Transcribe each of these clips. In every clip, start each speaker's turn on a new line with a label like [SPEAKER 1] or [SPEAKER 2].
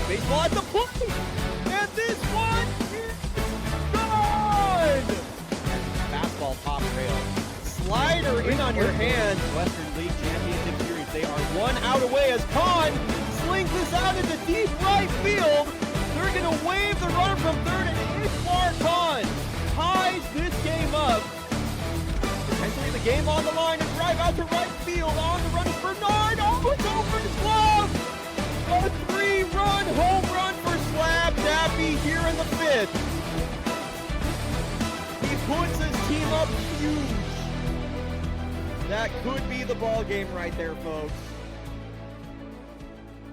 [SPEAKER 1] baseball at the plate, and this one is gone! Fastball top rail. Slider in on your hand. Western League Championship Series. They are 1 out away as Kahn slings this out into deep right field. They're going to wave the runner from third, and Ishmar Kahn ties this game up. Potentially the game on the line and drive out to right field. On the run is Bernard. Oh, it's over his glove. A 3-run home run for Slab Daffy here in the 5th. He puts his team up huge. That could be the ball game right there, folks.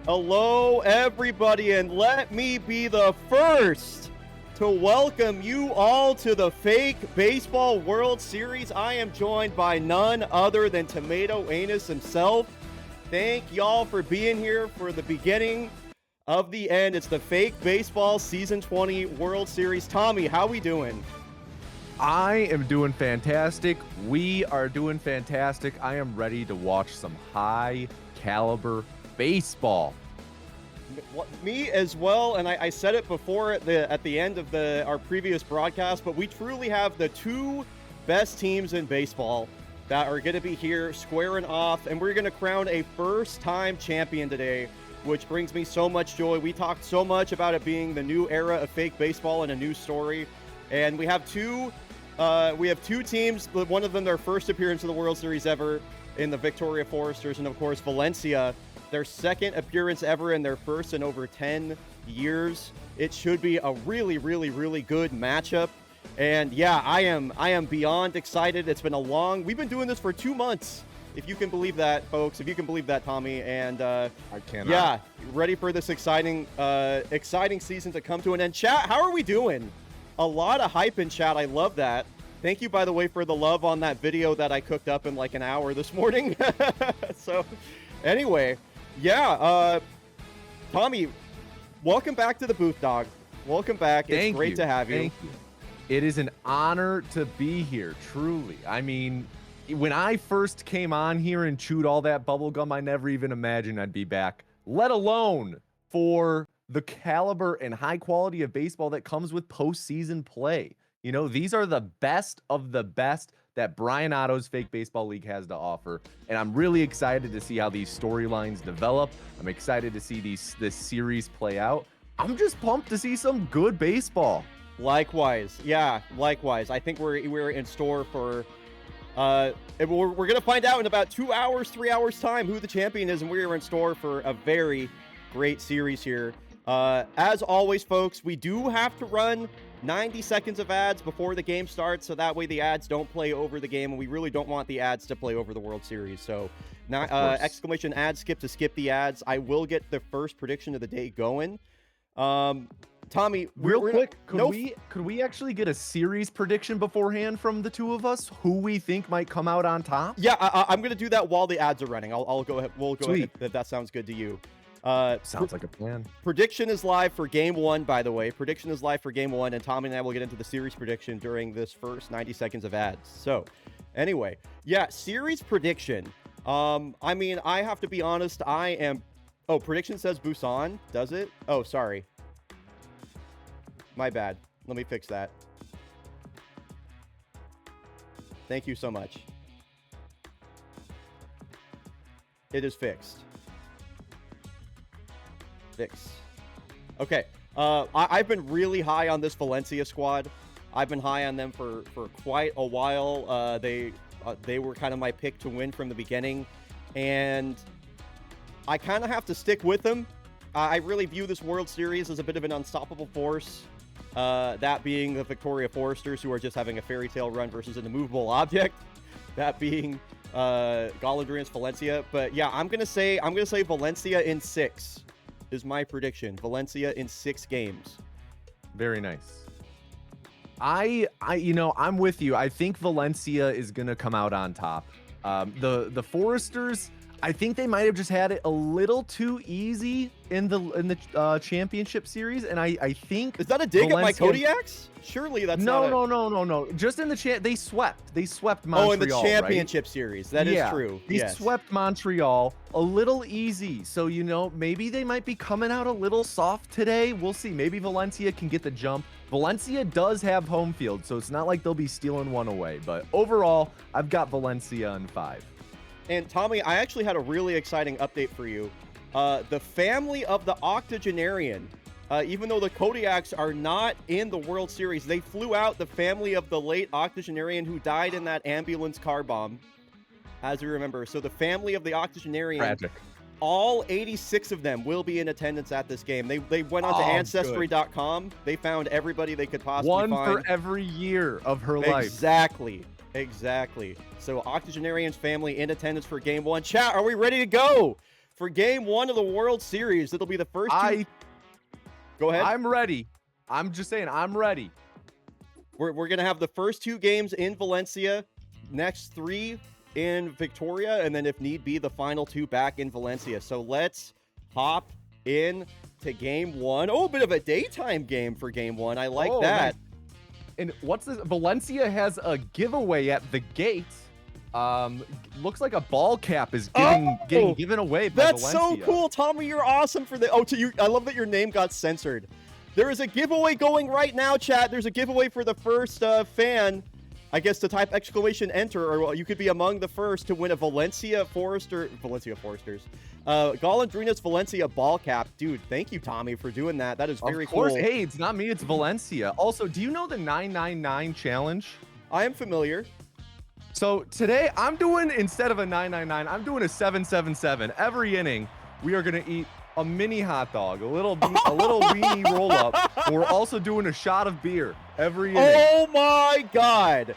[SPEAKER 1] Hello, everybody, and let me be the first to welcome you all to the Fake Baseball World Series. I am joined by none other than Tomato Anus himself. Thank y'all for being here for the beginning of the end. It's the Fake Baseball Season 20 World Series. Tommy, how we doing?
[SPEAKER 2] I am doing fantastic. We are doing fantastic. I am ready to watch some high caliber baseball.
[SPEAKER 1] Me as well, and I said it before at the end of our previous broadcast, but we truly have the 2 best teams in baseball that are going to be here squaring off, and we're going to crown a first-time champion today, which brings me so much joy. We talked so much about it being the new era of fake baseball and a new story, and we have two teams. One of them, their first appearance in the World Series ever in the Victoria Foresters, and of course Valencia, their second appearance ever and their first in over 10 years. It should be a really, really, really good matchup. And yeah, I am beyond excited. It's been we've been doing this for 2 months, if you can believe that, folks, if you can believe that, Tommy. And
[SPEAKER 2] I cannot.
[SPEAKER 1] Yeah, ready for this exciting season to come to an end. Chat, how are we doing? A lot of hype in chat. I love that. Thank you, by the way, for the love on that video that I cooked up in like an hour this morning. So anyway, yeah, Tommy, welcome back to the booth, dog. Welcome back. It's great to have you.
[SPEAKER 2] Thank you. It is an honor to be here, truly. I mean, when I first came on here and chewed all that bubble gum, I never even imagined I'd be back, let alone for the caliber and high quality of baseball that comes with postseason play. You know, these are the best of the best that Bryonato's Fake Baseball League has to offer, and I'm really excited to see how these storylines develop. I'm excited to see this series play out. I'm just pumped to see some good baseball.
[SPEAKER 1] Likewise, yeah, likewise. I think we're in store for we're gonna find out in about 2 hours, 3 hours time who the champion is, and we are in store for a very great series here. As always, folks, we do have to run 90 seconds of ads before the game starts, so that way the ads don't play over the game, and we really don't want the ads to play over the World Series. So, exclamation ad skip to skip the ads. I will get the first prediction of the day going. Tommy,
[SPEAKER 2] real quick, could we actually get a series prediction beforehand from the 2 of us? Who we think might come out on top?
[SPEAKER 1] Yeah, I'm gonna do that while the ads are running. I'll go ahead. We'll go ahead if that sounds good to you.
[SPEAKER 2] Sounds like a plan.
[SPEAKER 1] Prediction is live for game 1, by the way. Prediction is live for game 1, and Tommy and I will get into the series prediction during this first 90 seconds of ads. So, anyway, yeah, series prediction. I mean, I have to be honest. Oh, prediction says Busan. Does it? Oh, sorry. My bad. Let me fix that. Thank you so much. It is fixed. Okay. I've been really high on this Valencia squad. I've been high on them for quite a while. They were kind of my pick to win from the beginning, and I kind of have to stick with them. I really view this World Series as a bit of an unstoppable force. That being the Victoria Foresters, who are just having a fairy tale run versus an immovable object. That being Golondrinas Valencia. But yeah, I'm gonna say Valencia in 6 is my prediction. Valencia in 6 games.
[SPEAKER 2] Very nice. I'm with you. I think Valencia is gonna come out on top. The Foresters, I think they might have just had it a little too easy in the championship series, and I think
[SPEAKER 1] Is that a dig
[SPEAKER 2] Valencia...
[SPEAKER 1] at my Kodiaks? Surely that's
[SPEAKER 2] no,
[SPEAKER 1] not
[SPEAKER 2] no. Just in the they swept Montreal.
[SPEAKER 1] Oh, in the championship
[SPEAKER 2] right?
[SPEAKER 1] series. That is true.
[SPEAKER 2] They swept Montreal a little easy. So, maybe they might be coming out a little soft today. We'll see. Maybe Valencia can get the jump. Valencia does have home field, so it's not like they'll be stealing one away. But overall, I've got Valencia in 5.
[SPEAKER 1] And Tommy, I actually had a really exciting update for you. The family of the octogenarian, even though the Kodiaks are not in the World Series, they flew out the family of the late octogenarian who died in that ambulance car bomb, as you remember. So the family of the octogenarian,
[SPEAKER 2] Tragic.
[SPEAKER 1] All 86 of them will be in attendance at this game. They went on to Ancestry.com. They found everybody they could possibly find.
[SPEAKER 2] One for every year of her life.
[SPEAKER 1] Exactly. So octogenarian's family in attendance for game 1. Chat, are we ready to go for game 1 of the World Series? It'll be the first two. Go ahead.
[SPEAKER 2] I'm ready. I'm just saying, I'm ready.
[SPEAKER 1] We're going to have the first 2 games in Valencia, next 3 in Victoria, and then if need be, the final 2 back in Valencia. So let's hop in to game 1. Oh, a bit of a daytime game for game 1. I like that.
[SPEAKER 2] Nice. And what's this? Valencia has a giveaway at the gate. Looks like a ball cap is getting given away by
[SPEAKER 1] That's
[SPEAKER 2] Valencia.
[SPEAKER 1] so cool, Tommy. You're awesome for the. I love that your name got censored. There is a giveaway going right now, chat. There's a giveaway for the first fan. I guess to type !enter, or you could be among the first to win a Valencia Foresters, Golondrinas Valencia ball cap. Dude, thank you, Tommy, for doing that. That is very cool.
[SPEAKER 2] Of course. Hey, it's not me, it's Valencia. Also, do you know the 999 challenge?
[SPEAKER 1] I am familiar.
[SPEAKER 2] So today, I'm doing, instead of a 999, I'm doing a 777. Every inning, we are going to eat a mini hot dog, a little weenie roll up. We're also doing a shot of beer every inning.
[SPEAKER 1] Oh my God.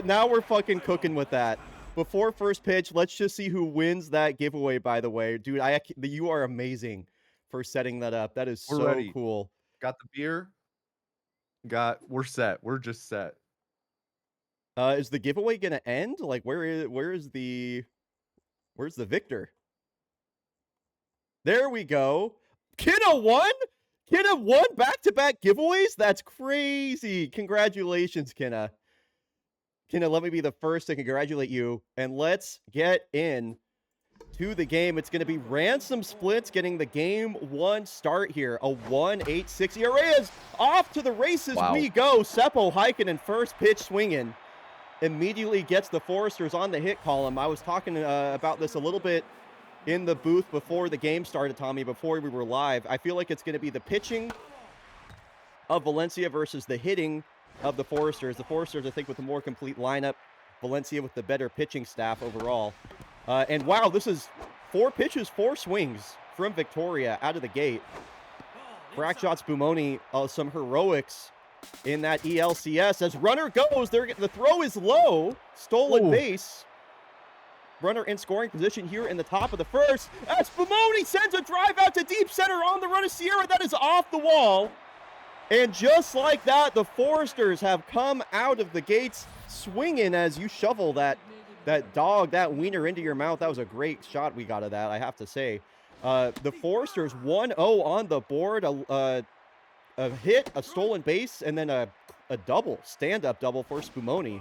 [SPEAKER 1] Now we're fucking cooking with that. Before first pitch, let's just see who wins that giveaway, by the way. Dude, you are amazing for setting that up. That is so cool.
[SPEAKER 2] Got the beer. We're set. We're just set.
[SPEAKER 1] Is the giveaway going to end? Like, where's the victor? There we go. Kinna won? Kinna won back-to-back giveaways? That's crazy. Congratulations, Kinna. Kinna, let me be the first to congratulate you. And let's get in to the game. It's going to be Ransom Splits getting the game 1 start here. A 1.86 ERA is off to the races.
[SPEAKER 2] Wow.
[SPEAKER 1] We go. Seppo Heikkinen first pitch swinging. Immediately gets the Foresters on the hit column. I was talking about this a little bit in the booth before the game started, Tommy, before we were live. I feel like it's going to be the pitching of Valencia versus the hitting of the Foresters. The Foresters, I think, with the more complete lineup. Valencia with the better pitching staff overall. And wow, this is 4 pitches, 4 swings from Victoria out of the gate. Crack shots, Spumoni, some heroics in that ELCS. As runner goes, the throw is low. Stolen base. Runner in scoring position here in the top of the first. As Spumoni sends a drive out to deep center on the run of Sierra. That is off the wall. And just like that, the Foresters have come out of the gates swinging as you shovel that wiener into your mouth. That was a great shot we got of that, I have to say. The Foresters 1-0 on the board. A hit, a stolen base, and then a double, stand-up double for Spumoni.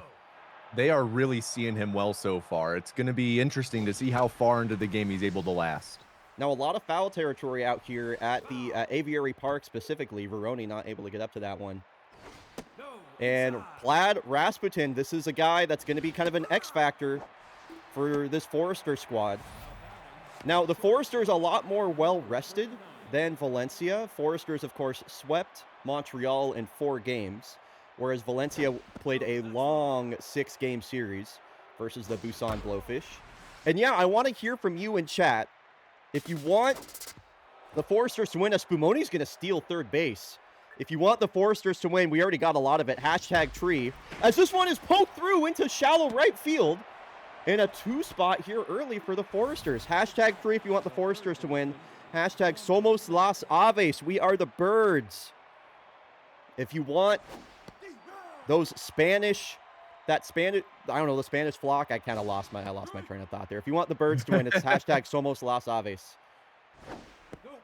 [SPEAKER 2] They are really seeing him well so far. It's going to be interesting to see how far into the game he's able to last.
[SPEAKER 1] Now, a lot of foul territory out here at the Aviary Park specifically. Veroni not able to get up to that one. And Vlad Rasputin, this is a guy that's going to be kind of an X factor for this Forester squad. Now, the Foresters a lot more well-rested than Valencia. Foresters, of course, swept Montreal in 4 games. Whereas Valencia played a long 6-game series versus the Busan Blowfish. And yeah, I want to hear from you in chat. If you want the Foresters to win, Spumoni's going to steal third base. If you want the Foresters to win, we already got a lot of it. #tree. As this one is poked through into shallow right field. In a 2 spot here early for the Foresters. #tree if you want the Foresters to win. #Somos las Aves. We are the birds. If you want those Spanish that Spanish, I don't know, the Spanish flock, I kind of lost my train of thought there. If you want the birds to win, it's hashtag Somos Las Aves.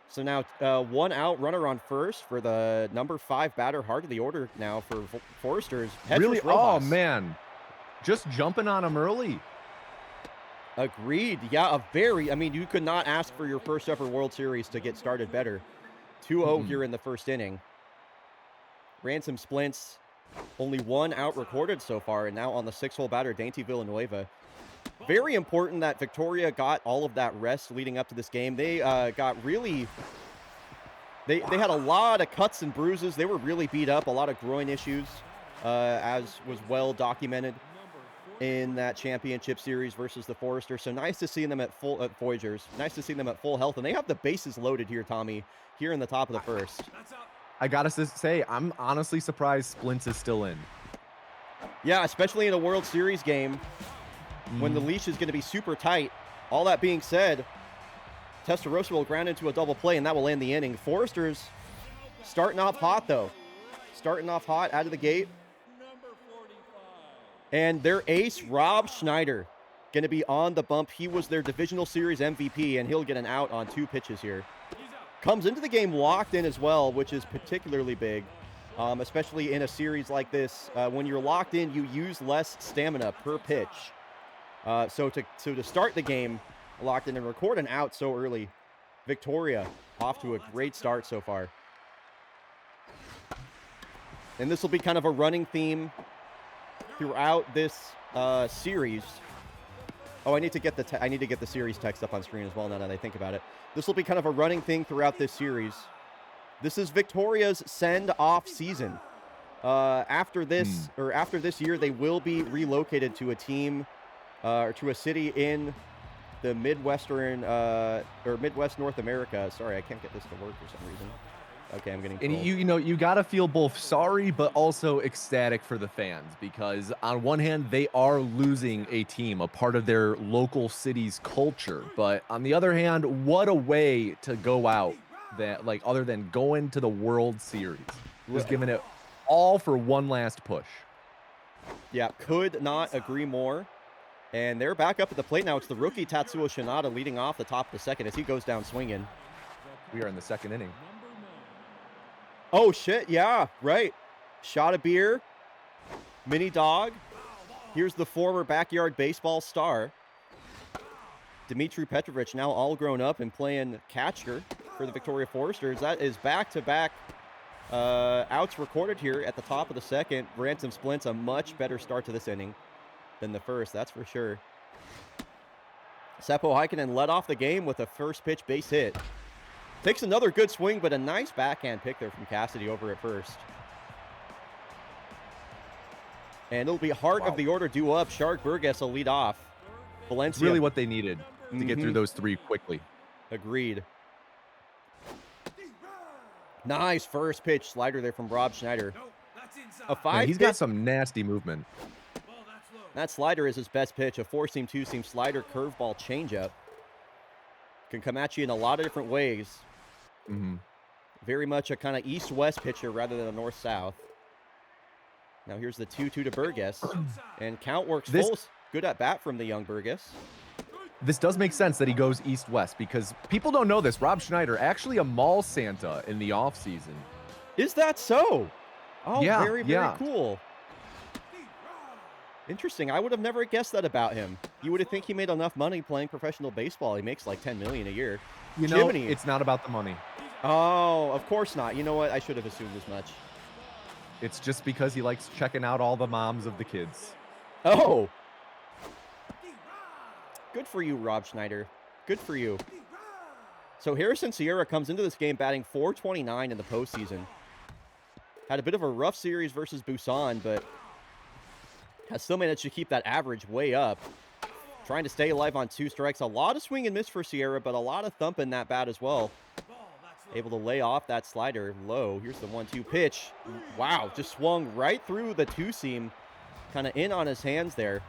[SPEAKER 1] So now 1 out, runner on first for the number 5 batter, heart of the order now for Foresters.
[SPEAKER 2] Really?
[SPEAKER 1] Petrus Rojas.
[SPEAKER 2] Oh, man. Just jumping on him early.
[SPEAKER 1] Agreed. Yeah, I mean, you could not ask for your first ever World Series to get started better. 2-0 here in the first inning. Ransom Splints, only 1 out recorded so far, and now on the 6-hole batter, Dainty Villanueva. Very important that Victoria got all of that rest leading up to this game. They got really... They had a lot of cuts and bruises. They were really beat up, a lot of groin issues, as was well documented in that championship series versus the Foresters. So nice to see them at Voyagers. Nice to see them at full health. And they have the bases loaded here, Tommy, here in the top of the first.
[SPEAKER 2] I gotta say, I'm honestly surprised Splints is still in.
[SPEAKER 1] Yeah, especially in a World Series game when the leash is going to be super tight. All that being said, Testarossa will ground into a double play, and that will end the inning. Foresters starting off hot, though. Starting off hot out of the gate. And their ace, Rob Schneider, going to be on the bump. He was their Divisional Series MVP, and he'll get an out on 2 pitches here. Comes into the game locked in as well, which is particularly big, especially in a series like this. When you're locked in, you use less stamina per pitch. So to start the game locked in and record an out so early, Victoria off to a great start so far. And this will be kind of a running theme throughout this series. Oh, I need to get the series text up on screen as well now that I think about it. This will be kind of a running thing throughout this series. This is Victoria's send-off season. After this year, they will be relocated to a team or to a city in the Midwest North America. Sorry, I can't get this to work for some reason. Okay, I'm getting.
[SPEAKER 2] And you gotta feel both sorry but also ecstatic for the fans, because on one hand they are losing a team, a part of their local city's culture, but on the other hand, what a way to go out, that like other than going to the World Series, just giving it all for one last push.
[SPEAKER 1] Yeah, could not agree more. And they're back up at the plate now. It's the rookie Tatsuo Shinada leading off the top of the second as he goes down swinging.
[SPEAKER 2] We are in the second inning.
[SPEAKER 1] Oh, shit. Yeah, right. Shot of beer. Mini dog. Here's the former backyard baseball star, Dmitry Petrovich, now all grown up and playing catcher for the Victoria Foresters. That is back-to-back outs recorded here at the top of the second. Ransom Splints, a much better start to this inning than the first, that's for sure. Seppo Heikkinen led off the game with a first pitch base hit. Takes another good swing, but a nice backhand pick there from Cassidy over at first. And it'll be heart of the order due up. Shark Burgess will lead off. Valencia.
[SPEAKER 2] Really what they needed to get through those 3 quickly.
[SPEAKER 1] Agreed. Nice first pitch slider there from Rob Schneider. A 5.
[SPEAKER 2] He's got some nasty movement.
[SPEAKER 1] That slider is his best pitch. A 4-seam, 2-seam slider, curveball, changeup. Can come at you in a lot of different ways. Very much a kind of east-west pitcher rather than a north-south. Now here's the 2-2 to Burgess. And count works full. Good at bat from the young Burgess.
[SPEAKER 2] This does make sense that he goes east-west, because people don't know this. Rob Schneider, actually a mall Santa in the offseason.
[SPEAKER 1] Is that so? Oh,
[SPEAKER 2] yeah,
[SPEAKER 1] very cool. Interesting. I would have never guessed that about him. You would have think he made enough money playing professional baseball. He makes like $10 million a year.
[SPEAKER 2] You know, it's not about the money.
[SPEAKER 1] Oh, of course not. You know what? I should have assumed as much.
[SPEAKER 2] It's just because he likes checking out all the moms of the kids.
[SPEAKER 1] Oh. Good for you, Rob Schneider. Good for you. So Harrison Sierra comes into this game batting .429 in the postseason. Had a bit of a rough series versus Busan, but has still managed to keep that average way up. Trying to stay alive on 2 strikes. A lot of swing and miss for Sierra, but a lot of thump in that bat as well. Able to lay off that slider low. Here's the 1-2 pitch. Wow, just swung right through the 2-seam. Kind of in on his hands there.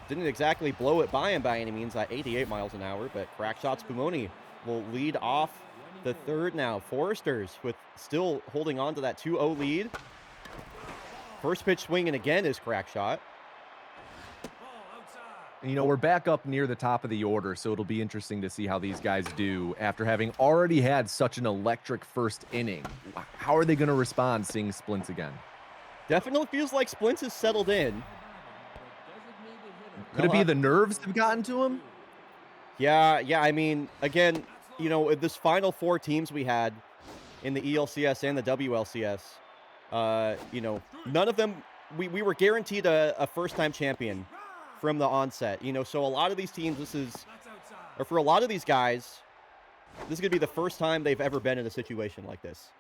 [SPEAKER 1] Didn't exactly blow it by him by any means at 88 miles an hour, but crack shots Pumoni will lead off the third now. Foresters with still holding on to that 2-0 lead. First pitch swinging again is crack shot.
[SPEAKER 2] And, you know, we're back up near the top of the order, so it'll be interesting to see how these guys do after having already had such an electric first inning. How are they going to respond seeing Splints again?
[SPEAKER 1] Definitely feels like Splints has settled in.
[SPEAKER 2] Could it be the nerves have gotten to him?
[SPEAKER 1] Yeah. I mean, again, you know, this final 4 teams we had in the ELCS and the WLCS, you know, none of them, we were guaranteed a first-time champion from the onset. You know, so a lot of these teams, or for a lot of these guys, this is going to be the first time they've ever been in a situation like this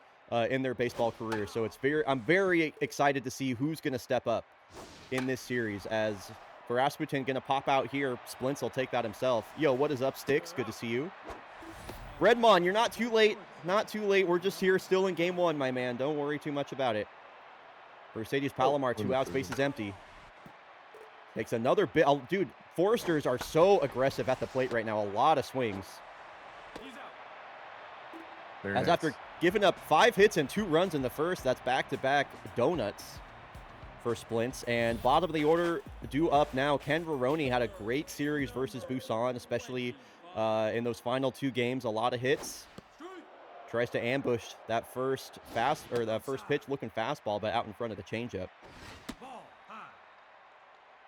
[SPEAKER 1] in their baseball career. So I'm very excited to see who's going to step up in this series, as for Rasputin going to pop out here. Splints will take that himself. Yo, what is up, Sticks? Good to see you. Redmon, you're not too late. Not too late. We're just here still in game 1, my man. Don't worry too much about it. Mercedes Palomar, 2 outs, base is empty. Takes another bit. Oh, dude, Foresters are so aggressive at the plate right now. A lot of swings. As after giving up 5 hits and 2 runs in the first, that's back-to-back donuts for Splints. And bottom of the order, due up now. Ken Veroni had a great series versus Busan, especially in those final 2 games. A lot of hits. Tries to ambush that first pitch looking fastball, but out in front of the changeup.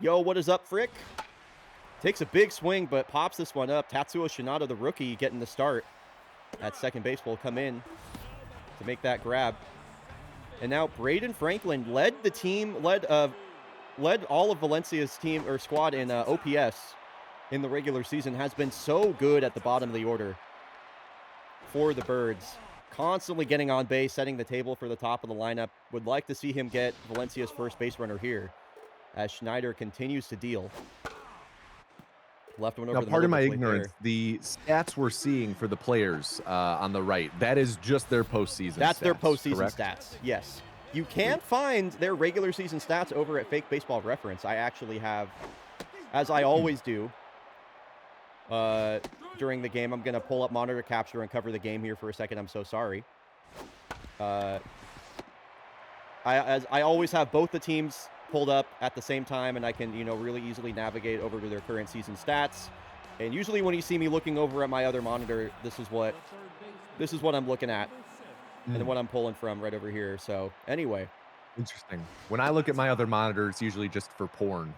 [SPEAKER 1] Yo, what is up, Frick? Takes a big swing, but pops this one up. Tatsuo Shinada, the rookie, getting the start at second base, will come in to make that grab. And now Braden Franklin led the team, led all of Valencia's team or squad in OPS in the regular season. Has been so good at the bottom of the order for the Birds. Constantly getting on base, setting the table for the top of the lineup. Would like to see him get Valencia's first base runner here, as Schneider continues to deal. Left one over.
[SPEAKER 2] Now, pardon my ignorance. The stats we're seeing for the players on the right, that is just their postseason.
[SPEAKER 1] That's
[SPEAKER 2] stats,
[SPEAKER 1] their postseason
[SPEAKER 2] correct?
[SPEAKER 1] stats. Yes, you can find their regular season stats over at Fake Baseball Reference. I actually have, as I always do, during the game. I'm gonna pull up monitor capture and cover the game here for a second. I'm so sorry. I always have both the teams pulled up at the same time, and I can, you know, really easily navigate over to their current season stats. And usually when you see me looking over at my other monitor, this is what I'm looking at and what I'm pulling from right over here. So anyway,
[SPEAKER 2] interesting. When I look at my other monitor, it's usually just for porn.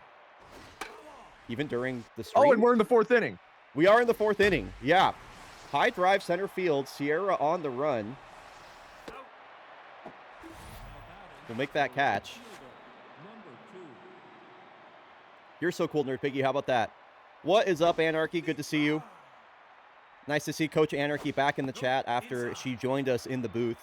[SPEAKER 1] Even during the stream.
[SPEAKER 2] Oh, and we're in the 4th inning.
[SPEAKER 1] We are in the 4th inning. Yeah. High drive center field. Sierra on the run. We'll make that catch. You're so cool, Nerd Piggy. How about that? What is up, Anarchy? Good to see you. Nice to see Coach Anarchy back in the chat after she joined us in the booth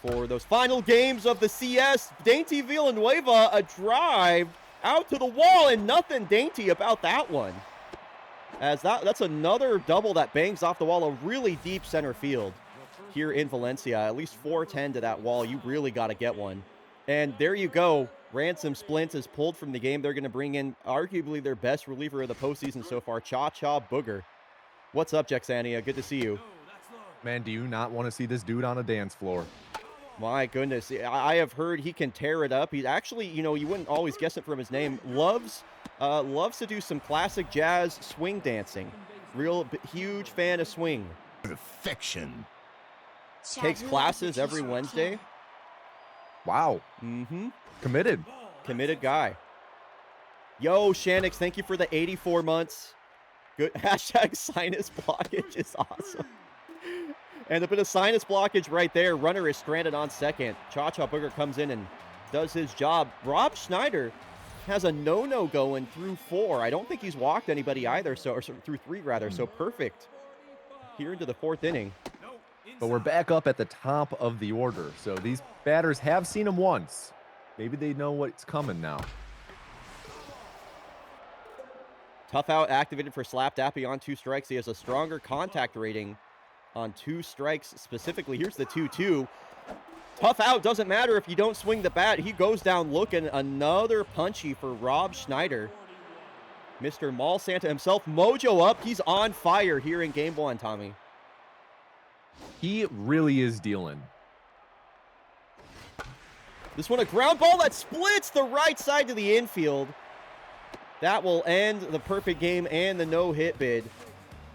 [SPEAKER 1] for those final games of the CS. Dainty Villanueva, a drive out to the wall, and nothing dainty about that one. As that's another double that bangs off the wall, a really deep center field here in Valencia. At least 410 to that wall. You really got to get one. And there you go. Ransom Splints is pulled from the game. They're going to bring in arguably their best reliever of the postseason so far, Cha-Cha Booger. What's up, Jacksania? Good to see you.
[SPEAKER 2] Man, do you not want to see this dude on a dance floor?
[SPEAKER 1] My goodness. I have heard he can tear it up. He's actually, you know, you wouldn't always guess it from his name. Loves to do some classic jazz swing dancing. Real huge fan of swing.
[SPEAKER 3] Perfection.
[SPEAKER 1] Takes classes every Wednesday.
[SPEAKER 2] Wow.
[SPEAKER 1] Mm-hmm.
[SPEAKER 2] Committed
[SPEAKER 1] guy. Yo, Shanix, thank you for the 84 months. Good. Hashtag sinus blockage is awesome. And a bit of sinus blockage right there. Runner is stranded on second. Cha-Cha Booger comes in and does his job. Rob Schneider has a no-no going through 4. I don't think he's walked anybody either, or through 3 rather. So perfect here into the 4th inning.
[SPEAKER 2] But we're back up at the top of the order. So these batters have seen him once. Maybe they know what's coming now.
[SPEAKER 1] Tough out activated for Slap Dappy on 2 strikes. He has a stronger contact rating on 2 strikes specifically. Here's the 2-2. Tough out. Doesn't matter if you don't swing the bat. He goes down looking. Another punchy for Rob Schneider. Mr. Mall Santa himself. Mojo up. He's on fire here in game 1, Tommy.
[SPEAKER 2] He really is dealing.
[SPEAKER 1] This one a ground ball that splits the right side to the infield. That will end the perfect game and the no-hit bid.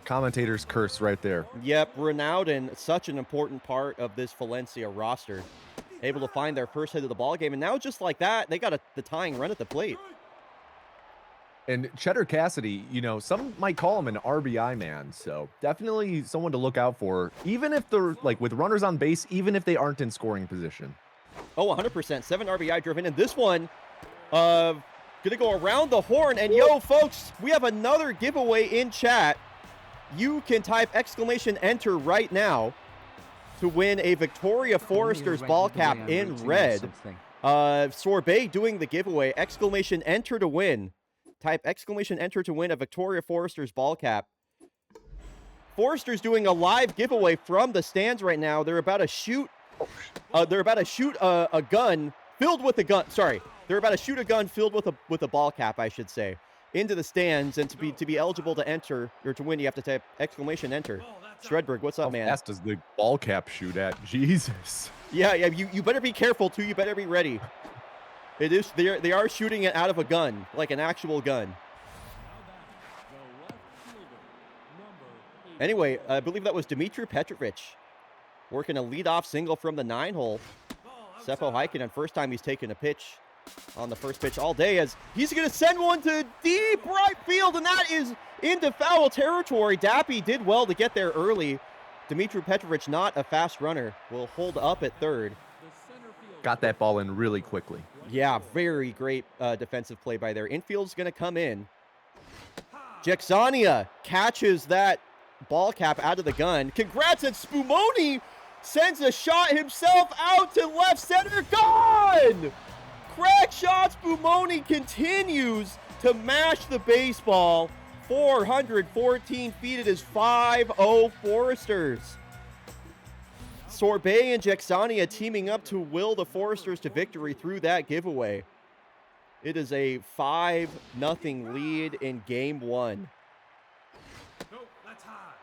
[SPEAKER 2] Commentator's curse right there.
[SPEAKER 1] Yep, Ronaldo, such an important part of this Valencia roster. Able to find their first hit of the ball game, and now just like that, they got the tying run at the plate.
[SPEAKER 2] And Cheddar Cassidy, you know, some might call him an RBI man, so definitely someone to look out for, even if they're, like, with runners on base, even if they aren't in scoring position.
[SPEAKER 1] Oh, 100%. 7 RBI driven, and this one, gonna go around the horn, and yo, folks, we have another giveaway in chat. You can type !enter right now to win a Victoria Foresters ball cap in red. Sorbet doing the giveaway, !enter to win. Type !enter to win a Victoria Foresters ball cap. Foresters doing a live giveaway from the stands right now. They're about to shoot. A gun filled with a gun. Sorry, they're about to shoot a gun filled with a ball cap, I should say, into the stands. And to be eligible to enter or to win, you have to type !enter. Shredberg, what's up, man?
[SPEAKER 2] How fast does the ball cap shoot at? Jesus.
[SPEAKER 1] Yeah. You better be careful too. You better be ready. They are shooting it out of a gun, like an actual gun. Anyway, I believe that was Dmitry Petrovic working a leadoff single from the 9-hole. Seppo Heikkinen, first time he's taken a pitch on the first pitch all day, as he's going to send one to deep right field, and that is into foul territory. Dappy did well to get there early. Dmitry Petrovic, not a fast runner, will hold up at third.
[SPEAKER 2] Got that ball in really quickly.
[SPEAKER 1] Yeah, very great defensive play by there. Infield's going to come in. Jacksania catches that ball cap out of the gun. Congrats, and Spumoni sends a shot himself out to left center. Gone! Crack shot. Spumoni continues to mash the baseball. 414 feet. It is 5-0 Foresters. Sorbet and Jacksania teaming up to will the Foresters to victory through that giveaway. It is a 5-0 lead in game one.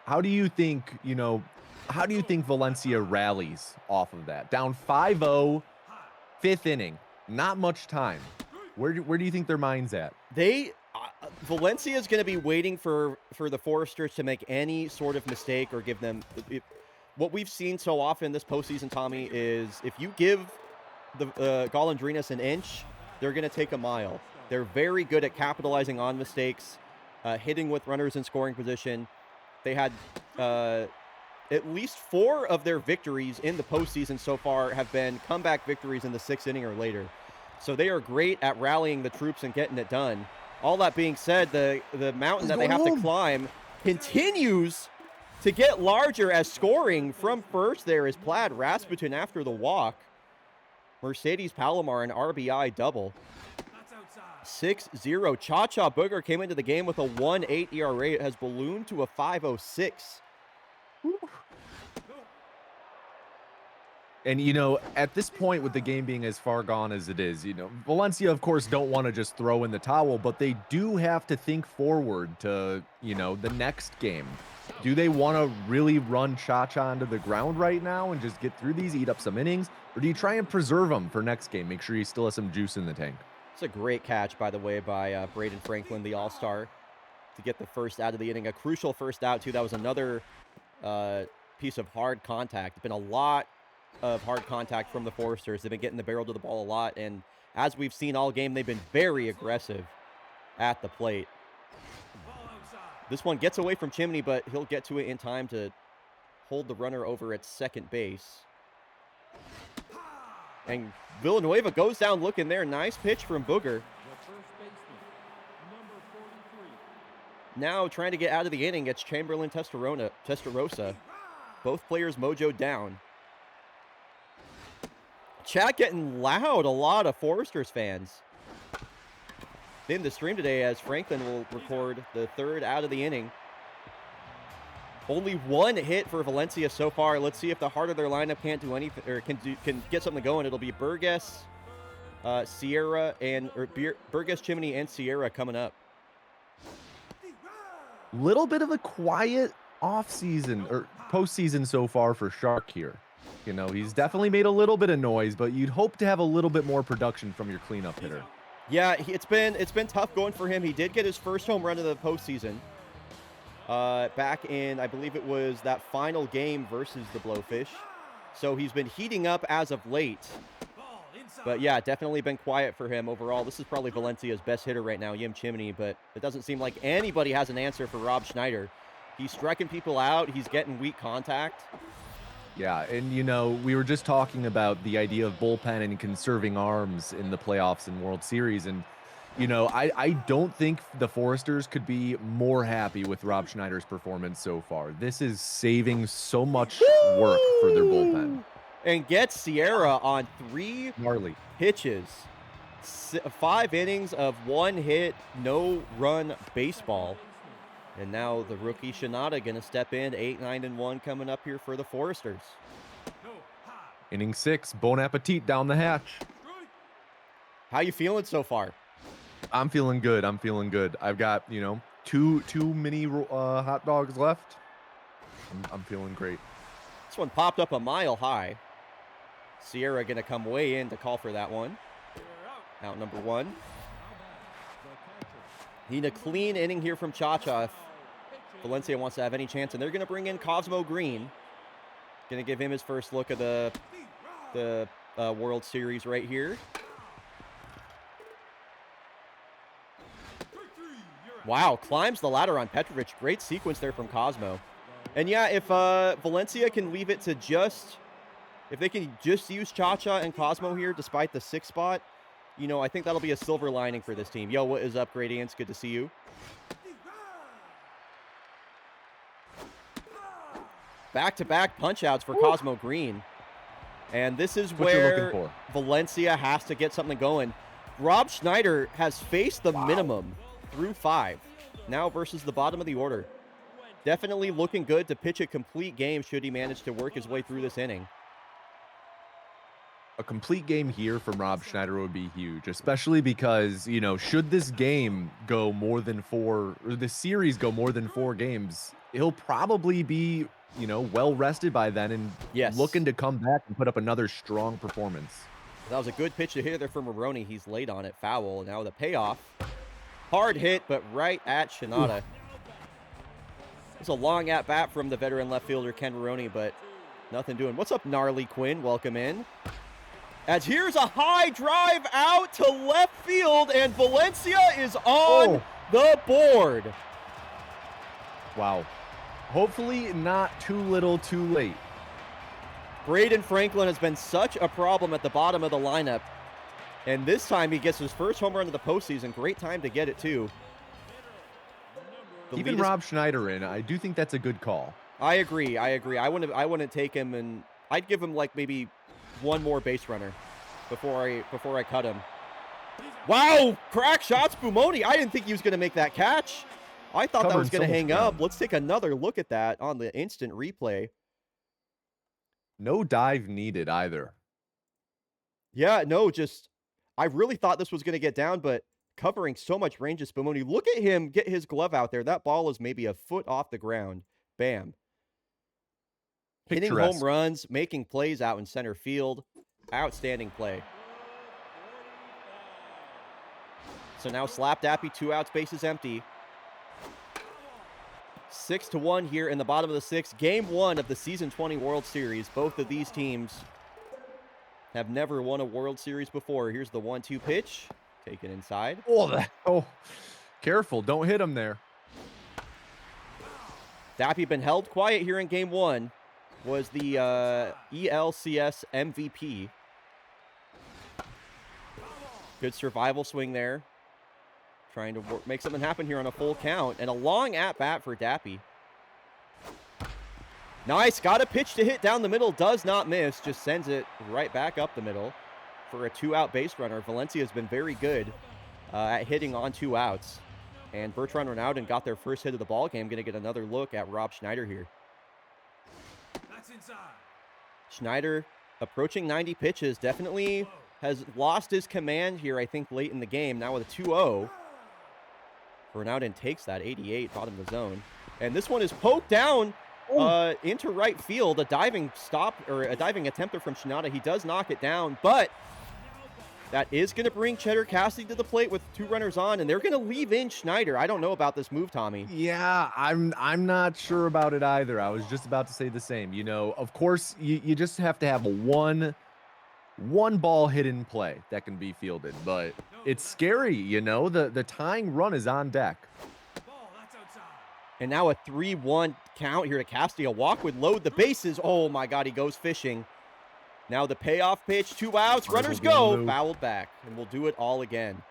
[SPEAKER 2] How do you think, how do you think Valencia rallies off of that? Down 5-0, 5th inning, not much time. Where do you think their mind's at?
[SPEAKER 1] Valencia is going to be waiting for the Foresters to make any sort of mistake or give them... What we've seen so often this postseason, Tommy, is if you give the Golondrinas an inch, they're going to take a mile. They're very good at capitalizing on mistakes, hitting with runners in scoring position. They had at least 4 of their victories in the postseason so far have been comeback victories in the 6th inning or later. So they are great at rallying the troops and getting it done. All that being said, the mountain that they have to climb continues to get larger, as scoring from first there is Plaid Rasputin after the walk. Mercedes Palomar an RBI double. 6-0. Cha-Cha Booger came into the game with a 1.8 ERA. It has ballooned to a 5.06.
[SPEAKER 2] And, at this point, with the game being as far gone as it is, Valencia, of course, don't want to just throw in the towel, but they do have to think forward to, the next game. Do they want to really run Cha-Cha into the ground right now and just get through these, eat up some innings? Or do you try and preserve them for next game? Make sure you still have some juice in the tank.
[SPEAKER 1] It's a great catch, by the way, by Braden Franklin, the all-star, to get the first out of the inning. A crucial first out, too. That was another piece of hard contact. It's been a lot of hard contact from the Foresters. They've been getting the barrel to the ball a lot, and as we've seen all game, they've been very aggressive at the plate. This one gets away from Chimney, but he'll get to it in time to hold the runner over at second base. And Villanueva goes down looking there. Nice pitch from Booger. Now trying to get out of the inning, gets Chamberlain Testarossa. Both players mojo down. Chat getting loud, a lot of Foresters fans in the stream today, as Franklin will record the 3rd out of the inning. Only 1 hit for Valencia so far. Let's see if the heart of their lineup can't do anything, or can get something going. It'll be Burgess, Sierra, Burgess, Chimney, and Sierra coming up.
[SPEAKER 2] Little bit of a quiet off-season or postseason so far for Shark here. You know, he's definitely made a little bit of noise, but you'd hope to have a little bit more production from your cleanup hitter.
[SPEAKER 1] Yeah, it's been tough going for him. He did get his first home run of the postseason. Back in, I believe it was that final game versus the Blowfish. So he's been heating up as of late. But yeah, definitely been quiet for him overall. This is probably Valencia's best hitter right now, Yim Chimney, but it doesn't seem like anybody has an answer for Rob Schneider. He's striking people out. He's getting weak contact.
[SPEAKER 2] Yeah, and you know, we were just talking about the idea of bullpen and conserving arms in the playoffs and World Series, and you know, I don't think the Foresters could be more happy with Rob Schneider's performance so far. This is saving so much work for their bullpen.
[SPEAKER 1] And gets Sierra on 3
[SPEAKER 2] Gnarly
[SPEAKER 1] pitches. 5 innings of 1 hit, no run baseball. And now the rookie Shinada going to step in. 8-9-1 coming up here for the Foresters.
[SPEAKER 2] Inning 6, bon appetit down the hatch.
[SPEAKER 1] How you feeling so far?
[SPEAKER 2] I'm feeling good. I'm feeling good. I've got, you know, two mini hot dogs left. I'm feeling great.
[SPEAKER 1] This one popped up a mile high. Sierra going to come way in to call for that one. Out number 1. Need a clean inning here from Cha-Cha if Valencia wants to have any chance. And they're going to bring in Cosmo Green. Going to give him his first look of the World Series right here. Wow, climbs the ladder on Petrovic. Great sequence there from Cosmo. And yeah, if Valencia can leave it to if they can just use Cha-Cha and Cosmo here despite the 6th spot, you know, I think that'll be a silver lining for this team. Yo, what is up, Gradients? Good to see you. Back-to-back punch-outs for Cosmo Green. And this is where Valencia has to get something going. Rob Schneider has faced the minimum through 5. Now versus the bottom of the order. Definitely looking good to pitch a complete game should he manage to work his way through this inning.
[SPEAKER 2] A complete game here from Rob Schneider would be huge, especially because, you know, should this game go more than 4, or the series go more than 4 games, he'll probably be, you know, well rested by then and looking to come back and put up another strong performance.
[SPEAKER 1] That was a good pitch to hit there for Maroney. He's late on it, foul. Now the payoff. Hard hit, but right at Shinada. It's a long at-bat from the veteran left fielder, Ken Maroney, but nothing doing. What's up, Gnarly Quinn? Welcome in. As here's a high drive out to left field, and Valencia is on the board.
[SPEAKER 2] Wow. Hopefully not too little too late.
[SPEAKER 1] Braden Franklin has been such a problem at the bottom of the lineup. And this time he gets his first home run of the postseason. Great time to get it, too.
[SPEAKER 2] Keeping Rob Schneider in, I do think that's a good call.
[SPEAKER 1] I agree. I wouldn't take him, and I'd give him like maybe one more base runner before I cut him. Wow, crack shots, Bumoni. I didn't think he was going to make that catch. I thought that was going to hang up. Let's take another look at that on the instant replay.
[SPEAKER 2] No dive needed either.
[SPEAKER 1] Yeah, no, I really thought this was going to get down, but covering so much range is Spumoni. Look at him get his glove out there. That ball is maybe a foot off the ground. Bam. Hitting home runs, making plays out in center field. Outstanding play. So now Slap Dappy, 2 outs, bases empty. 6-1 here in the bottom of the 6th. Game 1 of the Season 20 World Series. Both of these teams have never won a World Series before. Here's the 1-2 pitch. Taken inside.
[SPEAKER 2] Oh, careful. Don't hit him there.
[SPEAKER 1] Dappy been held quiet here in Game 1. Was the ELCS MVP. Good survival swing there. Trying to make something happen here on a full count. And a long at-bat for Dappy. Nice. Got a pitch to hit down the middle. Does not miss. Just sends it right back up the middle for a 2-out base runner. Valencia has been very good at hitting on 2 outs. And Bertrand Ronaldo got their first hit of the ball game. Going to get another look at Rob Schneider here. That's inside. Schneider approaching 90 pitches. Definitely has lost his command here, I think, late in the game. Now with a 2-0. Ronaldo takes that 88, bottom of the zone. And this one is poked down. into right field. A diving stop or a diving attempter from Shinada. He does knock it down, but that is going to bring Cheddar Cassidy to the plate with 2 runners on, and they're going to leave in Schneider. I don't know about this move, Tommy.
[SPEAKER 2] Yeah, I'm not sure about it either. I was just about to say the same. You know, of course, you just have to have one ball hit in play that can be fielded, but it's scary, you know. The tying run is on deck.
[SPEAKER 1] And now a 3-1 count here to Cassidy. A walk would load the bases. Oh my God, he goes fishing. Now the payoff pitch, 2 outs, runners go, fouled back, and we'll do it all again.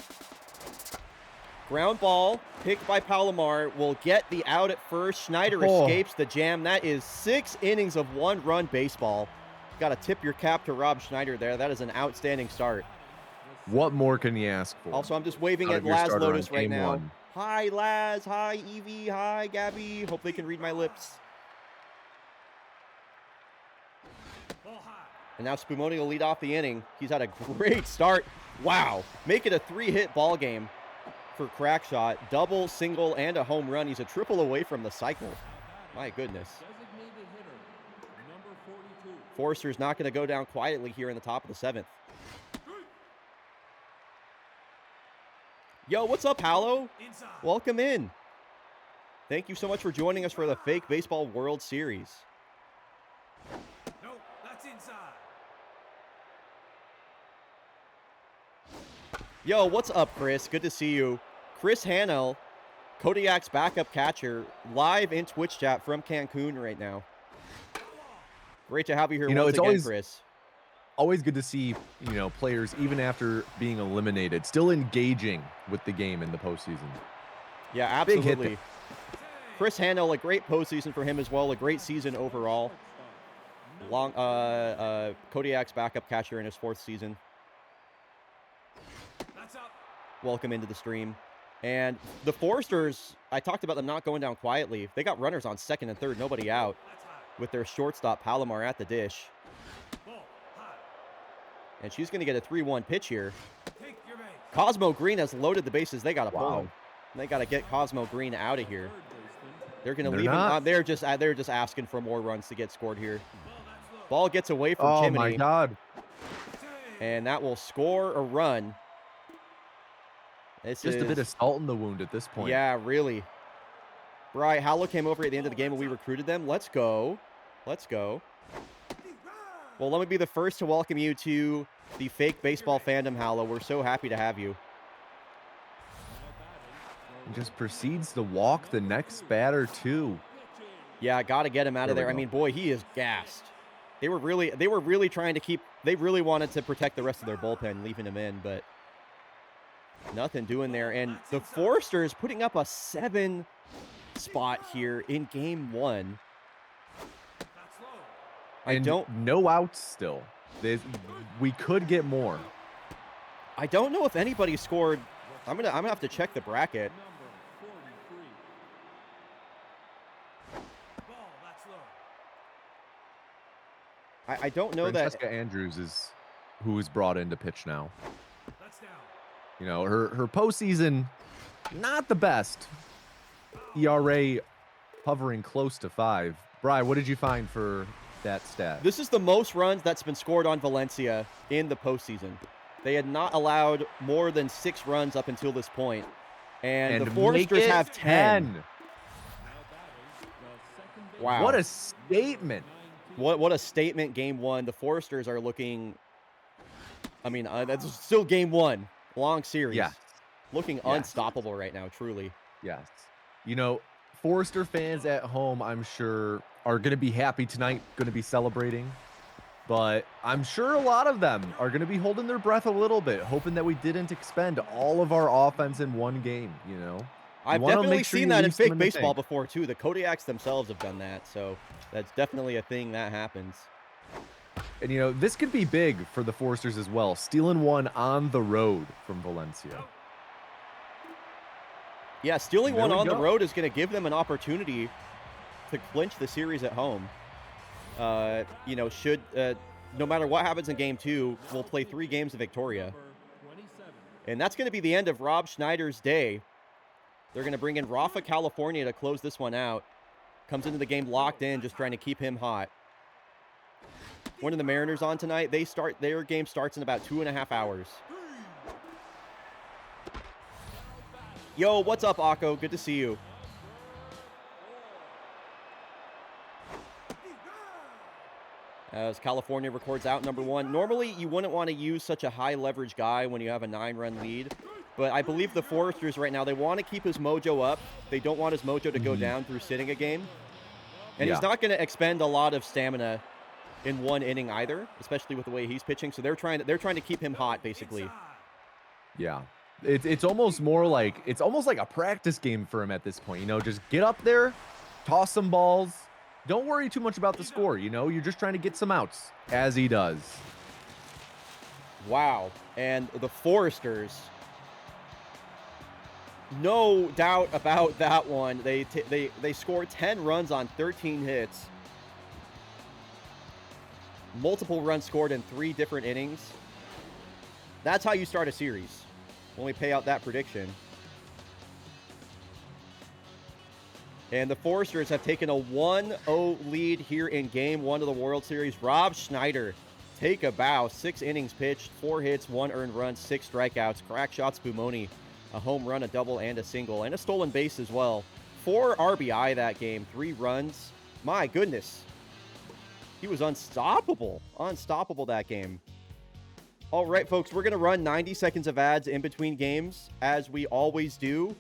[SPEAKER 1] Ground ball, picked by Palomar, will get the out at first. Schneider escapes the jam. That is 6 innings of 1-run baseball. Got to tip your cap to Rob Schneider there. That is an outstanding start.
[SPEAKER 2] What more can you ask for?
[SPEAKER 1] Also, I'm just waving at Laz Lotus right now. Hi, Laz. Hi, Evie. Hi, Gabby. Hope they can read my lips. And now Spumoni will lead off the inning. He's had a great start. Wow. Make it a 3-hit ball game for Crackshot. Double, single, and a home run. He's a triple away from the cycle. My goodness. Forrester's not going to go down quietly here in the top of the 7th. Yo, what's up, Hallow? Welcome in. Thank you so much for joining us for the Fake Baseball World Series. Yo, what's up, Chris? Good to see you. Chris Hanel, Kodiak's backup catcher, live in Twitch chat from Cancun right now. Great to have you here once again, Chris.
[SPEAKER 2] Always good to see, you know, players, even after being eliminated, still engaging with the game in the postseason.
[SPEAKER 1] Yeah, absolutely. Chris Hanel, a great postseason for him as well. A great season overall. Kodiak's backup catcher in his 4th season. Welcome into the stream. And the Foresters, I talked about them not going down quietly. They got runners on 2nd and 3rd, nobody out, with their shortstop Palomar at the dish. And she's going to get a 3-1 pitch here. Cosmo Green has loaded the bases. They got to pull him. They got to get Cosmo Green out of here. They're going to leave him. They're just asking for more runs to get scored here. Ball gets away from Chimney.
[SPEAKER 2] Oh my God!
[SPEAKER 1] And that will score a run.
[SPEAKER 2] It's just a bit of salt in the wound at this point.
[SPEAKER 1] Yeah, really. Bri, Hallow came over at the end of the game and we recruited them. Let's go. Let's go. Well, let me be the first to welcome you to the Fake Baseball Fandom, Hallow. We're so happy to have you.
[SPEAKER 2] And just proceeds to walk the next batter, too.
[SPEAKER 1] Yeah, got to get him out of there. I mean, boy, he is gassed. They were really trying to keep, they really wanted to protect the rest of their bullpen, leaving him in, but nothing doing there. And the Foresters putting up a 7 spot here in game 1.
[SPEAKER 2] No outs still. We could get more.
[SPEAKER 1] I don't know if anybody scored. I'm gonna have to check the bracket. I don't know
[SPEAKER 2] Francesca Andrews is who is brought in to pitch now. You know, her postseason, not the best. ERA hovering close to 5. Bri, what did you find for that stat?
[SPEAKER 1] This is the most runs that's been scored on Valencia in the postseason. They had not allowed more than 6 runs up until this point. And the Foresters have 10. Wow.
[SPEAKER 2] What a statement.
[SPEAKER 1] What a statement, game 1. The Foresters are looking, I mean, that's still game 1. Long series.
[SPEAKER 2] Yeah.
[SPEAKER 1] Looking unstoppable right now, truly.
[SPEAKER 2] Yes. You know, Forester fans at home, I'm sure, are going to be happy tonight, going to be celebrating. But I'm sure a lot of them are going to be holding their breath a little bit, hoping that we didn't expend all of our offense in one game, you know?
[SPEAKER 1] I've definitely seen that in fake baseball before, too. The Kodiaks themselves have done that, so that's definitely a thing that happens.
[SPEAKER 2] And, you know, this could be big for the Foresters as well, stealing one on the road from Valencia.
[SPEAKER 1] Yeah, stealing one on the road is going to give them an opportunity to clinch the series at home. You know, no matter what happens in game 2, we'll play 3 games of Victoria. And that's going to be the end of Rob Schneider's day. They're going to bring in Rafa California to close this one out. Comes into the game locked in, just trying to keep him hot. One of the Mariners on tonight. Their game starts in about 2.5 hours. Yo, what's up, Akko? Good to see you. As California records out number 1. Normally, you wouldn't want to use such a high leverage guy when you have a 9-run lead. But I believe the Foresters right now, they want to keep his mojo up. They don't want his mojo to go down through sitting a game. And he's not going to expend a lot of stamina in one inning either, especially with the way he's pitching. So they're trying to keep him hot, basically.
[SPEAKER 2] Yeah. It's almost more like a practice game for him at this point. You know, just get up there, toss some balls. Don't worry too much about the score. You know, you're just trying to get some outs, as he does.
[SPEAKER 1] Wow. And the Foresters, no doubt about that one. They scored 10 runs on 13 hits. Multiple runs scored in 3 different innings. That's how you start a series. When we pay out that prediction. And the Foresters have taken a 1-0 lead here in Game 1 of the World Series. Rob Schneider, take a bow. 6 innings pitched, 4 hits, 1 earned run, 6 strikeouts. Crack shots, Bumoni, a home run, a double, and a single, and a stolen base as well. 4 RBI that game, 3 runs. My goodness. He was unstoppable. Unstoppable that game. All right, folks, we're going to run 90 seconds of ads in between games, as we always do.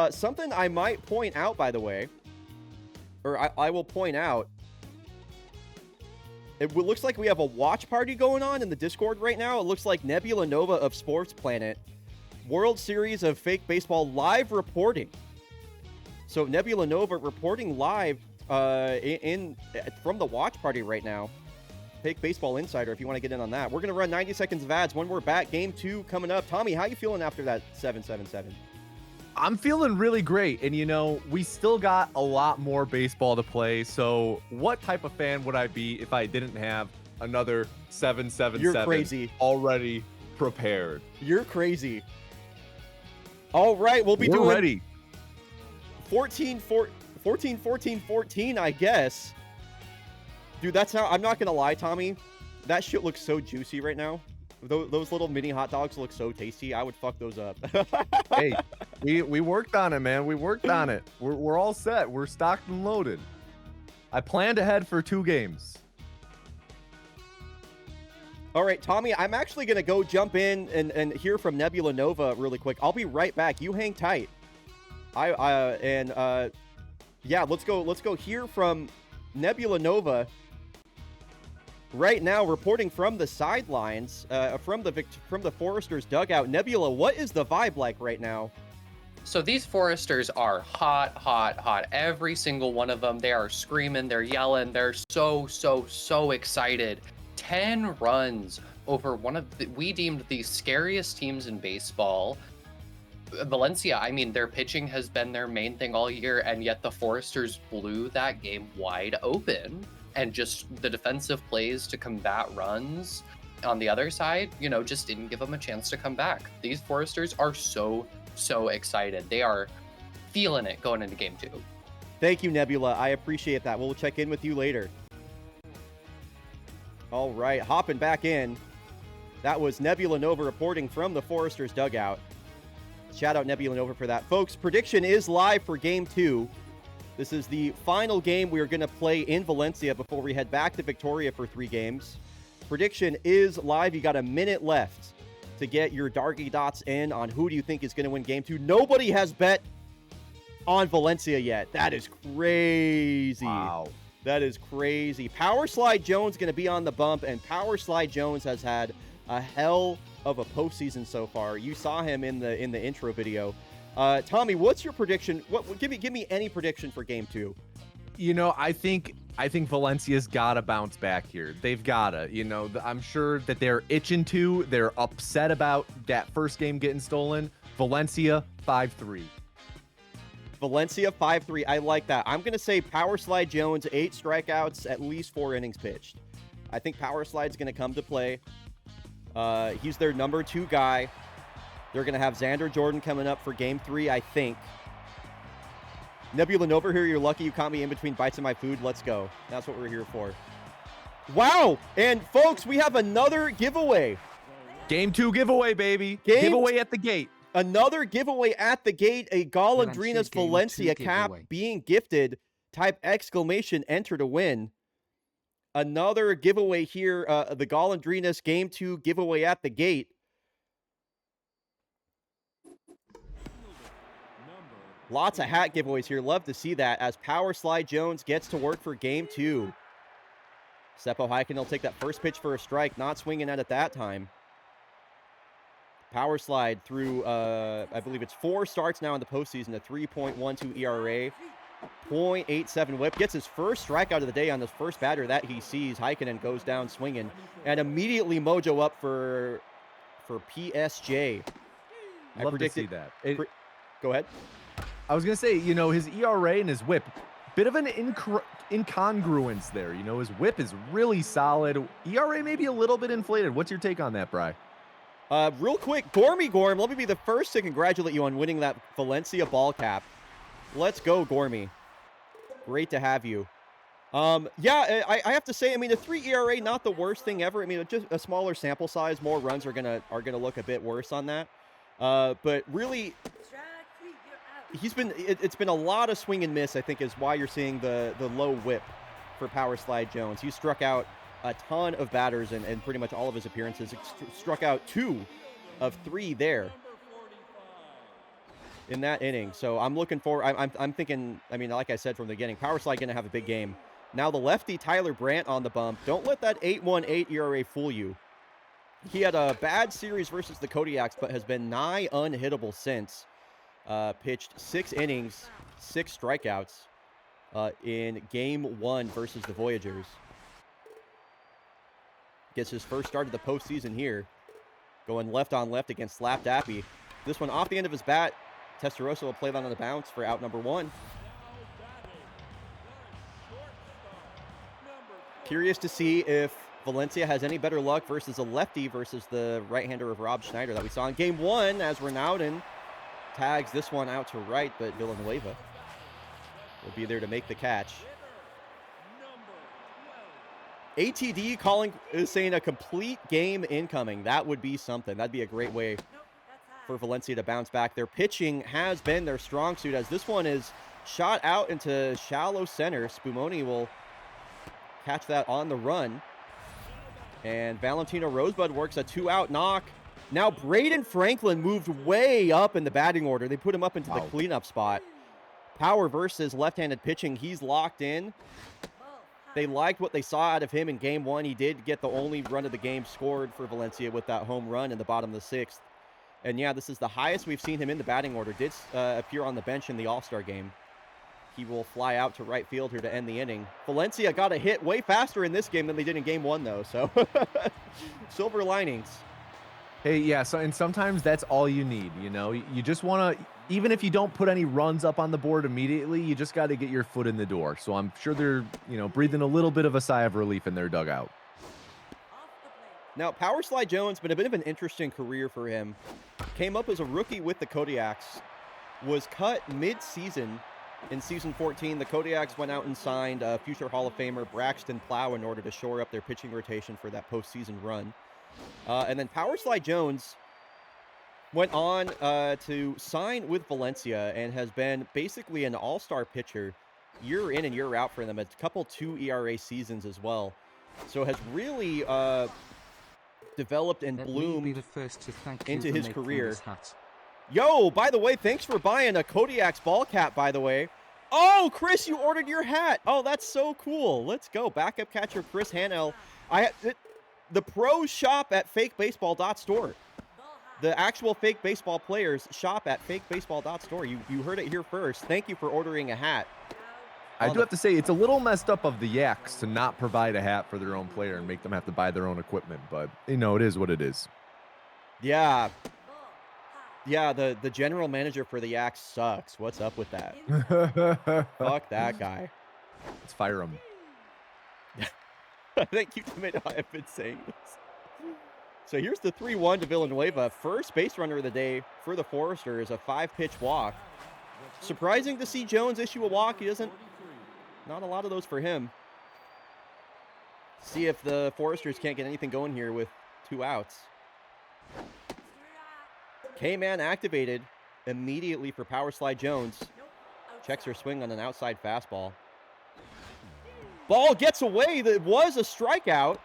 [SPEAKER 1] Something I might point out, by the way, or I will point out, it looks like we have a watch party going on in the Discord right now. It looks like Nebula Nova of Sports Planet, World Series of Fake Baseball live reporting. So Nebula Nova reporting live from the watch party right now. Fake Baseball Insider, if you want to get in on that. We're going to run 90 seconds of ads when we're back. Game 2 coming up. Tommy, how you feeling after that 777?
[SPEAKER 2] I'm feeling really great. And, you know, we still got a lot more baseball to play. So what type of fan would I be if I didn't have another 777
[SPEAKER 1] You're crazy.
[SPEAKER 2] Already prepared?
[SPEAKER 1] You're crazy. All right, we're doing
[SPEAKER 2] ready.
[SPEAKER 1] 14, 14, I guess. Dude, that's how, I'm not going to lie, Tommy. That shit looks so juicy right now. Those little mini hot dogs look so tasty. I would fuck those up.
[SPEAKER 2] Hey, we worked on it, man. We worked on it. We're all set. We're stocked and loaded. I planned ahead for 2 games.
[SPEAKER 1] All right, Tommy, I'm actually going to go jump in and hear from Nebula Nova really quick. I'll be right back. You hang tight. Yeah, let's go hear from Nebula Nova right now, reporting from the sidelines, from the Foresters dugout. Nebula, what is the vibe like right now?
[SPEAKER 3] So these Foresters are hot, hot, hot. Every single one of them, they are screaming, they're yelling, they're so excited. 10 runs over one of we deemed the scariest teams in baseball. Valencia, I mean, their pitching has been their main thing all year, and yet the Foresters blew that game wide open. And just the defensive plays to combat runs on the other side, you know, just didn't give them a chance to come back. These Foresters are so excited. They are feeling it going into Game 2.
[SPEAKER 1] Thank you, Nebula. I appreciate that. We'll check in with you later. All right, hopping back in. That was Nebula Nova reporting from the Foresters dugout. Shout out Nebula Nova for that. Folks, prediction is live for Game 2. This is the final game we are going to play in Valencia before we head back to Victoria for 3 games. Prediction is live. You got a minute left to get your Darky Dots in on who do you think is going to win Game 2. Nobody has bet on Valencia yet. That is crazy.
[SPEAKER 2] Wow.
[SPEAKER 1] That is crazy. Power Slide Jones going to be on the bump, and Power Slide Jones has had a hell of a postseason so far. You saw him in the intro video. Tommy, what's your prediction? Give me any prediction for Game 2.
[SPEAKER 2] You know, I think Valencia's got to bounce back here. They've got to. You know, I'm sure that they're itching to. They're upset about that first game getting stolen. Valencia 5-3.
[SPEAKER 1] Valencia 5-3. I like that. I'm going to say Power Slide Jones, 8 strikeouts, at least 4 innings pitched. I think Power Slide's going to come to play. He's their number 2 guy. They're going to have Xander Jordan coming up for Game 3, I think. Nebula Nova here, you're lucky you caught me in between bites of my food. Let's go. That's what we're here for. Wow! And folks, we have another giveaway.
[SPEAKER 2] Game 2 giveaway, baby. Giveaway at the gate.
[SPEAKER 1] Another giveaway at the gate. A Golondrinas Valencia cap being gifted. Type exclamation, enter to win. Another giveaway here. The Golondrinas Game 2 giveaway at the gate. Lots of hat giveaways here. Love to see that as Power Slide Jones gets to work for Game 2. Seppo Heiken will take that first pitch for a strike. Not swinging at it that time. Power Slide through, I believe it's 4 starts now in the postseason. A 3.12 ERA. 0.87 whip. Gets his first strikeout of the day on this first batter that he sees. Heikkinen goes down swinging. And immediately mojo up for PSJ.
[SPEAKER 2] Love to see that.
[SPEAKER 1] Go ahead.
[SPEAKER 2] I was going to say, you know, his ERA and his whip, bit of an incongruence there. You know, his whip is really solid. ERA maybe a little bit inflated. What's your take on that, Bri?
[SPEAKER 1] Real quick, Gormy Gorm, let me be the first to congratulate you on winning that Valencia ball cap. Let's go, Gormy. Great to have you. Yeah, I have to say, I mean, a 3 ERA, not the worst thing ever. I mean, just a smaller sample size, more runs are gonna look a bit worse on that. But really, it's been a lot of swing and miss, I think, is why you're seeing the low whip for Power Slide Jones. He struck out a ton of batters in pretty much all of his appearances. Struck out 2 of 3 there in that inning. So I'm looking for, I'm thinking, I mean, like I said from the beginning, Power Slide going to have a big game. Now the lefty Tyler Brandt on the bump. Don't let that 8.18 ERA fool you. He had a bad series versus the Kodiaks, but has been nigh unhittable since. Pitched 6 innings, 6 strikeouts in Game 1 versus the Voyagers. Gets his first start of the postseason here. Going left on left against Slap Dappy. This one off the end of his bat. Testarossa will play that on the bounce for out number 1. Curious to see if Valencia has any better luck versus a lefty versus the right-hander of Rob Schneider that we saw in Game 1 as Renaudin tags this one out to right, but Villanueva will be there to make the catch. ATD is saying a complete game incoming. That would be something. That'd be a great way for Valencia to bounce back. Their pitching has been their strong suit as this one is shot out into shallow center. Spumoni will catch that on the run. And Valentino Rosebud works a 2-out knock. Now Braden Franklin moved way up in the batting order. They put him up into the cleanup spot. Power versus left-handed pitching. He's locked in. They liked what they saw out of him in Game 1. He did get the only run of the game scored for Valencia with that home run in the bottom of the 6th. And yeah, this is the highest we've seen him in the batting order. Did appear on the bench in the All-Star game. He will fly out to right field here to end the inning. Valencia got a hit way faster in this game than they did in Game 1, though. So silver linings.
[SPEAKER 2] Hey, yeah, and sometimes that's all you need, you know? You just want to, even if you don't put any runs up on the board immediately, you just got to get your foot in the door. So I'm sure they're, you know, breathing a little bit of a sigh of relief in their dugout.
[SPEAKER 1] Now, Power Slide Jones, been a bit of an interesting career for him. Came up as a rookie with the Kodiaks. Was cut mid-season in Season 14. The Kodiaks went out and signed future Hall of Famer Braxton Plow in order to shore up their pitching rotation for that postseason run. And then Power Slide Jones went on to sign with Valencia and has been basically an all-star pitcher year in and year out for them. A couple 2 ERA seasons as well. So has really developed and bloomed into his career. Yo, by the way, thanks for buying a Kodiak's ball cap, by the way. Oh, Chris, you ordered your hat. Oh, that's so cool. Let's go. Backup catcher Chris Hanel. The pros shop at fakebaseball.store. The actual fake baseball players shop at fakebaseball.store. You heard it here first. Thank you for ordering a hat.
[SPEAKER 2] I do have to say, it's a little messed up of the Yaks to not provide a hat for their own player and make them have to buy their own equipment. But, you know, it is what it is.
[SPEAKER 1] Yeah. Yeah, the general manager for the Yaks sucks. What's up with that? Fuck that guy.
[SPEAKER 2] Let's fire him.
[SPEAKER 1] Thank you, Tomato. I have been saying this. So here's the 3-1 to Villanueva. First base runner of the day for the Foresters, a 5-pitch walk. Surprising to see Jones issue a walk. He doesn't, not a lot of those for him. See if the Foresters can't get anything going here with 2 outs. K-Man activated immediately for power slide Jones. Checks her swing on an outside fastball. Ball gets away. That was a strikeout.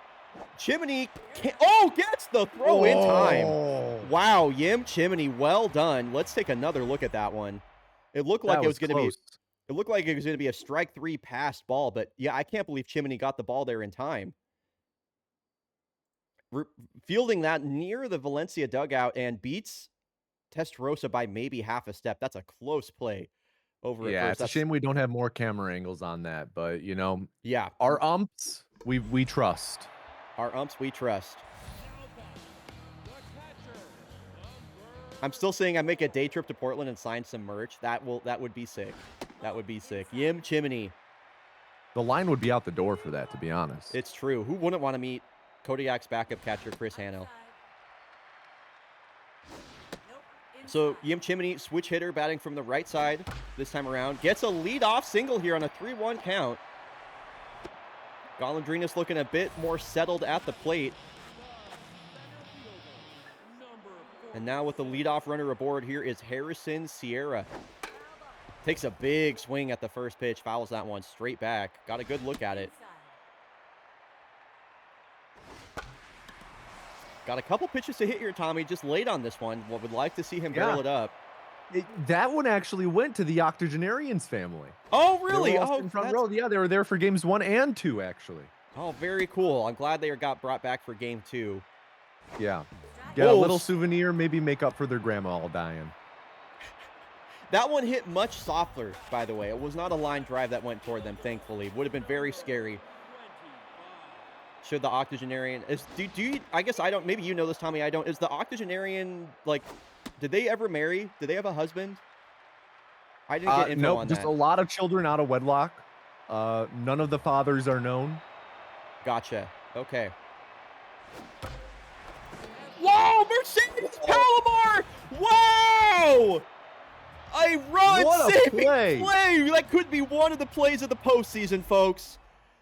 [SPEAKER 1] Chimney gets the throw in time. Wow, Yim Chimney, well done. Let's take another look at that one. It looked like it was going to be. It looked like it was going to be a strike 3 passed ball, but yeah, I can't believe Chimney got the ball there in time. Fielding that near the Valencia dugout and beats Testarossa by maybe half a step. That's a close play over at first.
[SPEAKER 2] It's a shame we don't have more camera angles on that, but you know,
[SPEAKER 1] yeah,
[SPEAKER 2] our umps, we trust.
[SPEAKER 1] Our umps, we trust. I'm still saying I make a day trip to Portland and sign some merch. That would be sick. That would be sick. Yim Chimney.
[SPEAKER 2] The line would be out the door for that, to be honest.
[SPEAKER 1] It's true. Who wouldn't want to meet Kodiak's backup catcher, Chris Hanno? So Yim Chimney, switch hitter, batting from the right side this time around. Gets a leadoff single here on a 3-1 count. Golondrinas looking a bit more settled at the plate. And now with the leadoff runner aboard, here is Harrison Sierra. Takes a big swing at the first pitch, fouls that one straight back. Got a good look at it. Got a couple pitches to hit here, Tommy. Just late on this one. Would like to see him barrel it up.
[SPEAKER 2] That one actually went to the octogenarians family.
[SPEAKER 1] Oh, really?
[SPEAKER 2] In front row. Yeah, they were there for games 1 and 2, actually.
[SPEAKER 1] Oh, very cool. I'm glad they got brought back for game 2.
[SPEAKER 2] Yeah. Get a little souvenir, maybe make up for their grandma all dying.
[SPEAKER 1] That one hit much softer, by the way. It was not a line drive that went toward them, thankfully. Would have been very scary. Should the octogenarian do you, I guess I don't, maybe you know this, Tommy, I don't. Is the octogenarian, like, did they ever marry? Did they have a husband? I didn't get info on that.
[SPEAKER 2] Just a lot of children out of wedlock. None of the fathers are known.
[SPEAKER 1] Gotcha. Okay. Whoa, Mercedes Palomar! Wow! A run-saving play! That could be one of the plays of the postseason, folks.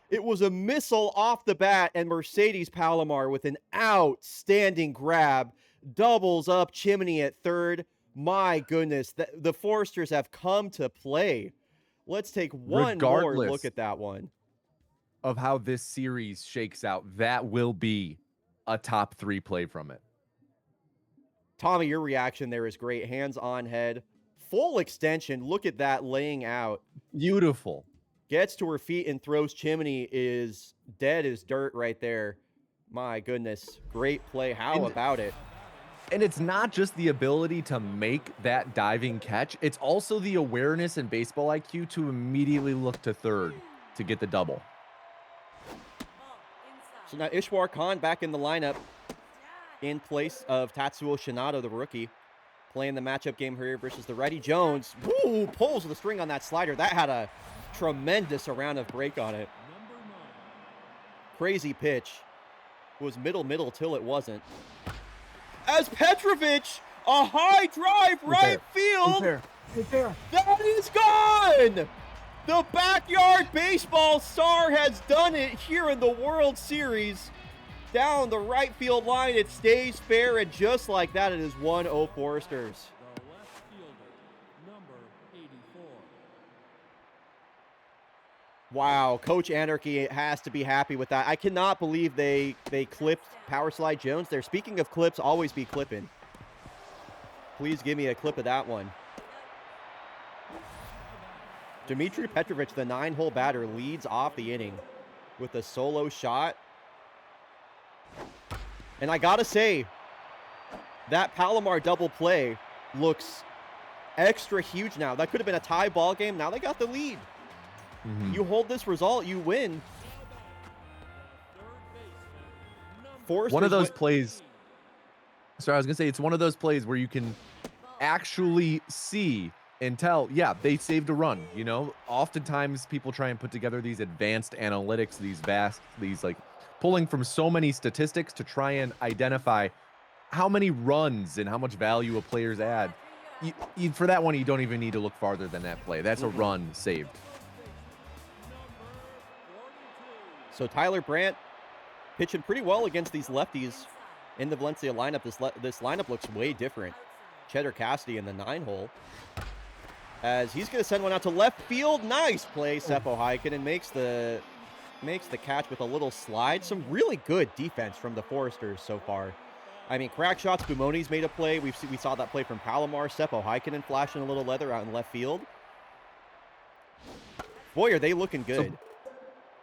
[SPEAKER 1] It was a missile off the bat, and Mercedes Palomar with an outstanding grab doubles up Chimney at third. My goodness, the Foresters have come to play. Let's take one more look at that one.
[SPEAKER 2] Of how this series shakes out, that will be a top 3 play from it.
[SPEAKER 1] Tommy, your reaction there is great. Hands on head. Full extension. Look at that laying out.
[SPEAKER 2] Beautiful.
[SPEAKER 1] Gets to her feet and throws Chimney is dead as dirt right there. My goodness. Great play. How about it?
[SPEAKER 2] And it's not just the ability to make that diving catch. It's also the awareness and baseball IQ to immediately look to third to get the double.
[SPEAKER 1] So now Ishwar Khan back in the lineup in place of Tatsuo Shinato, the rookie, playing the matchup game here versus the righty Jones. Woo, pulls the string on that slider. That had a tremendous amount of break on it. Crazy pitch. It was middle till it wasn't. As Petrovic, a high drive right field. That is gone. The backyard baseball star has done it here in the World Series. Down the right field line, it stays fair, and just like that, it is 1-0 Foresters.
[SPEAKER 4] The left fielder, number 84.
[SPEAKER 1] Wow, Coach Anarchy has to be happy with that. I cannot believe they clipped Power Slide Jones there. Speaking of clips, always be clipping. Please give me a clip of that one. Dmitry Petrovic, the 9-hole batter, leads off the inning with a solo shot. And I gotta say, that Palomar double play looks extra huge now. That could have been a tie ball game. Now they got the lead. Mm-hmm. You hold this result, you win.
[SPEAKER 2] One of those plays. Sorry, I was gonna say it's one of those plays where you can actually see and tell, yeah, they saved a run. You know, oftentimes people try and put together these advanced analytics, these like pulling from so many statistics to try and identify how many runs and how much value a player's add. for that one, you don't even need to look farther than that play. That's a run saved.
[SPEAKER 1] So Tyler Brandt pitching pretty well against these lefties in the Valencia lineup. This lineup looks way different. Cheddar Cassidy in the 9-hole. As he's going to send one out to left field. Nice play. Seppo Heikkinen makes the catch with a little slide. Some really good defense from the Foresters so far. I mean, crack shots. Bumoni's made a play. We saw that play from Palomar. Seppo Heikkinen flashing a little leather out in left field. Boy, are they looking good.
[SPEAKER 2] So,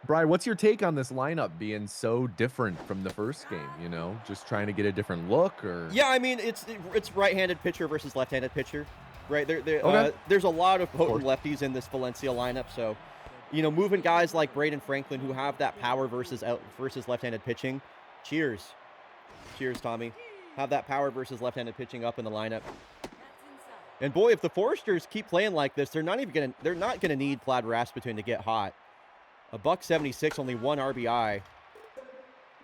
[SPEAKER 2] Bri, what's your take on this lineup being so different from the first game? You know, just trying to get a different look, or
[SPEAKER 1] yeah, I mean, it's right-handed pitcher versus left-handed pitcher, right?
[SPEAKER 2] Okay.
[SPEAKER 1] There's a lot of potent lefties in this Valencia lineup, so you know, moving guys like Braden Franklin who have that power versus left-handed pitching. Cheers, Tommy. Have that power versus left-handed pitching up in the lineup. And boy, if the Foresters keep playing like this, they're not gonna need Plaid Rasputin to get hot. $176, only 1 RBI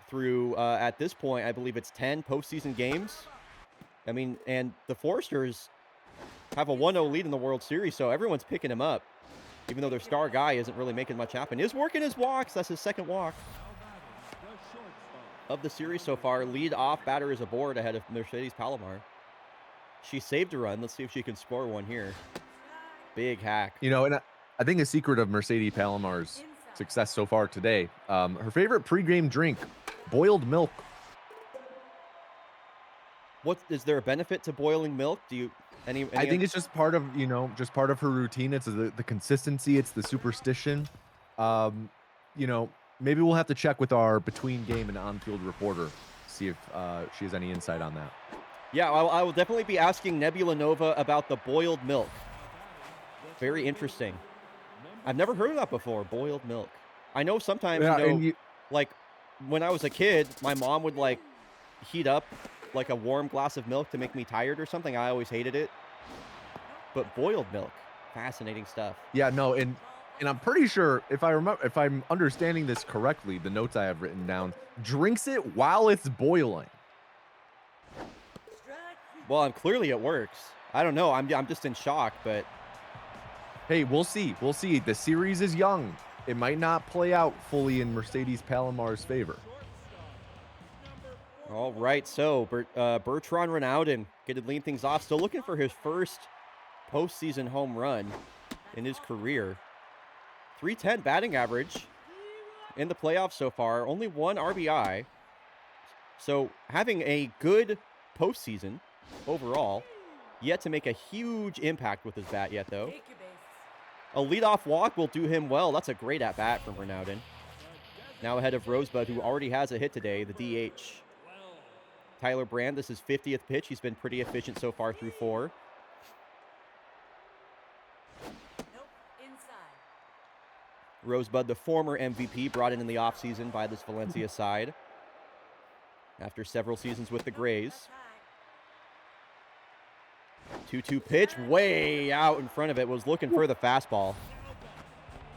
[SPEAKER 1] through, at this point, I believe it's 10 postseason games. I mean, and the Foresters have a 1-0 lead in the World Series, so everyone's picking him up, even though their star guy isn't really making much happen. Is working his walks. That's his second walk of the series so far. Lead off batter is aboard ahead of Mercedes Palomar. She saved a run. Let's see if she can score one here. Big hack.
[SPEAKER 2] You know, and I think a secret of Mercedes Palomar's success so far today, her favorite pregame drink, boiled milk.
[SPEAKER 1] What is there a benefit to boiling milk? Do you any
[SPEAKER 2] I think it's just part of, you know, just part of her routine. It's the consistency, it's the superstition. You know, maybe we'll have to check with our between game and on-field reporter, see if she has any insight on that.
[SPEAKER 1] Yeah, I will definitely be asking Nebula Nova about the boiled milk. Very interesting. I've never heard of that before, boiled milk. I know sometimes, like when I was a kid, my mom would like heat up like a warm glass of milk to make me tired or something. I always hated it. But boiled milk, fascinating stuff.
[SPEAKER 2] Yeah, no, and I'm pretty sure if I'm understanding this correctly, the notes I have written down, drinks it while it's boiling.
[SPEAKER 1] Well, clearly it works. I don't know. I'm just in shock, but
[SPEAKER 2] hey, we'll see. We'll see. The series is young. It might not play out fully in Mercedes Palomar's favor.
[SPEAKER 1] All right, so Bertrand Renaudin getting lead things off. Still looking for his first postseason home run in his career. .310 batting average in the playoffs so far. Only 1 RBI. So having a good postseason overall. Yet to make a huge impact with his bat yet, though. A leadoff walk will do him well. That's a great at-bat from Renaudin. Now ahead of Rosebud, who already has a hit today, the DH. Tyler Brand, this is 50th pitch. He's been pretty efficient so far through 4. Rosebud, the former MVP, brought in the offseason by this Valencia side after several seasons with the Grays. 2-2 pitch, way out in front of it, was looking for the fastball.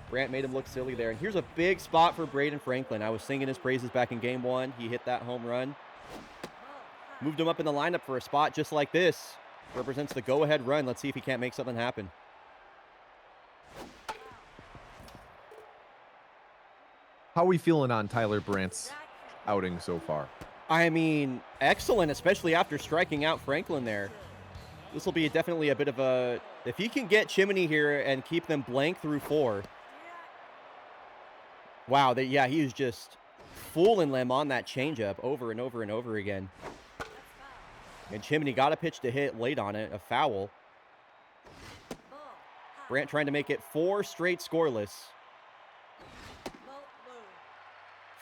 [SPEAKER 1] Brandt made him look silly there. And here's a big spot for Braden Franklin. I was singing his praises back in game 1. He hit that home run. Moved him up in the lineup for a spot just like this. Represents the go-ahead run. Let's see if he can't make something happen.
[SPEAKER 2] How are we feeling on Tyler Brandt's outing so far?
[SPEAKER 1] I mean, excellent, especially after striking out Franklin there. This will be definitely a bit of a... If he can get Chimney here and keep them blank through 4. Wow, yeah, he was just fooling them on that changeup over and over and over again. And Chimney got a pitch to hit late on it, a foul. Brandt trying to make it 4 straight scoreless.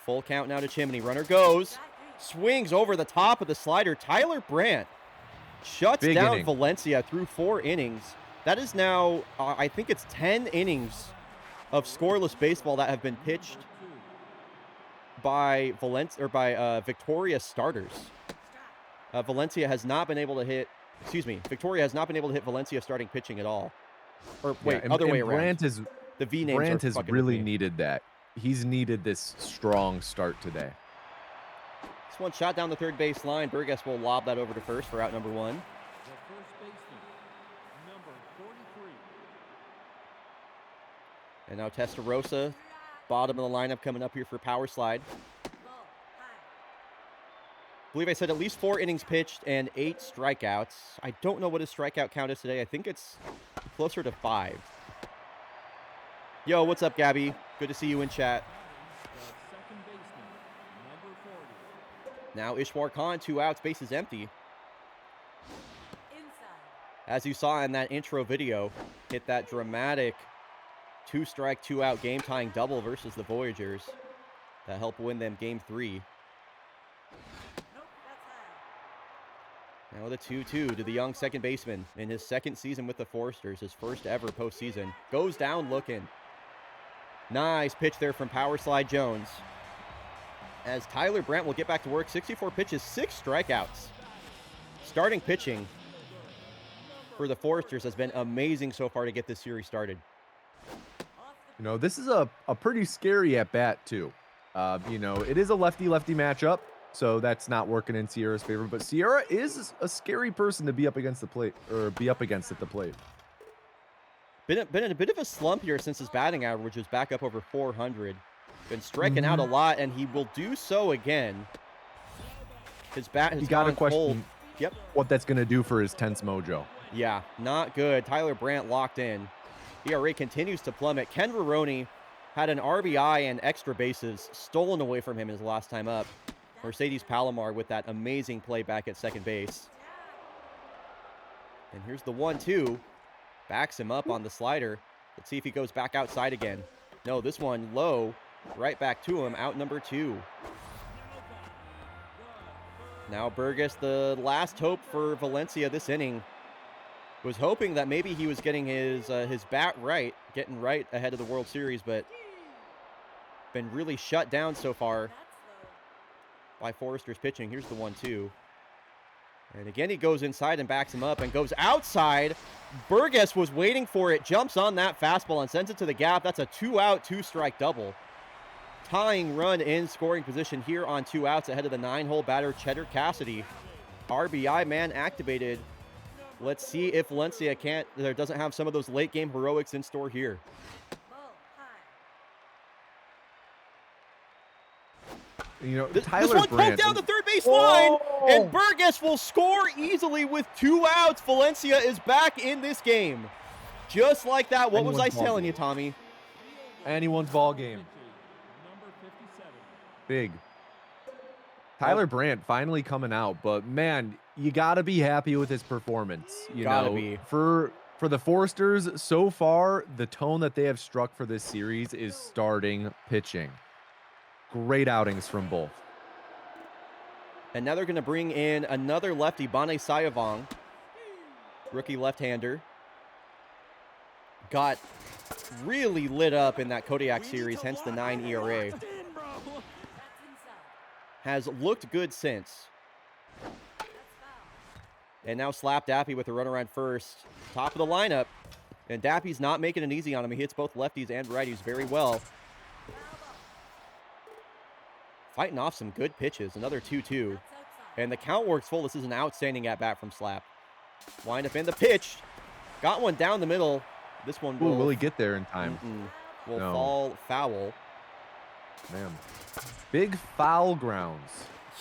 [SPEAKER 1] Full count now to Chimney. Runner goes. Swings over the top of the slider. Tyler Brandt shuts down Valencia through 4 innings. That is now, I think it's 10 innings of scoreless baseball that have been pitched by Victoria starters. Valencia has not been able to hit, Victoria has not been able to hit Valencia starting pitching at all. Or wait, other way around. The V names
[SPEAKER 2] Brandt has really needed that. He's needed this strong start today.
[SPEAKER 1] This one shot down the third base line. Burgess will lob that over to first for out number 1. And now Testarossa, bottom of the lineup, coming up here for power slide. I believe I said at least 4 innings pitched and 8 strikeouts. I don't know what his strikeout count is today. I think it's closer to 5. Yo, what's up, Gabby? Good to see you in chat.
[SPEAKER 4] The second baseman, number 40.
[SPEAKER 1] Now Ishwar Khan, 2 outs, bases empty. As you saw in that intro video, hit that dramatic 2-strike, 2-out game-tying double versus the Voyagers that helped win them Game 3. Now with a 2-2 to the young second baseman in his second season with the Foresters, his first ever postseason. Goes down looking. Nice pitch there from Power Slide Jones. As Tyler Brandt will get back to work, 64 pitches, 6 strikeouts. Starting pitching for the Foresters has been amazing so far to get this series started.
[SPEAKER 2] You know, this is a pretty scary at-bat, too. You know, it is a lefty-lefty matchup, so that's not working in Sierra's favor. But Sierra is a scary person to be up against the plate, or be up against at the plate.
[SPEAKER 1] Been in a bit of a slump here since his batting average was back up over 400. Been striking out a lot, and he will do so again. His bat has gone cold. Yep.
[SPEAKER 2] What that's going to do for his tense mojo.
[SPEAKER 1] Yeah, not good. Tyler Brandt locked in. ERA continues to plummet. Ken Veroni had an RBI and extra bases stolen away from him his last time up. Mercedes Palomar with that amazing play back at second base. And here's the 1-2. Backs him up on the slider. Let's see if he goes back outside again. No, this one low. Right back to him. Out number 2. Now Burgess, the last hope for Valencia this inning. Was hoping that maybe he was getting his bat right, getting right ahead of the World Series, but been really shut down so far by Foresters pitching. Here's the 1-2. And again, he goes inside and backs him up and goes outside. Burgess was waiting for it, jumps on that fastball and sends it to the gap. That's a 2-out, 2-strike double. Tying run in scoring position here on 2 outs ahead of the 9-hole batter, Cheddar Cassidy. RBI man activated. Let's see if Valencia doesn't have some of those late game heroics in store here.
[SPEAKER 2] You know,
[SPEAKER 1] This
[SPEAKER 2] Tyler
[SPEAKER 1] one
[SPEAKER 2] Brandt,
[SPEAKER 1] poked down the third base line, and Burgess will score easily with 2 outs. Valencia is back in this game. Just like that. What was I telling you, Tommy?
[SPEAKER 2] Anyone's ball game.
[SPEAKER 4] Number 57.
[SPEAKER 2] Big. Tyler Brandt finally coming out, but man, you got to be happy with his performance. You
[SPEAKER 1] Gotta
[SPEAKER 2] know,
[SPEAKER 1] be.
[SPEAKER 2] For the Foresters, so far, the tone that they have struck for this series is starting pitching. Great outings from both.
[SPEAKER 1] And now they're going to bring in another lefty, Bane Sayavong, rookie left-hander. Got really lit up in that Kodiak series, hence the 9 ERA. Has looked good since. And now Slap Dappy with a run around first. Top of the lineup. And Dappy's not making it easy on him. He hits both lefties and righties very well. Fighting off some good pitches. Another 2-2. And the count works full. This is an outstanding at-bat from Slap. Wind up in the pitch. Got one down the middle. This one will
[SPEAKER 2] he get there in time?
[SPEAKER 1] Will
[SPEAKER 2] No.
[SPEAKER 1] fall foul.
[SPEAKER 2] Man. Big foul grounds.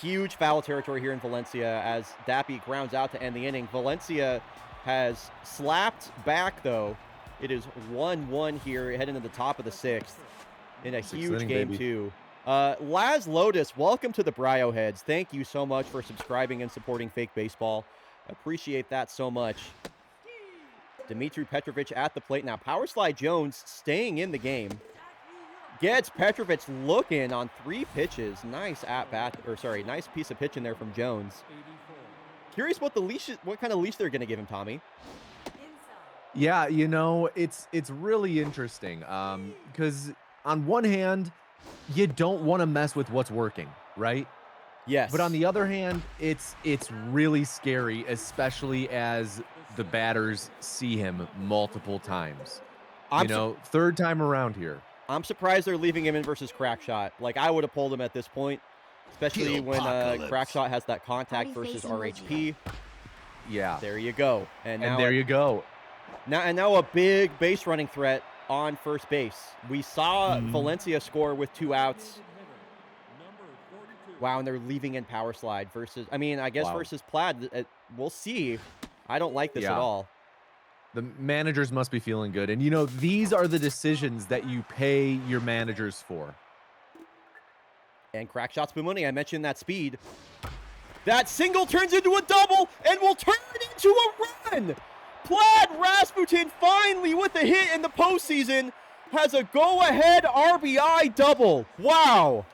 [SPEAKER 1] Huge foul territory here in Valencia as Dappy grounds out to end the inning. Valencia has slapped back, though. It is 1-1 here, heading to the top of the 6th in a huge
[SPEAKER 2] inning,
[SPEAKER 1] game,
[SPEAKER 2] baby.
[SPEAKER 1] too. Laz Lotus, welcome to the Bryo Heads. Thank you so much for subscribing and supporting Fake Baseball. Appreciate that so much. Dmitry Petrovic at the plate now. Power Slide Jones staying in the game. Gets Petrovic looking on 3 pitches. Nice at-bat, or sorry, nice piece of pitching there from Jones.
[SPEAKER 4] 84.
[SPEAKER 1] Curious what kind of leash they're going to give him, Tommy.
[SPEAKER 2] Yeah, you know, it's really interesting because on one hand, you don't want to mess with what's working, right?
[SPEAKER 1] Yes.
[SPEAKER 2] But on the other hand, it's really scary, especially as the batters see him multiple times. Third time around here.
[SPEAKER 1] I'm surprised they're leaving him in versus Crackshot. Like, I would have pulled him at this point, especially when Crackshot has that contact versus RHP.
[SPEAKER 2] Yeah.
[SPEAKER 1] There you go. And now
[SPEAKER 2] there you go.
[SPEAKER 1] Now a big base running threat on first base. We saw Valencia score with 2 outs. Wow, and they're leaving in power slide versus, I mean, I guess versus Plaid. We'll see. I don't like this at all.
[SPEAKER 2] The managers must be feeling good. And, you know, these are the decisions that you pay your managers for.
[SPEAKER 1] And crack shots Bumuni. I mentioned that speed. That single turns into a double and will turn it into a run. Plaid Rasputin finally with a hit in the postseason has a go-ahead RBI double. Wow.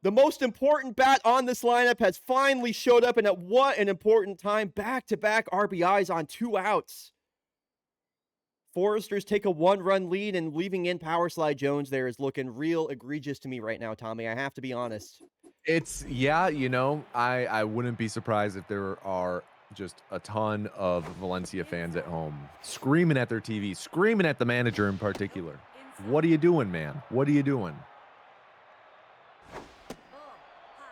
[SPEAKER 1] The most important bat on this lineup has finally showed up, and at what an important time. Back-to-back RBIs on 2 outs. Foresters take a 1-run lead, and leaving in power slide Jones there is looking real egregious to me right now, Tommy. I have to be honest.
[SPEAKER 2] It's, yeah, you know, I wouldn't be surprised if there are just a ton of Valencia fans at home screaming at their TV, screaming at the manager in particular. What are you doing, man? What are you doing?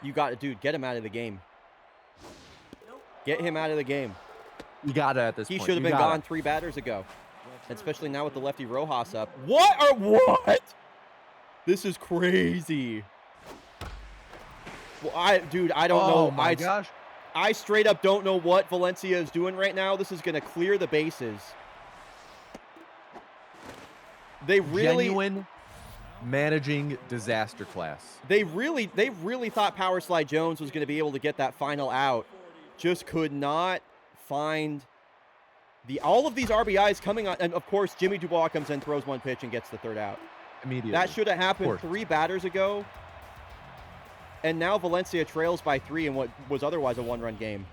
[SPEAKER 1] You got it, dude. Get him out of the game. Get him out of the game.
[SPEAKER 2] You got it at this point.
[SPEAKER 1] He should have been gone 3 batters ago. Especially now with the lefty Rojas up. What? This is crazy. Well, I don't know.
[SPEAKER 2] Oh my gosh.
[SPEAKER 1] I straight up don't know what Valencia is doing right now. This is going to clear the bases. They really
[SPEAKER 2] genuine managing disaster class.
[SPEAKER 1] They really thought Power Slide Jones was going to be able to get that final out. Just could not find all of these RBIs coming on, and of course Jimmy Dubois comes in, throws 1 pitch, and gets the 3rd out.
[SPEAKER 2] Immediately.
[SPEAKER 1] That should have happened 3 batters ago. And now Valencia trails by 3 in what was otherwise a 1-run game.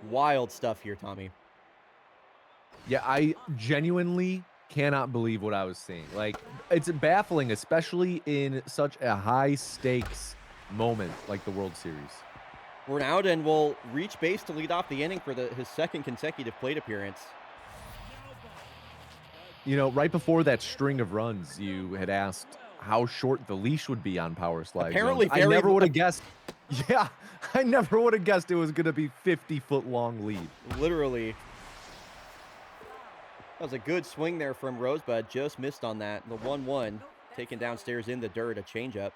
[SPEAKER 1] Wild stuff here, Tommy.
[SPEAKER 2] Yeah, I genuinely cannot believe what I was seeing. Like, it's baffling, especially in such a high-stakes moment like the World Series.
[SPEAKER 1] Ronaldo will reach base to lead off the inning for his 2nd consecutive plate appearance.
[SPEAKER 2] You know, right before that string of runs, you had asked how short the leash would be on Power Slide.
[SPEAKER 1] Apparently,
[SPEAKER 2] I never would have guessed. Yeah, I never would have guessed it was going to be 50-foot long lead.
[SPEAKER 1] Literally. That was a good swing there from Rosebud. Just missed on that. The 1-1 taken downstairs in the dirt, a changeup.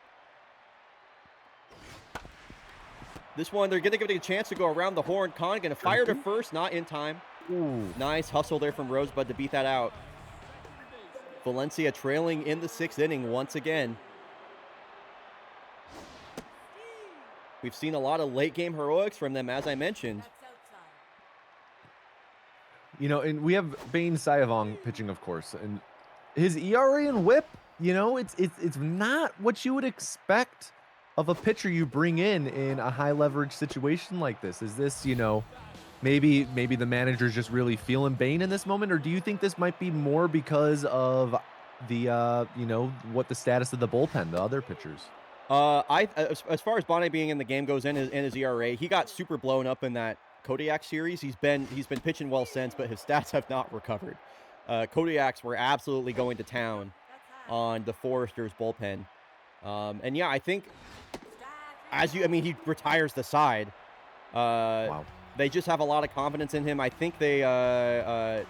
[SPEAKER 1] This one, they're going to give it a chance to go around the horn. Khan going to fire to first, not in time.
[SPEAKER 2] Ooh.
[SPEAKER 1] Nice hustle there from Rosebud to beat that out. Valencia trailing in the 6th inning once again. We've seen a lot of late-game heroics from them, as I mentioned.
[SPEAKER 2] You know, and we have Bane Sayavong pitching, of course, and his ERA and WHIP, you know, it's not what you would expect of a pitcher you bring in a high-leverage situation like this. Is this, you know, maybe the manager's just really feeling Bane in this moment, or do you think this might be more because of the, you know, what the status of the bullpen, the other pitchers?
[SPEAKER 1] As far as Bonnet being in the game goes, in his ERA, he got super blown up in that Kodiak series. He's been pitching well since, but his stats have not recovered. Kodiaks were absolutely going to town on the Foresters bullpen. And yeah, I think he retires the side.
[SPEAKER 2] Wow.
[SPEAKER 1] They just have a lot of confidence in him. I think they, I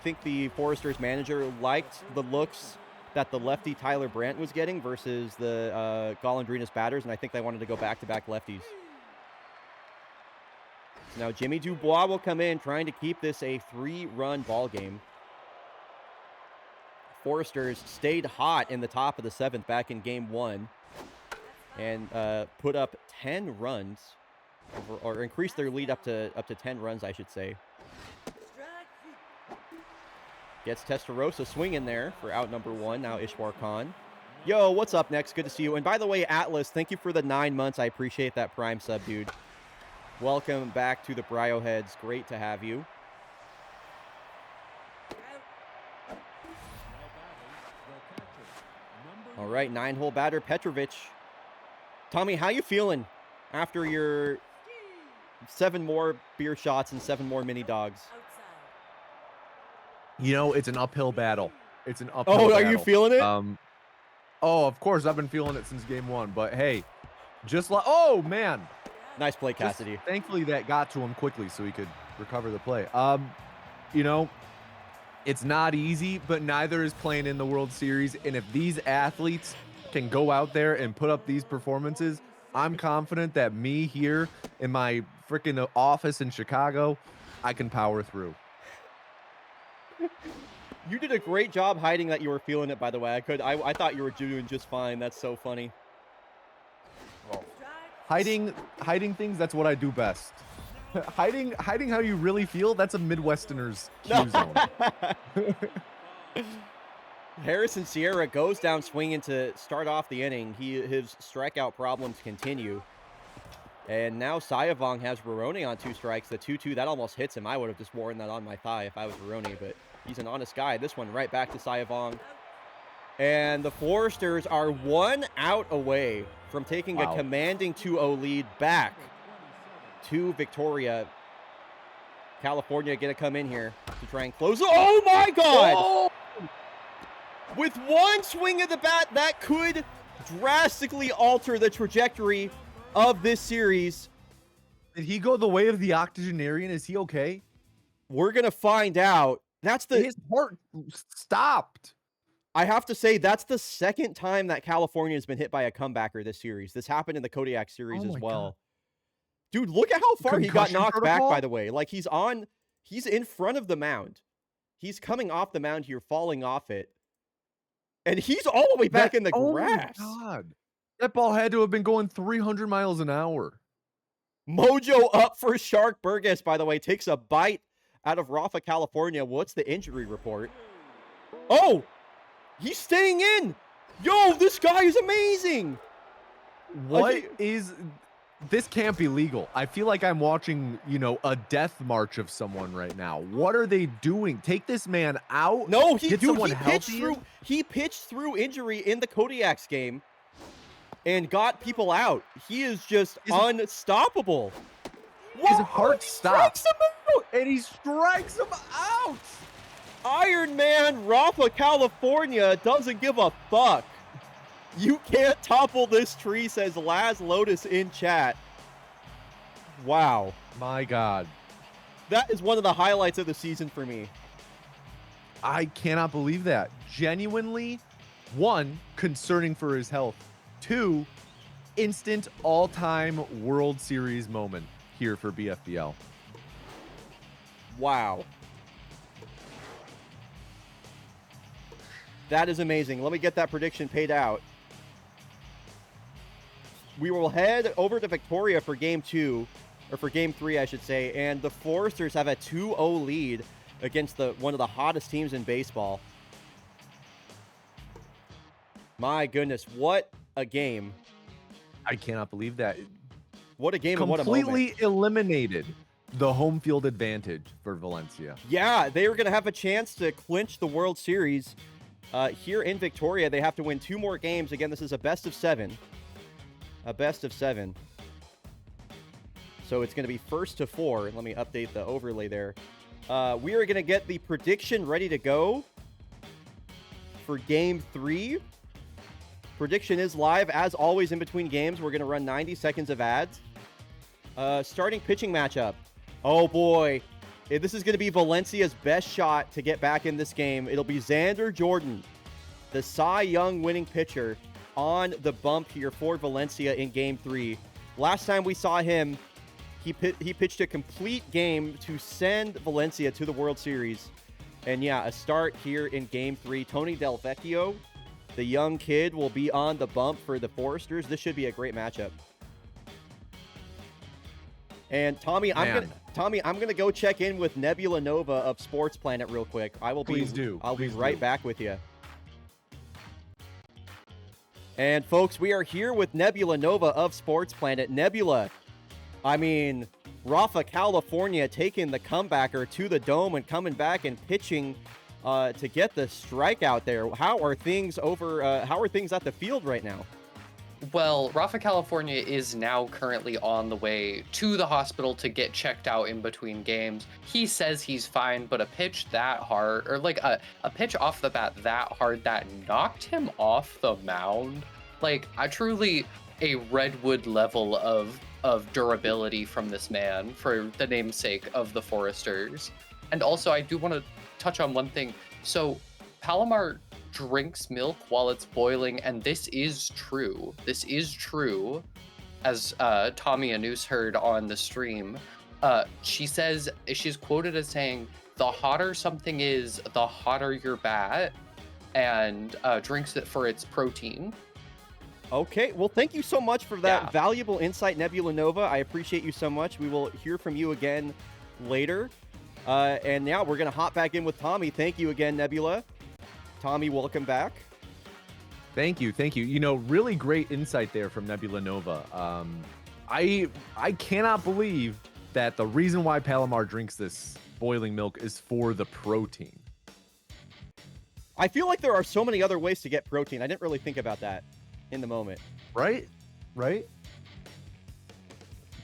[SPEAKER 1] think the Foresters manager liked the looks that the lefty Tyler Brandt was getting versus the Golondrinas batters, and I think they wanted to go back-to-back lefties. So now Jimmy Dubois will come in, trying to keep this a 3-run ball game. Foresters stayed hot in the top of the 7th back in Game 1 and put up 10 runs, or increased their lead up to 10 runs, I should say. Gets Testarossa swinging there for out number 1. Now Ishwar Khan. Yo, what's up next? Good to see you. And by the way, Atlas, thank you for the 9 months. I appreciate that Prime sub, dude. Welcome back to the Bryo Heads. Great to have you. All right, 9-hole batter Petrovic. Tommy, how you feeling after your 7 more beer shots and 7 more mini dogs?
[SPEAKER 2] You know, it's an uphill battle. It's an uphill battle.
[SPEAKER 1] Are you feeling it?
[SPEAKER 2] Oh, of course, I've been feeling it since Game 1. But hey, just like, oh man,
[SPEAKER 1] nice play, Cassidy.
[SPEAKER 2] Thankfully, that got to him quickly, so he recover the play. You know, it's not easy, but neither is playing in the World Series. And if these athletes can go out there and put up these performances, I'm confident that me here in my freaking office in Chicago, I can power through.
[SPEAKER 1] You did a great job hiding that you were feeling it, by the way. I thought you were doing just fine. That's so funny.
[SPEAKER 2] Hiding things, that's what I do best. hiding how you really feel, that's a Midwesterner's cue zone.
[SPEAKER 1] Harrison Sierra goes down swinging to start off the inning. His strikeout problems continue. And now Sayavong has Roroni on 2 strikes. The 2-2, that almost hits him. I would have just worn that on my thigh if I was Roroni, but he's an honest guy. This one right back to Sayavong. And the Foresters are 1 out away from taking a commanding 2-0 lead back to Victoria. California going to come in here to try and close. Oh, my God! Oh! With one swing of the bat, that could drastically alter the trajectory of this series.
[SPEAKER 2] Did he go the way of the octogenarian? Is he okay?
[SPEAKER 1] We're going to find out.
[SPEAKER 2] His heart stopped.
[SPEAKER 1] I have to say, that's the second time that California has been hit by a comebacker this series. This happened in the Kodiak series as well. God. Dude, look at how far he got knocked back, by the way. Like, he's in front of the mound. He's coming off the mound here, falling off it. And he's all the way back in the grass.
[SPEAKER 2] Oh my God. That ball had to have been going 300 miles an hour.
[SPEAKER 1] Mojo up for Shark Burgess, by the way. Takes a bite out of Rafa, California. What's the injury report? Oh! He's staying in! Yo, this guy is amazing!
[SPEAKER 2] This can't be legal. I feel like I'm watching, a death march of someone right now. What are they doing? Take this man out?
[SPEAKER 1] No, he pitched through injury in the Kodiaks game and got people out. He is just unstoppable.
[SPEAKER 2] His heart stops. And he strikes him out.
[SPEAKER 1] Iron Man Rafa, California doesn't give a fuck. You can't topple this tree, says Laz Lotus in chat. Wow.
[SPEAKER 2] My God.
[SPEAKER 1] That is one of the highlights of the season for me.
[SPEAKER 2] I cannot believe that. Genuinely, 1, concerning for his health. 2, instant all-time World Series moment here for BFBL.
[SPEAKER 1] Wow. That is amazing. Let me get that prediction paid out. We will head over to Victoria for game 2, or for game 3, I should say, and the Foresters have a 2-0 lead against one of the hottest teams in baseball. My goodness, what a game.
[SPEAKER 2] I cannot believe that.
[SPEAKER 1] What a game and what a moment.
[SPEAKER 2] Completely eliminated the home field advantage for Valencia.
[SPEAKER 1] Yeah, they were going to have a chance to clinch the World Series. Here in Victoria, they have to win 2 more games. Again, this is a best of 7. A best of 7. So it's going to be 1st to 4. Let me update the overlay there. We are going to get the prediction ready to go for game 3. Prediction is live. As always, in between games, we're going to run 90 seconds of ads. Starting pitching matchup. Oh, boy. This is going to be Valencia's best shot to get back in this game. It'll be Xander Jordan, the Cy Young winning pitcher, on the bump here for Valencia in game 3. Last time we saw him, he pitched a complete game to send Valencia to the World Series. And yeah, a start here in game 3. Tony Del Vecchio, the young kid, will be on the bump for the Foresters. This should be a great matchup. And Tommy, I'm gonna go check in with Nebula Nova of Sports Planet real quick. I'll be right back with you. And folks, we are here with Nebula Nova of Sports Planet. Nebula, I mean, Rafa, California taking the comebacker to the Dome and coming back and pitching to get the strikeout there. How are things at the field right now?
[SPEAKER 3] Well, Rafa, California is now currently on the way to the hospital to get checked out in between games. He says he's fine, but a pitch that hard, or like a pitch off the bat that hard that knocked him off the mound, like a truly a Redwood level of of durability from this man for the namesake of the Foresters. And also, I do want to touch on one thing. So, Palomar drinks milk while it's boiling, and this is true. This is true, as Tommy Anus heard on the stream. She says, she's quoted as saying, the hotter something is, the hotter your bat, and drinks it for its protein.
[SPEAKER 1] Okay, well, thank you so much for that
[SPEAKER 3] Yeah.
[SPEAKER 1] valuable insight, Nebula Nova. I appreciate you so much. We will hear from you again later. And now we're going to hop back in with Tommy. Thank you again, Nebula. Tommy, welcome back.
[SPEAKER 2] Thank you. You know, really great insight there from Nebula Nova. I cannot believe that the reason why Palomar drinks this boiling milk is for the protein.
[SPEAKER 1] I feel like there are so many other ways to get protein. I didn't really think about that in the moment.
[SPEAKER 2] Right?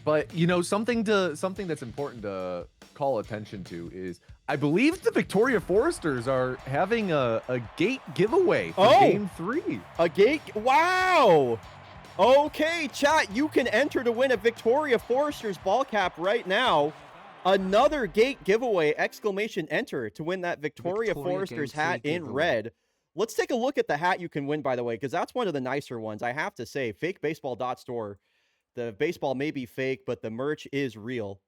[SPEAKER 2] But you know, something that's important to call attention to is I believe the Victoria Foresters are having a gate giveaway for game 3.
[SPEAKER 1] A gate? Wow! Okay, chat, you can enter to win a Victoria Foresters ball cap right now. Another gate giveaway, exclamation enter, to win that Victoria Foresters hat in red. Let's take a look at the hat you can win, by the way, because that's one of the nicer ones. I have to say, fakebaseball.store. The baseball may be fake, but the merch is real.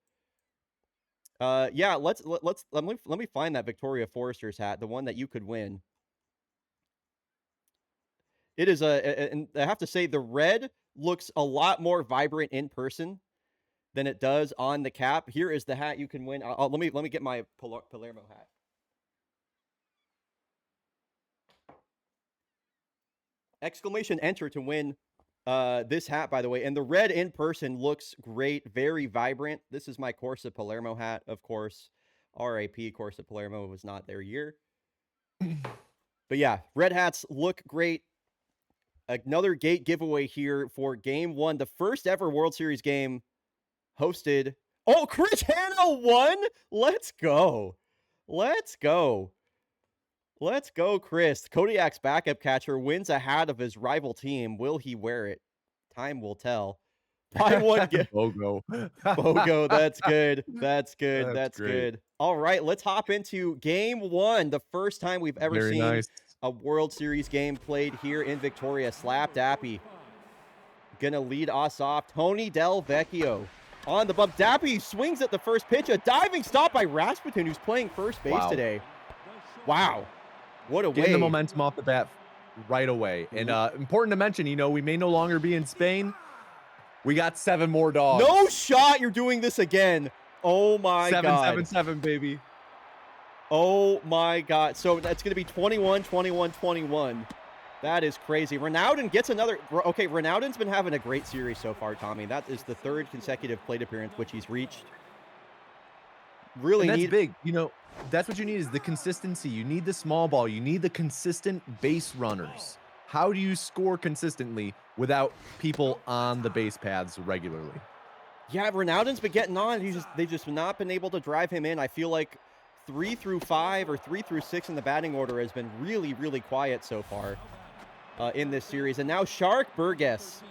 [SPEAKER 1] Yeah, let me find that Victoria Foresters hat, the one that you could win. It is and I have to say, the red looks a lot more vibrant in person than it does on the cap. Here is the hat you can win. Let me get my Palermo hat. Exclamation enter to win this hat, by the way. And the red in person looks great, very vibrant. This is my Corsa Palermo hat, of course. RIP, Corsa Palermo was not their year. But yeah, red hats look great. Another gate giveaway here for game 1, the first ever World Series game hosted. Oh, Chris Hanna won! Let's go. Let's go, Chris. Kodiak's backup catcher wins a hat of his rival team. Will he wear it? Time will tell. Buy one, get
[SPEAKER 2] Bogo.
[SPEAKER 1] Bogo. That's good. That's
[SPEAKER 2] great.
[SPEAKER 1] good. All right, let's hop into game 1. The first time we've ever
[SPEAKER 2] Very
[SPEAKER 1] seen
[SPEAKER 2] nice.
[SPEAKER 1] a World Series game played here in Victoria. Slap Dappy gonna lead us off. Tony Del Vecchio on the bump. Dappy swings at the first pitch. A diving stop by Rasputin, who's playing first base today. Wow. What a way.
[SPEAKER 2] Getting the momentum off the bat right away. And important to mention, you know, we may no longer be in Spain. We got 7 more dogs.
[SPEAKER 1] No shot you're doing this again. Oh my God.
[SPEAKER 2] 7-7-7, baby.
[SPEAKER 1] Oh my God. So that's going to be 21, 21, 21. That is crazy. Ronaldin gets another. Okay, Ronaldin's been having a great series so far, Tommy. That is the 3rd consecutive plate appearance which he's reached. Really
[SPEAKER 2] and that's big. You know, that's what you need is the consistency. You need the small ball. You need the consistent base runners. How do you score consistently without people on the base paths regularly?
[SPEAKER 1] Yeah, Ronaldin's been getting on. They've just not been able to drive him in. I feel like 3 through 5 or 3 through 6 in the batting order has been really, really quiet so far in this series. And now Shark Burgess,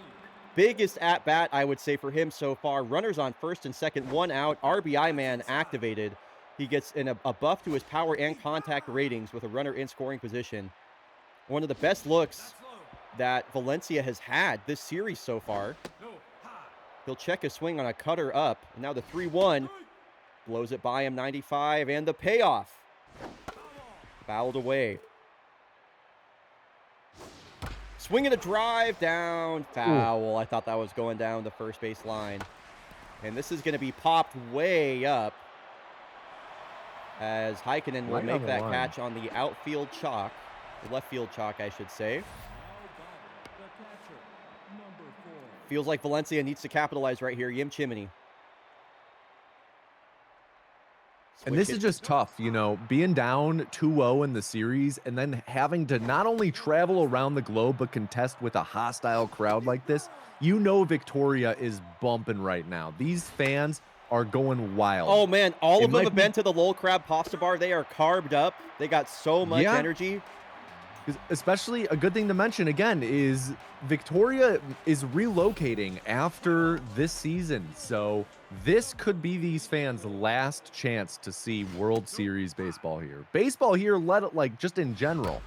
[SPEAKER 1] biggest at bat, I would say, for him so far. Runners on first and second, 1 out. RBI man activated. He gets in a buff to his power and contact ratings with a runner in scoring position. One of the best looks that Valencia has had this series so far. He'll check a swing on a cutter up. And now the 3-1 blows it by him, 95, and the payoff. Fouled away. Swinging a drive down, foul. Ooh. I thought that was going down the first base line. And this is going to be popped way up as Heikkinen will make that catch on the outfield chalk, the left field chalk, I should say. Feels like Valencia needs to capitalize right here. Yim Chimney.
[SPEAKER 2] And this is just tough, you know, being down 2-0 in the series and then having to not only travel around the globe, but contest with a hostile crowd like this. You know, Victoria is bumping right now. These fans are going wild.
[SPEAKER 1] Oh, man. All of them have been to the Lol Crab Pasta Bar. They are carved up. They got so much energy.
[SPEAKER 2] Especially a good thing to mention again is Victoria is relocating after this season. So this could be these fans' last chance to see World Series baseball here. Baseball here, let it like just in general.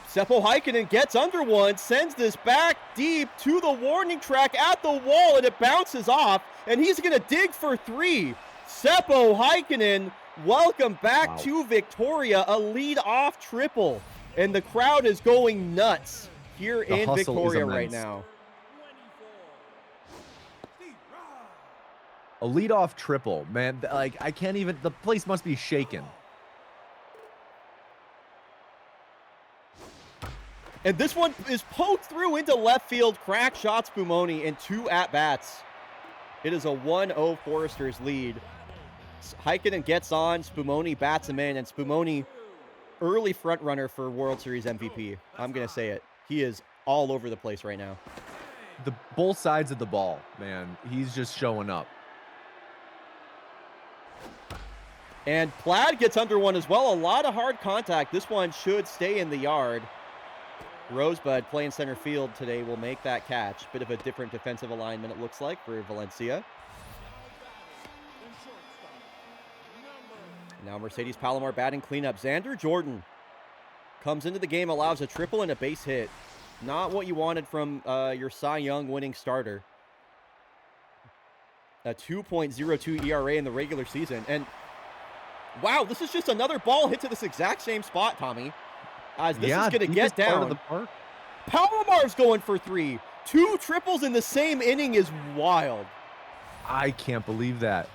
[SPEAKER 1] Seppo Heikkinen gets under one, sends this back deep to the warning track at the wall, and it bounces off, and he's going to dig for 3. Seppo Heikkinen, welcome back to Victoria, a lead-off triple, and the crowd is going nuts here in Victoria right now.
[SPEAKER 2] A leadoff triple, man. Like, I can't even, the place must be shaken.
[SPEAKER 1] And this one is poked through into left field. Crack shot Spumoni in 2 at-bats. It is a 1-0 Foresters lead. Heikkinen gets on. Spumoni bats him in. And Spumoni, early front runner for World Series MVP. I'm going to say it. He is all over the place right now.
[SPEAKER 2] Both sides of the ball, man. He's just showing up.
[SPEAKER 1] And Plaid gets under one as well. A lot of hard contact. This one should stay in the yard. Rosebud playing center field today will make that catch. Bit of a different defensive alignment, it looks like, for Valencia. Now Mercedes Palomar batting cleanup. Xander Jordan comes into the game, allows a triple and a base hit. Not what you wanted from your Cy Young winning starter. A 2.02 ERA in the regular season. And wow, this is just another ball hit to this exact same spot, Tommy. As this is going to get down. Palomar's going for 3. 2 triples in the same inning is wild.
[SPEAKER 2] I can't believe that.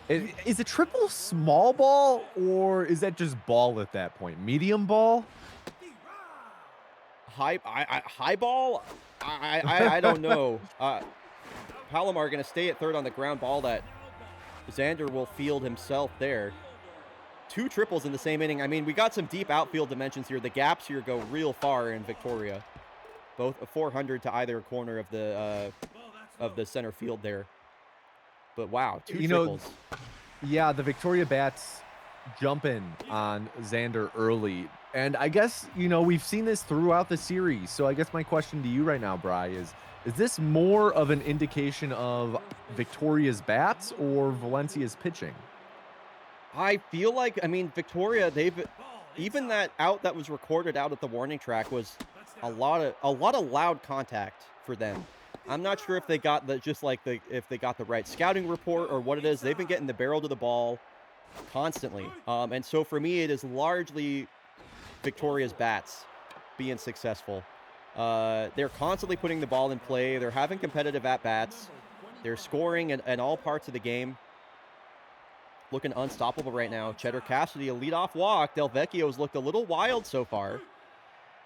[SPEAKER 2] Is a triple small ball, or is that just ball at that point? Medium ball?
[SPEAKER 1] High ball? I don't know. Palomar going to stay at third on the ground ball that Xander will field himself there. 2 triples in the same inning. I mean, we got some deep outfield dimensions here. The gaps here go real far in Victoria. Both a 400 to either corner of the center field there. But wow, 2 triples.
[SPEAKER 2] Yeah, the Victoria bats jumping on Xander early. And I guess, we've seen this throughout the series. So I guess my question to you right now, Bry, is this more of an indication of Victoria's bats or Valencia's pitching?
[SPEAKER 1] I feel like, Victoria, even that out that was recorded out at the warning track was a lot of loud contact for them. I'm not sure if they got if they got the right scouting report or what it is. They've been getting the barrel to the ball constantly. And so for me, it is largely Victoria's bats being successful. They're constantly putting the ball in play. They're having competitive at-bats. They're scoring in all parts of the game. Looking unstoppable right now. Cheddar Cassidy, a leadoff walk. Del Vecchio's looked a little wild so far.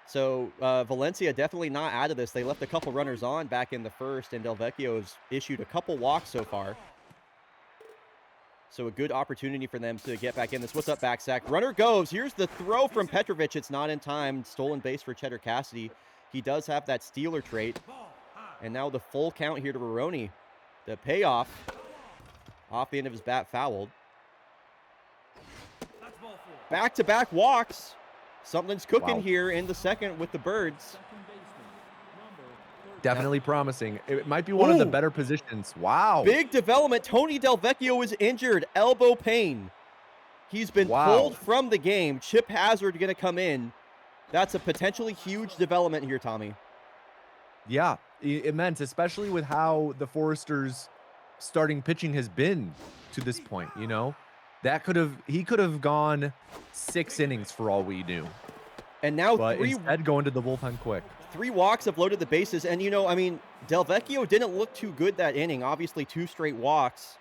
[SPEAKER 1] So Valencia definitely not out of this. They left a couple runners on back in the first, and Del Vecchio's issued a couple walks so far. So a good opportunity for them to get back in this. What's up, Backsack? Runner goes. Here's the throw from Petrovic. It's not in time. Stolen base for Cheddar Cassidy. He does have that stealer trait. And now the full count here to Roroni. The payoff off the end of his bat fouled. Back-to-back walks. Something's cooking here in the second with the Birds.
[SPEAKER 2] Definitely promising. It might be one of the better positions. Wow.
[SPEAKER 1] Big development. Tony Del Vecchio is injured. Elbow pain. He's been pulled from the game. Chip Hazard going to come in. That's a potentially huge development here, Tommy.
[SPEAKER 2] Yeah, immense, especially with how the Foresters' starting pitching has been to this point, he could have gone 6 innings for all we knew.
[SPEAKER 1] And now
[SPEAKER 2] but instead going to the bullpen quick.
[SPEAKER 1] 3 walks have loaded the bases. And, Del Vecchio didn't look too good that inning. Obviously, 2 straight walks.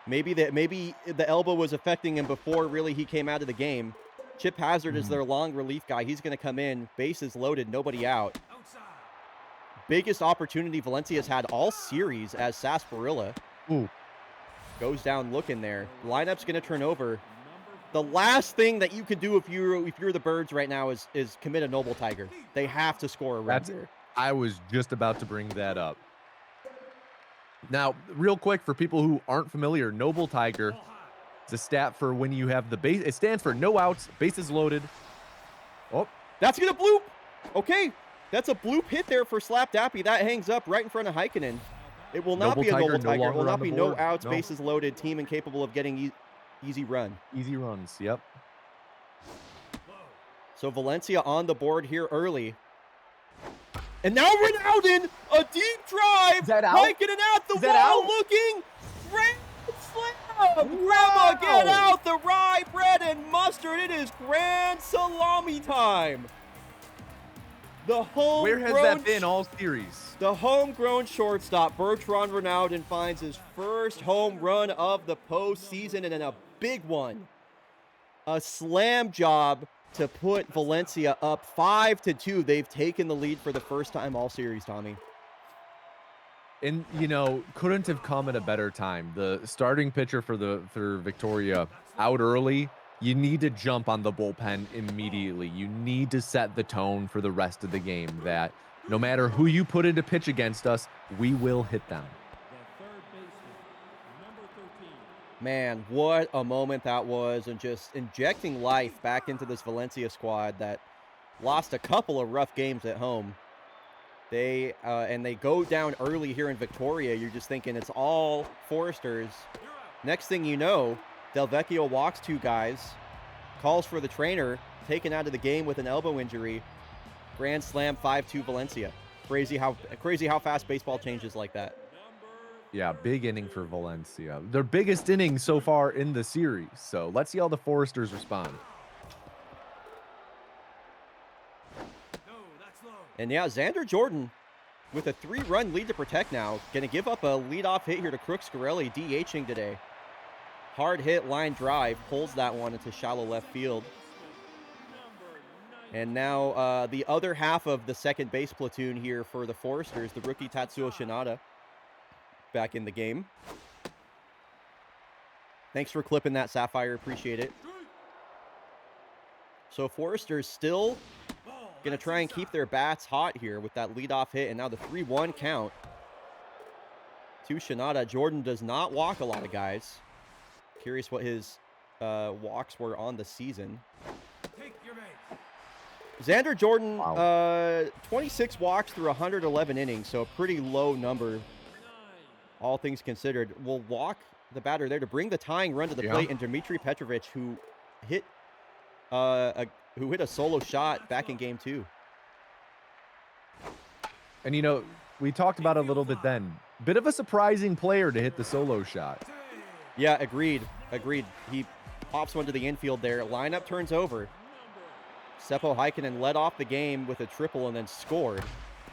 [SPEAKER 1] Maybe the elbow was affecting him before really he came out of the game. Chip Hazard is their long relief guy. He's going to come in. Bases loaded, nobody out. Biggest opportunity Valencia's had all series as Sarsaparilla goes down looking there. Lineup's going to turn over. The last thing that you could do if you're the Birds right now is commit a Noble Tiger. They have to score a run here.
[SPEAKER 2] I was just about to bring that up. Now, real quick, for people who aren't familiar, Noble Tiger is a stat for when you have the base. It stands for no outs, bases loaded, Oh,
[SPEAKER 1] That's going to bloop. Okay. That's a bloop hit there for Slap Dappy. That hangs up right in front of Heikkinen. It will not
[SPEAKER 2] Noble
[SPEAKER 1] be a
[SPEAKER 2] Tiger,
[SPEAKER 1] Noble
[SPEAKER 2] no
[SPEAKER 1] Tiger. It will
[SPEAKER 2] longer
[SPEAKER 1] not
[SPEAKER 2] on the
[SPEAKER 1] be no
[SPEAKER 2] board.
[SPEAKER 1] outs,
[SPEAKER 2] No.
[SPEAKER 1] bases loaded, team incapable of getting easy run.
[SPEAKER 2] Easy runs. Yep.
[SPEAKER 1] So Valencia on the board here early. And now Ronaldin, a deep drive.
[SPEAKER 2] Is that out?
[SPEAKER 1] Heikkinen at the
[SPEAKER 2] Is that
[SPEAKER 1] wall
[SPEAKER 2] out?
[SPEAKER 1] looking. Grand slam. Grandma, get out the rye bread and mustard. It is grand salami time. The homegrown.
[SPEAKER 2] Where has that been all series?
[SPEAKER 1] The homegrown shortstop, Bertrand Ronaldin, finds his first home run of the postseason and a big one. A slam job to put Valencia up 5-2. They've taken the lead for the first time all series, Tommy.
[SPEAKER 2] And, you know, couldn't have come at a better time. The starting pitcher for Victoria out early. You need to jump on the bullpen immediately. You need to set the tone for the rest of the game that no matter who you put into pitch against us, we will hit them.
[SPEAKER 4] The third baseman, number 13.
[SPEAKER 1] Man, what a moment that was, and just injecting life back into this Valencia squad that lost a couple of rough games at home. They go down early here in Victoria. You're just thinking it's all Foresters. Next thing you know, Del Vecchio walks 2 guys, calls for the trainer, taken out of the game with an elbow injury. Grand slam 5-2 Valencia. Crazy how fast baseball changes like that.
[SPEAKER 2] Yeah, big inning for Valencia. Their biggest inning so far in the series. So let's see how the Foresters respond.
[SPEAKER 1] And yeah, Xander Jordan with a 3-run lead to protect now. Going to give up a leadoff hit here to Crooks Scarelli, DHing today. Hard hit line drive, pulls that one into shallow left field. And now the other half of the second base platoon here for the Foresters, the rookie Tatsuo Shinada, back in the game. Thanks for clipping that, Sapphire. Appreciate it. So Foresters still going to try and keep their bats hot here with that leadoff hit. And now the 3-1 count to Shinada. Jordan does not walk a lot of guys. Curious what his walks were on the season. Xander Jordan,
[SPEAKER 2] Wow.
[SPEAKER 1] 26 walks through 111 innings, so a pretty low number, all things considered. Will walk the batter there to bring the tying run to the plate, and Dmitry Petrovich, who hit a solo shot back in game 2.
[SPEAKER 2] And, you know, we talked about it a little bit then. Bit of a surprising player to hit the solo shot.
[SPEAKER 1] Yeah, agreed. He pops one to the infield there. Lineup turns over. Seppo Heikkinen led off the game with a triple and then scored.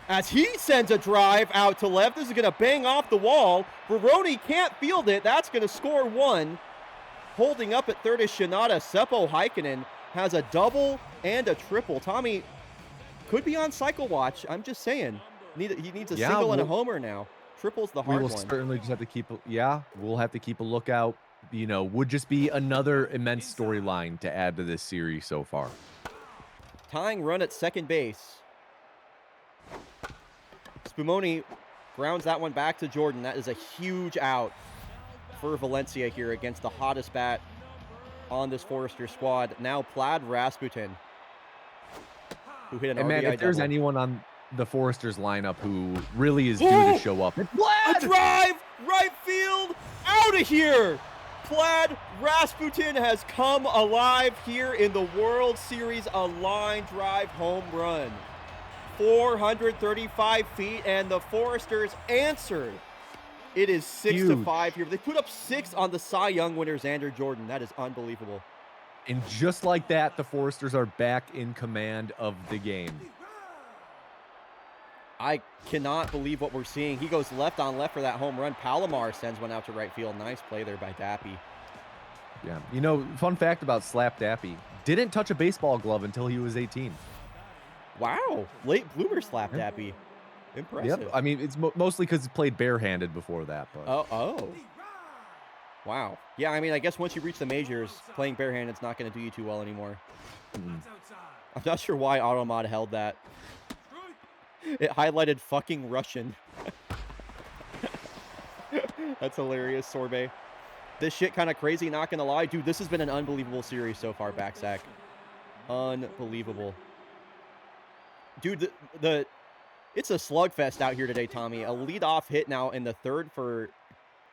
[SPEAKER 1] As he sends a drive out to left, this is going to bang off the wall. Baroni can't field it. That's going to score 1. Holding up at third is Shinada. Seppo Heikkinen has a double and a triple. Tommy could be on cycle watch. I'm just saying. He needs a single and a homer now. Triple's the hard
[SPEAKER 2] We
[SPEAKER 1] one.
[SPEAKER 2] will certainly just have to keep, we'll have to keep a lookout. You know, would just be another immense storyline to add to this series so far.
[SPEAKER 1] Tying run at second base. Spumoni grounds that one back to Jordan. That is a huge out for Valencia here against the hottest bat on this Forester squad. Now Plaid Rasputin, who hit an
[SPEAKER 2] And man,
[SPEAKER 1] RBI
[SPEAKER 2] if there's
[SPEAKER 1] double.
[SPEAKER 2] anyone on the Foresters lineup who really is due to show up, it's
[SPEAKER 1] A
[SPEAKER 2] Plaid!
[SPEAKER 1] drive, right field, out of here. Plaid Rasputin has come alive here in the World Series, a line drive home run. 435 feet, and the Foresters answered. It is 6-5 here. They put up 6 on the Cy Young winner, Xander Jordan. That is unbelievable.
[SPEAKER 2] And just like that, the Foresters are back in command of the game.
[SPEAKER 1] I cannot believe what we're seeing. He goes left on left for that home run. Palomar sends one out to right field. Nice play there by Dappy.
[SPEAKER 2] Yeah. You know, fun fact about Slap Dappy. Didn't touch a baseball glove until he was 18.
[SPEAKER 1] Wow. Late bloomer Slap
[SPEAKER 2] Yep.
[SPEAKER 1] Dappy. Impressive.
[SPEAKER 2] Yep. I mean, it's mostly because he played barehanded before that. But
[SPEAKER 1] Oh. Wow. Yeah, I mean, I guess once you reach the majors, playing barehanded's not going to do you too well anymore. I'm not sure why Automod held that. It highlighted fucking Russian. That's hilarious, Sorbet. This shit kind of crazy, not going to lie. Dude, this has been an unbelievable series so far, Backsack. Unbelievable. Dude, it's a slugfest out here today, Tommy. A leadoff hit now in the third for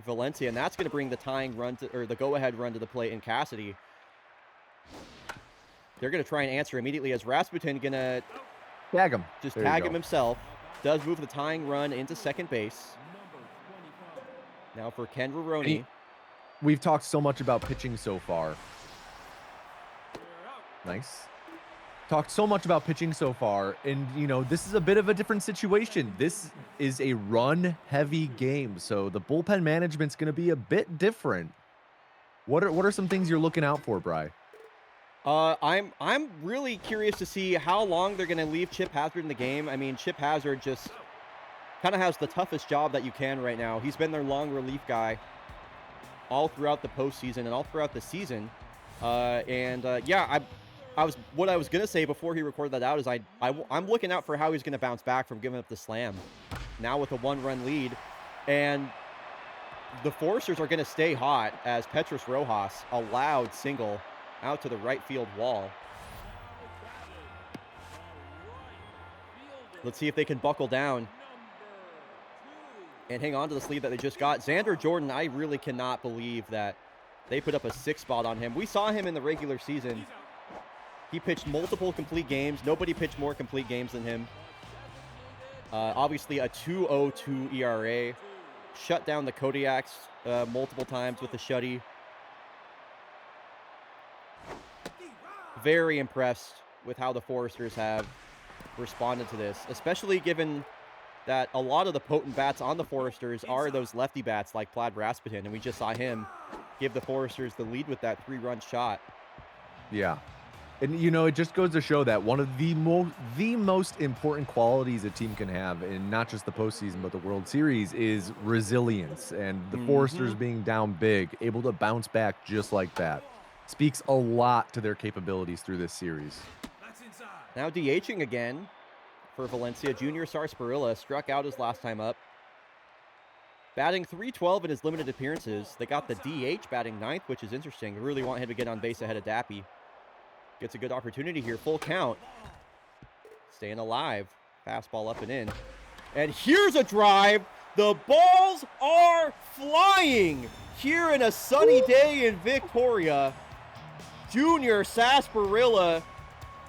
[SPEAKER 1] Valencia, and that's going to bring the tying run or the go-ahead run to the plate in Cassidy. They're going to try and answer immediately as Rasputin going to
[SPEAKER 2] Tag him.
[SPEAKER 1] just
[SPEAKER 2] There you
[SPEAKER 1] tag
[SPEAKER 2] go.
[SPEAKER 1] him himself. Does move the tying run into second base. Now for Ken Roroni.
[SPEAKER 2] We've talked so much about pitching so far. Nice. Talked so much about pitching so far, and you know, this is a bit of a different situation. This is a run-heavy game, so the bullpen management's going to be a bit different. What are some things you're looking out for, Bri?
[SPEAKER 1] I'm really curious to see how long they're going to leave Chip Hazard in the game. I mean, Chip Hazard just kind of has the toughest job that you can right now. He's been their long relief guy all throughout the postseason and all throughout the season. Yeah, what I was gonna say before he recorded that out is I'm looking out for how he's gonna bounce back from giving up the slam. Now with a 1-run lead, and the Foresters are gonna stay hot as Petros Rojas, a loud single out to the right field wall. Let's see if they can buckle down and hang on to this lead that they just got. Xander Jordan, I really cannot believe that they put up a 6 spot on him. We saw him in the regular season. He pitched multiple complete games. Nobody pitched more complete games than him. Obviously, a 2.02 ERA. Shut down the Kodiaks multiple times with the shutty. Very impressed with how the Foresters have responded to this, especially given that a lot of the potent bats on the Foresters are those lefty bats like Plaid Rasputin, and we just saw him give the Foresters the lead with that 3-run shot.
[SPEAKER 2] Yeah. And, you know, it just goes to show that one of the most important qualities a team can have in not just the postseason, but the World Series is resilience. And the Foresters being down big, able to bounce back just like that, speaks a lot to their capabilities through this series.
[SPEAKER 1] Now DHing again for Valencia. Junior Sarsaparilla struck out his last time up. Batting .312 in his limited appearances. They got the DH batting 9th, which is interesting. They really want him to get on base ahead of Dappy. Gets a good opportunity here. Full count. Staying alive. Fastball up and in. And here's a drive. The balls are flying here in a sunny day in Victoria. Junior Sarsaparilla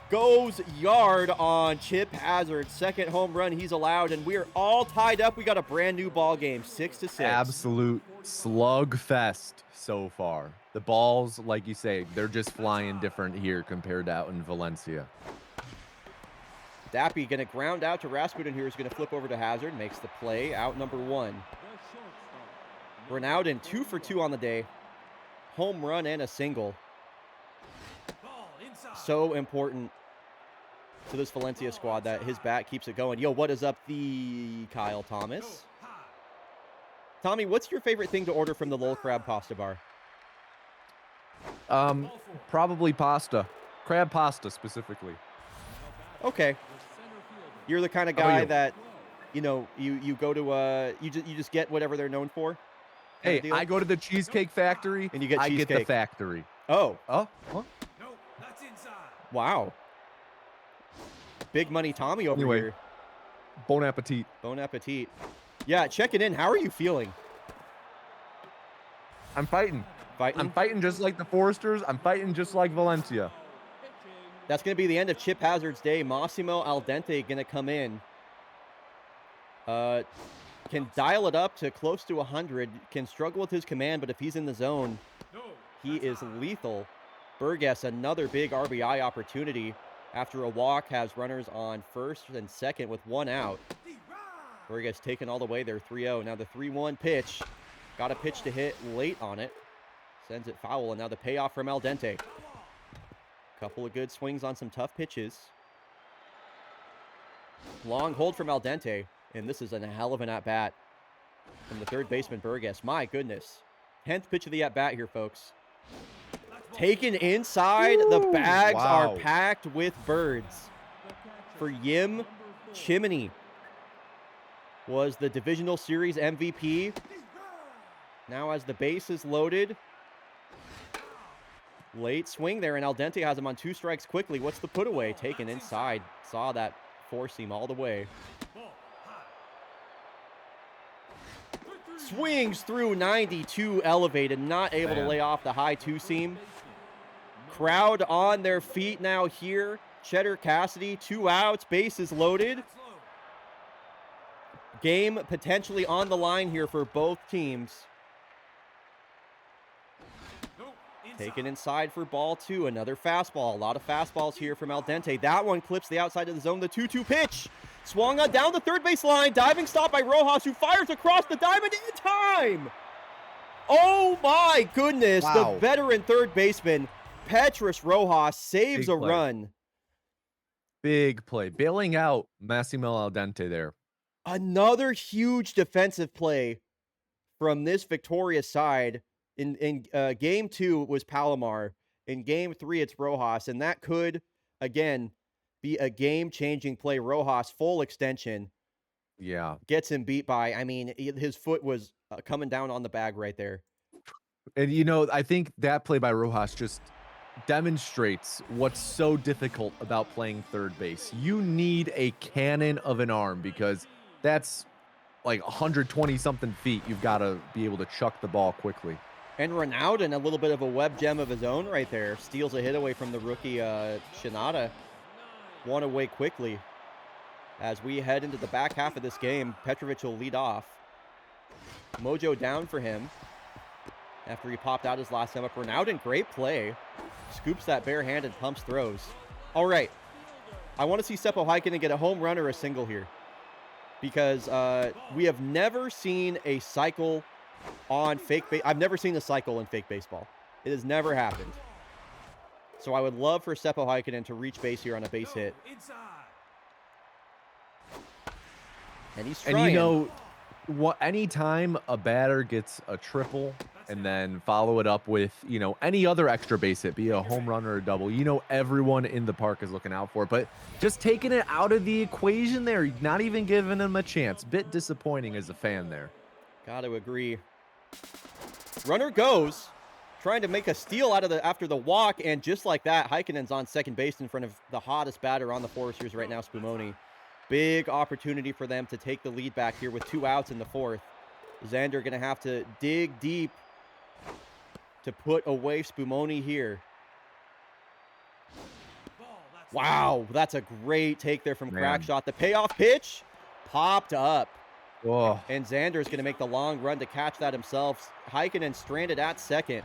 [SPEAKER 1] goes yard on Chip Hazard. Second home run he's allowed, and we're all tied up. We got a brand new ball game, 6-6.
[SPEAKER 2] Absolute slugfest so far. The balls, like you say, they're just flying different here compared to out in Valencia.
[SPEAKER 1] Dappy going to ground out to Rasputin here. He's going to flip over to Hazard. Makes the play. Out number 1. Ronaldin 2 for 2 on the day. Home run and a single. So important to this Valencia squad that his bat keeps it going. Yo, what is up, the Kyle Thomas? Tommy, what's your favorite thing to order from the Lowell Crab Pasta Bar?
[SPEAKER 2] Probably pasta. Crab pasta specifically.
[SPEAKER 1] Okay. You're the kind of guy that, you know, you go to you just get whatever they're known for.
[SPEAKER 2] Hey, I go to the Cheesecake Factory
[SPEAKER 1] and you get cheesecake.
[SPEAKER 2] I get the factory.
[SPEAKER 1] Oh.
[SPEAKER 2] Oh. Huh?
[SPEAKER 1] Wow. Big money Tommy over here.
[SPEAKER 2] Bon appetit.
[SPEAKER 1] Bon appetit. Yeah, checking in. How are you feeling?
[SPEAKER 2] I'm fighting.
[SPEAKER 1] Fighting?
[SPEAKER 2] I'm fighting just like the Foresters. I'm fighting just like Valencia.
[SPEAKER 1] That's going to be the end of Chip Hazard's day. Massimo Aldente going to come in. Can dial it up to close to 100. Can struggle with his command, but if he's in the zone, he is lethal. Burgess, another big RBI opportunity after a walk, has runners on first and second with 1 out. Burgess taken all the way there, 3-0. Now the 3-1 pitch. Got a pitch to hit late on it. Sends it foul, and now the payoff from Aldente. Couple of good swings on some tough pitches. Long hold from Aldente, and this is a hell of an at-bat from the third baseman, Burgess. My goodness. 10th pitch of the at-bat here, folks. Taken inside.
[SPEAKER 2] Ooh,
[SPEAKER 1] the bags
[SPEAKER 2] wow.
[SPEAKER 1] are packed with birds. For Yim Chimney. Was the Divisional Series MVP. Now as the base is loaded. Late swing there, and Al Dente has him on 2 strikes quickly. What's the put away? Taken inside. Saw that four seam all the way. Swings through 92 elevated, not able to
[SPEAKER 2] Man.
[SPEAKER 1] lay off the high 2 seam. Crowd on their feet now here. Cheddar Cassidy, 2 outs, bases loaded. Game potentially on the line here for both teams. Taken inside for ball 2. Another fastball. A lot of fastballs here from Al Dente. That one clips the outside of the zone. The 2-2 pitch. Swung on down the third base line. Diving stop by Rojas, who fires across the diamond in time. Oh my goodness.
[SPEAKER 2] Wow.
[SPEAKER 1] The veteran third baseman, Petrus Rojas, saves
[SPEAKER 2] Big
[SPEAKER 1] a
[SPEAKER 2] play.
[SPEAKER 1] run.
[SPEAKER 2] Big play. Bailing out Massimo Al Dente there.
[SPEAKER 1] Another huge defensive play from this victorious side. In game 2, it was Palomar. In game 3, it's Rojas. And that could, again, be a game-changing play. Rojas, full extension.
[SPEAKER 2] Yeah.
[SPEAKER 1] Gets him beat by, I mean, his foot was coming down on the bag right there.
[SPEAKER 2] And, you know, I think that play by Rojas just demonstrates what's so difficult about playing third base. You need a cannon of an arm because that's like 120-something feet. You've got to be able to chuck the ball quickly.
[SPEAKER 1] And Ronaldin, a little bit of a web gem of his own right there. Steals a hit away from the rookie Shinada. One away quickly. As we head into the back half of this game, Petrovic will lead off. Mojo down for him after he popped out his last time up. Ronaldin, great play. Scoops that bare hand and pumps throws. All right. I want to see Seppo Heikkinen get a home run or a single here. Because we have never seen a cycle on fake base. I've never seen a cycle in fake baseball. It has never happened. So I would love for Seppo Heikkinen to reach base here on a base hit. And he's trying.
[SPEAKER 2] And you know, anytime a batter gets a triple and then follow it up with, you know, any other extra base hit, be it a home run or a double, you know, everyone in the park is looking out for it. But just taking it out of the equation there, not even giving him a chance. Bit disappointing as a fan there.
[SPEAKER 1] Got to agree. Runner goes, trying to make a steal out of after the walk, and just like that, Heikkinen's on second base in front of the hottest batter on the Foresters right now, Spumoni. Big opportunity for them to take the lead back here with 2 outs in the 4th. Xander going to have to dig deep to put away Spumoni here. Wow, that's a great take there from Crackshot. The payoff pitch popped up.
[SPEAKER 2] Whoa.
[SPEAKER 1] And Xander is going to make the long run to catch that himself. Heikkinen stranded at second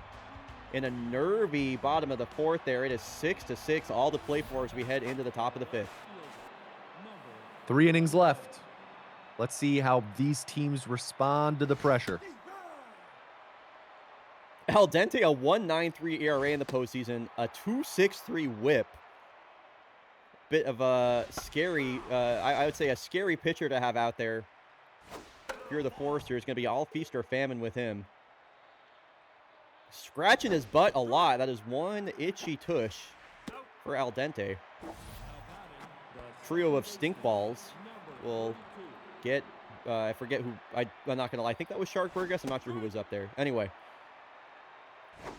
[SPEAKER 1] in a nervy bottom of the 4th there. It is 6-6, all to play for as we head into the top of the 5th.
[SPEAKER 2] 3 innings left. Let's see how these teams respond to the pressure.
[SPEAKER 1] Al Dente, a 1.93 ERA in the postseason, a 2.63 whip. Bit of a scary, I would say a scary pitcher to have out there. If you're the Foresters, it's going to be all feast or famine with him. Scratching his butt a lot. That is one itchy tush for Al Dente. Trio of stink balls will get, I forget who, I'm not going to lie. I think that was Sharkburgus. I'm not sure who was up there. Anyway.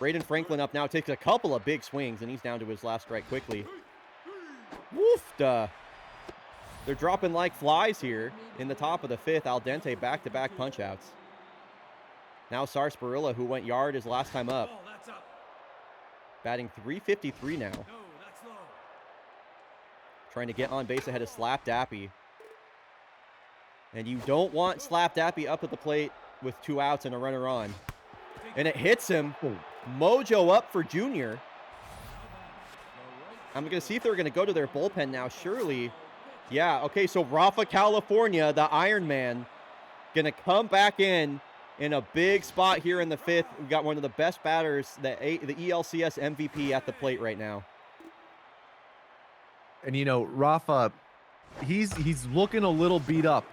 [SPEAKER 1] Braden Franklin up now, takes a couple of big swings, and he's down to his last strike quickly. Woofda. They're dropping like flies here in the top of the 5th. Al Dente back-to-back punch-outs. Now Sarsaparilla, who went yard his last time up. Batting .353 now. Trying to get on base ahead of Slap Dappy. And you don't want Slap Dappy up at the plate with 2 outs and a runner on. And it hits him. Mojo up for Junior. I'm going to see if they're going to go to their bullpen now. Surely. Yeah, okay, so Rafa California, the Iron Man, going to come back in a big spot here in the 5th. We got one of the best batters, the ELCS MVP at the plate right now.
[SPEAKER 2] And, you know, Rafa, he's looking a little beat up.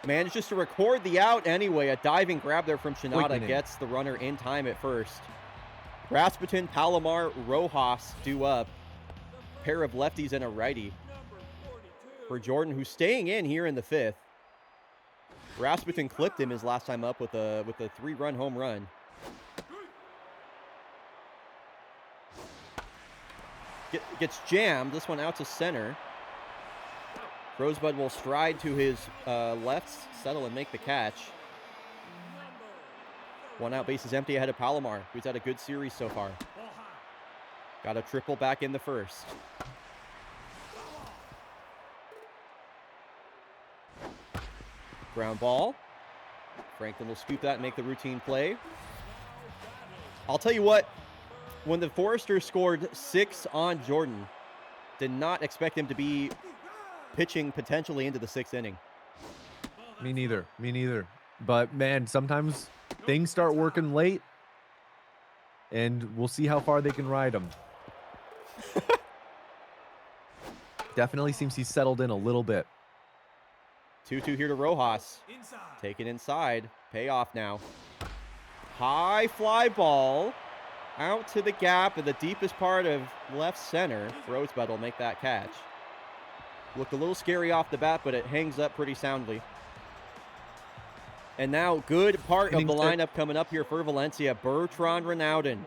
[SPEAKER 1] Manages to record the out anyway. A diving grab there from Shinada
[SPEAKER 2] in.
[SPEAKER 1] gets the runner in time at first. Rasputin, Palomar, Rojas due up. Pair of lefties and a righty for Jordan, who's staying in here in the 5th. Rasputin clipped him his last time up with a 3-run home run. gets jammed. This one out to center. Rosebud will stride to his left, settle and make the catch. One out, base is empty ahead of Palomar, who's had a good series so far. Got a triple back in the first. Ground ball. Franklin will scoop that and make the routine play. I'll tell you what, when the Foresters scored 6 on Jordan, did not expect him to be pitching potentially into the 6th inning.
[SPEAKER 2] Me neither. Me neither. But, man, sometimes things start working late, and we'll see how far they can ride them. Definitely seems he's settled in a little bit.
[SPEAKER 1] 2-2 here to Rojas. Taken inside. Payoff now. High fly ball. Out to the gap in the deepest part of left center. Rosebud will make that catch. Looked a little scary off the bat, but it hangs up pretty soundly. And now, good part of the lineup coming up here for Valencia. Bertrand Renaudin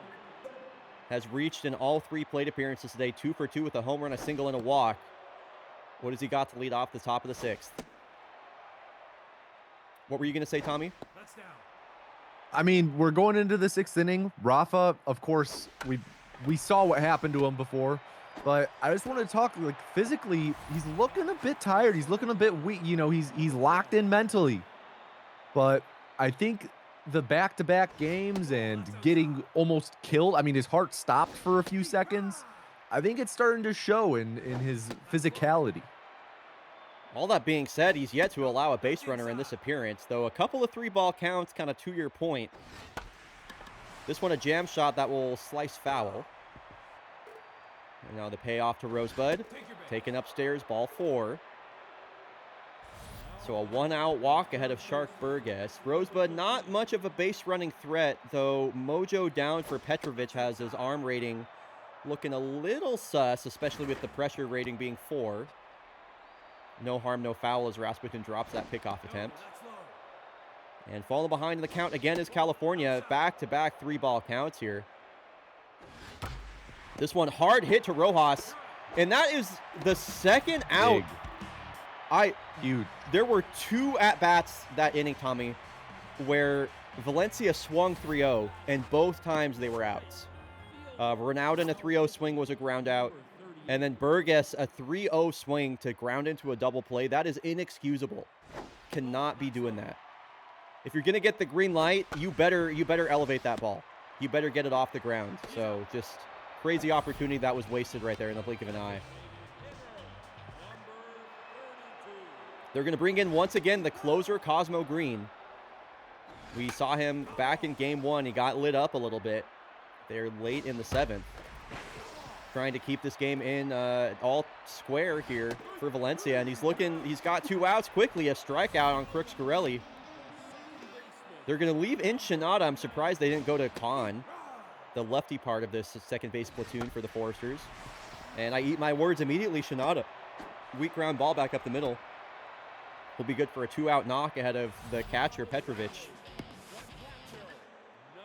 [SPEAKER 1] has reached in all 3 plate appearances today. 2 for 2 with a home run, a single, and a walk. What has he got to lead off the top of the 6th? What were you going to say, Tommy?
[SPEAKER 2] I mean, we're going into the 6th inning. Rafa, of course, we saw what happened to him before. But I just want to talk, like, physically, he's looking a bit tired. He's looking a bit weak. You know, he's locked in mentally. But I think the back-to-back games and getting almost killed, I mean, his heart stopped for a few seconds. I think it's starting to show in his physicality.
[SPEAKER 1] All that being said, he's yet to allow a base runner in this appearance, though a couple of 3-ball counts, kind of to your point. This one a jam shot that will slice foul. And now the payoff to Rosebud. Taken upstairs, ball 4. So a 1-out walk ahead of Shark Burgess. Rosebud not much of a base running threat, though Mojo down for Petrovic has his arm rating looking a little sus, especially with the pressure rating being 4. No harm, no foul as Rasputin drops that pickoff attempt. And falling behind in the count again is California. Back-to-back 3-ball counts here. This one hard hit to Rojas. And that is the second out.
[SPEAKER 2] Huge.
[SPEAKER 1] There were 2 at-bats that inning, Tommy, where Valencia swung 3-0, and both times they were outs. Renaudin, a 3-0 swing was a ground out. And then Burgess, a 3-0 swing to ground into a double play. That is inexcusable. Cannot be doing that. If you're going to get the green light, you better elevate that ball. You better get it off the ground. So just crazy opportunity that was wasted right there in the blink of an eye. They're going to bring in once again the closer, Cosmo Green. We saw him back in game 1. He got lit up a little bit there late in the 7th. Trying to keep this game in all square here for Valencia. And he's got 2 outs quickly. A strikeout on Crooks Corelli. They're going to leave in Shinada. I'm surprised they didn't go to Khan, the lefty part of this second base platoon for the Foresters. And I eat my words immediately. Shinada, weak ground ball back up the middle. Will be good for a 2-out knock ahead of the catcher, Petrovic.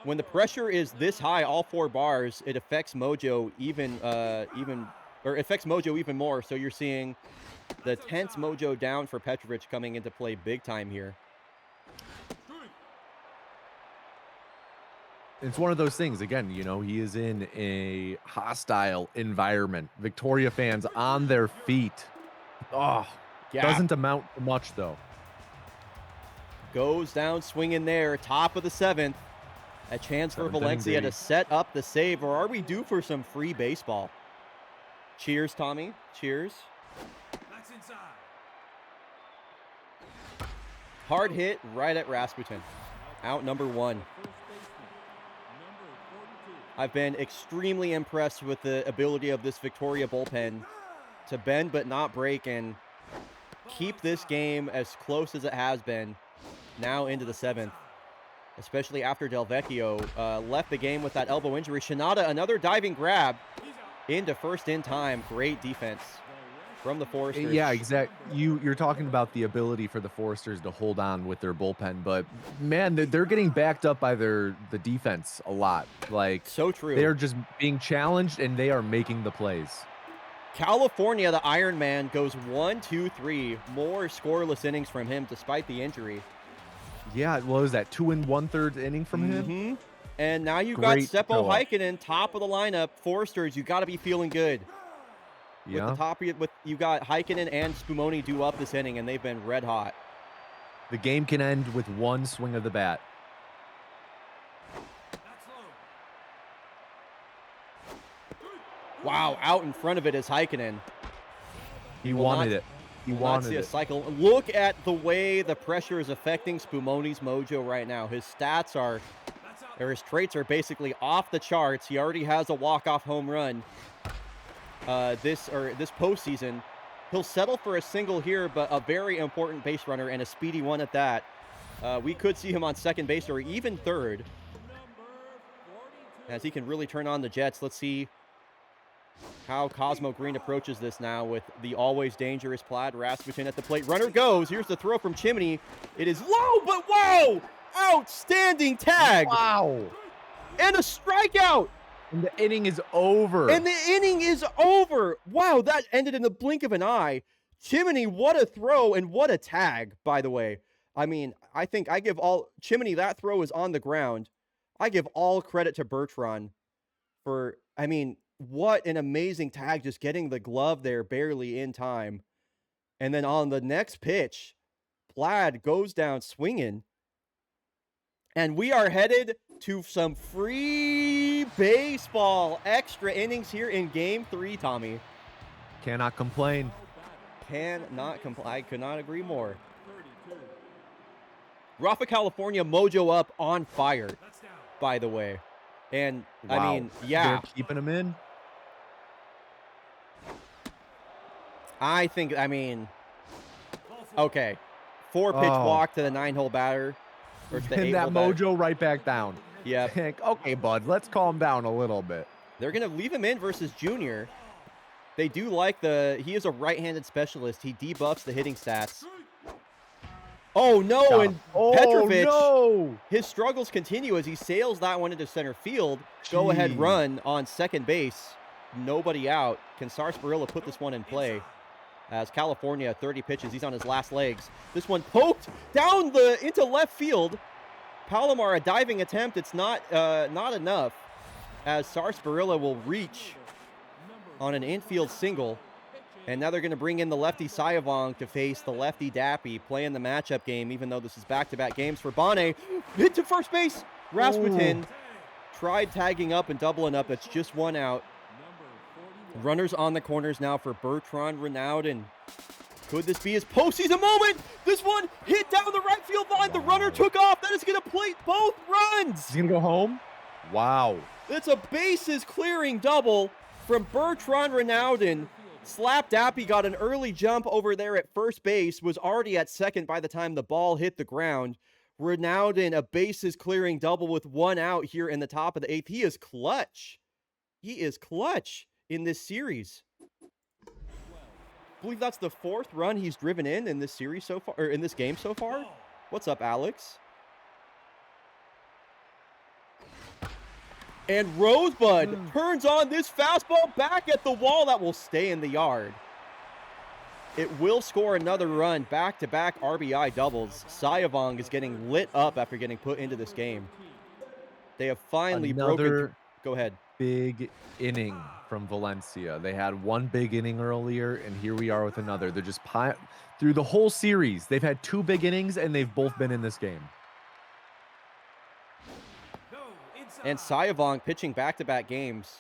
[SPEAKER 1] When the pressure is this high, all 4 bars, it affects Mojo even more. So you're seeing the tense Mojo down for Petrovic coming into play big time here.
[SPEAKER 2] It's one of those things, again, you know, he is in a hostile environment. Victoria fans on their feet. Oh,
[SPEAKER 1] Yeah.
[SPEAKER 2] Doesn't amount to much, though.
[SPEAKER 1] Goes down swinging there, top of the 7th. A chance for Valencia to set up the save, or are we due for some free baseball? Cheers, Tommy. Cheers.
[SPEAKER 4] That's inside.
[SPEAKER 1] Hard hit right at Rasputin. Out number 1. I've been extremely impressed with the ability of this Victoria bullpen to bend but not break and keep this game as close as it has been now into the 7th. Especially after Del Vecchio left the game with that elbow injury. Shinada, another diving grab into first in time. Great defense from the Foresters.
[SPEAKER 2] Yeah, exactly. You're talking about the ability for the Foresters to hold on with their bullpen, but man, they're getting backed up by the defense a lot. Like,
[SPEAKER 1] so true.
[SPEAKER 2] They're just being challenged and they are making the plays.
[SPEAKER 1] California, the Iron Man, goes 1, 2, 3. More scoreless innings from him despite the injury.
[SPEAKER 2] Yeah, what was that? 2 1/3 inning from him?
[SPEAKER 1] Mm-hmm. And now you got
[SPEAKER 2] Great
[SPEAKER 1] Seppo
[SPEAKER 2] show up.
[SPEAKER 1] Heikkinen, top of the lineup. Foresters, you got to be feeling good. With
[SPEAKER 2] Yeah.
[SPEAKER 1] the top of you got Heikkinen and Spumoni due up this inning, and they've been red hot.
[SPEAKER 2] The game can end with one swing of the bat.
[SPEAKER 1] Wow, out in front of it is Heikkinen.
[SPEAKER 2] He
[SPEAKER 1] will
[SPEAKER 2] wanted
[SPEAKER 1] not-
[SPEAKER 2] it. He
[SPEAKER 1] Will not
[SPEAKER 2] wanted
[SPEAKER 1] see a
[SPEAKER 2] it.
[SPEAKER 1] cycle. Look at the way the pressure is affecting Spumoni's mojo right now. His stats are, or his traits are basically off the charts. He already has a walk-off home run this postseason. He'll settle for a single here, but a very important base runner and a speedy one at that. We could see him on second base or even third, as he can really turn on the Jets. Let's see how Cosmo Green approaches this now with the always dangerous Plaid Rasmussen at the plate. Runner goes. Here's the throw from Chimney. It is low, but whoa! Outstanding tag.
[SPEAKER 2] Wow.
[SPEAKER 1] And a strikeout.
[SPEAKER 2] And the inning is over.
[SPEAKER 1] And the inning is over. Wow, that ended in the blink of an eye. Chimney, what a throw and what a tag, by the way. I mean, I think I give all Chimney, that throw is on the ground. I give all credit to Bertrand for, I mean, what an amazing tag, just getting the glove there barely in time. And then on the next pitch, Plaid goes down swinging. And we are headed to some free baseball. Extra innings here in Game 3, Tommy.
[SPEAKER 2] Cannot complain.
[SPEAKER 1] Cannot complain. I could not agree more. Rafa California mojo up on fire, by the way. And,
[SPEAKER 2] Wow.
[SPEAKER 1] I mean, yeah.
[SPEAKER 2] They're keeping him in.
[SPEAKER 1] I think, I mean, okay. 4-pitch walk to the 9-hole batter. Or to the
[SPEAKER 2] And that
[SPEAKER 1] 8-hole batter.
[SPEAKER 2] mojo right back down.
[SPEAKER 1] Yeah.
[SPEAKER 2] Okay, bud, let's calm down a little bit.
[SPEAKER 1] They're going to leave him in versus Junior. They do like he is a right-handed specialist. He debuffs the hitting stats. Oh, no, and Petrovic,
[SPEAKER 2] no!
[SPEAKER 1] his struggles continue as he sails that one into center field. Go-ahead
[SPEAKER 2] Gee.
[SPEAKER 1] run on second base. Nobody out. Can Sarsaparilla put this one in play? As California, 30 pitches. He's on his last legs. This one poked down into left field. Palomar, a diving attempt. It's not enough. As Sarsaparilla will reach on an infield single. And now they're going to bring in the lefty Sayavong to face the lefty Dappy, playing the matchup game, even though this is back-to-back games for Bonnet. Hit to first base. Rasmussen tried tagging up and doubling up. It's just one out. Runners on the corners now for Bertrand Renaudin. Could this be his postseason moment? This one hit down the right field line. The runner took off. That is going to plate both runs.
[SPEAKER 2] He's going to go home? Wow.
[SPEAKER 1] It's a bases clearing double from Bertrand Renaudin. Slap Dappy got an early jump over there at first base, was already at second by the time the ball hit the ground. Renaudin, a bases clearing double with one out here in the top of the 8th. He is clutch. He is clutch in this series. I believe that's the 4th run he's driven in this series so far, or in this game so far. What's up, Alex? And Rosebud turns on this fastball back at the wall that will stay in the yard. It will score another run, back-to-back RBI doubles. Sayavong is getting lit up after getting put into this game. They have finally broken. Go ahead.
[SPEAKER 2] Big inning from Valencia. They had one big inning earlier, and here we are with another. They're just through the whole series. They've had 2 big innings, and they've both been in this game.
[SPEAKER 1] And Sayavong pitching back-to-back games.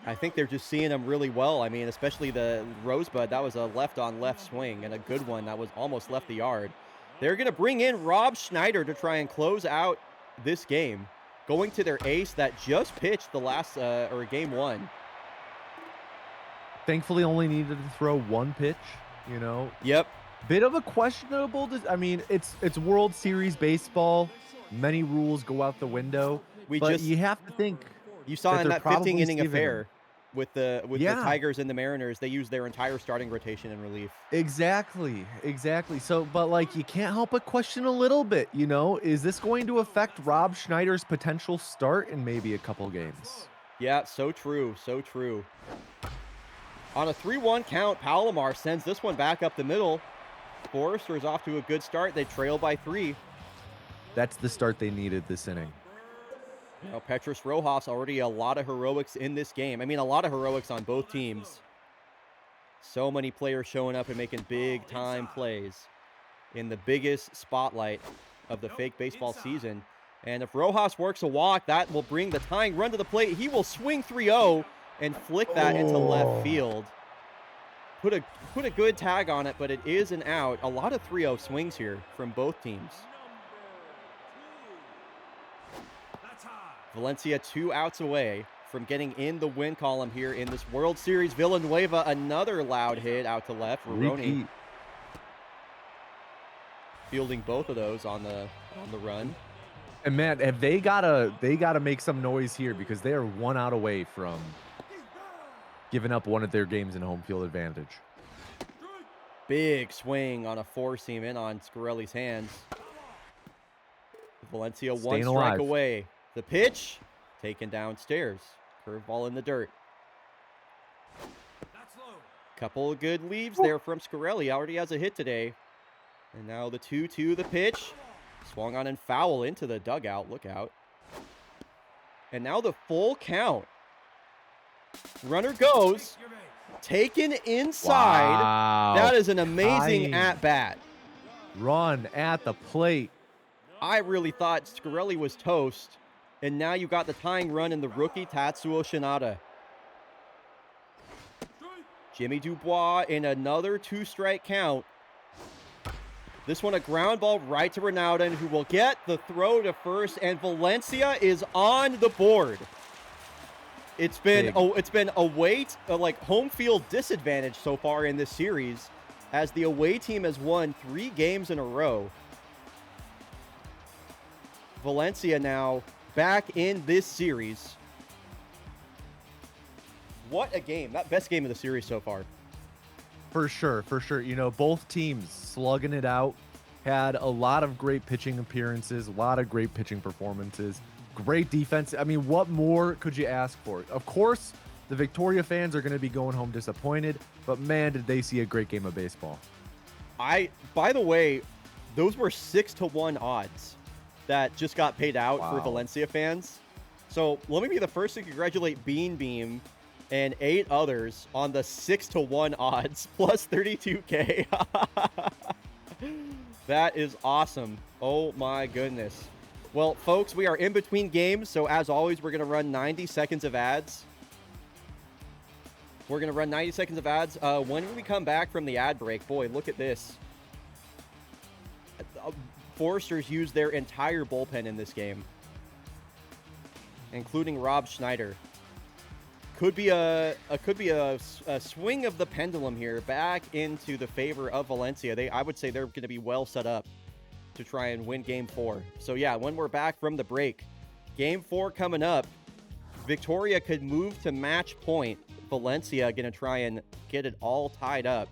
[SPEAKER 1] I think they're just seeing him really well. I mean, especially the Rosebud. That was a left-on-left swing, and a good one that was almost left the yard. They're going to bring in Rob Schneider to try and close out this game, going to their ace that just pitched the last, or game 1.
[SPEAKER 2] Thankfully, only needed to throw 1 pitch, you know.
[SPEAKER 1] Yep.
[SPEAKER 2] Bit of a questionable, I mean, it's World Series baseball. Many rules go out the window. But you have to think.
[SPEAKER 1] You saw in that 15 inning affair with the
[SPEAKER 2] Yeah.
[SPEAKER 1] Tigers and the Mariners, they used their entire starting rotation in relief.
[SPEAKER 2] Exactly. So, but like, you can't help but question a little bit, you know, is this going to affect Rob Schneider's potential start in maybe a couple games?
[SPEAKER 1] Yeah, so true, so true. On a 3-1 count, Palomar sends this one back up the middle. Foresters off to a good start. They trail by 3.
[SPEAKER 2] That's the start they needed this inning.
[SPEAKER 1] Now, Petrus Rojas, already a lot of heroics in this game. I mean, a lot of heroics on both teams. So many players showing up and making big-time plays in the biggest spotlight of the fake baseball season. And if Rojas works a walk, that will bring the tying run to the plate. He will swing 3-0 and flick that into left field. Put a good tag on it, but it is an out. A lot of 3-0 swings here from both teams. Valencia 2 outs away from getting in the win column here in this World Series. Villanueva, another loud hit out to left. Roroni fielding both of those on the run.
[SPEAKER 2] And man, have they gotta make some noise here because they are 1 out away from giving up one of their games in home field advantage.
[SPEAKER 1] Big swing on a 4-seam in on Scarelli's hands. Valencia
[SPEAKER 2] Staying
[SPEAKER 1] 1 strike
[SPEAKER 2] alive.
[SPEAKER 1] away. The pitch taken downstairs. Curveball in the dirt. Couple of good leaves there from Scarelli. Already has a hit today. And now the 2-2, the pitch. Swung on and foul into the dugout. Look out. And now the full count. Runner goes. Taken inside.
[SPEAKER 2] Wow.
[SPEAKER 1] That is an amazing
[SPEAKER 2] Tying.
[SPEAKER 1] at-bat.
[SPEAKER 2] Run at the plate.
[SPEAKER 1] I really thought Scarelli was toast. And now you got the tying run in the rookie Tatsuo Shinada. Jimmy Dubois in another 2-strike count. This one a ground ball right to Ronaldo, who will get the throw to first, and Valencia is on the board. It's been like home field disadvantage so far in this series, as the away team has won 3 games in a row. Valencia now back in this series. What a game. That best game of the series so far.
[SPEAKER 2] For sure, for sure. You know, both teams slugging it out, had a lot of great pitching appearances, a lot of great pitching performances, great defense. I mean, what more could you ask for? Of course, the Victoria fans are going to be going home disappointed, but man, did they see a great game of baseball.
[SPEAKER 1] By the way, those were 6-1 odds that just got paid out for
[SPEAKER 2] Wow.
[SPEAKER 1] Valencia fans. So let me be the first to congratulate Bean Beam and 8 others on the 6-1 odds plus 32K. That is awesome. Oh my goodness. Well, folks, we are in between games, so as always, we're going to run 90 seconds of ads. We're going to run 90 seconds of ads. When we come back from the ad break, boy, look at this. Foresters used their entire bullpen in this game, including Rob Schneider. Could be a swing of the pendulum here back into the favor of Valencia. I would say they're going to be well set up to try and win Game 4. So yeah, when we're back from the break, Game 4 coming up. Victoria could move to match point. Valencia going to try and get it all tied up.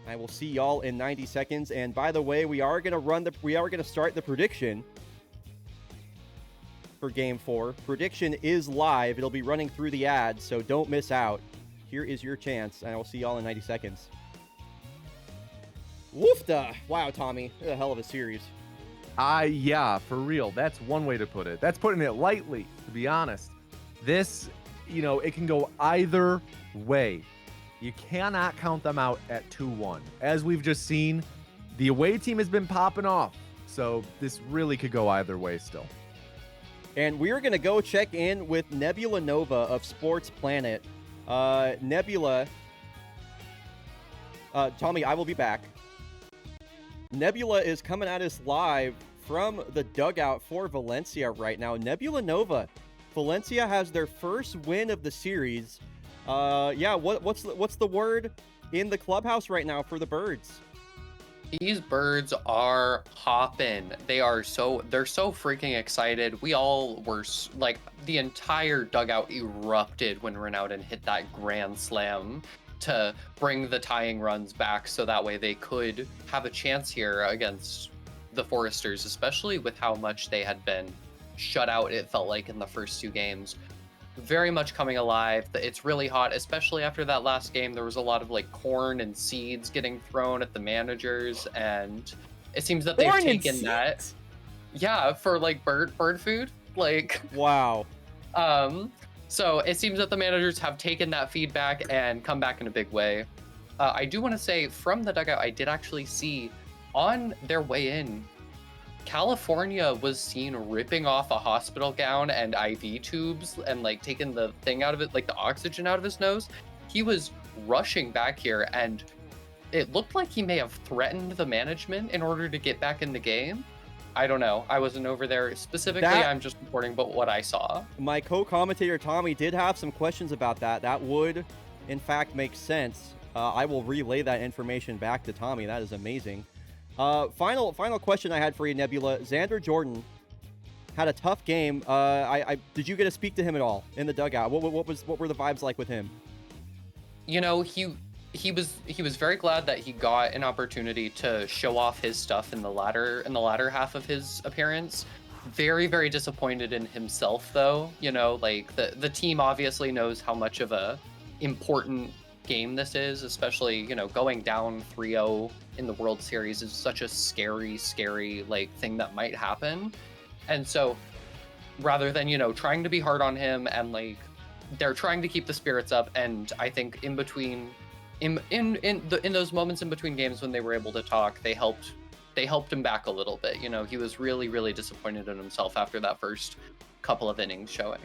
[SPEAKER 1] I will see y'all in 90 seconds. And by the way, we are going to start the prediction for Game 4. Prediction is live. It'll be running through the ads, so don't miss out. Here is your chance, and I will see y'all in 90 seconds. Woofda! Wow, Tommy. A hell of a series.
[SPEAKER 2] Yeah, for real. That's one way to put it. That's putting it lightly, to be honest. This, you know, it can go either way. You cannot count them out at 2-1. As we've just seen, the away team has been popping off, so this really could go either way still.
[SPEAKER 1] And we're going to go check in with Nebula Nova of Sports Planet. Nebula, Tommy, I will be back. Nebula is coming at us live from the dugout for Valencia right now. Nebula Nova, Valencia has their first win of the series. Yeah, what's the word in the clubhouse right now for the Birds?
[SPEAKER 3] These birds are hopping. They're so freaking excited. We all were like, the entire dugout erupted when Ronaldo hit that grand slam to bring the tying runs back, so that way they could have a chance here against the Foresters, especially with how much they had been shut out, it felt like, in the first 2 games. very much coming alive. It's really hot, especially after that last game. There was a lot of like corn and seeds getting thrown at the managers, and it seems that they've
[SPEAKER 1] Corn and
[SPEAKER 3] taken that.
[SPEAKER 1] seeds?
[SPEAKER 3] Yeah, for like bird food. Like,
[SPEAKER 1] Wow.
[SPEAKER 3] so it seems that the managers have taken that feedback and come back in a big way. I do want to say from the dugout, I did actually see on their way in, California was seen ripping off a hospital gown and IV tubes and like taking the thing out of it, like the oxygen out of his nose. He was rushing back here, and it looked like he may have threatened the management in order to get back in the game. I don't know. I wasn't over there specifically. I'm just reporting about what I saw.
[SPEAKER 1] My co-commentator Tommy did have some questions about that. That would, in fact, make sense. I will relay that information back to Tommy. That is amazing. Final question I had for you, Nebula. Xander Jordan had a tough game. Did you get to speak to him at all in the dugout? What were the vibes like with him?
[SPEAKER 3] You know, he was very glad that he got an opportunity to show off his stuff in the latter half of his appearance. Very, very disappointed in himself, though. You know, like the team obviously knows how much of a important game this is, especially, you know, going down 3-0 in the World Series is such a scary like thing that might happen. And so rather than, you know, trying to be hard on him, and like they're trying to keep the spirits up, and I think in between in those moments in between games when they were able to talk, they helped him back a little bit. You know, he was really, really disappointed in himself after that first couple of innings showing.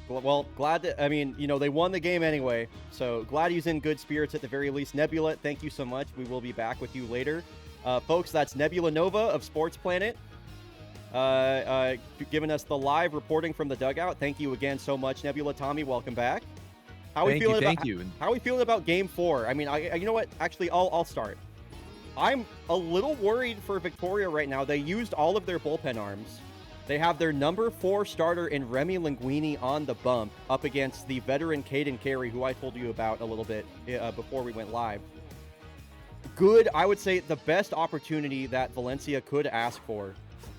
[SPEAKER 1] Well, glad that, I mean, you know, they won the game anyway, so glad he's in good spirits at the very least. Nebula, thank you so much. We will be back with you later. Folks, that's Nebula Nova of Sports Planet, giving us the live reporting from the dugout. Thank you again so much, Nebula. Tommy, welcome back. How are we feeling about Game 4? I mean, you know what? Actually, I'll start. I'm a little worried for Victoria right now. They used all of their bullpen arms. They have their number 4 starter in Remy Linguini on the bump up against the veteran Caden Carey, who I told you about a little bit before we went live. Good, I would say the best opportunity that Valencia could ask for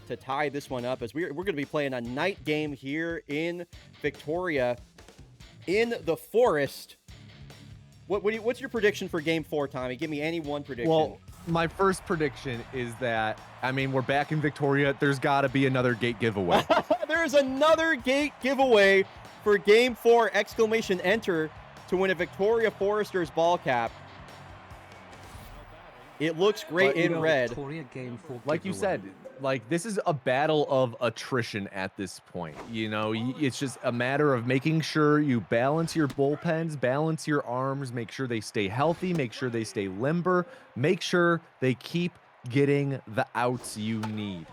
[SPEAKER 1] to tie this one up, as we're going to be playing a night game here in Victoria in the Forest. What's your prediction for Game 4, Tommy? Give me any one prediction.
[SPEAKER 2] Well, my first prediction is that, I mean, we're back in Victoria. There's got to be another gate giveaway.
[SPEAKER 1] There's another gate giveaway for Game 4! Enter to win a Victoria Foresters ball cap. It looks great in red.
[SPEAKER 2] Like you said, like this is a battle of attrition at this point. You know, it's just a matter of making sure you balance your bullpens, balance your arms, make sure they stay healthy, make sure they stay limber, make sure they keep getting the outs you need.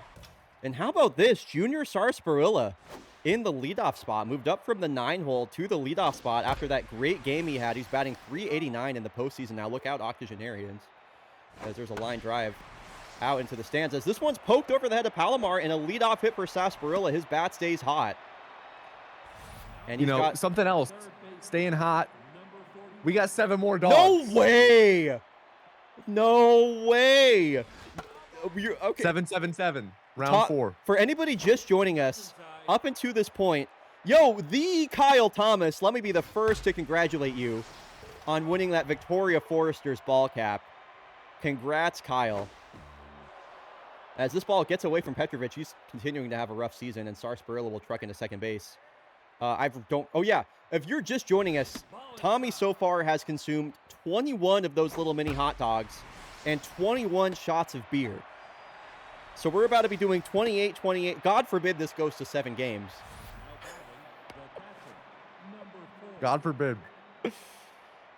[SPEAKER 1] And how about this? Junior Sarsaparilla in the leadoff spot, moved up from the 9-hole to the leadoff spot after that great game he had. He's batting .389 in the postseason now. Look out, octogenarians, as there's a line drive out into the stands. As this one's poked over the head of Palomar, and a leadoff hit for Sarsaparilla. His bat stays hot. And
[SPEAKER 2] you know, something else, staying hot. We got 7 more dogs.
[SPEAKER 1] No way! No way! Okay.
[SPEAKER 2] 7-7-7, round 4.
[SPEAKER 1] For anybody just joining us, up until this point, yo, the Kyle Thomas, let me be the first to congratulate you on winning that Victoria Foresters ball cap. Congrats, Kyle. As this ball gets away from Petrovic, he's continuing to have a rough season, and Sarsaparilla will truck into second base. Oh yeah, if you're just joining us, Tommy so far has consumed 21 of those little mini hot dogs and 21 shots of beer. So we're about to be doing 28. God forbid this goes to 7 games.
[SPEAKER 2] God forbid.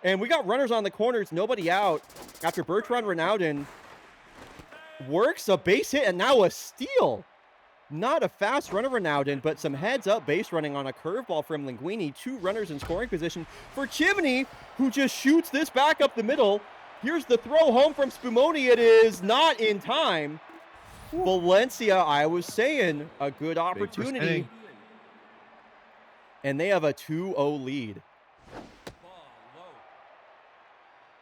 [SPEAKER 1] And we got runners on the corners, nobody out, after Bertrand Renaudin works a base hit and now a steal. Not a fast runner, Renaudin, but some heads-up base running on a curveball from Linguini. 2 runners in scoring position for Chimney, who just shoots this back up the middle. Here's the throw home from Spumoni. It is not in time. Valencia, I was saying, a good opportunity. And they have a 2-0 lead.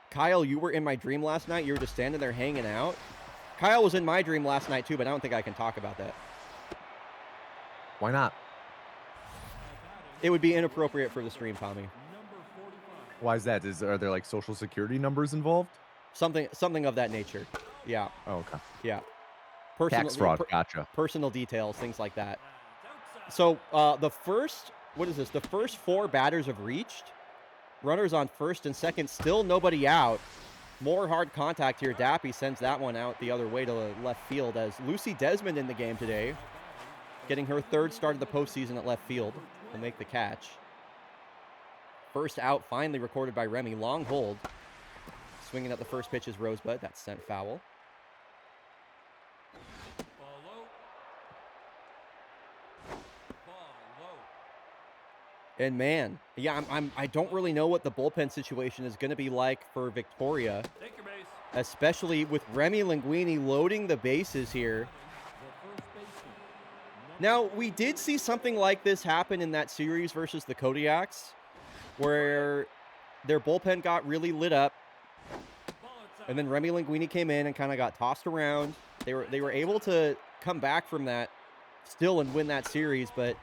[SPEAKER 1] Kyle, you were in my dream last night. You were just standing there hanging out. Kyle was in my dream last night too, but I don't think I can talk about that.
[SPEAKER 2] Why not?
[SPEAKER 1] It would be inappropriate for the stream, Tommy.
[SPEAKER 2] Why is that? Are there like social security numbers involved?
[SPEAKER 1] Something of that nature. Yeah.
[SPEAKER 2] Oh, okay.
[SPEAKER 1] Yeah.
[SPEAKER 2] Tax fraud. Gotcha.
[SPEAKER 1] Personal details, things like that. So the first 4 batters have reached. Runners on first and second, still nobody out. More hard contact here. Dappy sends that one out the other way to left field as Lucy Desmond in the game today, getting her 3rd start of the postseason at left field, will make the catch. First out finally recorded by Remy. Long hold. Swinging at the first pitch is Rosebud. That's sent foul. And man, yeah, I don't really know what the bullpen situation is going to be like for Victoria, especially with Remy Linguini loading the bases here. Now, we did see something like this happen in that series versus the Kodiaks, where their bullpen got really lit up, and then Remy Linguini came in and kind of got tossed around. They were able to come back from that still and win that series, but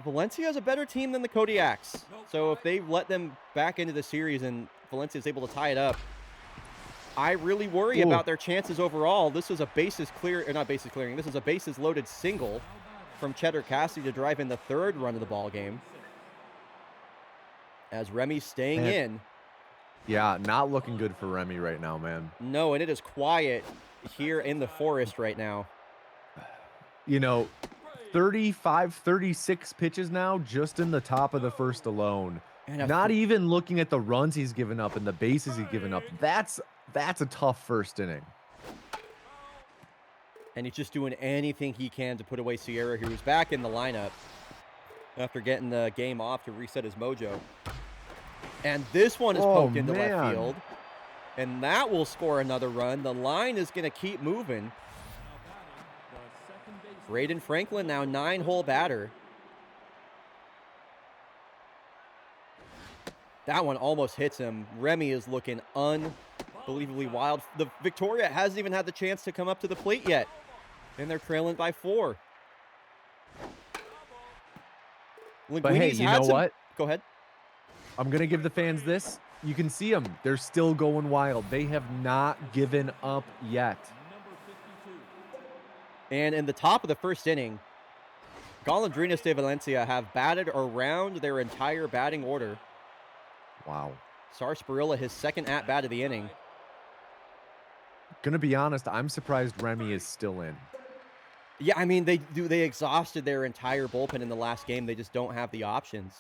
[SPEAKER 1] Valencia is a better team than the Kodiaks. So if they let them back into the series and Valencia is able to tie it up, I really worry about their chances overall. This is a bases clearing. This is a bases loaded single from Cheddar Cassidy to drive in the 3rd run of the ball game. As Remy's staying in.
[SPEAKER 2] Yeah, not looking good for Remy right now, man.
[SPEAKER 1] No, and it is quiet here in the forest right now.
[SPEAKER 2] You know, 35, 36 pitches now just in the top of the first alone. And not even looking at the runs he's given up and the bases he's given up. That's a tough first inning.
[SPEAKER 1] And he's just doing anything he can to put away Sierra, who's back in the lineup after getting the game off to reset his mojo. And this one is poked into left field. And that will score another run. The line is going to keep moving. Braden Franklin now 9-hole batter. That one almost hits him. Remy is looking unbelievably wild. The Victoria hasn't even had the chance to come up to the plate yet, and they're trailing by 4.
[SPEAKER 2] But hey, you know what?
[SPEAKER 1] Go ahead.
[SPEAKER 2] I'm going to give the fans this. You can see them. They're still going wild. They have not given up yet.
[SPEAKER 1] And in the top of the first inning, Golondrinas de Valencia have batted around their entire batting order.
[SPEAKER 2] Wow.
[SPEAKER 1] Sarsaparilla, his 2nd at-bat of the inning.
[SPEAKER 2] Gonna be honest, I'm surprised Remy is still in.
[SPEAKER 1] Yeah, I mean, they exhausted their entire bullpen in the last game. They just don't have the options.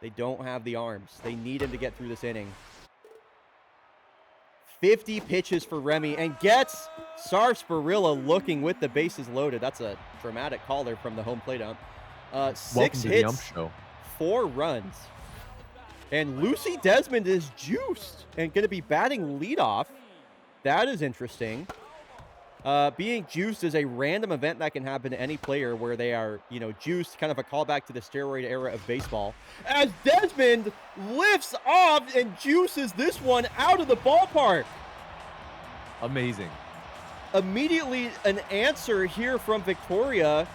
[SPEAKER 1] They don't have the arms. They need him to get through this inning. 50 pitches for Remy and gets Sarsaparilla looking with the bases loaded. That's a dramatic call there from the home plate ump. 6 hits, 4 runs. And Lucy Desmond is juiced and going to be batting leadoff. That is interesting. Being juiced is a random event that can happen to any player where they are, juiced, kind of a callback to the steroid era of baseball. As Desmond lifts off and juices this one out of the ballpark.
[SPEAKER 2] Amazing.
[SPEAKER 1] Immediately an answer here from Victoria.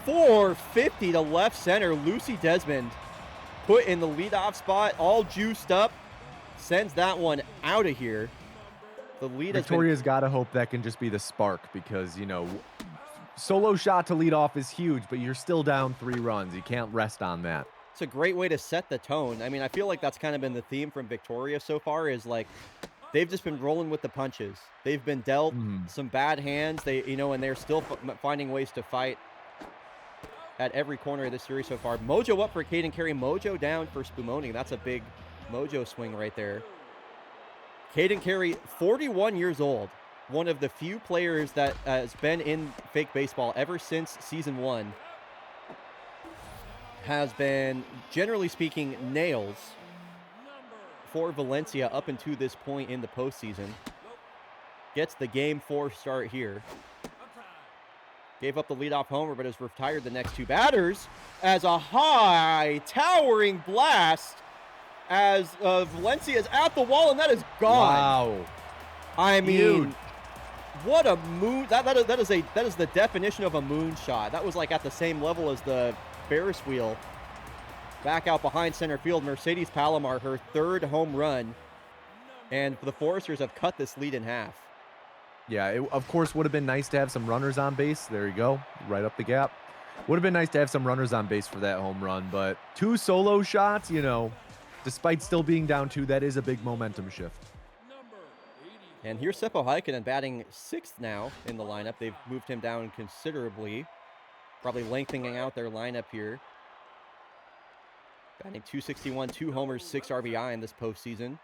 [SPEAKER 1] 450 to left center. Lucy Desmond put in the leadoff spot, all juiced up. Sends that one out of here. The lead
[SPEAKER 2] Victoria's got to hope that can just be the spark because, solo shot to lead off is huge, but you're still down 3 runs. You can't rest on that.
[SPEAKER 1] It's a great way to set the tone. I mean, I feel like that's kind of been the theme from Victoria so far is like they've just been rolling with the punches. They've been dealt some bad hands. And they're still finding ways to fight at every corner of this series so far. Mojo up for Caden Carey. Mojo down for Spumoni. That's a big Mojo swing right there. Caden Carey, 41 years old, one of the few players that has been in fake baseball ever since season 1, has been, generally speaking, nails for Valencia up until this point in the postseason. Gets the game 4 start here. Gave up the leadoff homer, but has retired the next 2 batters as a high, towering blast as Valencia is at the wall, and that is gone.
[SPEAKER 2] Wow.
[SPEAKER 1] I mean, what a moon. That is the definition of a moonshot. That was like at the same level as the Ferris wheel Back out behind center field, Mercedes Palomar, her 3rd home run. And the Foresters have cut this lead in half.
[SPEAKER 2] Yeah, it, of course, would have been nice to have some runners on base. There you go, right up the gap. Would have been nice to have some runners on base for that home run, but 2 solo shots, you know, despite still being down 2, that is a big momentum shift.
[SPEAKER 1] And here's Seppo Heikkinen batting 6th now in the lineup. They've moved him down considerably, probably lengthening out their lineup here. Batting .261, 2 homers, 6 RBI in this postseason.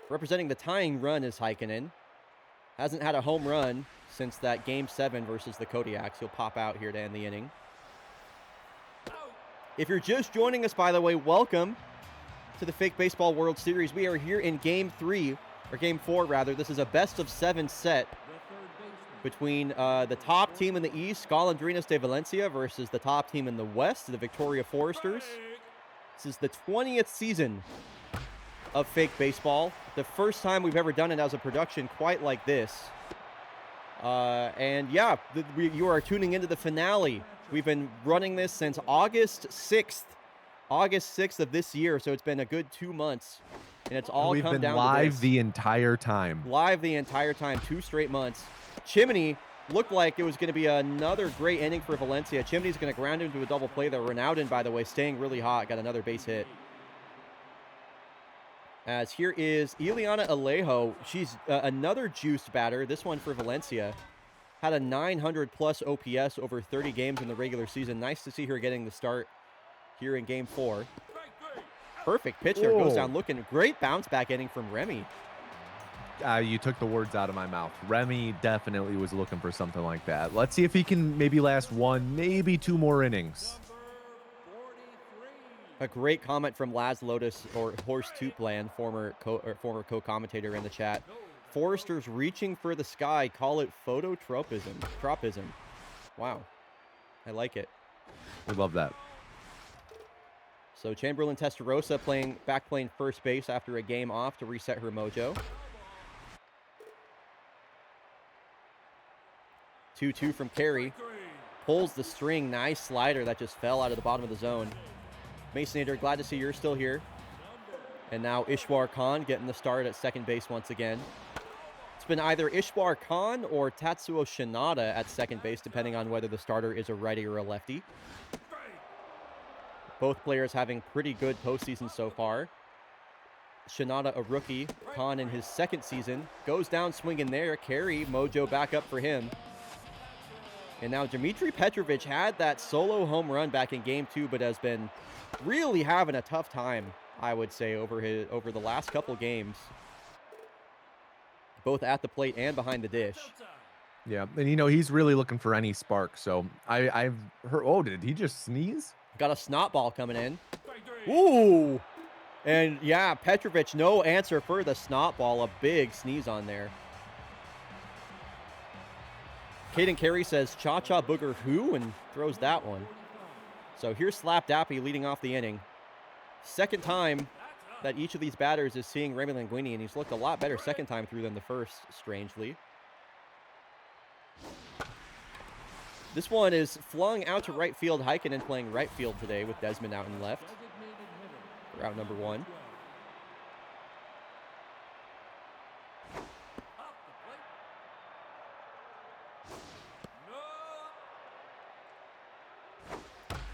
[SPEAKER 1] Representing the tying run is Heikkinen. Hasn't had a home run since that Game 7 versus the Kodiaks. He'll pop out here to end the inning. If you're just joining us, by the way, welcome to the Fake Baseball World Series. We are here in Game 3, or Game 4 rather. This is a best-of-7 set between the top team in the East, Golondrinas de Valencia, versus the top team in the West, the Victoria Foresters. This is the 20th season of Fake Baseball. The first time we've ever done it as a production quite like this. And yeah, you are tuning into the finale. We've been running this since August 6th of this year, so it's been a good 2 months. And it's all come down to this.
[SPEAKER 2] We've been live the entire time.
[SPEAKER 1] Live the entire time, 2 straight months. Chimney looked like it was going to be another great inning for Valencia. Chimney's going to ground into a double play there. Ronaldin, by the way, staying really hot, got another base hit. As here is Ileana Alejo. She's another juiced batter. This one for Valencia. Had a 900-plus OPS over 30 games in the regular season. Nice to see her getting the start here in Game 4. Perfect pitch there. Goes down looking. Great bounce back inning from Remy.
[SPEAKER 2] You took the words out of my mouth. Remy definitely was looking for something like that. Let's see if he can maybe last 1, maybe 2 more innings.
[SPEAKER 1] A great comment from Laz Lotus, or Horst Tootplan, former co-commentator in the chat. Foresters reaching for the sky, call it phototropism. Wow. I like it.
[SPEAKER 2] We love that.
[SPEAKER 1] So Chamberlain Testarossa playing first base after a game off to reset her mojo. 2-2 from Carey. Pulls the string. Nice slider that just fell out of the bottom of the zone. Masonator, glad to see you're still here. And now Ishwar Khan getting the start at second base once again. It's been either Ishwar Khan or Tatsuo Shinada at second base, depending on whether the starter is a righty or a lefty. Both players having pretty good postseasons so far. Shinada, a rookie. Khan in his second season. Goes down swinging there. Carey, mojo back up for him. And now Dmitry Petrovic had that solo home run back in Game 2, but has been really having a tough time, I would say, over the last couple games. Both at the plate and behind the dish.
[SPEAKER 2] Yeah, and you know, he's really looking for any spark. So I've heard, oh, did he just sneeze?
[SPEAKER 1] Got a snot ball coming in. Ooh! And yeah, Petrovic, no answer for the snot ball. A big sneeze on there. Caden Carey says, cha-cha booger who? And throws that one. So here's Slap Dappy leading off the inning. Second time that each of these batters is seeing Remy Linguini, and he's looked a lot better second time through than the first, strangely. This one is flung out to right field. Heikkinen playing right field today with Desmond out in left. Route number 1.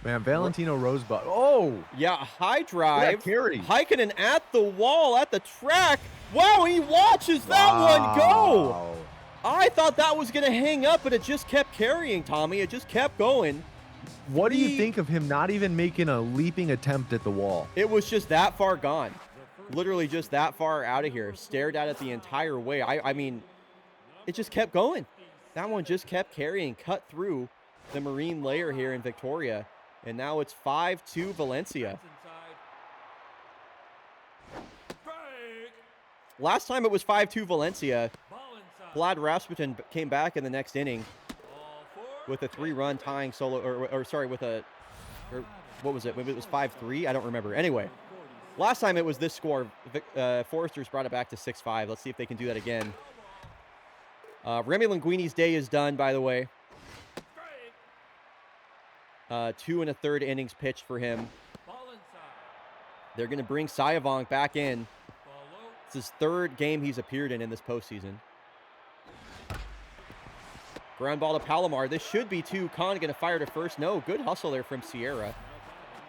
[SPEAKER 2] Man, Valentino Rosebud. Oh!
[SPEAKER 1] Yeah, high drive.
[SPEAKER 2] Carey.
[SPEAKER 1] Heikkinen at the wall, at the track. Wow, he watches that one go. I thought that was going to hang up, but it just kept carrying, Tommy. It just kept going.
[SPEAKER 2] What do you think of him not even making a leaping attempt at the wall?
[SPEAKER 1] It was just that far gone. Literally just that far out of here. Stared at it the entire way. I mean, it just kept going. That one just kept carrying, cut through the marine layer here in Victoria. And now it's 5-2 Valencia. Last time it was 5-2 Valencia. Vlad Rasputin came back in the next inning with a 3-run tying solo, what was it? Maybe it was 5-3? I don't remember. Anyway, last time it was this score. Foresters brought it back to 6-5. Let's see if they can do that again. Remy Linguini's day is done, by the way. 2 1/3 innings pitched for him.
[SPEAKER 4] Ball inside.
[SPEAKER 1] They're going to bring Sayavong back in.
[SPEAKER 4] Ball low.
[SPEAKER 1] It's his 3rd game he's appeared in this postseason. Ground ball to Palomar. This should be 2. Khan going to fire to first. No, good hustle there from Sierra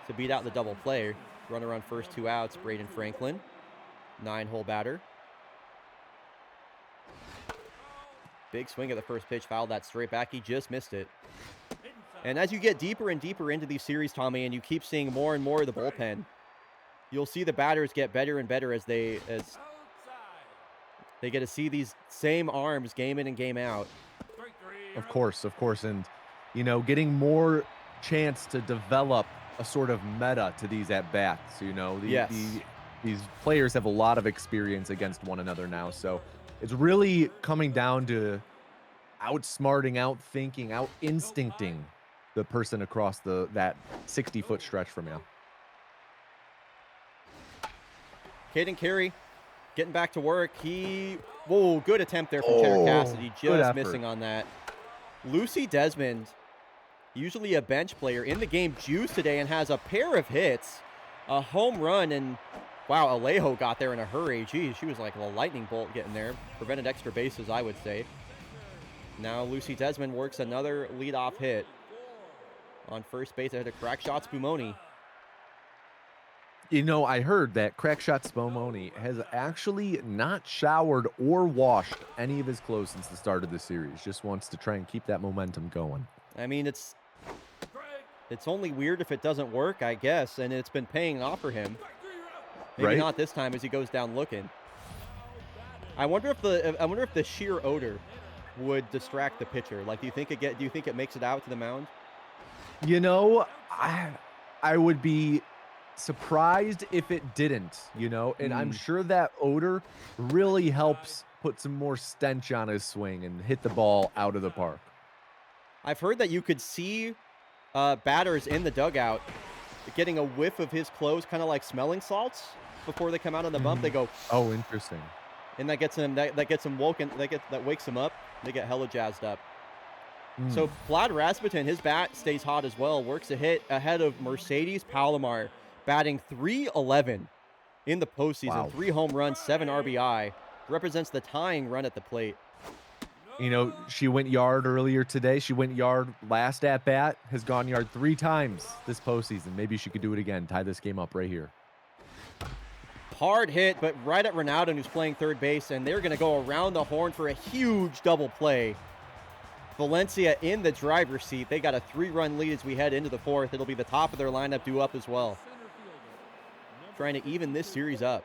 [SPEAKER 1] to beat out the double play. Runner on first, 2 outs. Braden Franklin, 9-hole batter. Big swing at the first pitch, fouled that straight back. He just missed it. And as you get deeper and deeper into these series, Tommy, and you keep seeing more and more of the bullpen, you'll see the batters get better and better as they get to see these same arms game in and game out.
[SPEAKER 2] Of course. And, you know, getting more chance to develop a sort of meta to these at-bats, you know. These players have a lot of experience against one another now, so it's really coming down to outsmarting, outthinking, out-instincting the person across that 60-foot stretch from you.
[SPEAKER 1] Caden Carey getting back to work. Whoa, good attempt there from Jared Cassidy. Just missing on that. Lucy Desmond, usually a bench player, in the game juice today and has a pair of hits, a home run, and wow, Alejo got there in a hurry. Geez, she was like a lightning bolt getting there. Prevented extra bases, I would say. Now Lucy Desmond works another leadoff hit on first base ahead of Crackshot Spumoni.
[SPEAKER 2] You know, I heard that Crackshot Spumoni has actually not showered or washed any of his clothes since the start of the series. Just wants to try and keep that momentum going.
[SPEAKER 1] I mean, it's only weird if it doesn't work, I guess, and it's been paying off for him. Maybe not this time as he goes down looking. I wonder if the sheer odor would distract the pitcher. Like, do you think it makes it out to the mound?
[SPEAKER 2] You know, I would be surprised if it didn't, you know, and I'm sure that odor really helps put some more stench on his swing and hit the ball out of the park.
[SPEAKER 1] I've heard that you could see batters in the dugout getting a whiff of his clothes, kind of like smelling salts before they come out on the bump. They go,
[SPEAKER 2] oh, interesting.
[SPEAKER 1] And that gets them woken. That wakes them up. They get hella jazzed up. So Vlad Rasputin, his bat stays hot as well. Works a hit ahead of Mercedes Palomar, batting .311 in the postseason. Wow. 3 home runs, 7 RBI. Represents the tying run at the plate.
[SPEAKER 2] You know, she went yard earlier today. She went yard last at bat. Has gone yard 3 times this postseason. Maybe she could do it again. Tie this game up right here.
[SPEAKER 1] Hard hit, but right at Ronaldo, who's playing third base, and they're going to go around the horn for a huge double play. Valencia in the driver's seat. They got a 3-run lead as we head into the 4th. It'll be the top of their lineup due up as well. Trying to even this series up.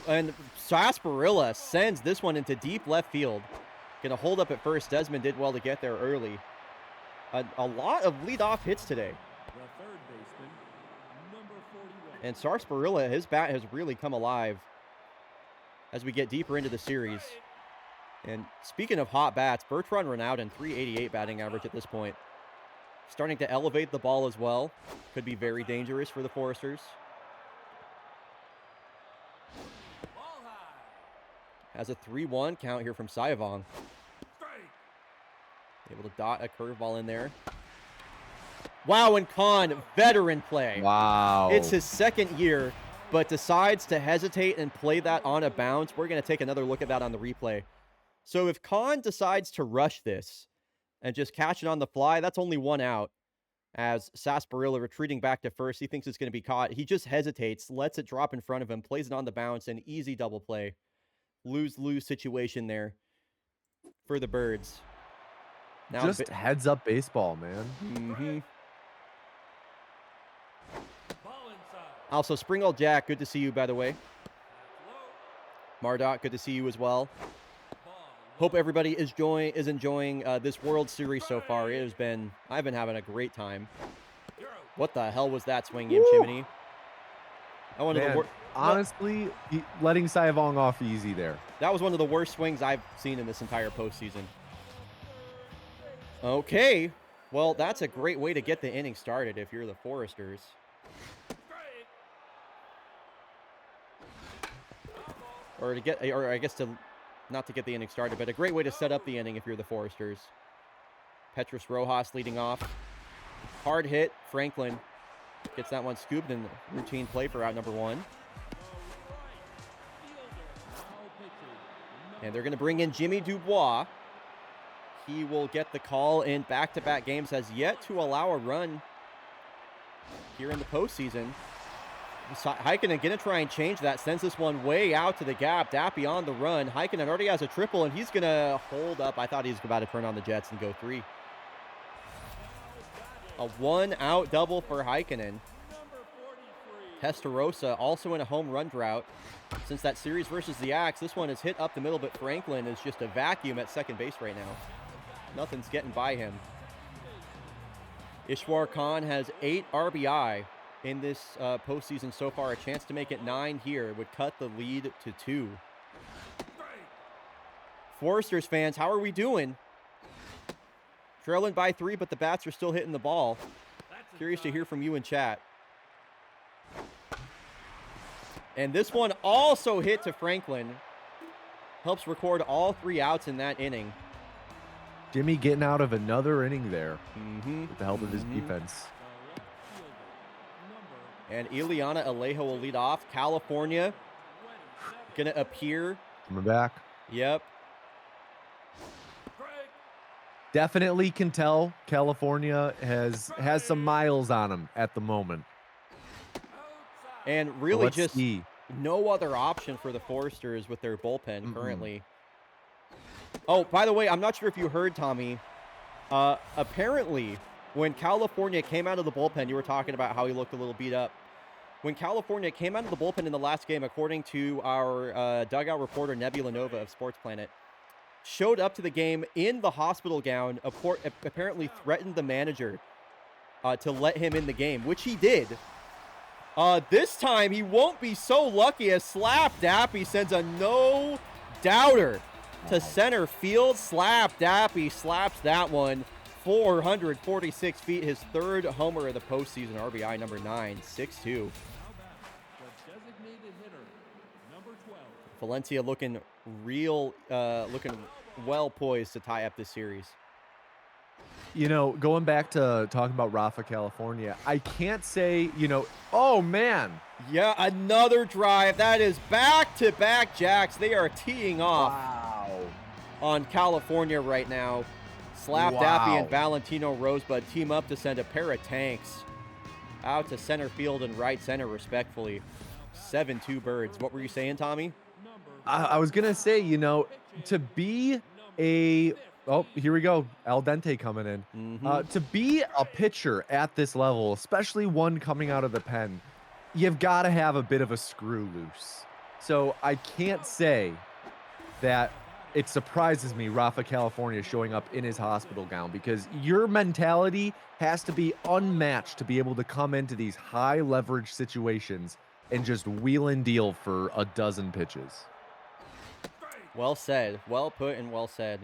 [SPEAKER 1] And Sarsaparilla sends this one into deep left field. Going to hold up at first. Desmond did well to get there early. A lot of leadoff hits today.
[SPEAKER 4] The third baseman, number 41.
[SPEAKER 1] And Sarsaparilla, his bat has really come alive as we get deeper into the series. And speaking of hot bats, Bertrand Ronaldo, 388 batting average at this point. Starting to elevate the ball as well. Could be very dangerous for the Foresters. Has a 3-1 count here from Sayavong. Able to dot a curveball in there. Wow, and Khan, veteran play.
[SPEAKER 2] Wow.
[SPEAKER 1] It's his 2nd year, but decides to hesitate and play that on a bounce. We're going to take another look at that on the replay. So if Khan decides to rush this and just catch it on the fly, that's only 1 out. As Sarsaparilla retreating back to first, he thinks it's going to be caught. He just hesitates, lets it drop in front of him, plays it on the bounce, an easy double play. Lose-lose situation there for the Birds. Now
[SPEAKER 2] just heads up baseball, man.
[SPEAKER 1] Also, Springall Jack, good to see you, by the way. Marduk, good to see you as well. Hope everybody is enjoying this World Series so far. I've been having a great time. What the hell was that swing, Yim Chimney?
[SPEAKER 2] Honestly, letting Sayavong off easy there.
[SPEAKER 1] That was one of the worst swings I've seen in this entire postseason. Okay, well, that's a great way to get the inning started if you're the Foresters. Or I guess to not to get the inning started, but a great way to set up the inning if you're the Foresters. Petrus Rojas leading off. Hard hit. Franklin gets that one scooped in routine play for out number 1. And they're going to bring in Jimmy Dubois. He will get the call in back-to-back games, has yet to allow a run here in the postseason. Heikkinen going to try and change that, sends this one way out to the gap. Dappy on the run. Heikkinen already has a triple, and he's going to hold up. I thought he was about to turn on the Jets and go 3. A 1-out double for Heikkinen. Testarossa also in a home run drought. Since that series versus the Axe, this one is hit up the middle, but Franklin is just a vacuum at second base right now. Nothing's getting by him. Ishwar Khan has 8 RBI in this postseason so far. A chance to make it 9 here would cut the lead to 2. Foresters fans, how are we doing? Trailing by 3, but the bats are still hitting the ball. Curious to hear from you in chat. And this one also hit to Franklin. Helps record all 3 outs in that inning.
[SPEAKER 2] Jimmy getting out of another inning there with the help of his defense.
[SPEAKER 1] And Ileana Alejo will lead off. California going to appear.
[SPEAKER 2] Coming back.
[SPEAKER 1] Yep.
[SPEAKER 2] Definitely can tell California has some miles on him at the moment.
[SPEAKER 1] And really
[SPEAKER 2] Let's
[SPEAKER 1] just
[SPEAKER 2] see.
[SPEAKER 1] no other option for the Foresters with their bullpen currently. Oh, by the way, I'm not sure if you heard, Tommy. Apparently, when California came out of the bullpen, you were talking about how he looked a little beat up. When California came out of the bullpen in the last game, according to our dugout reporter, Nebula Nova of Sports Planet, showed up to the game in the hospital gown, apparently threatened the manager to let him in the game, which he did. This time, he won't be so lucky as Slap Dappy sends a no-doubter to center field. Slap Dappy slaps that one 446 feet, his 3rd homer of the postseason, RBI number 9, 6-2. Valencia looking looking well poised to tie up this series.
[SPEAKER 2] You know, going back to talking about Rafa California, I can't say, oh man.
[SPEAKER 1] Yeah, another drive. That is back-to-back jacks. They are teeing off on California right now. Slap Dappy and Valentino Rosebud team up to send a pair of tanks out to center field and right center, respectfully. 7-2 Birds. What were you saying, Tommy?
[SPEAKER 2] I was going to say, to be a... Oh, here we go. Al Dente coming in. To be a pitcher at this level, especially one coming out of the pen, you've got to have a bit of a screw loose. So I can't say that it surprises me Rafa California showing up in his hospital gown, because your mentality has to be unmatched to be able to come into these high leverage situations and just wheel and deal for a dozen pitches.
[SPEAKER 1] Well said. Well put and well said.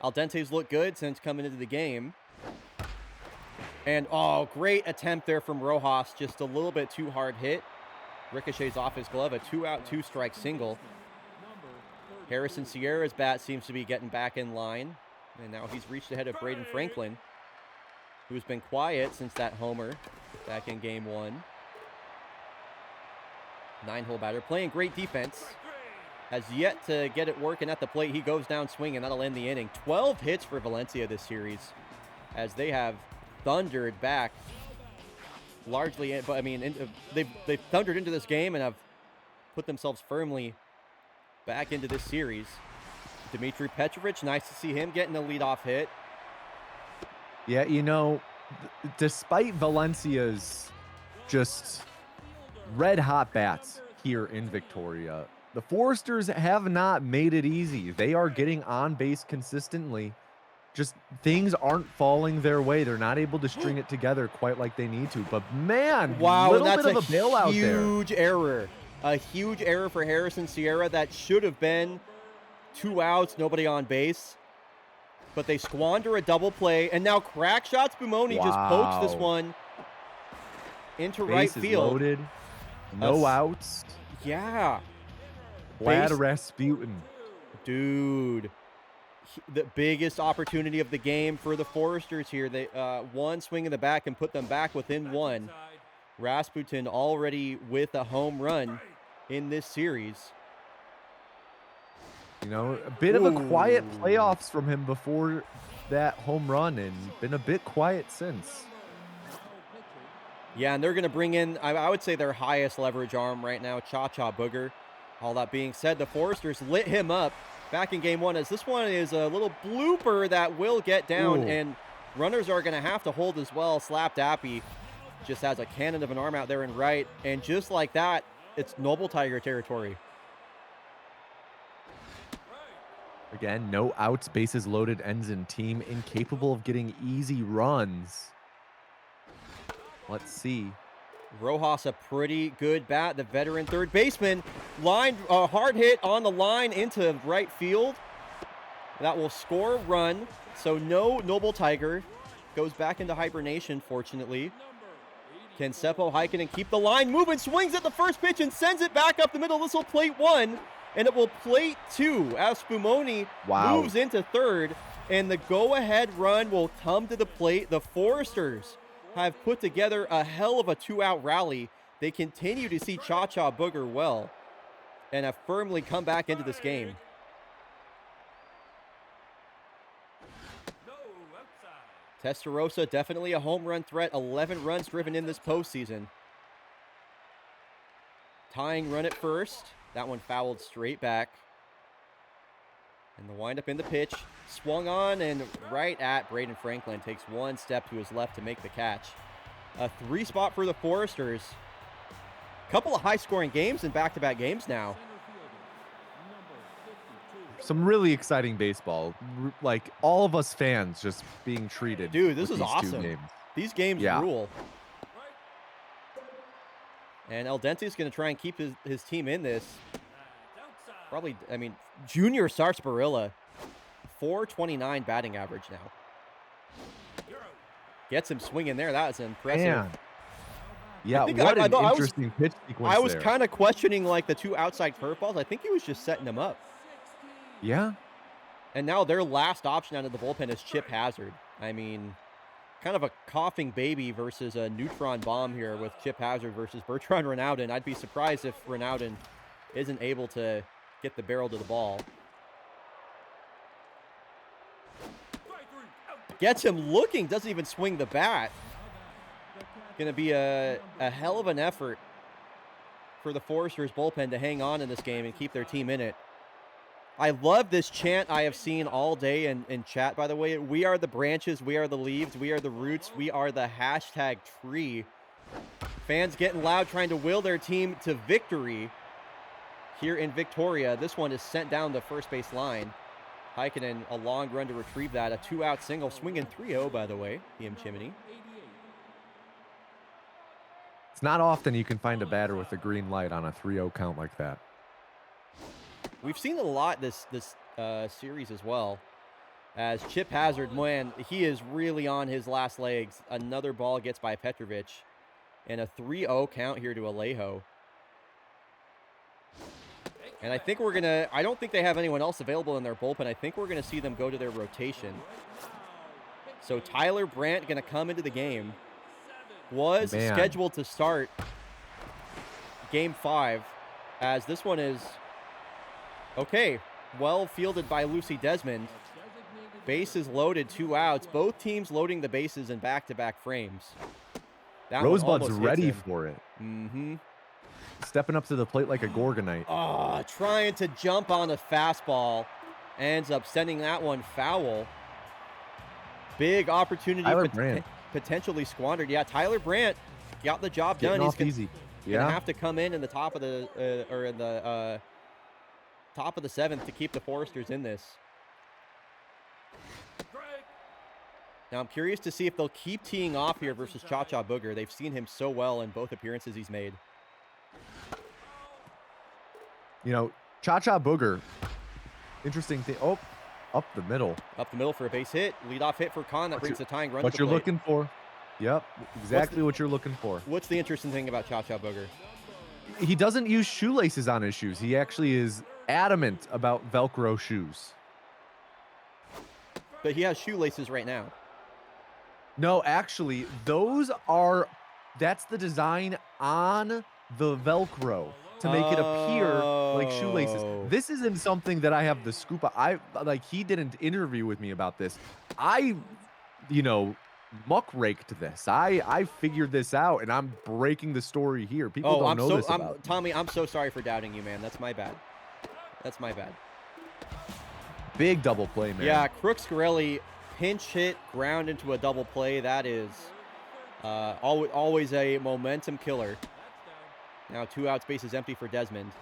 [SPEAKER 1] Al Dente's looked good since coming into the game. And, oh, great attempt there from Rojas. Just a little bit too hard hit. Ricochets off his glove. A 2-out, 2-strike single. Harrison Sierra's bat seems to be getting back in line. And now he's reached ahead of Braden Franklin, who's been quiet since that homer back in game 1. 9-hole batter. Playing great defense. Has yet to get it working at the plate. He goes down swinging. That'll end the inning. 12 hits for Valencia this series, as they have thundered back largely. But I mean, they've thundered into this game and have put themselves firmly back into this series. Dmitry Petrovic, nice to see him getting a leadoff hit.
[SPEAKER 2] Yeah, despite Valencia's just red hot bats here in Victoria, the Foresters have not made it easy. They are getting on base consistently. Just things aren't falling their way. They're not able to string it together quite like they need to. But man,
[SPEAKER 1] wow,
[SPEAKER 2] little
[SPEAKER 1] that's
[SPEAKER 2] bit of a bailout there.
[SPEAKER 1] Huge error. A huge error for Harrison Sierra. That should have been 2 outs, nobody on base. But they squander a double play. And now crack shots. Bumoni just pokes this one into right
[SPEAKER 2] Base is
[SPEAKER 1] field.
[SPEAKER 2] Loaded. No outs.
[SPEAKER 1] Yeah.
[SPEAKER 2] Vlad Rasputin.
[SPEAKER 1] Dude. The biggest opportunity of the game for the Foresters here. They one swing in the back and put them back within one. Rasputin already with a home run in this series.
[SPEAKER 2] You know, a bit of a quiet playoffs from him before that home run, and been a bit quiet since.
[SPEAKER 1] Yeah, and they're going to bring in, I would say, their highest leverage arm right now, Cha-Cha Booger. All that being said, the Foresters lit him up back in game one, as this one is a little blooper that will get down, and runners are going to have to hold as well. Slap Dappy just has a cannon of an arm out there in right, and just like that, it's Noble Tiger territory.
[SPEAKER 2] Again, no outs, bases loaded, ends in team, incapable of getting easy runs. Let's see.
[SPEAKER 1] Rojas, a pretty good bat. The veteran third baseman, line a hard hit on the line into right field. That will score a run. So no Noble Tiger. Goes back into hibernation, fortunately. Can Seppo Heikkinen keep the line moving? Swings at the first pitch and sends it back up the middle. This will plate one, and it will plate two as Spumoni moves into third, and the go-ahead run will come to the plate. The Foresters have put together a hell of a two-out rally. They continue to see Cha-Cha Booger well and have firmly come back into this game. Testarossa, definitely a home run threat. 11 runs driven in this postseason. Tying run at first. That one fouled straight back. And the windup in the pitch. Swung on and right at Braden Franklin. Takes one step to his left to make the catch. A 3 spot for the Foresters. Couple of high-scoring games in back-to-back games now.
[SPEAKER 2] Some really exciting baseball. Like, all of us fans just being treated.
[SPEAKER 1] Dude, this
[SPEAKER 2] with
[SPEAKER 1] is
[SPEAKER 2] these
[SPEAKER 1] awesome.
[SPEAKER 2] 2 games.
[SPEAKER 1] These games rule. And El Dente's going to try and keep his team in this. Probably, I mean, Junior Sarsaparilla, 429 batting average now. Gets him swinging there. That was impressive.
[SPEAKER 2] Man. Yeah, what an interesting pitch sequence
[SPEAKER 1] I was
[SPEAKER 2] there.
[SPEAKER 1] kind of questioning, like, the 2 outside curveballs. I think he was just setting them up.
[SPEAKER 2] Yeah.
[SPEAKER 1] And now their last option out of the bullpen is Chip Hazard. I mean, kind of a coughing baby versus a neutron bomb here with Chip Hazard versus Bertrand Renaudin. I'd be surprised if Renaudin isn't able to get the barrel to the ball. Gets him looking, doesn't even swing the bat. Going to be a hell of an effort for the Foresters bullpen to hang on in this game and keep their team in it. I love this chant I have seen all day in chat, by the way. We are the branches, we are the leaves, we are the roots, we are the hashtag tree. Fans getting loud, trying to will their team to victory here in Victoria. This one is sent down the first base line. Heikkinen, a long run to retrieve that. A 2-out single, swinging 3-0, by the way, PM Chimney.
[SPEAKER 2] It's not often you can find a batter with a green light on a 3-0 count like that.
[SPEAKER 1] We've seen a lot this series as well. As Chip Hazard, man, he is really on his last legs. Another ball gets by Petrovic. And a 3-0 count here to Alejo. And I think we're going to... I don't think they have anyone else available in their bullpen. I think we're going to see them go to their rotation. So Tyler Brandt going to come into the game. Was scheduled to start Game 5. As this one is... Okay, well fielded by Lucy Desmond. Bases loaded, 2 outs. Both teams loading the bases in back-to-back frames. That
[SPEAKER 2] Rosebud's ready for it.
[SPEAKER 1] Mm-hmm.
[SPEAKER 2] Stepping up to the plate like a Gorgonite.
[SPEAKER 1] Oh, trying to jump on a fastball. Ends up sending that one foul. Big opportunity potentially squandered. Yeah, Tyler Brandt got the job done.
[SPEAKER 2] He's easy.
[SPEAKER 1] Gonna have to come in the top of the top of the 7th to keep the Foresters in this. Now I'm curious to see if they'll keep teeing off here versus Cha-Cha Booger. They've seen him so well in both appearances he's made.
[SPEAKER 2] You know, Cha-Cha Booger, interesting thing. Oh, up the middle.
[SPEAKER 1] Up the middle for a base hit. Leadoff hit for Khan. That brings the tying run.
[SPEAKER 2] What you're looking for. Yep, exactly what you're looking for.
[SPEAKER 1] What's the interesting thing about Cha-Cha Booger?
[SPEAKER 2] He doesn't use shoelaces on his shoes. He actually is adamant about Velcro shoes.
[SPEAKER 1] But he has shoelaces right now.
[SPEAKER 2] No, actually, that's the design on the Velcro to make it appear like shoelaces.
[SPEAKER 1] Oh.
[SPEAKER 2] This isn't something that I have the scoop of. He didn't interview with me about this. I, muck raked this. I figured this out, and I'm breaking the story here. People don't know this about me.
[SPEAKER 1] Tommy, I'm so sorry for doubting you, man. That's my bad. That's my bad.
[SPEAKER 2] Big double play, man.
[SPEAKER 1] Yeah, Crooks Corelli pinch hit, ground into a double play. That is always a momentum killer. Now 2 outs, bases empty for Desmond.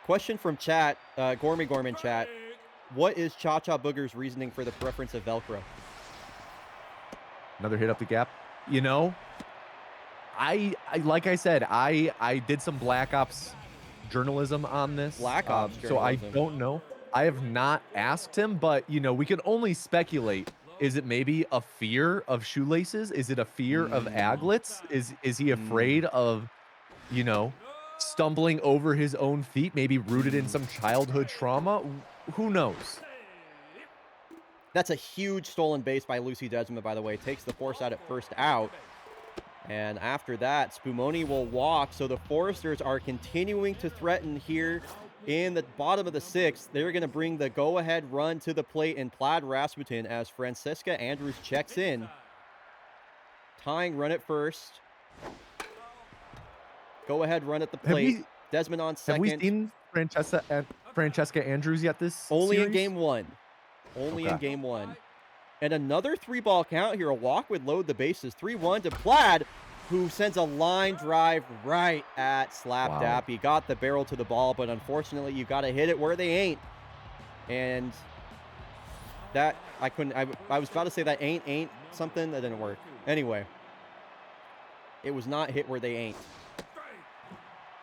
[SPEAKER 1] Question from chat, Gorman chat. What is Cha-Cha Booger's reasoning for the preference of Velcro?
[SPEAKER 2] Another hit up the gap. I like I said, I did some Black Ops journalism on this.
[SPEAKER 1] Black Ops
[SPEAKER 2] So I
[SPEAKER 1] journalism.
[SPEAKER 2] don't know. I have not asked him, but we can only speculate. Is it maybe a fear of shoelaces? Is it a fear of aglets? Is he afraid of, stumbling over his own feet, maybe rooted in some childhood trauma? Who knows?
[SPEAKER 1] That's a huge stolen base by Lucy Desmond, by the way. Takes the force out at first out. And after that, Spumoni will walk. So the Foresters are continuing to threaten here in the bottom of the 6th. They're going to bring the go-ahead run to the plate in Plaid Rasmussen as Francesca Andrews checks in. Tying run at first. Go-ahead run at the plate. Desmond on second.
[SPEAKER 2] Have we seen Francesca Andrews yet this
[SPEAKER 1] Only
[SPEAKER 2] series?
[SPEAKER 1] in game 1. Only in game 1. And another 3-ball count here. A walk would load the bases. 3-1 to Plaid, who sends a line drive right at Slapdap. He got the barrel to the ball, but unfortunately, you got to hit it where they ain't. And that, I was about to say that ain't something. That didn't work. Anyway, it was not hit where they ain't.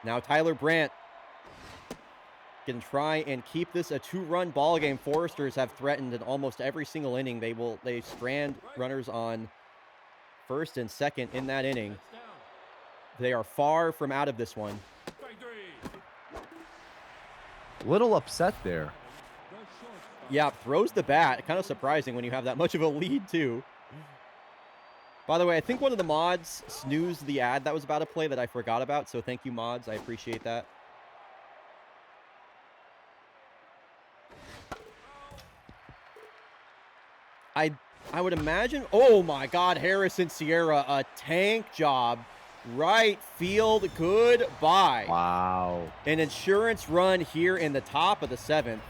[SPEAKER 1] Now Tyler Brandt can try and keep this a 2-run ball game. Foresters have threatened in almost every single inning. They strand runners on first and second in that inning. They are far from out of this one.
[SPEAKER 2] Little upset there.
[SPEAKER 1] Yeah, throws the bat. Kind of surprising when you have that much of a lead too. By the way, I think one of the mods snoozed the ad that was about to play that I forgot about. So thank you, mods. I appreciate that. I would imagine, oh my God, Harrison Sierra, a tank job. Right field, goodbye.
[SPEAKER 2] Wow.
[SPEAKER 1] An insurance run here in the top of the 7th.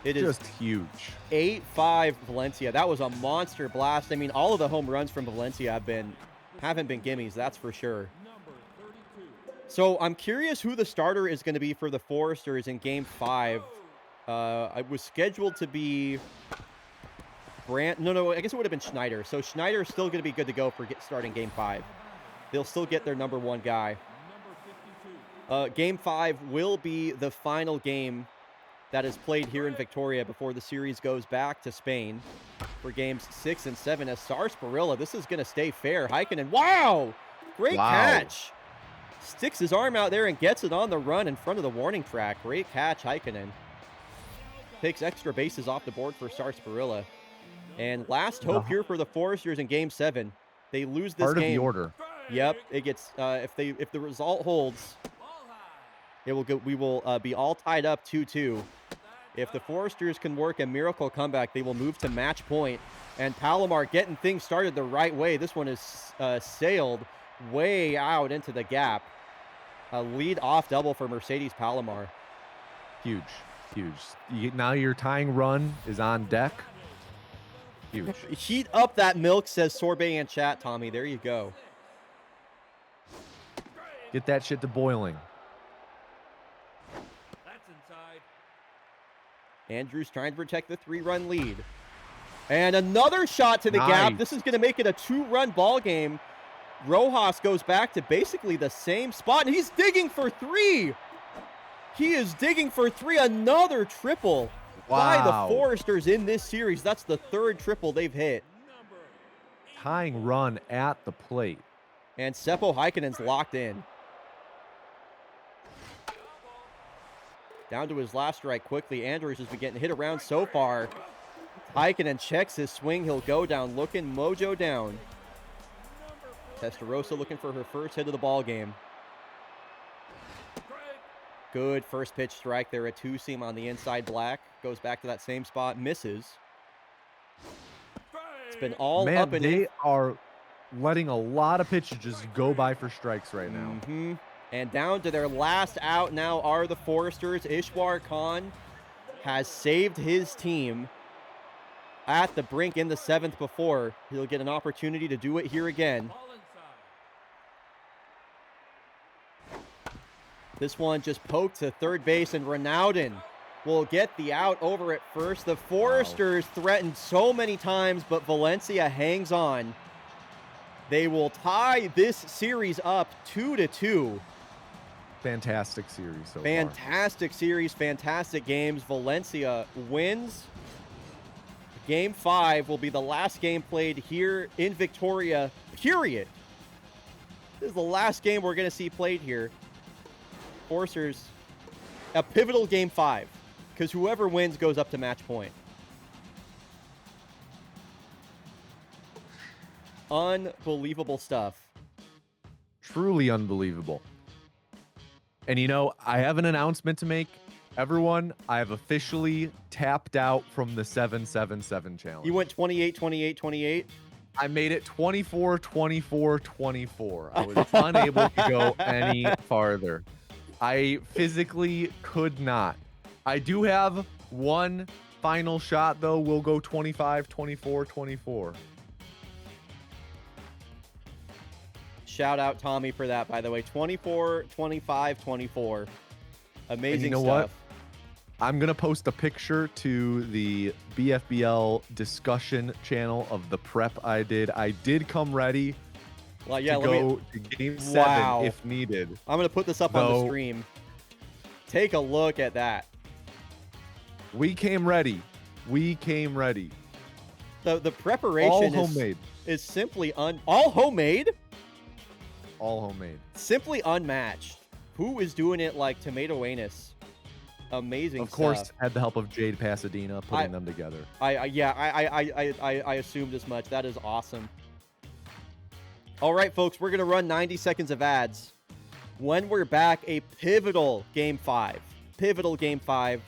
[SPEAKER 1] It is
[SPEAKER 2] just huge.
[SPEAKER 1] 8-5 Valencia. That was a monster blast. I mean, all of the home runs from Valencia haven't been gimmies, that's for sure. So I'm curious who the starter is going to be for the Foresters in game 5. I was scheduled to be No, I guess it would have been Schneider. So Schneider is still going to be good to go for starting game 5. They'll still get their number 1 guy. Game 5 will be the final game that is played here in Victoria before the series goes back to Spain for games 6 and 7. As Sarsaparilla, this is going to stay fair. Heikkinen, wow! Great catch. Sticks his arm out there and gets it on the run in front of the warning track. Great catch, Heikkinen. Takes extra bases off the board for Sarsaparilla. And last hope here for the Foresters in game 7. They lose this game.
[SPEAKER 2] Part of the order.
[SPEAKER 1] Yep, it gets if the result holds, we will be all tied up 2-2. If the Foresters can work a miracle comeback, they will move to match point. And Palomar getting things started the right way. This one is sailed way out into the gap. A lead off double for Mercedes Palomar.
[SPEAKER 2] Huge. Now your tying run is on deck. Huge.
[SPEAKER 1] Heat up that milk, says Sorbet in chat, Tommy. There you go.
[SPEAKER 2] Get that shit to boiling.
[SPEAKER 4] That's inside.
[SPEAKER 1] Andrews trying to protect the 3-run lead. And another shot to the gap. This is going to make it a 2-run ball game. Rojas goes back to basically the same spot, and he's digging for 3. He is digging for 3. Another triple by the Foresters in this series. That's the 3rd triple they've hit.
[SPEAKER 2] Tying run at the plate.
[SPEAKER 1] And Seppo Heikkinen's locked in. Down to his last strike quickly. Andrews has been getting hit around so far. Heikkinen checks his swing. He'll go down looking. Mojo down. Testarossa looking for her first hit of the ball game. Good first pitch strike there. A two-seam on the inside. Black goes back to that same spot. Misses. It's been all
[SPEAKER 2] Man,
[SPEAKER 1] up and
[SPEAKER 2] they
[SPEAKER 1] in.
[SPEAKER 2] are letting a lot of pitches just go by for strikes right now.
[SPEAKER 1] And down to their last out now are the Foresters. Ishwar Khan has saved his team at the brink in the 7th before. He'll get an opportunity to do it here again. This one just poked to third base, and Ronaldin will get the out over at first. The Foresters threatened so many times, but Valencia hangs on. They will tie this series up 2-2.
[SPEAKER 2] Fantastic series so far.
[SPEAKER 1] Fantastic series, fantastic games. Valencia wins. Game 5 will be the last game played here in Victoria, period. This is the last game we're going to see played here. Forcers, a pivotal Game 5, because whoever wins goes up to match point. Unbelievable stuff.
[SPEAKER 2] Truly unbelievable. And you know, I have an announcement to make. Everyone, I have officially tapped out from the 7-7-7 challenge.
[SPEAKER 1] You went 28, 28, 28.
[SPEAKER 2] I made it 24, 24, 24. I was unable to go any farther. I physically could not. I do have one final shot, though. We'll go 25, 24, 24.
[SPEAKER 1] Shout out Tommy for that, by the way. 24, 25, 24. Amazing
[SPEAKER 2] And you know
[SPEAKER 1] stuff.
[SPEAKER 2] what? I'm going to post a picture to the BFBL discussion channel of the prep I did. I did come ready
[SPEAKER 1] Well, yeah,
[SPEAKER 2] to go to game 7
[SPEAKER 1] Wow.
[SPEAKER 2] if needed.
[SPEAKER 1] I'm going to put this up on the stream. Take a look at that.
[SPEAKER 2] We came ready. We came ready.
[SPEAKER 1] The preparation
[SPEAKER 2] All
[SPEAKER 1] is,
[SPEAKER 2] homemade.
[SPEAKER 1] is simply all homemade?
[SPEAKER 2] All homemade.
[SPEAKER 1] Simply unmatched. Who is doing it like Tomato Anus? Amazing
[SPEAKER 2] Of course,
[SPEAKER 1] stuff.
[SPEAKER 2] had the help of Jade Pasadena putting them together.
[SPEAKER 1] I assumed as much. That is awesome. All right, folks, we're going to run 90 seconds of ads. When we're back, a pivotal Game 5. Pivotal Game 5.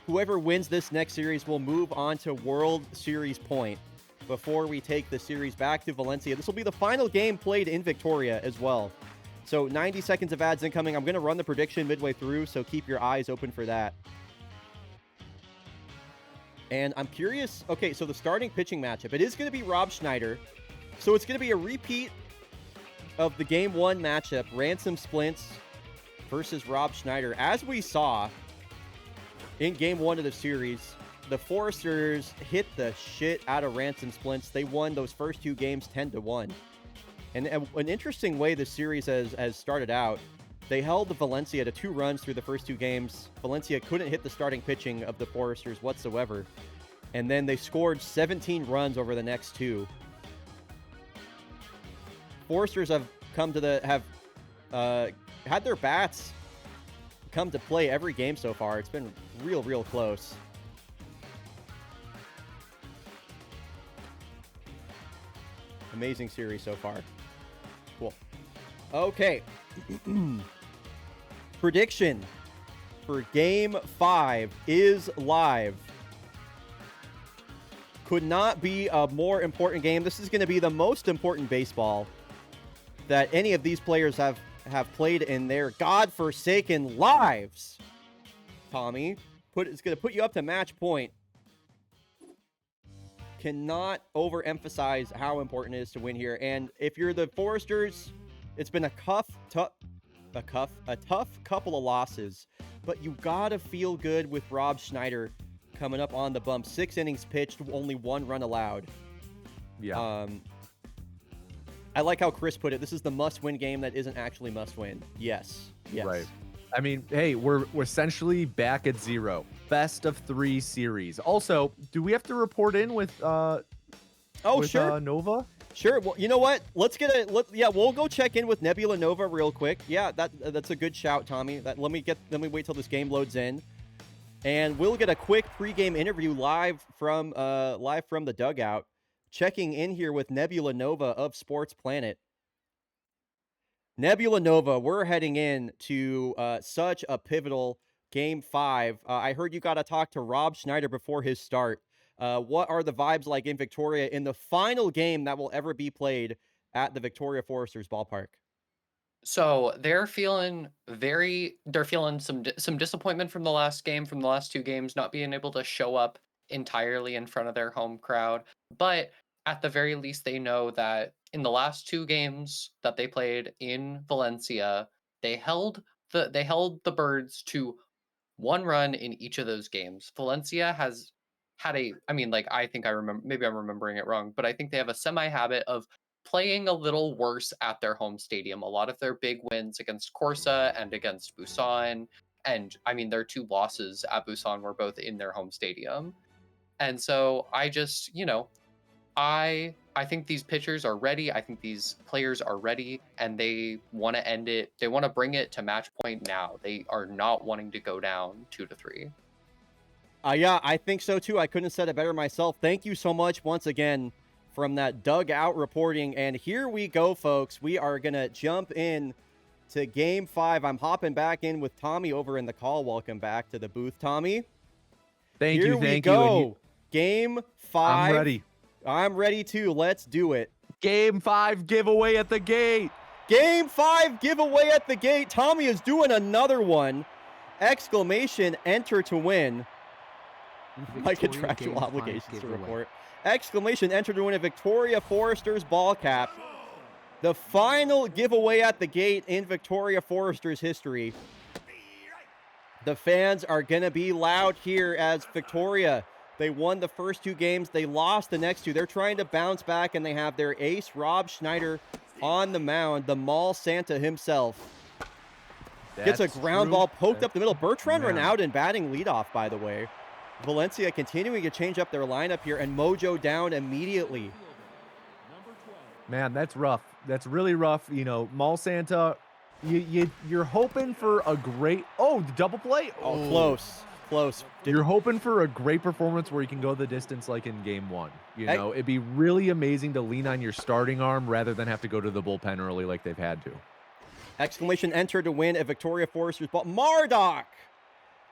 [SPEAKER 1] Whoever wins this next series will move on to World Series point before we take the series back to Valencia. This will be the final game played in Victoria as well. So 90 seconds of ads incoming. I'm going to run the prediction midway through, so keep your eyes open for that. And I'm curious. Okay, so the starting pitching matchup. It is going to be Rob Schneider. So it's going to be a repeat of the Game 1 matchup. Ransom Splints versus Rob Schneider. As we saw in Game 1 of the series, the Foresters hit the shit out of Ransom Splints. They won those first 2 games 10-1. And an interesting way the series has started out, they held the Valencia to 2 runs through the first 2 games. Valencia couldn't hit the starting pitching of the Foresters whatsoever. And then they scored 17 runs over the next 2. Foresters have had their bats come to play every game so far. It's been real close. Amazing series so far. Cool. Okay. Prediction for Game 5 is live. Could not be a more important game. This is going to be the most important baseball that any of these players have played in their godforsaken lives. Tommy, it's going to put you up to match point. Cannot overemphasize how important it is to win here. And if you're the Foresters, it's been a tough couple of losses, but you gotta feel good with Rob Schneider coming up on the bump. 6 innings pitched, only 1 run allowed.
[SPEAKER 2] Yeah.
[SPEAKER 1] I like how Chris put it. This is the must-win game that isn't actually must-win. Yes.
[SPEAKER 2] Right. I mean, hey, we're essentially back at 0. Best of 3 series. Also, do we have to report in with
[SPEAKER 1] Sure.
[SPEAKER 2] Nova?
[SPEAKER 1] Sure. Well, you know what? We'll go check in with Nebula Nova real quick. Yeah, that's a good shout, Tommy. Let me wait till this game loads in. And we'll get a quick pregame interview live from the dugout. Checking in here with Nebula Nova of Sports Planet. Nebula Nova, we're heading in to such a pivotal Game 5. I heard you got to talk to Rob Schneider before his start. What are the vibes like in Victoria in the final game that will ever be played at the Victoria Foresters ballpark?
[SPEAKER 3] So they're feeling some disappointment from the last game, from the last two games, not being able to show up entirely in front of their home crowd. But at the very least, they know that in the last two games that they played in Valencia, they held the Birds to one run in each of those games. Valencia has had I think I remember, maybe I'm remembering it wrong, but I think they have a semi habit of playing a little worse at their home stadium. A lot of their big wins against Corsa and against Busan, and their two losses at Busan were both in their home stadium. And so I think these pitchers are ready. I think these players are ready, and they want to end it. They want to bring it to match point now. They are not wanting to go down 2-3.
[SPEAKER 1] Yeah, I think so too. I couldn't have said it better myself. Thank you so much once again from that dugout reporting. And here we go, folks. We are going to jump in to Game 5. I'm hopping back in with Tommy over in the call. Welcome back to the booth, Tommy.
[SPEAKER 2] Thank you.
[SPEAKER 1] Here we go. Game 5.
[SPEAKER 2] I'm ready.
[SPEAKER 1] I'm ready too. Let's do it.
[SPEAKER 2] Game 5 giveaway at the gate.
[SPEAKER 1] Game 5 giveaway at the gate. Tommy is doing another one. Exclamation, enter to win. My contractual obligations to report. Exclamation, enter to win a Victoria Foresters ball cap. The final giveaway at the gate in Victoria Foresters history. The fans are going to be loud here as Victoria, they won the first two games. They lost the next two. They're trying to bounce back, and they have their ace, Rob Schneider, on the mound. The Mall Santa himself. Gets a ground ball poked up the middle. Bertrand Renaud in batting leadoff, by the way. Valencia continuing to change up their lineup here, and Mojo down immediately.
[SPEAKER 2] Man, that's rough. That's really rough. Mall Santa, you're hoping for a great... Oh, the double play?
[SPEAKER 1] Oh, close. Close.
[SPEAKER 2] You're hoping for a great performance where you can go the distance like in Game 1. It'd be really amazing to lean on your starting arm rather than have to go to the bullpen early like they've had to.
[SPEAKER 1] Exclamation, enter to win a Victoria Foresters ball. Marduk!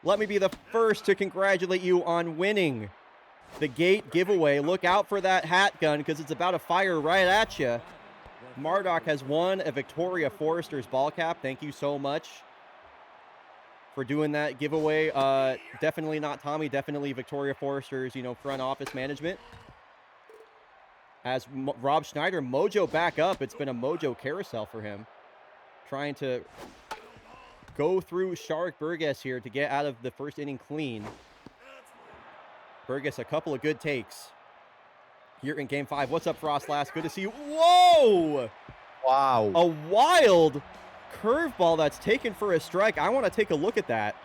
[SPEAKER 1] Let me be the first to congratulate you on winning the gate giveaway. Look out for that hat gun because it's about to fire right at you. Marduk has won a Victoria Foresters ball cap. Thank you so much for doing that giveaway. Definitely not Tommy, definitely Victoria Foresters, front office management. As Rob Schneider, Mojo back up. It's been a Mojo carousel for him. Trying to go through Shark Burgess here to get out of the first inning clean. Burgess, a couple of good takes here in Game 5. What's up, Frost Last? Good to see you. Whoa!
[SPEAKER 2] Wow.
[SPEAKER 1] A wild curveball that's taken for a strike. I want to take a look at that.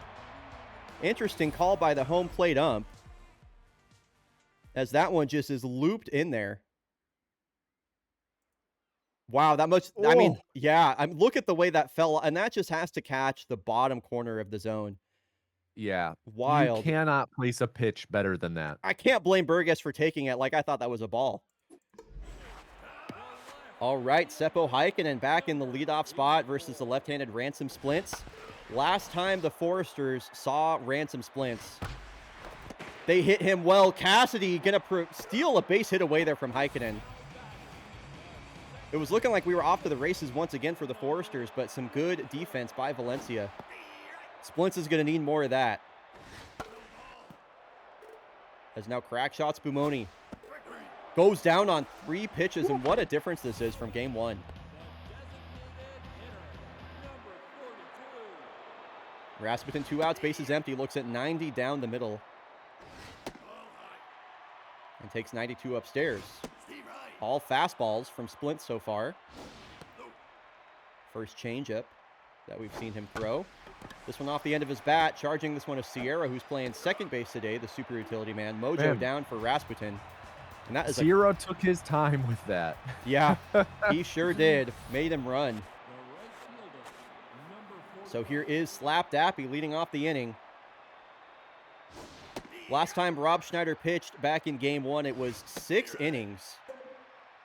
[SPEAKER 1] Interesting call by the home plate ump, as that one just is looped in there. Wow, that much.
[SPEAKER 2] Oh.
[SPEAKER 1] Look at the way that fell, and that just has to catch the bottom corner of the zone.
[SPEAKER 2] Yeah.
[SPEAKER 1] Wild.
[SPEAKER 2] You cannot place a pitch better than that.
[SPEAKER 1] I can't blame Burgess for taking it. I thought that was a ball. All right, Seppo Heikkinen back in the leadoff spot versus the left-handed Ransom Splints. Last time the Foresters saw Ransom Splints, they hit him well. Cassidy gonna steal a base hit away there from Heikkinen. It was looking like we were off to the races once again for the Foresters, but some good defense by Valencia. Splints is gonna need more of that. As now crack shots, Bumoni goes down on 3 pitches, and what a difference this is from Game 1. Rasputin, 2 outs, bases empty, looks at 90 down the middle. And takes 92 upstairs. All fastballs from Splint so far. First changeup that we've seen him throw. This one off the end of his bat, charging this one of Sierra, who's playing second base today, the super utility man. Mojo down for Rasputin. And that is
[SPEAKER 2] Sierra took his time with that.
[SPEAKER 1] Yeah, he sure did. Made him run. So here is Slap Dappy leading off the inning. Last time Rob Schneider pitched back in game 1, it was 6 innings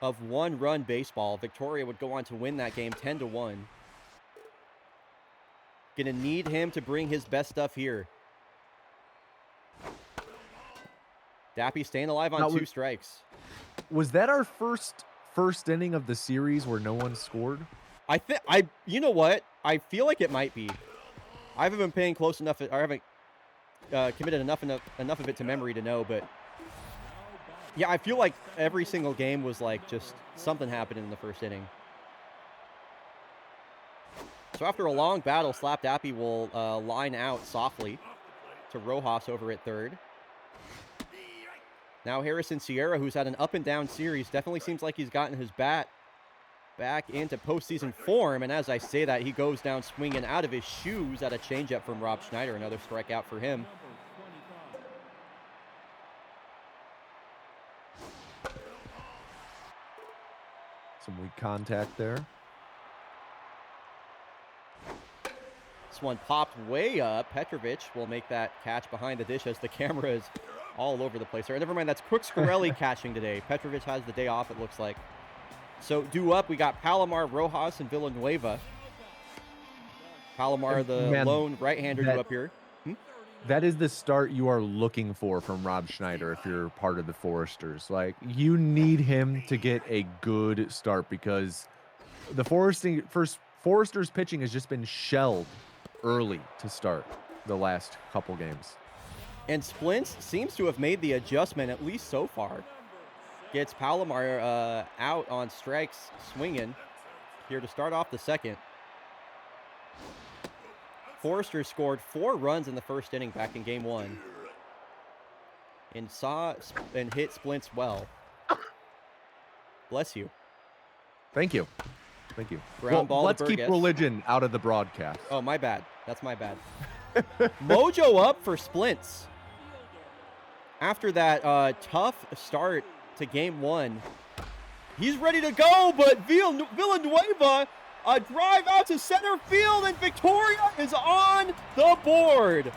[SPEAKER 1] of 1-run baseball. Victoria would go on to win that game 10-1. Gonna need him to bring his best stuff here. Dappy staying alive on 2 strikes.
[SPEAKER 2] Was that our first inning of the series where no one scored?
[SPEAKER 1] You know what? I feel like it might be. I haven't been paying close enough, or I haven't committed enough of it to memory to know, but yeah, I feel like every single game was like just something happened in the first inning. So after a long battle, Slap Dappy will line out softly to Rojas over at third. Now Harrison Sierra, who's had an up and down series, definitely seems like he's gotten his bat back into postseason form. And as I say that, he goes down swinging out of his shoes at a changeup from Rob Schneider. Another strikeout for him.
[SPEAKER 2] Some weak contact there.
[SPEAKER 1] This one popped way up. Petrovic will make that catch behind the dish as the camera is all over the place there. Never mind, that's Crook Scarelli catching today. Petrovic has the day off, it looks like. So due up, we got Palomar, Rojas, and Villanueva. Palomar, the lone right-hander, due up here.
[SPEAKER 2] That is the start you are looking for from Rob Schneider if you're part of the Foresters. Like, you need him to get a good start because the Foresters pitching has just been shelled early to start the last couple games.
[SPEAKER 1] And Splints seems to have made the adjustment, at least so far. Gets Palomar out on strikes, swinging here to start off the second. Forrester scored 4 runs in the first inning back in game 1. And saw and hit Splints well. Bless you.
[SPEAKER 2] Thank you. Thank you.
[SPEAKER 1] Ground ball to
[SPEAKER 2] let's keep
[SPEAKER 1] Burgess.
[SPEAKER 2] religion out of the broadcast.
[SPEAKER 1] Oh, my bad. That's my bad. Mojo up for Splints. After that tough start to game 1, he's ready to go, but Villanueva, a drive out to center field, and Victoria is on the board.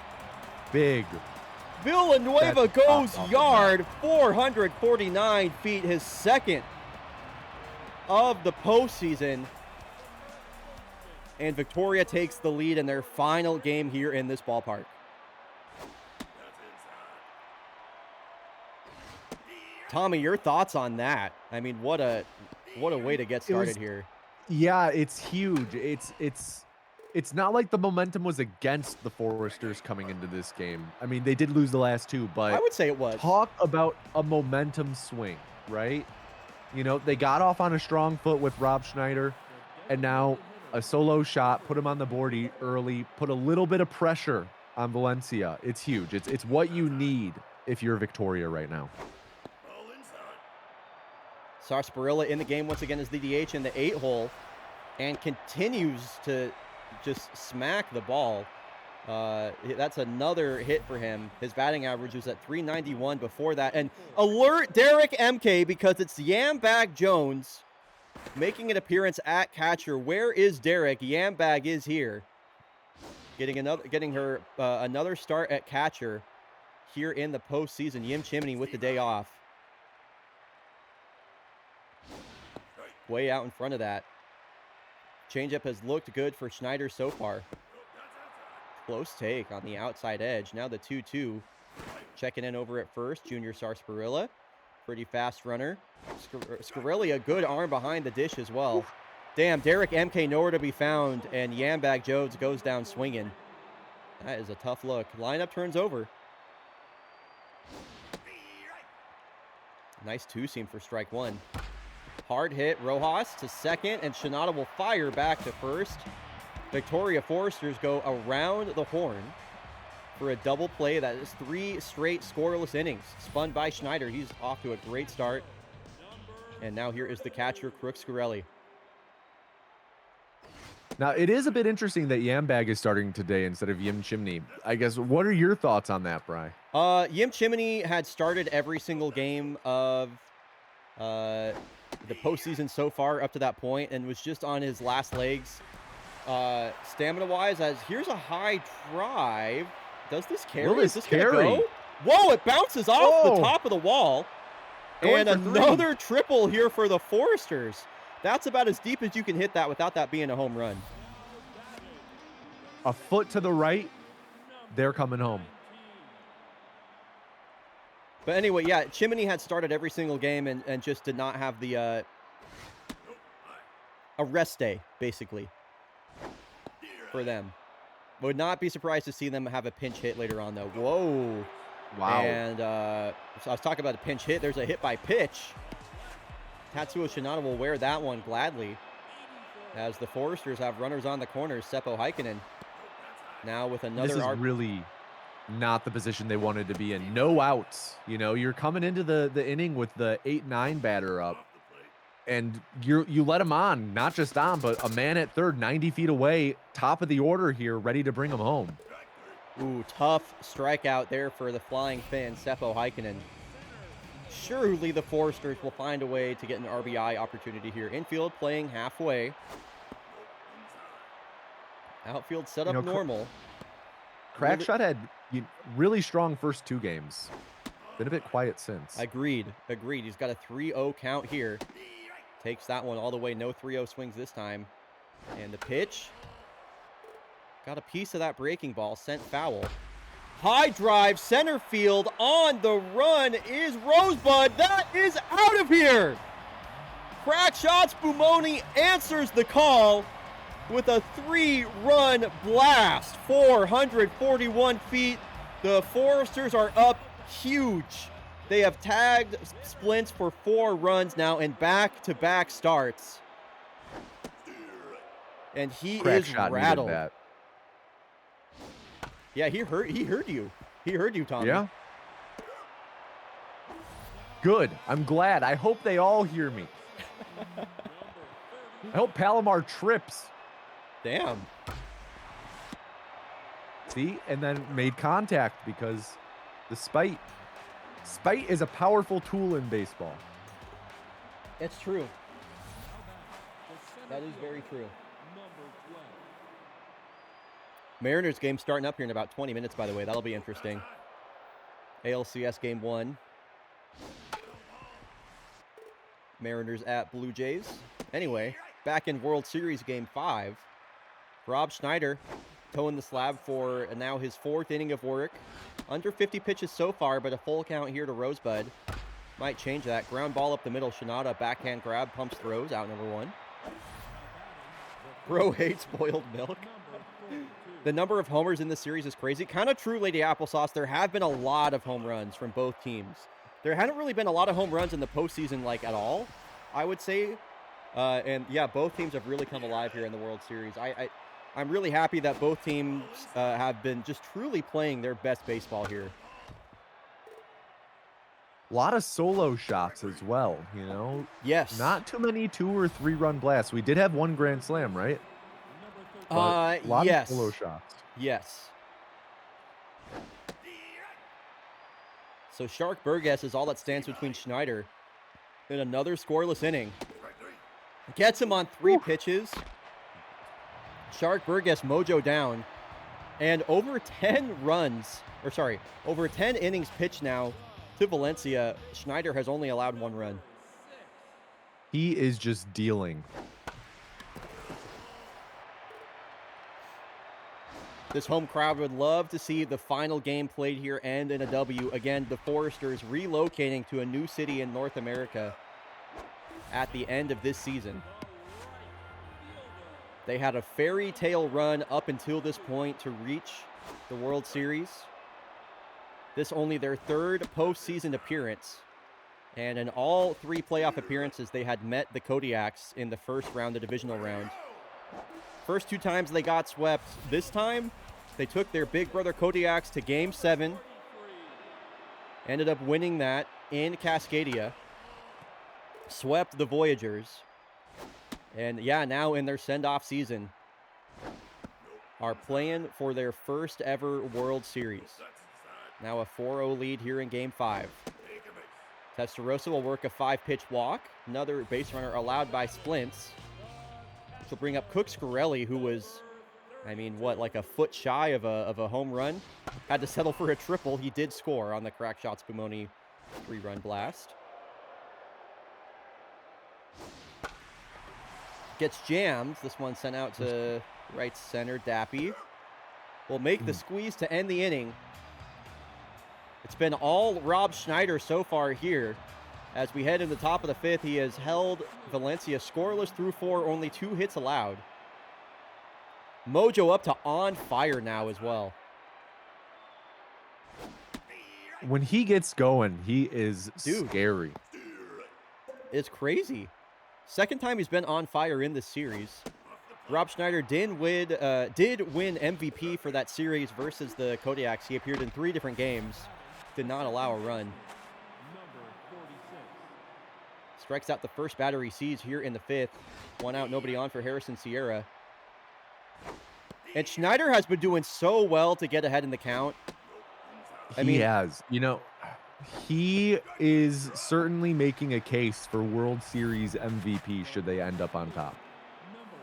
[SPEAKER 2] Big.
[SPEAKER 1] Villanueva goes yard, 449 feet, his second of the postseason. And Victoria takes the lead in their final game here in this ballpark. Tommy, your thoughts on that? I mean, what a way to get started here.
[SPEAKER 2] Yeah, it's huge. It's not like the momentum was against the Foresters coming into this game. I mean, they did lose the last 2, but
[SPEAKER 1] I would say it was.
[SPEAKER 2] Talk about a momentum swing, right? You know, they got off on a strong foot with Rob Schneider, and now a solo shot, put him on the board early, put a little bit of pressure on Valencia. It's huge. It's what you need if you're Victoria right now.
[SPEAKER 1] Sarsaparilla in the game once again as the DH in the 8-hole and continues to just smack the ball. That's another hit for him. His batting average was at 391 before that. And alert Derek MK because it's Yambag Jones making an appearance at catcher. Where is Derek? Yambag is here. Getting her another start at catcher here in the postseason. Yim Chimney with the day off. Way out in front of that. Changeup has looked good for Schneider so far. Close take on the outside edge. Now the 2-2. Checking in over at first, Junior Sarsaparilla. Pretty fast runner. Scarelli, a good arm behind the dish as well. Damn, Derek MK nowhere to be found, and Yambag Jones goes down swinging. That is a tough look. Lineup turns over. Nice two-seam for strike 1. Hard hit, Rojas to second, and Shinada will fire back to first. Victoria Foresters go around the horn for a double play. That is 3 straight scoreless innings. Spun by Schneider. He's off to a great start. And now here is the catcher, Crook Scarelli.
[SPEAKER 2] Now, it is a bit interesting that Yambag is starting today instead of Yim Chimney. I guess, what are your thoughts on that, Bri?
[SPEAKER 1] Yim Chimney had started every single game of the postseason so far up to that point and was just on his last legs stamina-wise. As here's a high drive. Does this carry?
[SPEAKER 2] Will
[SPEAKER 1] Is this gonna go? Whoa, it bounces off the
[SPEAKER 2] Whoa.
[SPEAKER 1] top of the wall.
[SPEAKER 2] Going
[SPEAKER 1] And
[SPEAKER 2] for three.
[SPEAKER 1] another triple here for the Foresters. That's about as deep as you can hit that without that being a home run.
[SPEAKER 2] A foot to the right. They're coming home.
[SPEAKER 1] But anyway, yeah, Chimney had started every single game and just did not have the a rest day, basically, for them. Would not be surprised to see them have a pinch hit later on, though. Whoa.
[SPEAKER 2] Wow.
[SPEAKER 1] And so I was talking about a pinch hit. There's a hit by pitch. Tatsuo Shinada will wear that one gladly, as the Foresters have runners on the corners. Seppo Heikkinen now with another.
[SPEAKER 2] This is really not the position they wanted to be in. No outs. You know, you're coming into the inning with the 8-9 batter up, and you let him on, not just on, but a man at third, 90 feet away, top of the order here, ready to bring him home.
[SPEAKER 1] Ooh, tough strikeout there for the flying Finn, Seppo Heikkinen. Surely the Foresters will find a way to get an RBI opportunity here. Infield playing halfway. Outfield set up normal.
[SPEAKER 2] Crackshot had really strong first two games. Been a bit quiet since.
[SPEAKER 1] Agreed. He's got a 3-0 count here. Takes that one all the way. No 3-0 swings this time. And the pitch. Got a piece of that breaking ball. Sent foul. High drive. Center field. On the run is Rosebud. That is out of here. Crackshot's Bumoni answers the call with a 3-run blast. 441 feet. The Foresters are up huge. They have tagged Splints for 4 runs now in back-to-back starts. And he is rattled.
[SPEAKER 2] That.
[SPEAKER 1] Yeah, he heard you. He heard you, Tommy.
[SPEAKER 2] Yeah. Good. I'm glad. I hope they all hear me. I hope Palomar trips.
[SPEAKER 1] Damn.
[SPEAKER 2] See? And then made contact because the spite is a powerful tool in baseball.
[SPEAKER 1] It's true. That is very true. Mariners game starting up here in about 20 minutes, by the way. That'll be interesting. ALCS game 1. Mariners at Blue Jays. Anyway, back in World Series game 5. Rob Schneider towing the slab for now his 4th inning of work. Under 50 pitches so far, but a full count here to Rosebud. Might change that. Ground ball up the middle. Shinada backhand grab, pumps throws, out number 1. Bro hates boiled milk. The number of homers in this series is crazy. Kind of true, Lady Applesauce. There have been a lot of home runs from both teams. There hadn't really been a lot of home runs in the postseason, like, at all, I would say. And, yeah, both teams have really come alive here in the World Series. I'm really happy that both teams have been just truly playing their best baseball here.
[SPEAKER 2] A lot of solo shots as well, you know?
[SPEAKER 1] Yes.
[SPEAKER 2] Not too many 2 or 3 run blasts. We did have 1 grand slam, right? But a lot of solo shots.
[SPEAKER 1] Yes. So Shark Burgess is all that stands between Schneider and another scoreless inning. Gets him on 3 pitches. Shark Burgess mojo down. And over 10 innings pitched now to Valencia. Schneider has only allowed 1 run.
[SPEAKER 2] He is just dealing.
[SPEAKER 1] This home crowd would love to see the final game played here end in a W. Again, the Foresters relocating to a new city in North America at the end of this season. They had a fairy tale run up until this point to reach the World Series. This only their 3rd postseason appearance. And in all 3 playoff appearances, they had met the Kodiaks in the first round, the divisional round. First 2 times they got swept. This time, they took their big brother Kodiaks to Game 7. Ended up winning that in Cascadia. Swept the Voyagers. And yeah, now in their send-off season, are playing for their first ever World Series. Now a 4-0 lead here in Game 5. Testarossa will work a 5-pitch walk. Another base runner allowed by Splints. She'll bring up Cook Scarelli, who was I mean, what, like a foot shy of a home run? Had to settle for a triple. He did score on the crack shot Spumoni 3-run blast. Gets jammed. This one sent out to right center. Dappy will make the squeeze to end the inning. It's been all Rob Schneider so far here. As we head in the top of the 5th, he has held Valencia scoreless through 4, only 2 hits allowed. Mojo up to on fire now as well.
[SPEAKER 2] When he gets going, he is scary.
[SPEAKER 1] It's crazy. Second time he's been on fire in this series. Rob Schneider did win MVP for that series versus the Kodiaks. He appeared in 3 different games. Did not allow a run.
[SPEAKER 4] Number 46.
[SPEAKER 1] Strikes out the first batter he sees here in the 5th. 1 out, nobody on for Harrison Sierra. And Schneider has been doing so well to get ahead in the count.
[SPEAKER 2] He has. You know, he is certainly making a case for World Series MVP should they end up on top.
[SPEAKER 4] Number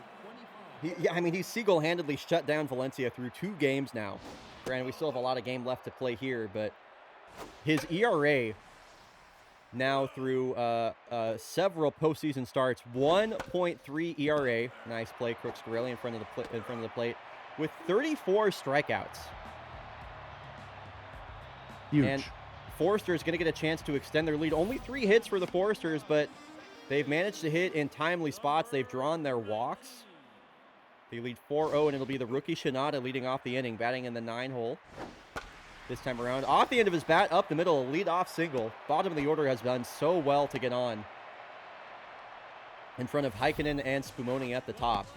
[SPEAKER 4] 25.
[SPEAKER 1] I mean, he's single-handedly shut down Valencia through 2 games now. Granted, we still have a lot of game left to play here, but his ERA now through several postseason starts, 1.3 ERA. Nice play, Crooks Gorelli in front of the plate with 34 strikeouts.
[SPEAKER 2] Huge.
[SPEAKER 1] And Forester is going to get a chance to extend their lead. Only 3 hits for the Foresters, but they've managed to hit in timely spots. They've drawn their walks. They lead 4-0, and it'll be the rookie Shinada leading off the inning, batting in the 9 hole. This time around, off the end of his bat, up the middle, a lead-off single. Bottom of the order has done so well to get on. In front of Heikkinen and Spumoni at the top.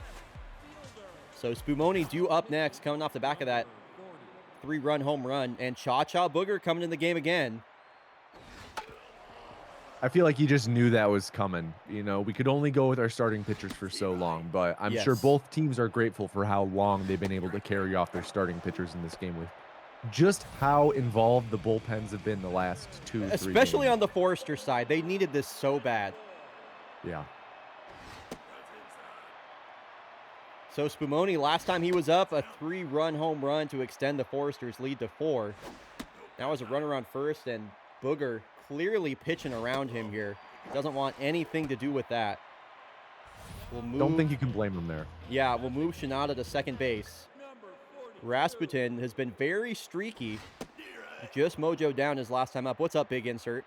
[SPEAKER 1] So Spumoni due up next, coming off the back of that 3-run home run. And Cha-Cha Booger coming in the game again.
[SPEAKER 2] I feel like he just knew that was coming. You know, we could only go with our starting pitchers for so long, but I'm sure both teams are grateful for how long they've been able to carry off their starting pitchers in this game with just how involved the bullpens have been the last 2 or 3
[SPEAKER 1] Especially
[SPEAKER 2] games.
[SPEAKER 1] on the Forester side. They needed this so bad.
[SPEAKER 2] Yeah.
[SPEAKER 1] So Spumoni, last time he was up, a 3-run home run to extend the Foresters' lead to 4. Now as a runner on first, and Booger clearly pitching around him here. Doesn't want anything to do with that. We'll move.
[SPEAKER 2] Don't think you can blame him there.
[SPEAKER 1] Yeah, we'll move Shinada to second base. Rasputin has been very streaky. Just mojo down his last time up. What's up, big insert?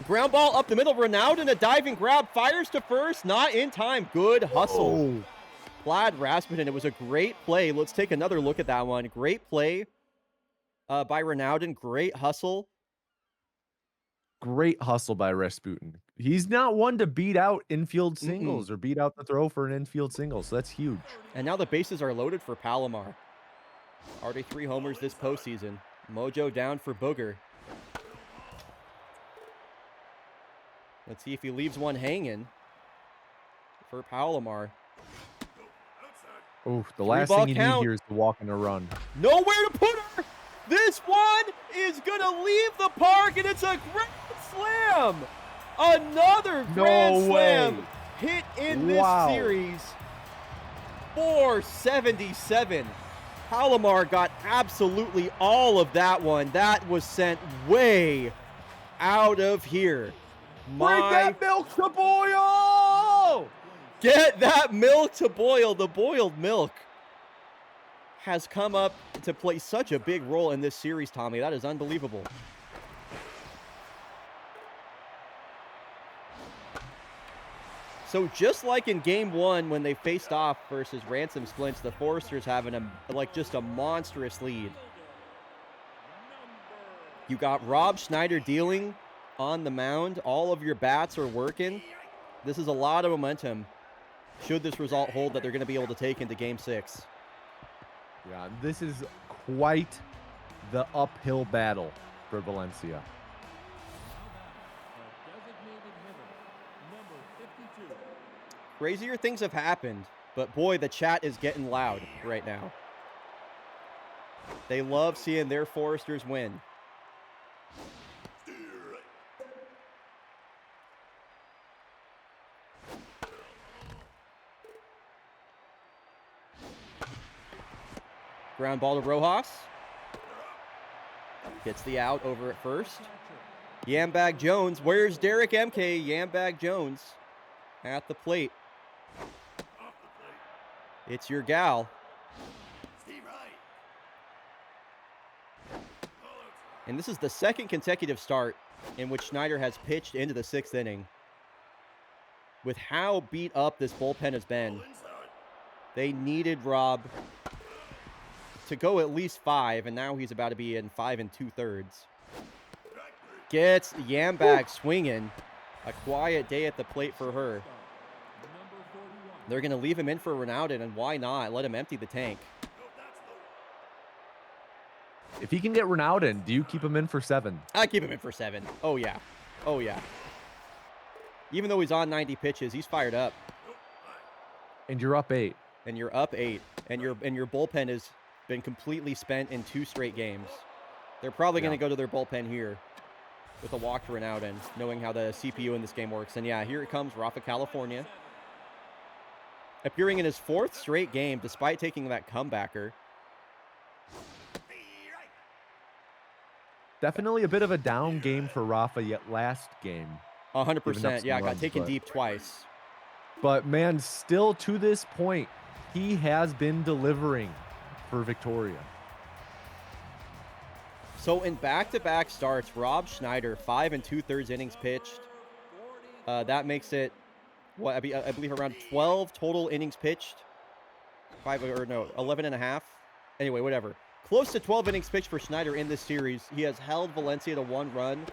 [SPEAKER 1] Ground ball up the middle. Ronaldo, a diving grab. Fires to first. Not in time. Good hustle.
[SPEAKER 2] Oh.
[SPEAKER 1] Plaid Rasputin. It was a great play. Let's take another look at that one. Great play by Ronaldo. Great hustle.
[SPEAKER 2] Great hustle by Rasputin. He's not one to beat out infield singles or beat out the throw for an infield single, so that's huge.
[SPEAKER 1] And now the bases are loaded for Palomar. Already 3 homers this postseason. Mojo down for Booger. Let's see if he leaves one hanging for Palomar.
[SPEAKER 2] Oh, the last
[SPEAKER 1] ball
[SPEAKER 2] thing you
[SPEAKER 1] count.
[SPEAKER 2] need here is to walk in a run.
[SPEAKER 1] Nowhere to put her! This one is going to leave the park, and it's a grand slam! Another grand slam hit in this series. 477. Palomar got absolutely all of that one. That was sent way out of here.
[SPEAKER 2] Bring that milk to boil!
[SPEAKER 1] Get that milk to boil. The boiled milk has come up to play such a big role in this series, Tommy. That is unbelievable. So just like in game 1 when they faced off versus Ransom Splints, the Foresters having just a monstrous lead. You got Rob Schneider dealing on the mound. All of your bats are working. This is a lot of momentum. Should this result hold that they're going to be able to take into game 6.
[SPEAKER 2] Yeah, this is quite the uphill battle for Valencia.
[SPEAKER 4] Designated hitter, number 52.
[SPEAKER 1] Crazier things have happened, but boy, the chat is getting loud right now. They love seeing their Foresters win. Ground ball to Rojas. Gets the out over at first. Yambag Jones. Where's Derek MK? Yambag Jones at the plate. It's your gal. And this is the second consecutive start in which Schneider has pitched into the 6th inning. With how beat up this bullpen has been, they needed Rob to go at least 5, and now he's about to be in 5 2/3. Gets Yambag swinging. A quiet day at the plate for her. They're going to leave him in for Ronaldo, and why not? Let him empty the tank.
[SPEAKER 2] If he can get Ronaldo, do you keep him in for 7?
[SPEAKER 1] I keep him in for 7. Oh, yeah. Oh, yeah. Even though he's on 90 pitches, he's fired up.
[SPEAKER 2] And you're up 8.
[SPEAKER 1] And you're up 8. And your bullpen has been completely spent in 2 straight games. They're probably going to go to their bullpen here with a walk to Ronaldo, knowing how the CPU in this game works. And yeah, here it comes, Rafa California. Appearing in his 4th straight game, despite taking that comebacker.
[SPEAKER 2] Definitely a bit of a down game for Rafa yet last game.
[SPEAKER 1] 100%. Yeah, got taken deep twice.
[SPEAKER 2] But man, still to this point, he has been delivering for Victoria.
[SPEAKER 1] So in back-to-back starts, Rob Schneider, 5 2/3 innings pitched. That makes it, what, I believe around 12 total innings pitched. 11 and a half. Anyway, whatever. Close to 12 innings pitched for Schneider in this series. He has held Valencia to 1 run,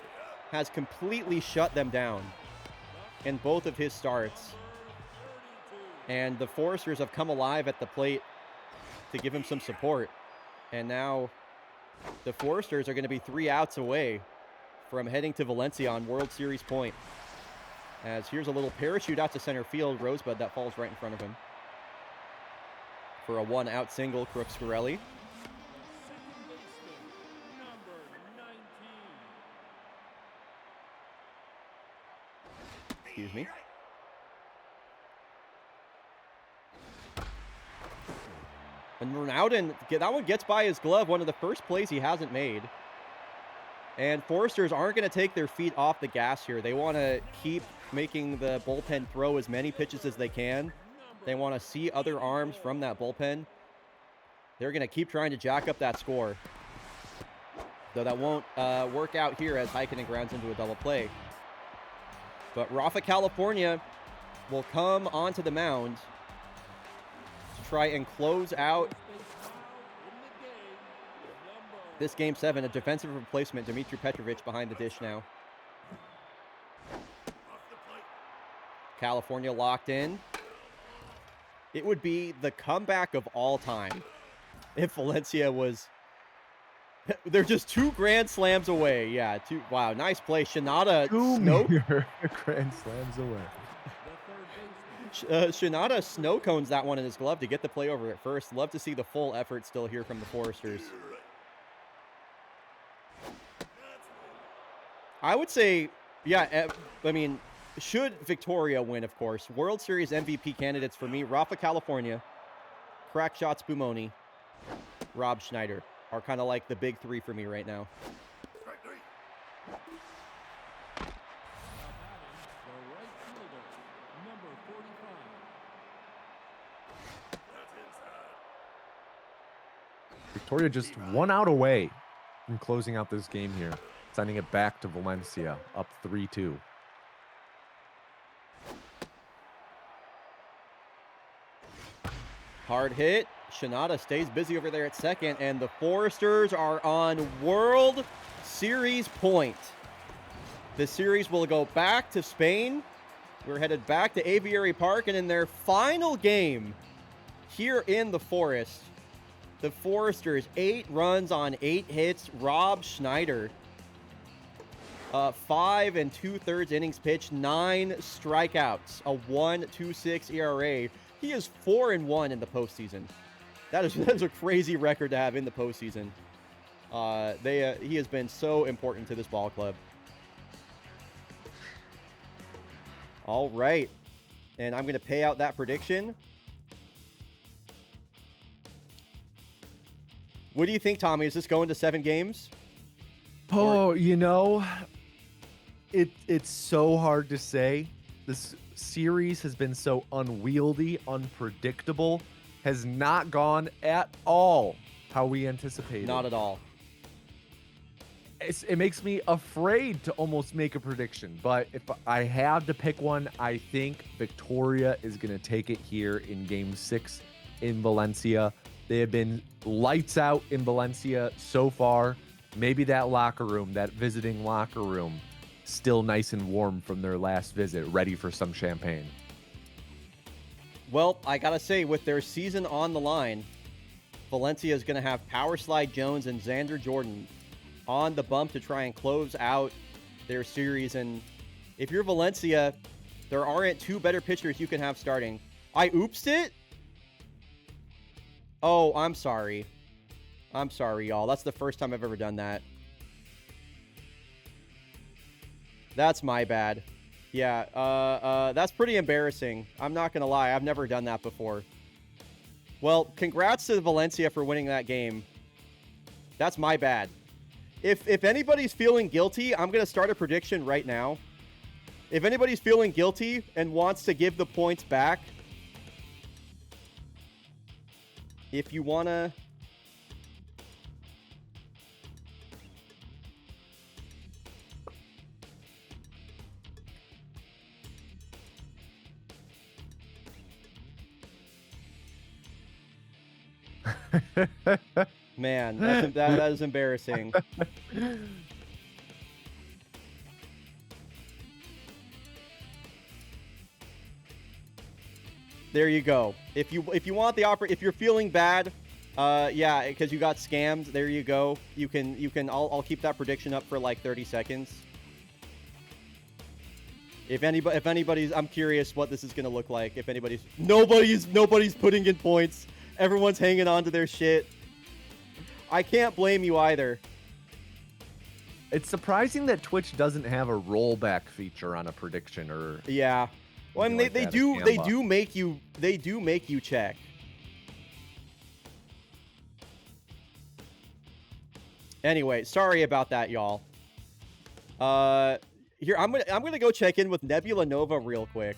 [SPEAKER 1] has completely shut them down in both of his starts. And the Foresters have come alive at the plate to give him some support. And now the Foresters are going to be 3 outs away from heading to Valencia on World Series point. As here's a little parachute out to center field. Rosebud that falls right in front of him. For a 1-out single, Crooks Scarelli. Excuse me. And Ronaldo, that one gets by his glove, one of the first plays he hasn't made. And Foresters aren't going to take their feet off the gas here. They want to keep making the bullpen throw as many pitches as they can. They want to see other arms from that bullpen. They're going to keep trying to jack up that score. Though that won't work out here as Heikkinen grounds into a double play. But Rafa California will come onto the mound to try and close out this Game 7. A defensive replacement, Dmitry Petrovic, behind the dish now. California locked in. It would be the comeback of all time if Valencia was... They're just 2 grand slams away. Yeah, 2. Wow, nice play. Shinada snow...
[SPEAKER 2] grand slams away.
[SPEAKER 1] Shinada snow cones that one in his glove to get the play over at first. Love to see the full effort still here from the Foresters. I would say, yeah, I mean, should Victoria win, of course, World Series MVP candidates for me, Rafa California, Crack Shots Bumoni, Rob Schneider are kind of like the big 3 for me right now.
[SPEAKER 2] Victoria just 1 out away from closing out this game here, sending it back to Valencia, up 3-2.
[SPEAKER 1] Hard hit. Shinada stays busy over there at second, and the Foresters are on World Series point. The series will go back to Spain. We're headed back to Aviary Park, and in their final game here in the Forest, the Foresters, 8 runs on 8 hits. Rob Schneider, 5 2/3 innings pitched, 9 strikeouts, a 1.26 ERA. He is 4-1 in the postseason. That is a crazy record to have in the postseason. He has been so important to this ball club. All right, and I'm going to pay out that prediction. What do you think, Tommy? Is this going to 7 games?
[SPEAKER 2] Oh, you know, it's so hard to say. This series has been so unwieldy, unpredictable, has not gone at all how we anticipated.
[SPEAKER 1] Not at all.
[SPEAKER 2] It makes me afraid to almost make a prediction, but if I had to pick one, I think Victoria is going to take it here in Game 6 in Valencia. They have been lights out in Valencia so far. Maybe that locker room, that visiting locker room, still nice and warm from their last visit, ready for some champagne.
[SPEAKER 1] Well, I got to say, with their season on the line, Valencia is going to have Power Slide Jones and Xander Jordan on the bump to try and close out their series. And if you're Valencia, there aren't 2 better pitchers you can have starting. I oopsed it? Oh, I'm sorry. I'm sorry, y'all. That's the first time I've ever done that. That's my bad. Yeah, that's pretty embarrassing. I'm not going to lie. I've never done that before. Well, congrats to Valencia for winning that game. That's my bad. If anybody's feeling guilty, I'm going to start a prediction right now. If anybody's feeling guilty and wants to give the points back, if you want to... Man, that is embarrassing. There you go. If you want the if you're feeling bad, yeah, because you got scammed, there you go. You can I'll keep that prediction up for like 30 seconds. If anybody's, I'm curious what this is gonna look like. If nobody's putting in points. Everyone's hanging on to their shit. I can't blame you either.
[SPEAKER 2] It's surprising that Twitch doesn't have a rollback feature on a prediction or...
[SPEAKER 1] Yeah. Well, I mean, they do make you check. Anyway, sorry about that, y'all. Here I'm gonna go check in with Nebula Nova real quick.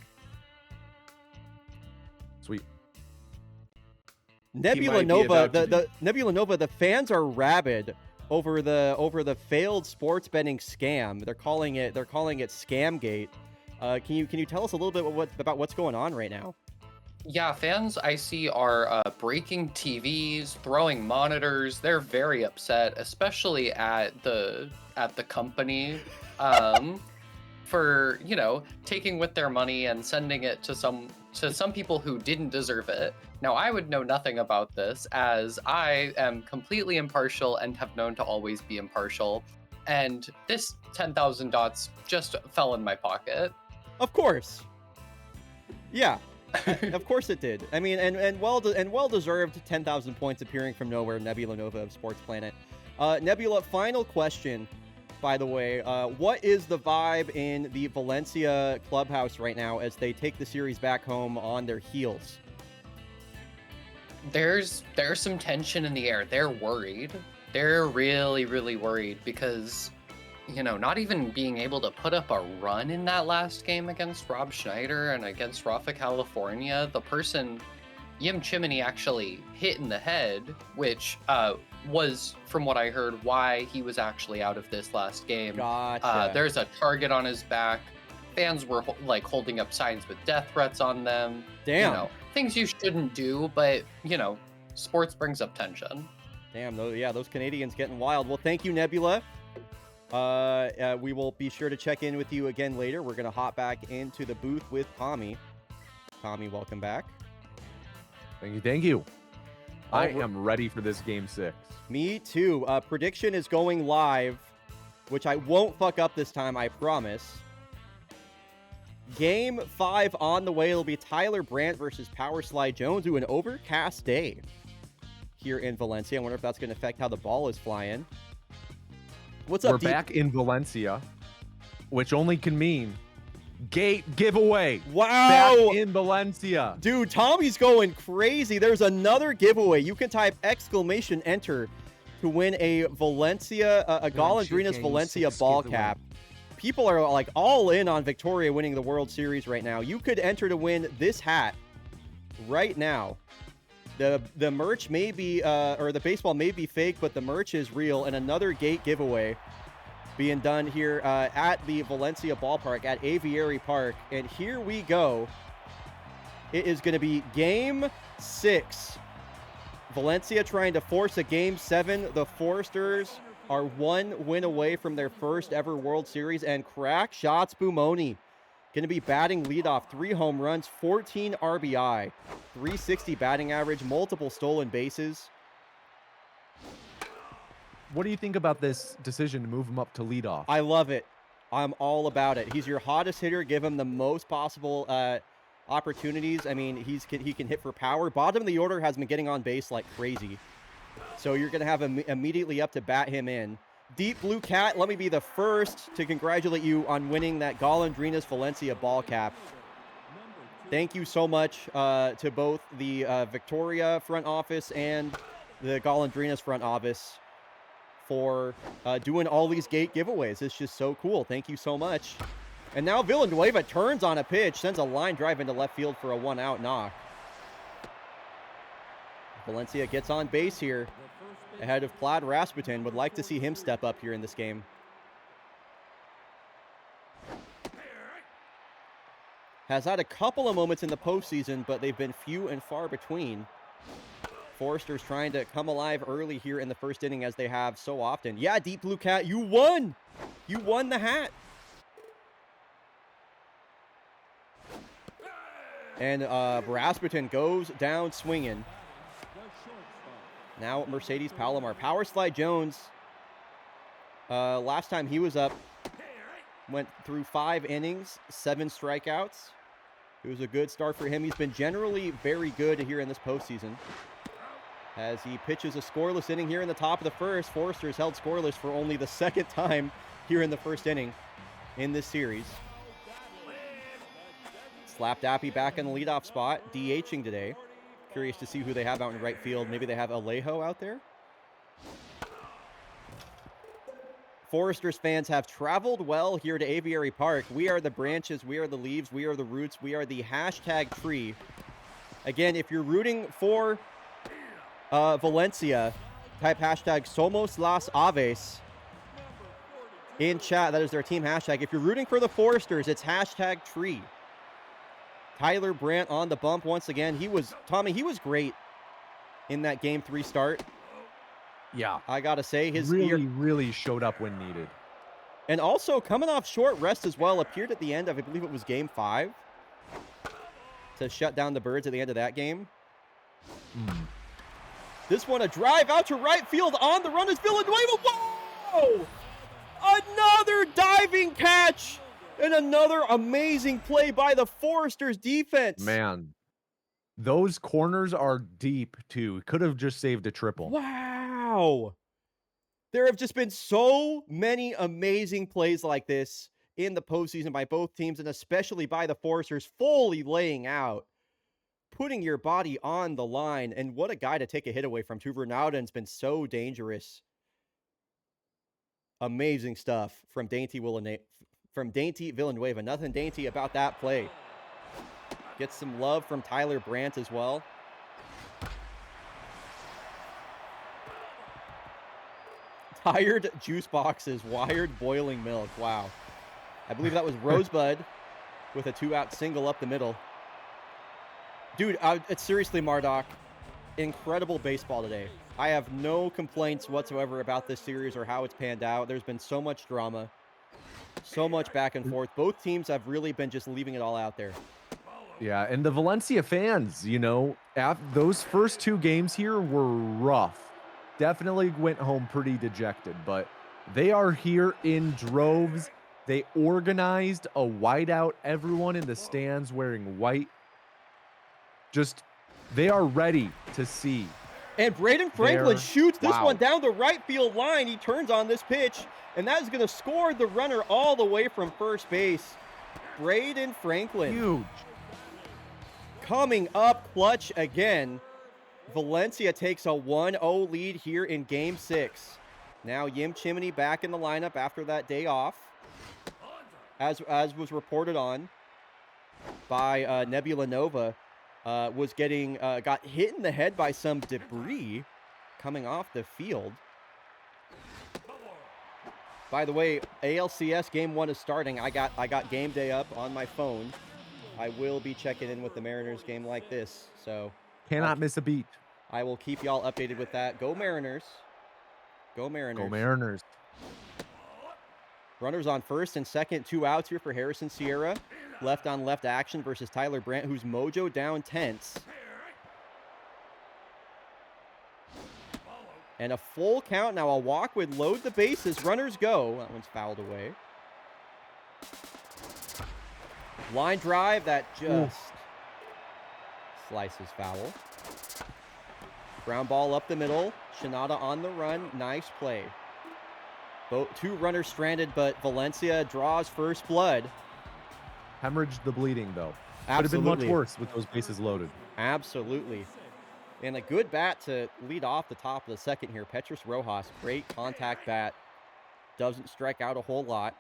[SPEAKER 2] Sweet.
[SPEAKER 1] Nebula Nova, the Nebula Nova, the fans are rabid over the failed sports betting scam. They're calling it Scamgate. Can you tell us a little bit about what's going on right now?
[SPEAKER 3] Yeah, fans I see are breaking TVs, throwing monitors. They're very upset, especially at the company for, you know, taking with their money and sending it to some people who didn't deserve it. Now, I would know nothing about this, as I am completely impartial and have known to always be impartial. And this 10,000 dots just fell in my pocket.
[SPEAKER 1] Of course. Yeah. Of course it did. I mean, and well deserved 10,000 points appearing from nowhere. Nebula Nova of Sports Planet. Nebula, final question. By the way, what is the vibe in the Valencia clubhouse right now as they take the series back home on their heels?
[SPEAKER 3] There's some tension in the air. They're worried. They're really, really worried because, you know, not even being able to put up a run in that last game against Rob Schneider and against Rafa California, the person Yim Chimney actually hit in the head, which was, from what I heard, why he was actually out of this last game.
[SPEAKER 1] Gotcha.
[SPEAKER 3] There's a target on his back. Fans were like holding up signs with death threats on them.
[SPEAKER 1] Damn.
[SPEAKER 3] You know, things you shouldn't do, but, you know, sports brings up tension.
[SPEAKER 1] Damn, those Canadians getting wild. Well, thank you, Nebula. We will be sure to check in with you again later. We're going to hop back into the booth with Tommy. Tommy, welcome back.
[SPEAKER 2] Thank you. I am ready for this Game 6.
[SPEAKER 1] Me too. Prediction is going live, which I won't fuck up this time, I promise. Game 5 on the way. It'll be Tyler Brandt versus Power Slide Jones. An overcast day here in Valencia. I wonder if that's going to affect how the ball is flying. What's up,
[SPEAKER 2] We're back in Valencia, which only can mean gate giveaway.
[SPEAKER 1] Wow.
[SPEAKER 2] Back in Valencia.
[SPEAKER 1] Dude, Tommy's going crazy. There's another giveaway. You can type !enter to win a Valencia, a Golondrinas Valencia ball cap. People are like all in on Victoria winning the World Series right now. You could enter to win this hat right now. The merch may be, or the baseball may be fake, but the merch is real. And another gate giveaway being done here at the Valencia ballpark at Aviary Park. And here we go. It is going to be Game 6. Valencia trying to force a Game 7. The Foresters are one win away from their first ever World Series. And crack shots Bumoni. Going to be batting leadoff. 3 home runs, 14 RBI, 360 batting average, multiple stolen bases.
[SPEAKER 2] What do you think about this decision to move him up to leadoff?
[SPEAKER 1] I love it. I'm all about it. He's your hottest hitter. Give him the most possible opportunities. I mean, he can hit for power. Bottom of the order has been getting on base like crazy. So you're going to have him immediately up to bat him in. Deep Blue Cat, let me be the first to congratulate you on winning that Golondrinas Valencia ball cap. Thank you so much to both the Victoria front office and the Golondrinas front office for doing all these gate giveaways. It's just so cool. Thank you so much. And now Villanueva turns on a pitch, sends a line drive into left field for a 1-out knock. Valencia gets on base here ahead of Plaid Rasputin. Would like to see him step up here in this game. Has had a couple of moments in the postseason, but they've been few and far between. Foresters trying to come alive early here in the first inning as they have so often. Yeah, Deep Blue Cat, you won! You won the hat! And Rasputin goes down swinging. Now Mercedes Palomar. Power Slide Jones. Last time he was up, went through 5 innings, 7 strikeouts. It was a good start for him. He's been generally very good here in this postseason. As he pitches a scoreless inning here in the top of the first. Foresters held scoreless for only the second time here in the first inning in this series. Slap Dappy back in the leadoff spot, DHing today. Curious to see who they have out in right field. Maybe they have Alejo out there. Foresters fans have traveled well here to Aviary Park. We are the branches, we are the leaves, we are the roots, we are the hashtag tree. Again, if you're rooting for Valencia, type hashtag Somos Las Aves in chat. That is their team hashtag. If you're rooting for the Foresters, it's hashtag tree. Tyler Brandt on the bump once again. Tommy, he was great in that Game 3 start.
[SPEAKER 2] Yeah.
[SPEAKER 1] I got to say, his
[SPEAKER 2] really showed up when needed.
[SPEAKER 1] And also coming off short rest as well. Appeared at the end of, I believe it was Game 5, to shut down the Birds at the end of that game. This one, a drive out to right field. On the run is Villanueva. Whoa! Another diving catch! And another amazing play by the Foresters defense.
[SPEAKER 2] Man, those corners are deep too. Could have just saved a triple.
[SPEAKER 1] Wow. There have just been so many amazing plays like this in the postseason by both teams, and especially by the Foresters, fully laying out, putting your body on the line. And what a guy to take a hit away from, too. Ronaldo's been so dangerous. Amazing stuff from Dainty Villanueva. Nothing dainty about that play. Gets some love from Tyler Brandt as well. Tired juice boxes, wired boiling milk. Wow. I believe that was Rosebud with a 2-out single up the middle. Dude, it's seriously, Marduk, incredible baseball today. I have no complaints whatsoever about this series or how it's panned out. There's been so much drama. So much back and forth. Both teams have really been just leaving it all out there.
[SPEAKER 2] Yeah, and the Valencia fans, you know, those first 2 games here were rough. Definitely went home pretty dejected, but they are here in droves. They organized a whiteout. Everyone in the stands wearing white. They are ready to see.
[SPEAKER 1] And Braden Franklin shoots this one down the right field line. He turns on this pitch, and that is going to score the runner all the way from first base. Braden Franklin.
[SPEAKER 2] Huge.
[SPEAKER 1] Coming up clutch again. Valencia takes a 1-0 lead here in Game 6. Now Yim Chimney back in the lineup after that day off, as was reported on by Nebula Nova. Was got hit in the head by some debris coming off the field. By the way, ALCS Game 1 is starting. I got game day up on my phone. I will be checking in with the Mariners game like this, so
[SPEAKER 2] Cannot miss a beat.
[SPEAKER 1] I will keep y'all updated with that. Go Mariners. Go Mariners.
[SPEAKER 2] Go Mariners.
[SPEAKER 1] Runners on first and second, 2 outs here for Harrison Sierra. Left on left action versus Tyler Brandt, who's mojo down tense. And a full count. Now a walk would load the bases. Runners go. That one's fouled away. Line drive that just slices foul. Ground ball up the middle. Shinada on the run. Nice play. Both 2 runners stranded, but Valencia draws first blood.
[SPEAKER 2] Hemorrhaged the bleeding, though.
[SPEAKER 1] Absolutely.
[SPEAKER 2] Could have been much worse with those bases loaded.
[SPEAKER 1] Absolutely. And a good bat to lead off the top of the second here. Petrus Rojas, great contact bat. Doesn't strike out a whole lot.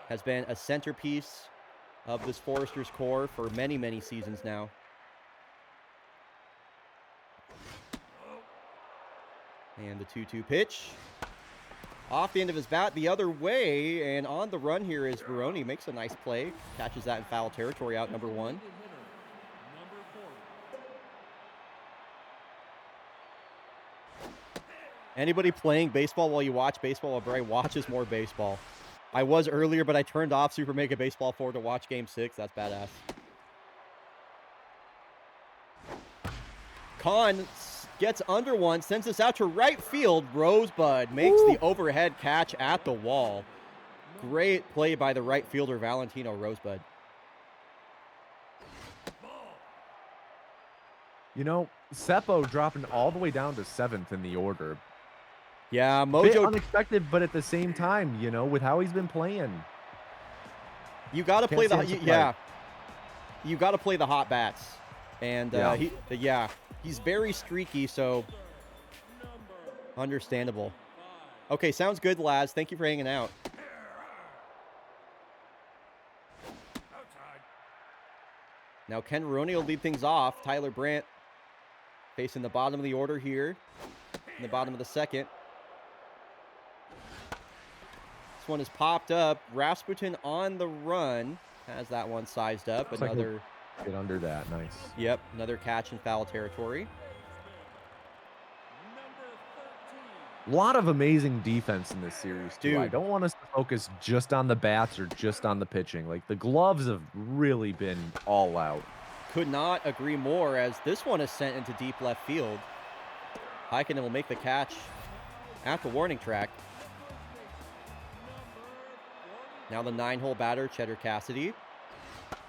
[SPEAKER 1] Has been a centerpiece of this Foresters core for many, many seasons now. And the 2-2 pitch. Off the end of his bat the other way, and on the run here is Baroni. Makes a nice play. Catches that in foul territory out number 1. Anybody playing baseball while you watch baseball? Well, Bray watches more baseball. I was earlier, but I turned off Super Mega Baseball 4 to watch Game 6. That's badass. Khan gets under one, sends this out to right field. Rosebud makes the overhead catch at the wall. Great play by the right fielder, Valentino Rosebud.
[SPEAKER 2] You know, Seppo dropping all the way down to 7th in the order.
[SPEAKER 1] Yeah,
[SPEAKER 2] Bit
[SPEAKER 1] Mojo.
[SPEAKER 2] unexpected, but at the same time, you know, with how he's been playing.
[SPEAKER 1] You got to play the
[SPEAKER 2] stand
[SPEAKER 1] yeah. You got to play the hot bats, and
[SPEAKER 2] Yeah.
[SPEAKER 1] he's very streaky, so understandable. Okay, sounds good, Laz. Thank you for hanging out. Now Ken Rooney will lead things off. Tyler Brandt facing the bottom of the order here, in the bottom of the second. This one is popped up. Rasputin on the run. Has that one sized up.
[SPEAKER 2] Looks like
[SPEAKER 1] Another
[SPEAKER 2] get under that. Nice.
[SPEAKER 1] Yep, another catch in foul territory.
[SPEAKER 2] A lot of amazing defense in this series, too.
[SPEAKER 1] Dude.
[SPEAKER 2] I don't want us to focus just on the bats or just on the pitching. Like, the gloves have really been all out.
[SPEAKER 1] Could not agree more, as this one is sent into deep left field. Heikkinen will make the catch at the warning track. Now the 9-hole batter, Cheddar Cassidy.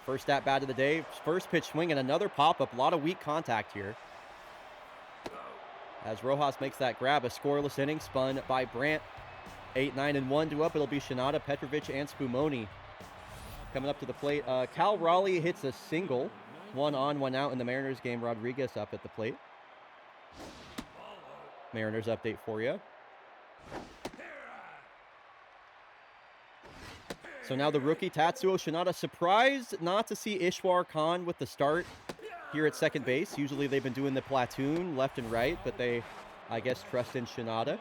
[SPEAKER 1] First at bat of the day. First pitch swing and another pop-up. A lot of weak contact here. As Rojas makes that grab, a scoreless inning spun by Brandt. 8, 9, and 1 to up. It'll be Shinada, Petrovic, and Spumoni coming up to the plate. Cal Raleigh hits a single. 1 on, 1 out in the Mariners game. Rodriguez up at the plate. Mariners update for you. So now the rookie Tatsuo Shinada, surprised not to see Ishwar Khan with the start here at second base. Usually they've been doing the platoon left and right, but they, I guess, trust in Shinada.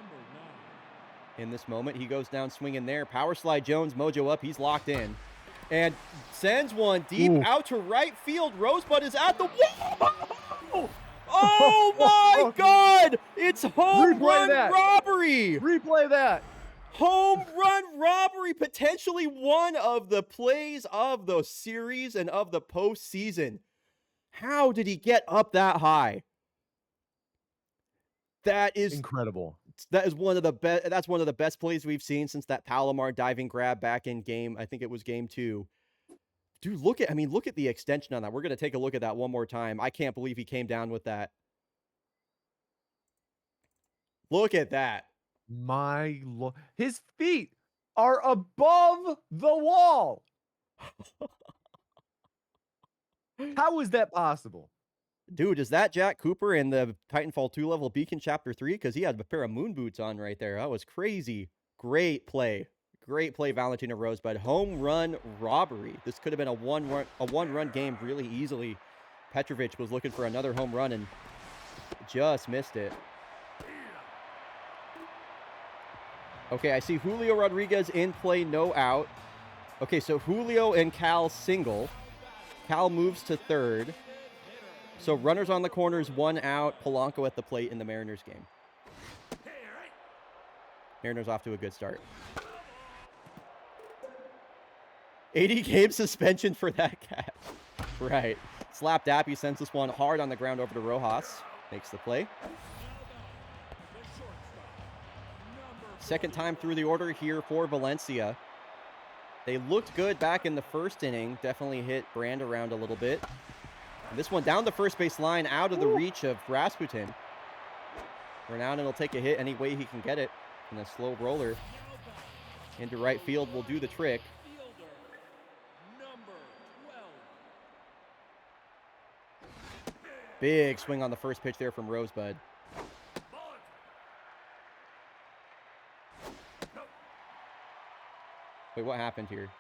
[SPEAKER 1] In this moment, he goes down swinging there. Power slide Jones, mojo up, he's locked in. And sends one deep out to right field. Rosebud is at the wall. Oh my God! It's home run robbery!
[SPEAKER 2] Replay that!
[SPEAKER 1] Home run robbery, potentially one of the plays of the series and of the postseason. How did he get up that high? That is
[SPEAKER 2] incredible.
[SPEAKER 1] That is one of the best. That's one of the best plays we've seen since that Palomar diving grab back in game. I think it was game 2. Dude, look at the extension on that. We're going to take a look at that one more time. I can't believe he came down with that. Look at that.
[SPEAKER 2] My Lord. His feet are above the wall. How is that possible?
[SPEAKER 1] Dude, is that Jack Cooper in the Titanfall 2 level Beacon Chapter 3? Because he had a pair of moon boots on right there. That was crazy. Great play. Great play, Valentino Rosebud. Home run robbery. This could have been a one-run game really easily. Petrovic was looking for another home run and just missed it. Okay, I see Julio Rodriguez in play, no out. Okay, so Julio and Cal single. Cal moves to third. So runners on the corners, 1 out. Polanco at the plate in the Mariners game. Mariners off to a good start. 80-game suspension for that catch. Right. Slap Dappy sends this one hard on the ground over to Rojas. Makes the play. Second time through the order here for Valencia. They looked good back in the first inning. Definitely hit Brand around a little bit. And this one down the first base line, out of the reach of Rasputin. Renan will take a hit any way he can get it. And a slow roller into right field will do the trick. Big swing on the first pitch there from Rosebud. Wait, what happened here?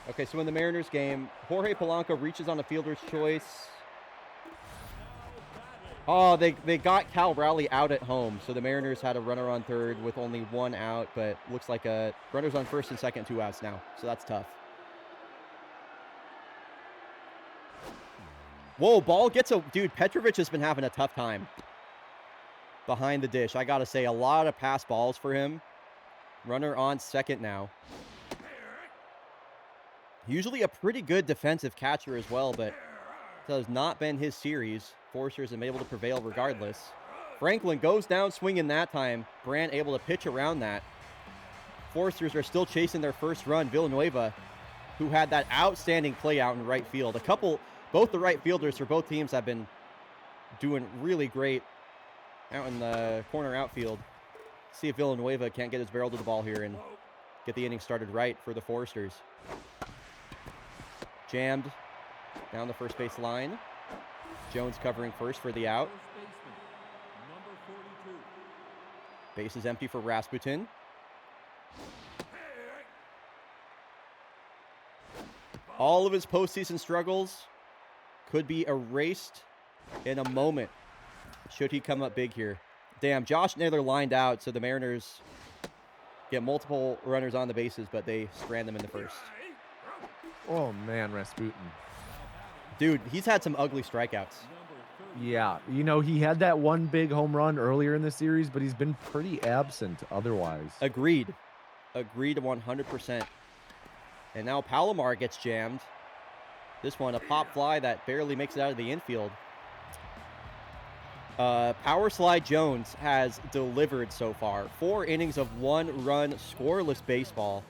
[SPEAKER 1] Okay, so in the Mariners game, Jorge Polanco reaches on a fielder's choice. Oh, they got Cal Rowley out at home, so the Mariners had a runner on third with only 1 out, but looks like a runner's on first and second, 2 outs now, so that's tough. Whoa, ball gets a... Dude, Petrovic has been having a tough time behind the dish. I got to say, a lot of pass balls for him. Runner on second now. Usually a pretty good defensive catcher as well, but it has not been his series. Foresters have been able to prevail regardless. Franklin goes down swinging that time. Brandt able to pitch around that. Foresters are still chasing their first run. Villanueva, who had that outstanding play out in right field. Both the right fielders for both teams have been doing really great out in the corner outfield. See if Villanueva can't get his barrel to the ball here and get the inning started right for the Foresters. Jammed down the first base line. Jones covering first for the out. Base is empty for Rasputin. All of his postseason struggles could be erased in a moment should he come up big here. Damn, Josh Naylor lined out, so the Mariners get multiple runners on the bases, but they strand them in the first.
[SPEAKER 2] Oh, man, Rasputin.
[SPEAKER 1] Dude, he's had some ugly strikeouts.
[SPEAKER 2] Yeah, you know, he had that one big home run earlier in the series, but he's been pretty absent otherwise.
[SPEAKER 1] Agreed. Agreed 100%. And now Palomar gets jammed. This one, a pop fly that barely makes it out of the infield. Power Slide Jones has delivered so far. 4 innings of 1-run scoreless baseball.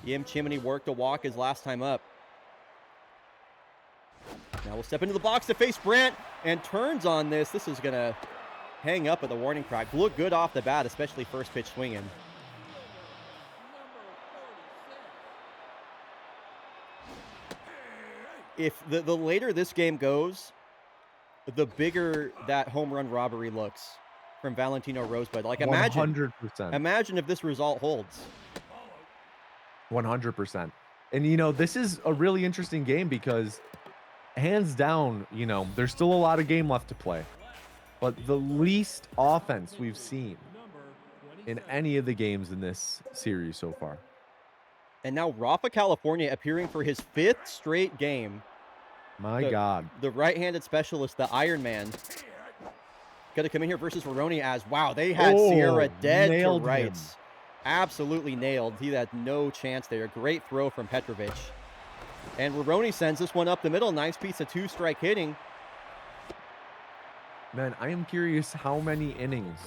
[SPEAKER 1] Yim Chimney worked a walk his last time up. Now we'll step into the box to face Brandt and turns on this. This is going to hang up at the warning track. Look good off the bat, especially first pitch swinging. If the later this game goes, the bigger that home run robbery looks from Valentino Rosebud. Like, imagine
[SPEAKER 2] 100%.
[SPEAKER 1] Imagine if this result holds.
[SPEAKER 2] 100%. And, you know, this is a really interesting game because, hands down, you know, there's still a lot of game left to play. But the least offense we've seen in any of the games in this series so far.
[SPEAKER 1] And now Rafa California appearing for his 5th straight game.
[SPEAKER 2] My God.
[SPEAKER 1] The right-handed specialist, the Iron Man. Got to come in here versus Veroni as, wow, they had Sierra dead to rights.
[SPEAKER 2] Him.
[SPEAKER 1] Absolutely nailed. He had no chance there. Great throw from Petrovic. And Veroni sends this one up the middle. Nice piece of 2-strike hitting.
[SPEAKER 2] Man, I am curious how many innings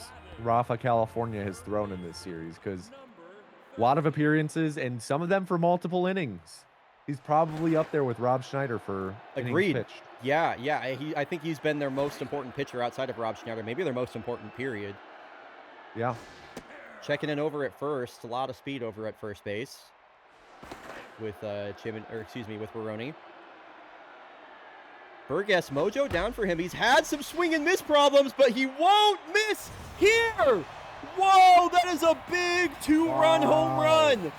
[SPEAKER 2] Rafa California has thrown in this series because a lot of appearances and some of them for multiple innings. He's probably up there with Rob Schneider for
[SPEAKER 1] Agreed.
[SPEAKER 2] innings pitched.
[SPEAKER 1] Yeah. I think he's been their most important pitcher outside of Rob Schneider. Maybe their most important, period.
[SPEAKER 2] Yeah.
[SPEAKER 1] Checking in over at first. A lot of speed over at first base with with Veroni. Burgess, mojo down for him. He's had some swing and miss problems, but he won't miss here. Whoa, that is a big 2-run home run.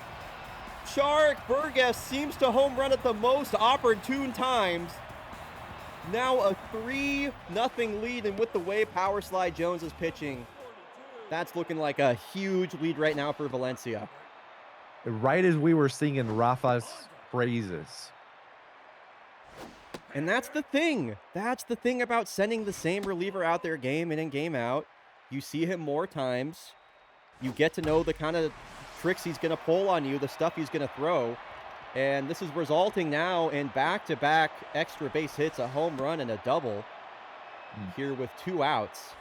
[SPEAKER 1] Shark Burgess seems to home run at the most opportune times. Now a 3-0 lead, and with the way Power Slide Jones is pitching, that's looking like a huge lead right now for Valencia.
[SPEAKER 2] Right as we were singing Rafa's praises.
[SPEAKER 1] And that's the thing. That's the thing about sending the same reliever out there game in and game out. You see him more times. You get to know the kind of tricks he's going to pull on you, the stuff he's going to throw. And this is resulting now in back-to-back extra base hits, a home run and a double here with 2 outs.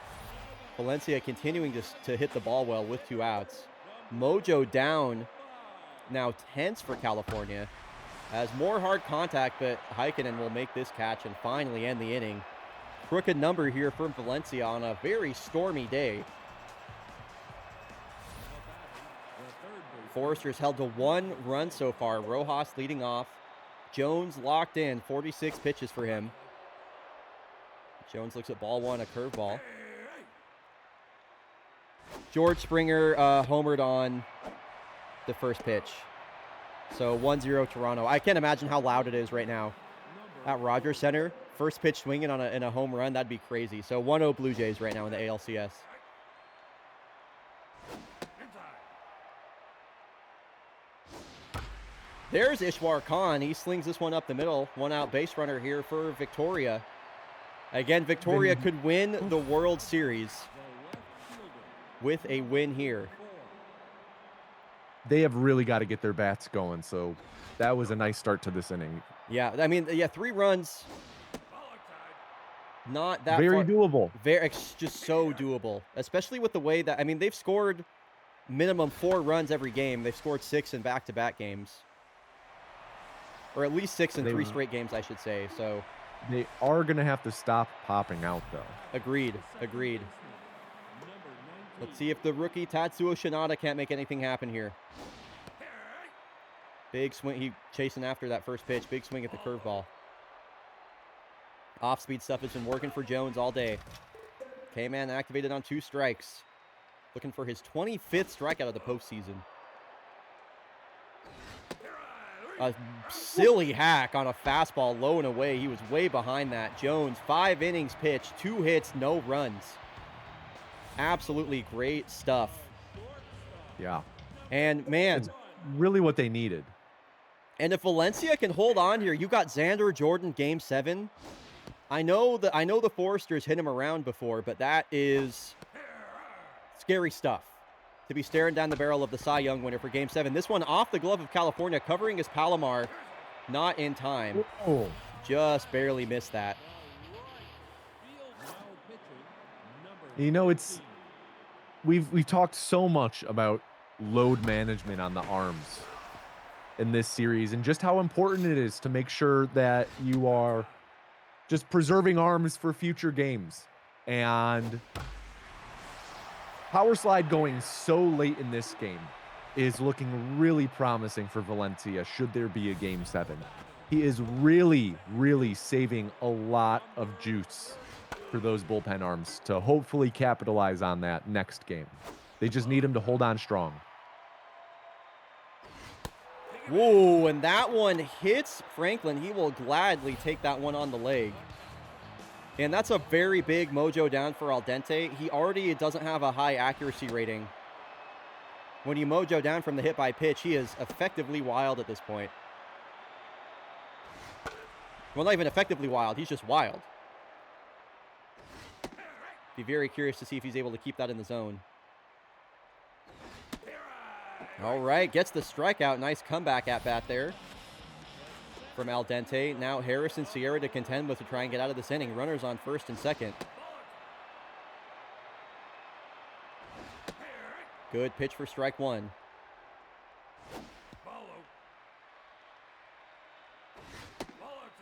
[SPEAKER 1] Valencia continuing to hit the ball well with 2 outs. Mojo down, now tense for California. Has more hard contact, but Heikkinen will make this catch and finally end the inning. Crooked number here from Valencia on a very stormy day. Foresters held to 1 run so far. Rojas leading off. Jones locked in, 46 pitches for him. Jones looks at ball 1, a curveball. George Springer homered on the first pitch. So 1-0 Toronto. I can't imagine how loud it is right now at Rogers Center. First pitch swinging on in a home run, that'd be crazy. So 1-0 Blue Jays right now in the ALCS. There's Ishwar Khan. He slings this one up the middle. 1-out base runner here for Victoria. Again, Victoria could win the World Series with a win here.
[SPEAKER 2] They have really got to get their bats going, so that was a nice start to this inning.
[SPEAKER 1] Yeah, I mean, 3 runs, not that
[SPEAKER 2] very
[SPEAKER 1] far.
[SPEAKER 2] doable.
[SPEAKER 1] It's just so doable, especially with the way that, I mean, they've scored minimum 4 runs every game. They've scored 6 in back-to-back games. Or at least 6 in 3 straight games, I should say. So
[SPEAKER 2] they are going to have to stop popping out, though.
[SPEAKER 1] Agreed. Let's see if the rookie Tatsuo Shinada can't make anything happen here. Big swing. He chasing after that first pitch. Big swing at the curveball. Off-speed stuff has been working for Jones all day. K-Man activated on 2 strikes. Looking for his 25th strikeout of the postseason. A silly hack on a fastball low and away. He was way behind that. Jones, 5 innings pitched, 2 hits, no runs. Absolutely great stuff.
[SPEAKER 2] Yeah.
[SPEAKER 1] And man,
[SPEAKER 2] it's really what they needed.
[SPEAKER 1] And if Valencia can hold on here, you got Xander Jordan game 7. I know the Foresters hit him around before, but that is scary stuff. To be staring down the barrel of the Cy Young winner for game 7. This one off the glove of California, covering his Palomar, not in time.
[SPEAKER 2] Oh.
[SPEAKER 1] Just barely missed that.
[SPEAKER 2] You know, we've talked so much about load management on the arms in this series and just how important it is to make sure that you are just preserving arms for future games. And Power Slide going so late in this game is looking really promising for Valencia should there be a game 7. He is really, really saving a lot of juice for those bullpen arms to hopefully capitalize on that next game. They just need him to hold on strong.
[SPEAKER 1] Whoa, and that one hits Franklin. He will gladly take that one on the leg. And that's a very big mojo down for Al Dente. He already doesn't have a high accuracy rating. When you mojo down from the hit by pitch, he is effectively wild at this point. Well, not even effectively wild. He's just wild. Be very curious to see if he's able to keep that in the zone. All right, gets the strikeout. Nice comeback at bat there from Al Dente. Now Harris and Sierra to contend with to try and get out of this inning. Runners on first and second. Good pitch for strike 1.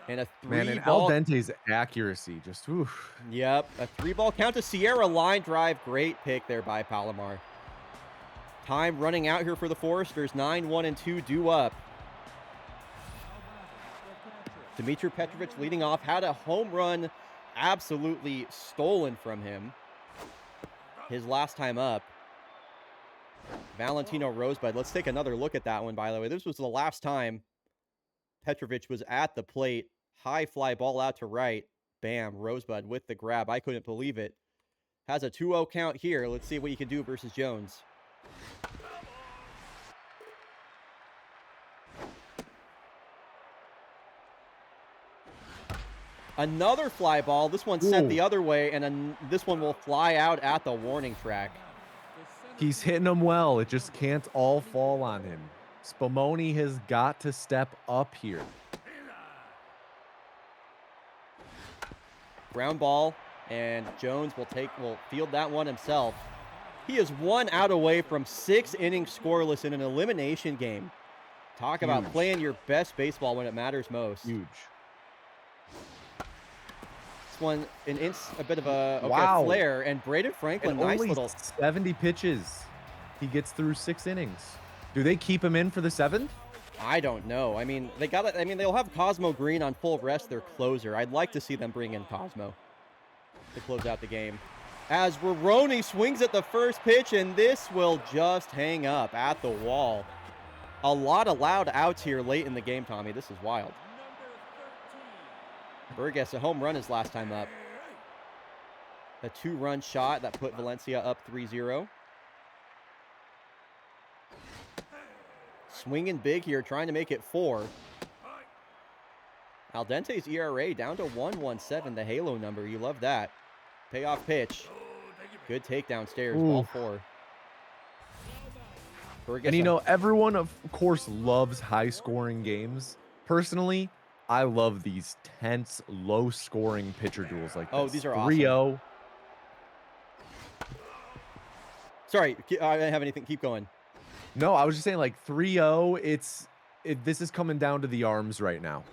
[SPEAKER 1] And a 3-ball.
[SPEAKER 2] Al Dente's accuracy just, oof.
[SPEAKER 1] Yep, a 3-ball count to Sierra. Line drive. Great pick there by Palomar. Time running out here for the Foresters. 9-1-2 due up. Dmitry Petrovic leading off, had a home run absolutely stolen from him his last time up. Valentino Rosebud. Let's take another look at that one, by the way. This was the last time Petrovic was at the plate. High fly ball out to right. Bam, Rosebud with the grab. I couldn't believe it. Has a 2-0 count here. Let's see what he can do versus Jones. Another fly ball. This one sent the other way, and this one will fly out at the warning track.
[SPEAKER 2] He's hitting them well. It just can't all fall on him. Spumoni has got to step up here.
[SPEAKER 1] Ground ball, and Jones will field that one himself. He is 1 out away from 6 innings scoreless in an elimination game. Talk about playing your best baseball when it matters most.
[SPEAKER 2] Huge.
[SPEAKER 1] This one, a bit of a flare, and Braden Franklin,
[SPEAKER 2] and
[SPEAKER 1] nice
[SPEAKER 2] only
[SPEAKER 1] little
[SPEAKER 2] 70 pitches. He gets through 6 innings. Do they keep him in for the 7th?
[SPEAKER 1] I don't know. I mean, they'll have Cosmo Green on full rest, their closer. I'd like to see them bring in Cosmo to close out the game. As Roroni swings at the first pitch, and this will just hang up at the wall. A lot of loud outs here late in the game, Tommy. This is wild. Burgess, a home run his last time up. A 2-run shot that put Valencia up 3-0. Swinging big here, trying to make it 4. Al Dente's ERA down to 1.17, the halo number. You love that. Payoff pitch. Good take downstairs, ball 4. Burgess,
[SPEAKER 2] and you know, everyone, of course, loves high-scoring games. Personally, I love these tense, low-scoring pitcher duels like this.
[SPEAKER 1] Oh, these are
[SPEAKER 2] 3-0.
[SPEAKER 1] awesome. Sorry, I didn't have anything. Keep going.
[SPEAKER 2] No, I was just saying, like, 3-0, this is coming down to the arms right now.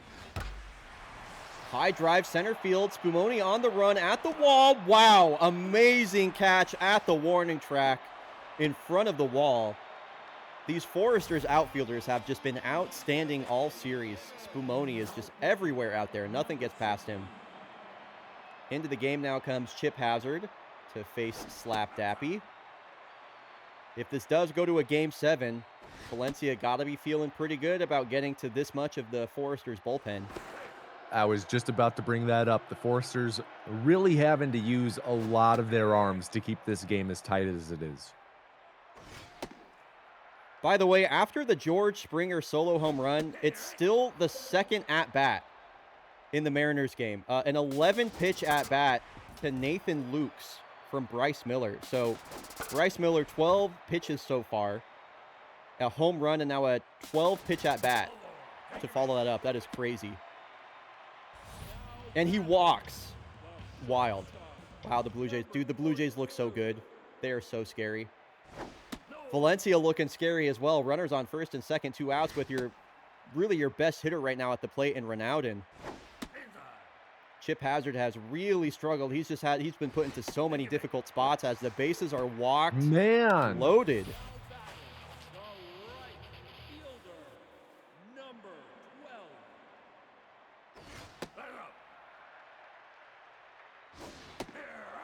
[SPEAKER 1] High drive center field. Spumoni on the run at the wall. Wow, amazing catch at the warning track in front of the wall. These Foresters outfielders have just been outstanding all series. Spumoni is just everywhere out there. Nothing gets past him. Into the game now comes Chip Hazard to face Slap Dappy. If this does go to a Game 7, Valencia got to be feeling pretty good about getting to this much of the Foresters' bullpen.
[SPEAKER 2] I was just about to bring that up. The Foresters really having to use a lot of their arms to keep this game as tight as it is.
[SPEAKER 1] By the way, after the George Springer solo home run, it's still the second at-bat in the Mariners game. An 11-pitch at-bat to Nathan Lukes from Bryce Miller. So Bryce Miller, 12 pitches so far, a home run, and now a 12-pitch at-bat to follow that up. That is crazy. And he walks. Wild. Wow, the Blue Jays. Dude, the Blue Jays look so good. They are so scary. Valencia looking scary as well. Runners on first and second, 2 outs with your best hitter right now at the plate in Ronaldin. Chip Hazard has really struggled. He's been put into so many difficult spots as the bases are walked.
[SPEAKER 2] Man.
[SPEAKER 1] Loaded.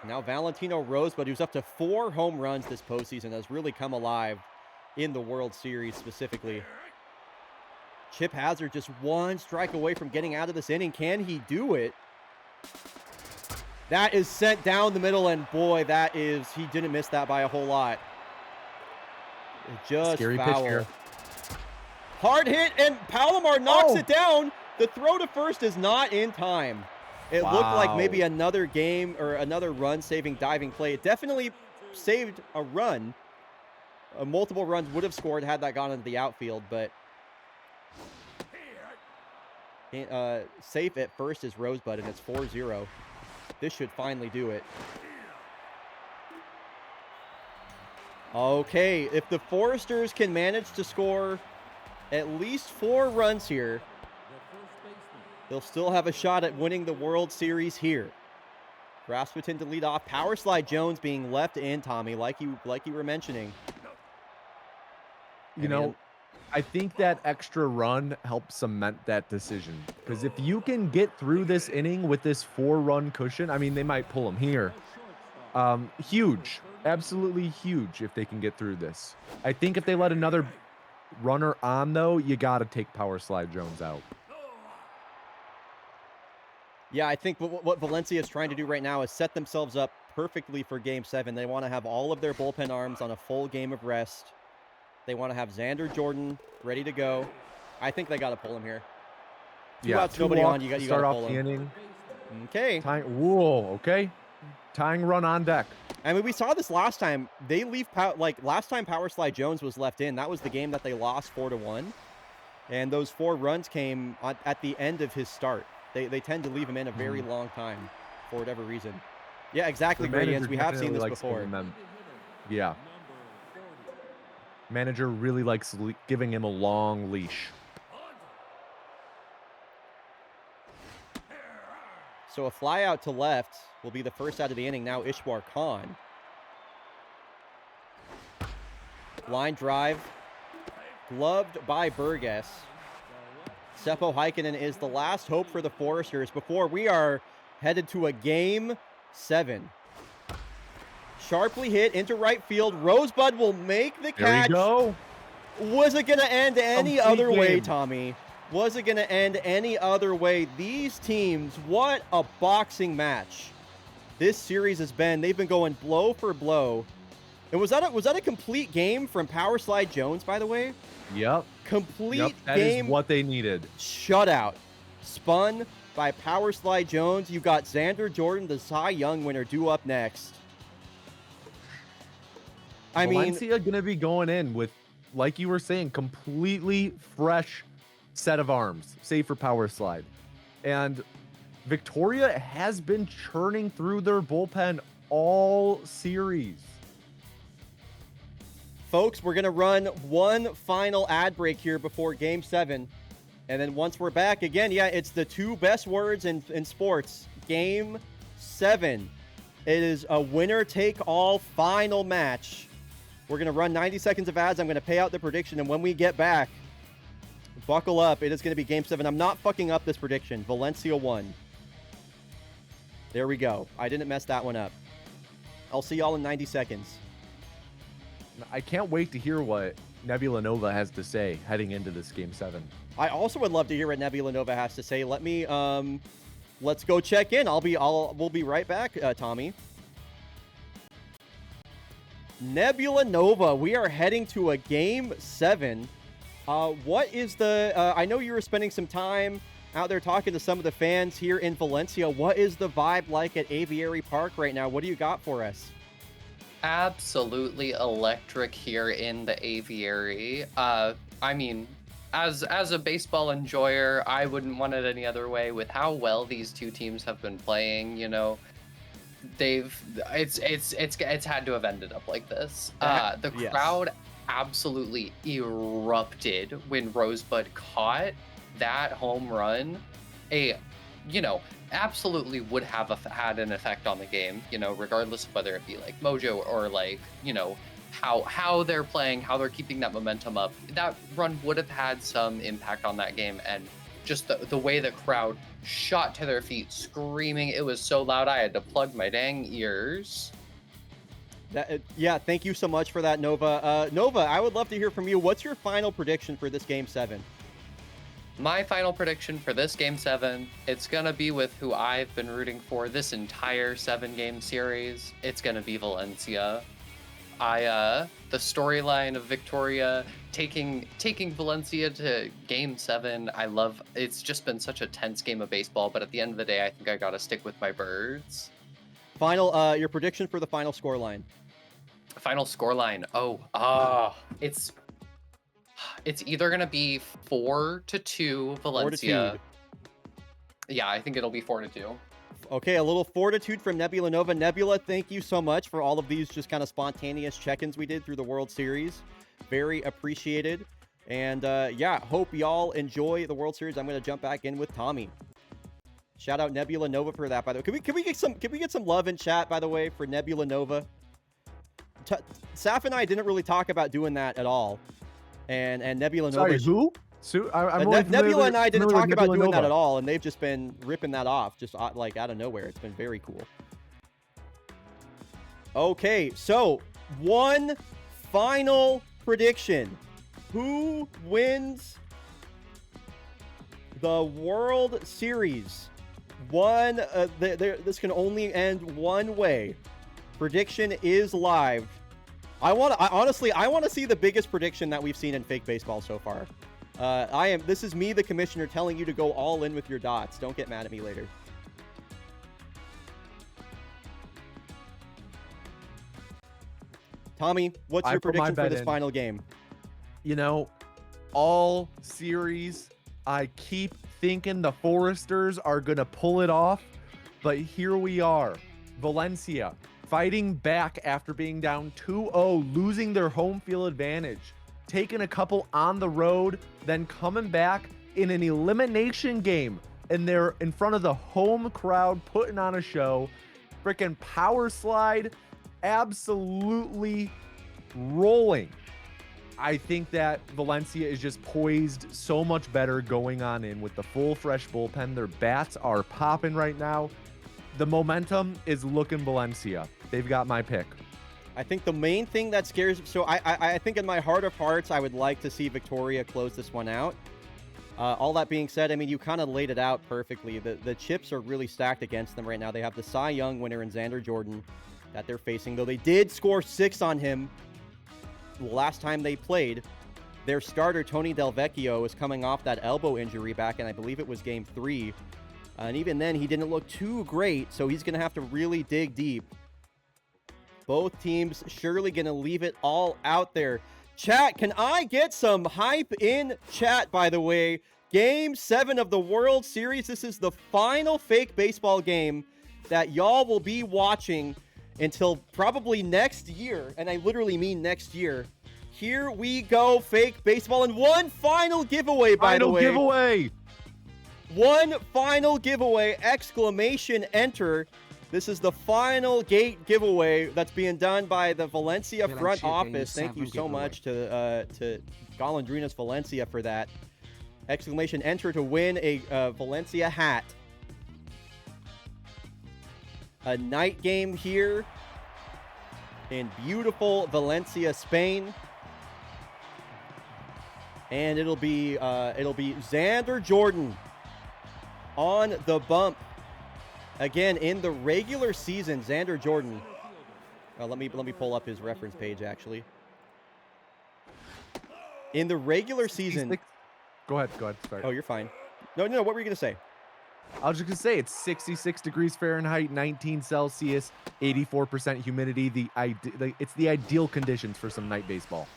[SPEAKER 1] Now Valentino Rosebud, who's up to 4 home runs this postseason, has really come alive in the World Series specifically. Chip Hazard just 1 strike away from getting out of this inning. Can he do it? That is sent down the middle, and boy, he didn't miss that by a whole lot. Just
[SPEAKER 2] scary
[SPEAKER 1] foul.
[SPEAKER 2] Pitch here.
[SPEAKER 1] Hard hit, and Palomar knocks it down. The throw to first is not in time. It looked like maybe another game or another run-saving diving play. It definitely saved a run. Multiple runs would have scored had that gone into the outfield, but safe at first is Rosebud, and it's 4-0. This should finally do it. Okay, if the Foresters can manage to score at least 4 runs here, they'll still have a shot at winning the World Series here. Rasputin to lead off. Power slide Jones being left in, Tommy, like you were mentioning.
[SPEAKER 2] You know, I think that extra run helps cement that decision. Because if you can get through this inning with this 4-run cushion, I mean, they might pull them here. Huge. Absolutely huge if they can get through this. I think if they let another runner on, though, you got to take Power Slide Jones out.
[SPEAKER 1] Yeah, I think what Valencia is trying to do right now is set themselves up perfectly for Game 7. They want to have all of their bullpen arms on a full game of rest. They want to have Xander Jordan ready to go. I think they got to pull him here. Two outs, nobody on. You got to pull him.
[SPEAKER 2] Inning.
[SPEAKER 1] Okay.
[SPEAKER 2] Whoa, okay. Tying run on deck.
[SPEAKER 1] I mean, we saw this last time. They leave last time Power Slide Jones was left in. That was the game that they lost 4-1, and those 4 runs came at the end of his start. They tend to leave him in a very long time for whatever reason. Yeah, exactly, Gradients. We have seen this before.
[SPEAKER 2] Yeah. Manager really likes giving him a long leash.
[SPEAKER 1] So a fly out to left will be the first out of the inning. Now Ishwar Khan. Line drive. Gloved by Burgess. Seppo Heikkinen is the last hope for the Foresters before we are headed to a Game 7. Sharply hit into right field. Rosebud will make the catch.
[SPEAKER 2] There you go.
[SPEAKER 1] Was it going to end any other
[SPEAKER 2] game.
[SPEAKER 1] way, Tommy? Was it going to end any other way? These teams, what a boxing match this series has been. They've been going blow for blow. And was that a complete game from Power Slide Jones, by the way?
[SPEAKER 2] Yep.
[SPEAKER 1] Complete
[SPEAKER 2] game. That is what they needed.
[SPEAKER 1] Shutout. Spun by Power Slide Jones. You got Xander Jordan, the Cy Young winner, due up next.
[SPEAKER 2] Valencia going to be going in with, like you were saying, completely fresh set of arms, save for Power Slide. And Victoria has been churning through their bullpen all series.
[SPEAKER 1] Folks, we're going to run one final ad break here before Game 7. And then once we're back, again, yeah, it's the 2 best words in sports. Game 7. It is a winner-take-all final match. We're going to run 90 seconds of ads. I'm going to pay out the prediction. And when we get back, buckle up. It is going to be Game 7. I'm not fucking up this prediction. Valencia won. There we go. I didn't mess that one up. I'll see y'all in 90 seconds.
[SPEAKER 2] I can't wait to hear what Nebula Nova has to say heading into this Game 7.
[SPEAKER 1] I also would love to hear what Nebula Nova has to say. Let's go check in. We'll be right back, Tommy. Nebula Nova, we are heading to a Game 7. What is I know you were spending some time out there talking to some of the fans here in Valencia. What is the vibe like at Aviary Park right now? What do you got for us?
[SPEAKER 3] Absolutely electric here in the Aviary. I mean, as a baseball enjoyer, I wouldn't want it any other way. With how well these two teams have been playing, you know, it's had to have ended up like this. The crowd absolutely erupted when Rosebud caught that home run. Absolutely would have had an effect on the game, regardless of whether it be like mojo or like, how they're playing, how they're keeping that momentum up. That run would have had some impact on that game, and just the way the crowd shot to their feet screaming, it was so loud I had to plug my dang ears.
[SPEAKER 1] Yeah, thank you so much for that, Nova. Nova, I would love to hear from you. What's your final prediction for this Game 7?
[SPEAKER 3] My final prediction for this Game 7, it's going to be with who I've been rooting for this entire 7-game series. It's going to be Valencia. The storyline of Victoria taking Valencia to Game 7, it's just been such a tense game of baseball, but at the end of the day, I think I got to stick with my birds.
[SPEAKER 1] Your prediction for the final scoreline.
[SPEAKER 3] Final scoreline. It's either going to be 4-2 Valencia. Yeah, I think it'll be 4-2.
[SPEAKER 1] Okay, a little fortitude from Nebula Nova. Nebula, thank you so much for all of these just kind of spontaneous check-ins we did through the World Series. Very appreciated. And hope y'all enjoy the World Series. I'm going to jump back in with Tommy. Shout out Nebula Nova for that, by the way. Can we get some love in chat, by the way, for Nebula Nova? Saf and I didn't really talk about doing that at all. and Nebula
[SPEAKER 2] Sorry,
[SPEAKER 1] Novich.
[SPEAKER 2] who? I'm only
[SPEAKER 1] Nebula and I didn't
[SPEAKER 2] familiar
[SPEAKER 1] talk
[SPEAKER 2] with
[SPEAKER 1] about
[SPEAKER 2] Nebula
[SPEAKER 1] doing that
[SPEAKER 2] Nova.
[SPEAKER 1] at all, and they've just been ripping that off just like out of nowhere. It's been very cool. Okay, so one final prediction. Who wins the World Series? This can only end one way. Prediction is live. Honestly, I want to see the biggest prediction that we've seen in fake baseball so far. This is me, the commissioner, telling you to go all in with your dots. Don't get mad at me later. Tommy, what's your prediction for this final game?
[SPEAKER 2] You know, all series, I keep thinking the Foresters are going to pull it off, but here we are. Valencia fighting back after being down 2-0, losing their home field advantage, taking a couple on the road, then coming back in an elimination game, and they're in front of the home crowd putting on a show. Freaking power slide, absolutely rolling. I think that Valencia is just poised so much better going on in with the full fresh bullpen. Their bats are popping right now. The momentum is looking Valencia. They've got my pick.
[SPEAKER 1] I think the main thing that scares... So I think in my heart of hearts, I would like to see Victoria close this one out. All that being said, I mean, you kind of laid it out perfectly. The chips are really stacked against them right now. They have the Cy Young winner in Xander Jordan that they're facing, though they did score 6 on him last time they played. Their starter, Tony Del Vecchio, is coming off that elbow injury back in, I believe it was game 3. And even then, he didn't look too great, so he's going to have to really dig deep. Both teams surely going to leave it all out there. Chat, can I get some hype in chat, by the way? Game 7 of the World Series. This is the final fake baseball game that y'all will be watching until probably next year. And I literally mean next year. Here we go, fake baseball. And one final giveaway, by the way.
[SPEAKER 2] Final giveaway.
[SPEAKER 1] One final giveaway, exclamation enter. This is the final gate giveaway that's being done by the Valencia front office. Thank you so much to Golondrinas Valencia for that. Exclamation enter to win a Valencia hat. A night game here in beautiful Valencia, Spain. And it'll be Xander Jordan on the bump. Again, in the regular season, Xander Jordan. Let me pull up his reference page, actually. In the regular season...
[SPEAKER 2] Go ahead. Sorry.
[SPEAKER 1] Oh, you're fine. No, what were you going to say?
[SPEAKER 2] I was just going to say, it's 66 degrees Fahrenheit, 19 Celsius, 84% humidity. It's the ideal conditions for some night baseball.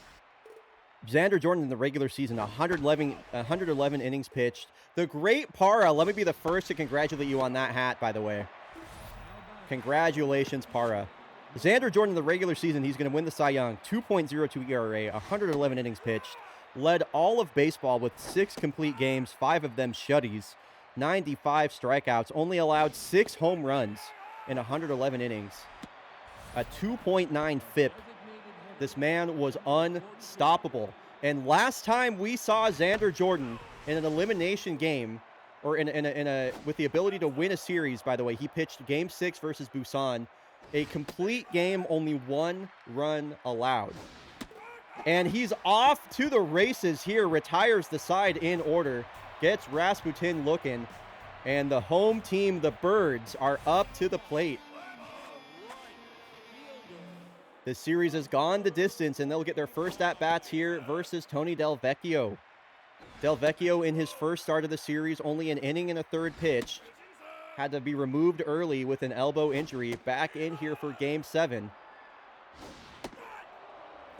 [SPEAKER 1] Xander Jordan in the regular season, 111 innings pitched. The great Para, let me be the first to congratulate you on that hat, by the way. Congratulations, Para. Xander Jordan in the regular season, he's going to win the Cy Young. 2.02 ERA, 111 innings pitched. Led all of baseball with 6 complete games, 5 of them shutties. 95 strikeouts, only allowed 6 home runs in 111 innings. A 2.9 FIP. This man was unstoppable. And last time we saw Xander Jordan in an elimination game, or with the ability to win a series, by the way, he pitched Game 6 versus Busan. A complete game, only 1 run allowed. And he's off to the races here, retires the side in order, gets Rasputin looking, and the home team, the Birds, are up to the plate. The series has gone the distance, and they'll get their first at-bats here versus Tony Del Vecchio. Del Vecchio, in his first start of the series, only an inning and a third pitch. Had to be removed early with an elbow injury. Back in here for Game 7.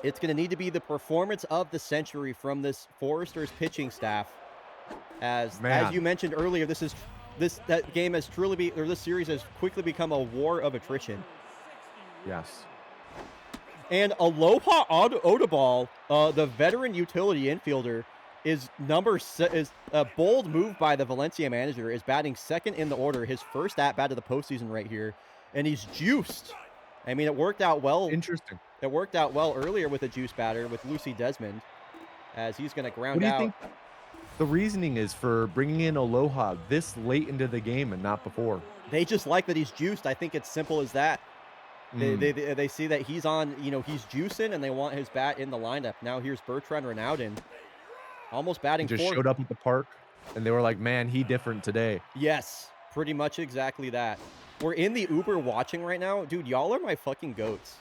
[SPEAKER 1] It's going to need to be the performance of the century from this Foresters pitching staff. As you mentioned earlier, this series has quickly become a war of attrition.
[SPEAKER 2] Yes.
[SPEAKER 1] And Aloha Odubal, the veteran utility infielder, is a bold move by the Valencia manager, is batting second in the order, his first at-bat of the postseason right here, and he's juiced. I mean, it worked out well.
[SPEAKER 2] Interesting.
[SPEAKER 1] It worked out well earlier with a juice batter with Lucy Desmond, as he's going to
[SPEAKER 2] What
[SPEAKER 1] ground
[SPEAKER 2] do you
[SPEAKER 1] out.
[SPEAKER 2] think the reasoning is for bringing in Aloha this late into the game and not before?
[SPEAKER 1] They just like that he's juiced. I think it's simple as that. They see that he's on, he's juicing, and they want his bat in the lineup. Now here's Bertrand Renaudin, almost batting
[SPEAKER 2] He just
[SPEAKER 1] fourth.
[SPEAKER 2] showed up at the park, and they were like, man, he different today.
[SPEAKER 1] Yes, pretty much exactly that. We're in the Uber watching right now. Dude, y'all are my fucking goats.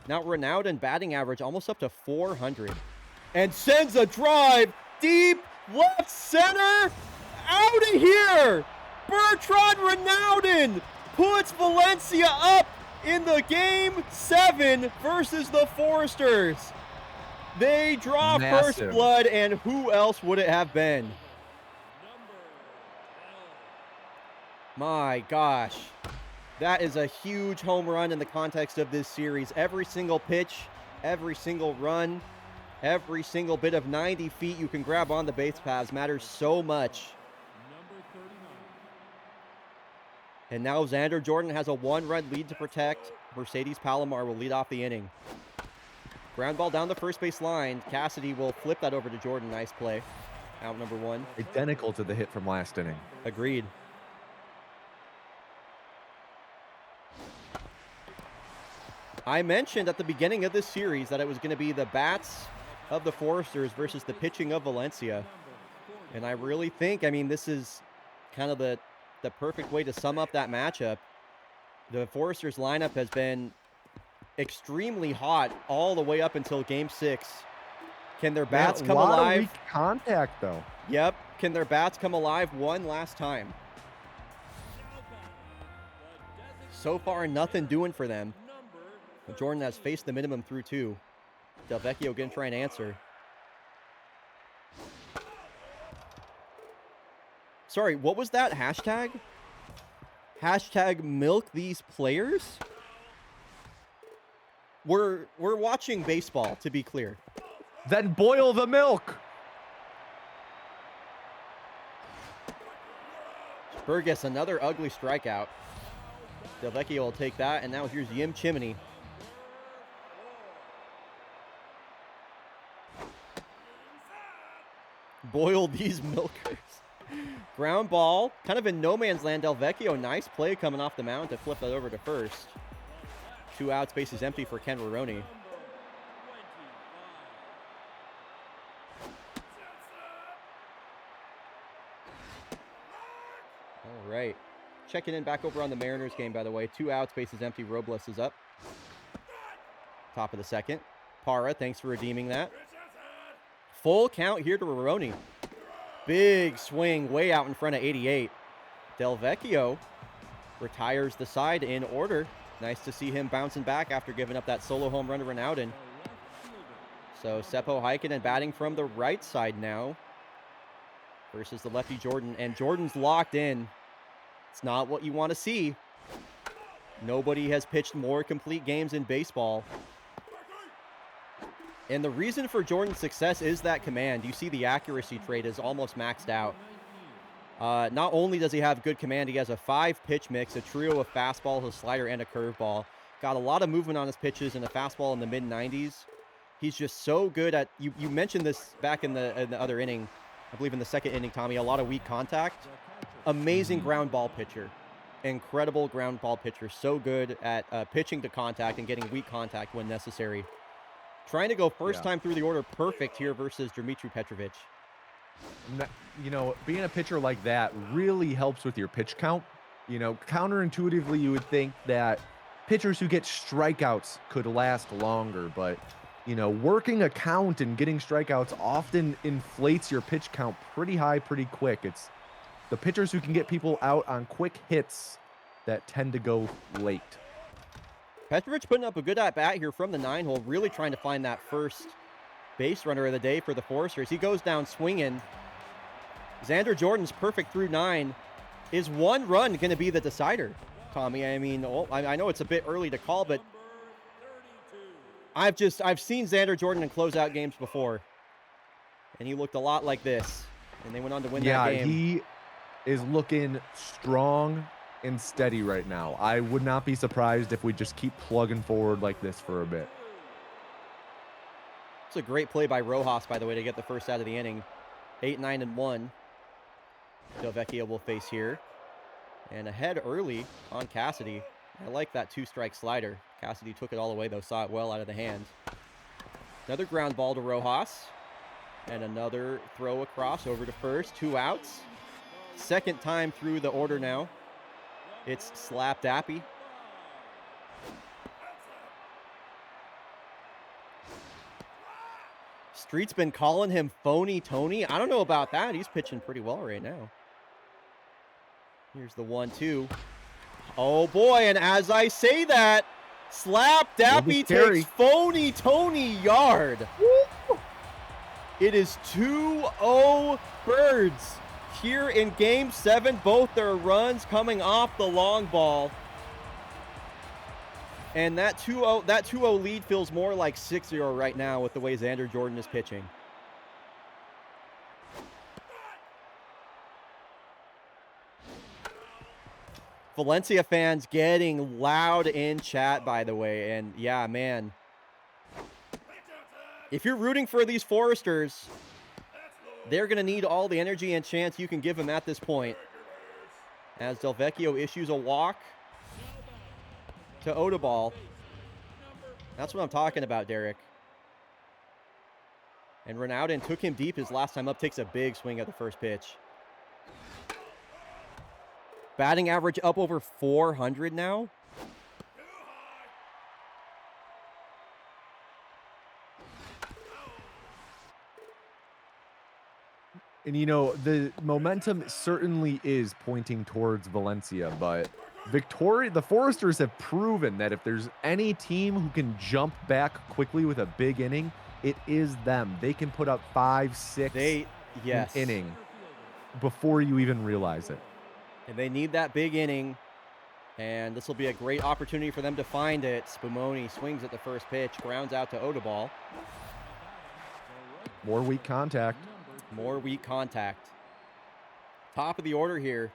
[SPEAKER 1] Now Renaudin batting average almost up to 400. And sends a drive deep left center. Out of here. Bertrand Renaudin puts Valencia up in the game 7 versus the Foresters. They draw first
[SPEAKER 2] Massive.
[SPEAKER 1] blood, and who else would it have been? My gosh. That is a huge home run in the context of this series. Every single pitch, every single run, every single bit of 90 feet you can grab on the base paths matters so much. And now Xander Jordan has a 1-run lead to protect. Mercedes Palomar will lead off the inning. Ground ball down the first base line. Cassidy will flip that over to Jordan. Nice play. Out number 1.
[SPEAKER 2] Identical to the hit from last inning.
[SPEAKER 1] Agreed. I mentioned at the beginning of this series that it was going to be the bats of the Foresters versus the pitching of Valencia. And I really think, this is kind of the perfect way to sum up that matchup. The Foresters lineup has been extremely hot all the way up until game 6. Can their bats come
[SPEAKER 2] A lot
[SPEAKER 1] alive?
[SPEAKER 2] of weak contact, though.
[SPEAKER 1] Yep. Can their bats come alive one last time? So far, nothing doing for them. Jordan has faced the minimum through 2. Del Vecchio going to try and answer. Sorry, what was that hashtag? Hashtag milk these players? We're watching baseball, to be clear.
[SPEAKER 2] Then boil the milk.
[SPEAKER 1] Burgess, another ugly strikeout. Del Vecchio will take that, and now here's Yim Chimney. Boil these milkers. Ground ball, kind of in no man's land. Del Vecchio, nice play coming off the mound to flip that over to first. 2 outs, base is empty for Ken Roroni. All right. Checking in back over on the Mariners game, by the way. 2 outs, base is empty. Robles is up. Top of the second. Parra, thanks for redeeming that. Full count here to Roroni. Big swing way out in front of 88. Del Vecchio retires the side in order. Nice to see him bouncing back after giving up that solo home run to Renaudin. So Seppo Heikkinen batting from the right side now versus the lefty Jordan. And Jordan's locked in. It's not what you want to see. Nobody has pitched more complete games in baseball. And the reason for Jordan's success is that command. You see the accuracy trait is almost maxed out. Not only does he have good command, he has a 5-pitch mix, a trio of fastballs, a slider, and a curveball. Got a lot of movement on his pitches and a fastball in the mid-90s. He's just so good at, you mentioned this back in the other inning, I believe in the second inning, Tommy, a lot of weak contact. Amazing ground ball pitcher. Incredible ground ball pitcher. So good at pitching to contact and getting weak contact when necessary. Trying to go first time through the order perfect here versus Dmitry Petrovic.
[SPEAKER 2] Being a pitcher like that really helps with your pitch count. Counterintuitively, you would think that pitchers who get strikeouts could last longer, but, working a count and getting strikeouts often inflates your pitch count pretty high, pretty quick. It's the pitchers who can get people out on quick hits that tend to go late.
[SPEAKER 1] Petrovic putting up a good at-bat here from the 9-hole, really trying to find that first base runner of the day for the Foresters. He goes down swinging. Xander Jordan's perfect through 9. Is 1 run going to be the decider, Tommy? I know it's a bit early to call, but I've seen Xander Jordan in closeout games before, and he looked a lot like this, and they went on to win that game.
[SPEAKER 2] Yeah, he is looking strong and steady right now. I would not be surprised if we just keep plugging forward like this for a bit.
[SPEAKER 1] It's a great play by Rojas, by the way, to get the first out of the inning. 8, 9, and 1. Delvecchio will face here. And ahead early on Cassidy. I like that 2-strike slider. Cassidy took it all away, though, saw it well out of the hand. Another ground ball to Rojas. And another throw across over to first. 2 outs. Second time through the order now. It's Slap Dappy. Street's been calling him Phony Tony. I don't know about that. He's pitching pretty well right now. Here's the 1-2. Oh boy, and as I say that, Slap Dappy takes Phony Tony yard. Woo! It is 2-0 Birds here in Game 7. Both their runs coming off the long ball. And that 2-0 lead feels more like 6-0 right now with the way Xander Jordan is pitching. Valencia fans getting loud in chat, by the way. And yeah, man. If you're rooting for these Foresters, they're going to need all the energy and chance you can give them at this point. As Delvecchio issues a walk to Odubel. That's what I'm talking about, Derek. And Ronaldin took him deep his last time up. Takes a big swing at the first pitch. Batting average up over 400 now.
[SPEAKER 2] And, you know, the momentum certainly is pointing towards Valencia, but the Foresters have proven that if there's any team who can jump back quickly with a big inning, it is them. They can put up 5, 6 inning before you even realize it.
[SPEAKER 1] And they need that big inning, and this will be a great opportunity for them to find it. Spumoni swings at the first pitch, grounds out to Odubel.
[SPEAKER 2] More weak contact.
[SPEAKER 1] More weak contact. Top of the order here.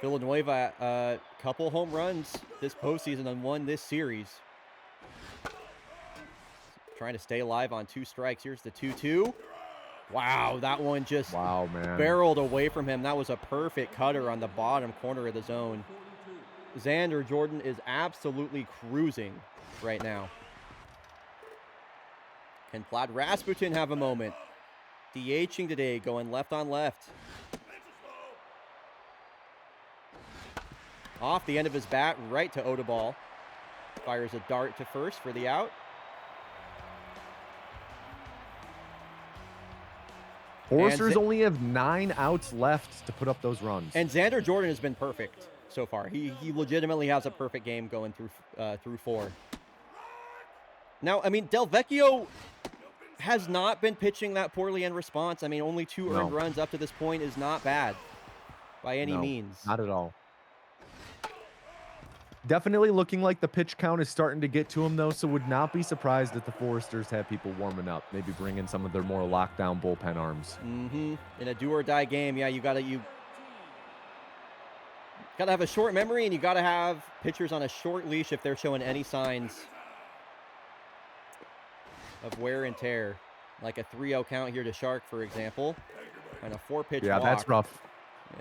[SPEAKER 1] Villanueva, a couple home runs this postseason and won this series. Trying to stay alive on 2 strikes. Here's the 2-2. Wow, that one just barreled away from him. That was a perfect cutter on the bottom corner of the zone. Xander Jordan is absolutely cruising right now. Can Vlad Rasputin have a moment? DHing today, going left on left. Off the end of his bat, right to Odubel. Fires a dart to first for the out.
[SPEAKER 2] Foresters only have 9 outs left to put up those runs.
[SPEAKER 1] And Xander Jordan has been perfect so far. He legitimately has a perfect game going through 4. Now, I mean, Delvecchio has not been pitching that poorly in response. I mean, only 2 earned runs up to this point is not bad by any means.
[SPEAKER 2] Not at all. Definitely looking like the pitch count is starting to get to him, though, so would not be surprised if the Foresters have people warming up. Maybe bring in some of their more lockdown bullpen arms.
[SPEAKER 1] In a do-or-die game, yeah, you gotta have a short memory, and you gotta have pitchers on a short leash if they're showing any signs of wear and tear. Like a 3-0 count here to Shark, for example, and a 4-pitch walk.
[SPEAKER 2] Yeah, that's rough.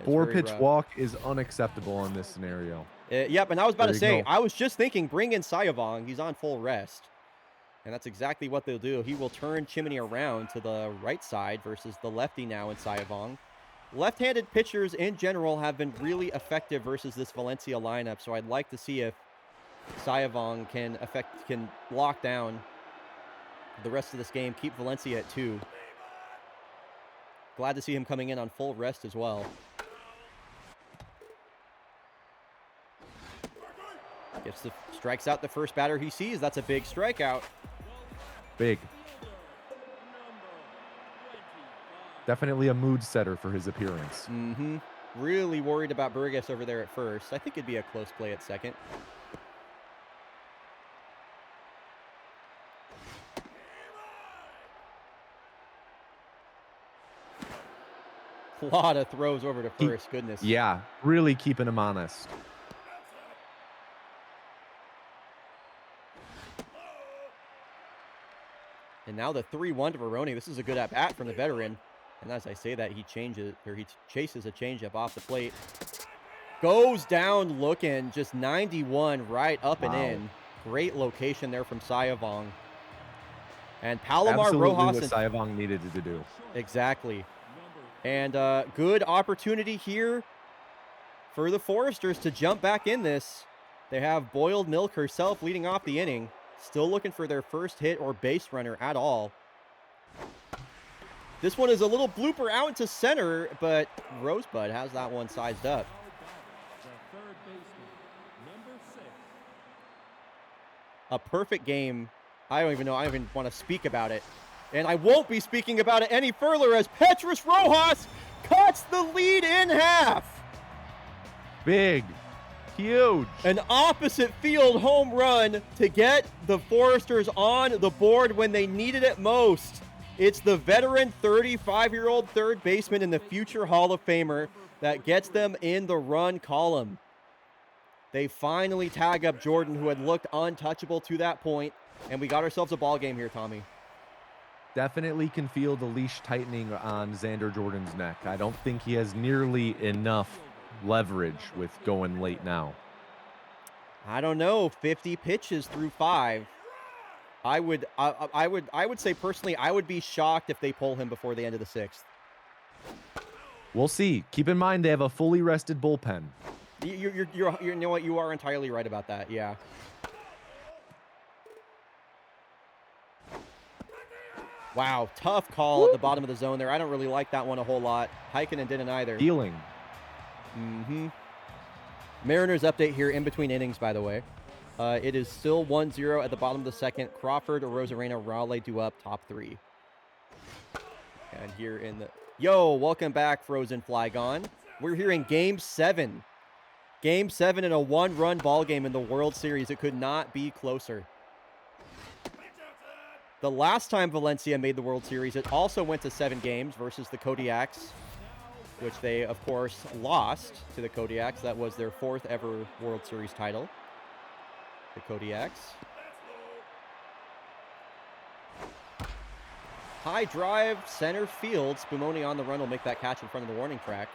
[SPEAKER 1] Yeah,
[SPEAKER 2] 4-pitch walk is unacceptable in this scenario.
[SPEAKER 1] Yep, and I was about to say, I was just thinking, bring in Sayavong. He's on full rest. And that's exactly what they'll do. He will turn Chimney around to the right side versus the lefty now in Sayavong. Left-handed pitchers in general have been really effective versus this Valencia lineup, so I'd like to see if Sayavong can lock down the rest of this game, keep Valencia at 2. Glad to see him coming in on full rest as well.Strikes out the first batter he sees. That's a big strikeout.
[SPEAKER 2] Big. Definitely a mood setter for his appearance.
[SPEAKER 1] Really worried about Burgess over there at first. I think it'd be a close play at second. A lot of throws over to first. Goodness.
[SPEAKER 2] Yeah, really keeping him honest.
[SPEAKER 1] And now the 3-1 to Veroni. This is a good at-bat from the veteran. And as I say that, he chases a changeup off the plate. Goes down looking, just 91 right up and in. Great location there from Sayavong. And Palomar
[SPEAKER 2] Absolutely
[SPEAKER 1] Rojas.
[SPEAKER 2] what Sayavong needed to do.
[SPEAKER 1] Exactly. And good opportunity here for the Foresters to jump back in this. They have Boiled Milk herself leading off the inning. Still looking for their first hit or base runner at all. This one is a little blooper out into center, but Rosebud has that one sized up.
[SPEAKER 4] The third baseman, number 6.
[SPEAKER 1] A perfect game. I don't even know. I don't even want to speak about it. And I won't be speaking about it any further as Petrus Rojas cuts the lead in half.
[SPEAKER 2] Big. Huge.
[SPEAKER 1] An opposite field home run to get the Foresters on the board when they needed it most. It's the veteran 35-year-old third baseman and the future Hall of Famer that gets them in the run column. They finally tag up Jordan, who had looked untouchable to that point, and we got ourselves a ball game here, Tommy.
[SPEAKER 2] Definitely can feel the leash tightening on Xander Jordan's neck. I don't think he has nearly enough leverage with going late now.
[SPEAKER 1] I don't know. 50 pitches through 5. I would say personally, I would be shocked if they pull him before the end of the 6th.
[SPEAKER 2] We'll see. Keep in mind they have a fully rested bullpen.
[SPEAKER 1] You know what? You are entirely right about that. Yeah. Wow, tough call at the bottom of the zone there. I don't really like that one a whole lot. Heikkinen didn't either.
[SPEAKER 2] Healing.
[SPEAKER 1] Mm-hmm. Mariners update here in between innings, by the way. It is still 1-0 at the bottom of the second. Crawford, Rosarena, Raleigh do up top 3. And here in the... Yo, welcome back, Frozen Flygon. We're here in Game 7. Game 7 in a 1-run ball game in the World Series. It could not be closer. The last time Valencia made the World Series, it also went to 7 games versus the Kodiaks, which they, of course, lost to the Kodiaks. That was their 4th ever World Series title. The Kodiaks. High drive, center field. Spumoni on the run will make that catch in front of the warning track.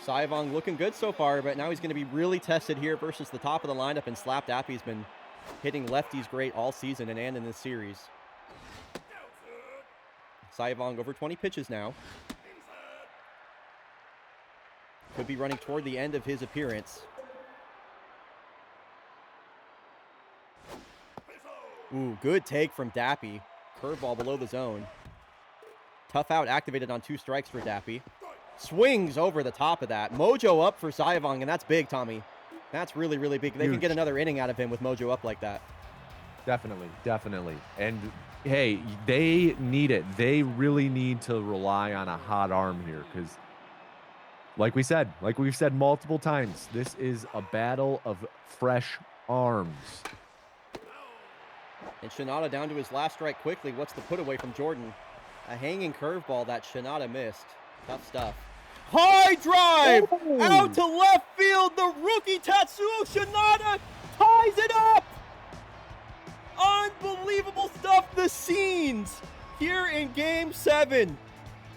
[SPEAKER 1] Sayavong looking good so far, but now he's going to be really tested here versus the top of the lineup, and Slap Dappy's been hitting lefties great all season and in this series. Sayavong over 20 pitches now. Could be running toward the end of his appearance. Ooh, good take from Dappy. Curveball below the zone. Tough out activated on 2 strikes for Dappy. Swings over the top of that. Mojo up for Sayavong, and that's big, Tommy. That's really, really big. They can get another inning out of him with Mojo up like that.
[SPEAKER 2] Definitely, definitely. And hey, they need it. They really need to rely on a hot arm here because, like we've said multiple times, this is a battle of fresh arms.
[SPEAKER 1] And Shinada down to his last strike quickly. What's the put away from Jordan? A hanging curveball that Shinada missed. Tough stuff. High drive!
[SPEAKER 2] Oh.
[SPEAKER 1] Out to left field. The rookie Tatsuo Shinada ties it up! Unbelievable stuff. The scenes here in Game 7.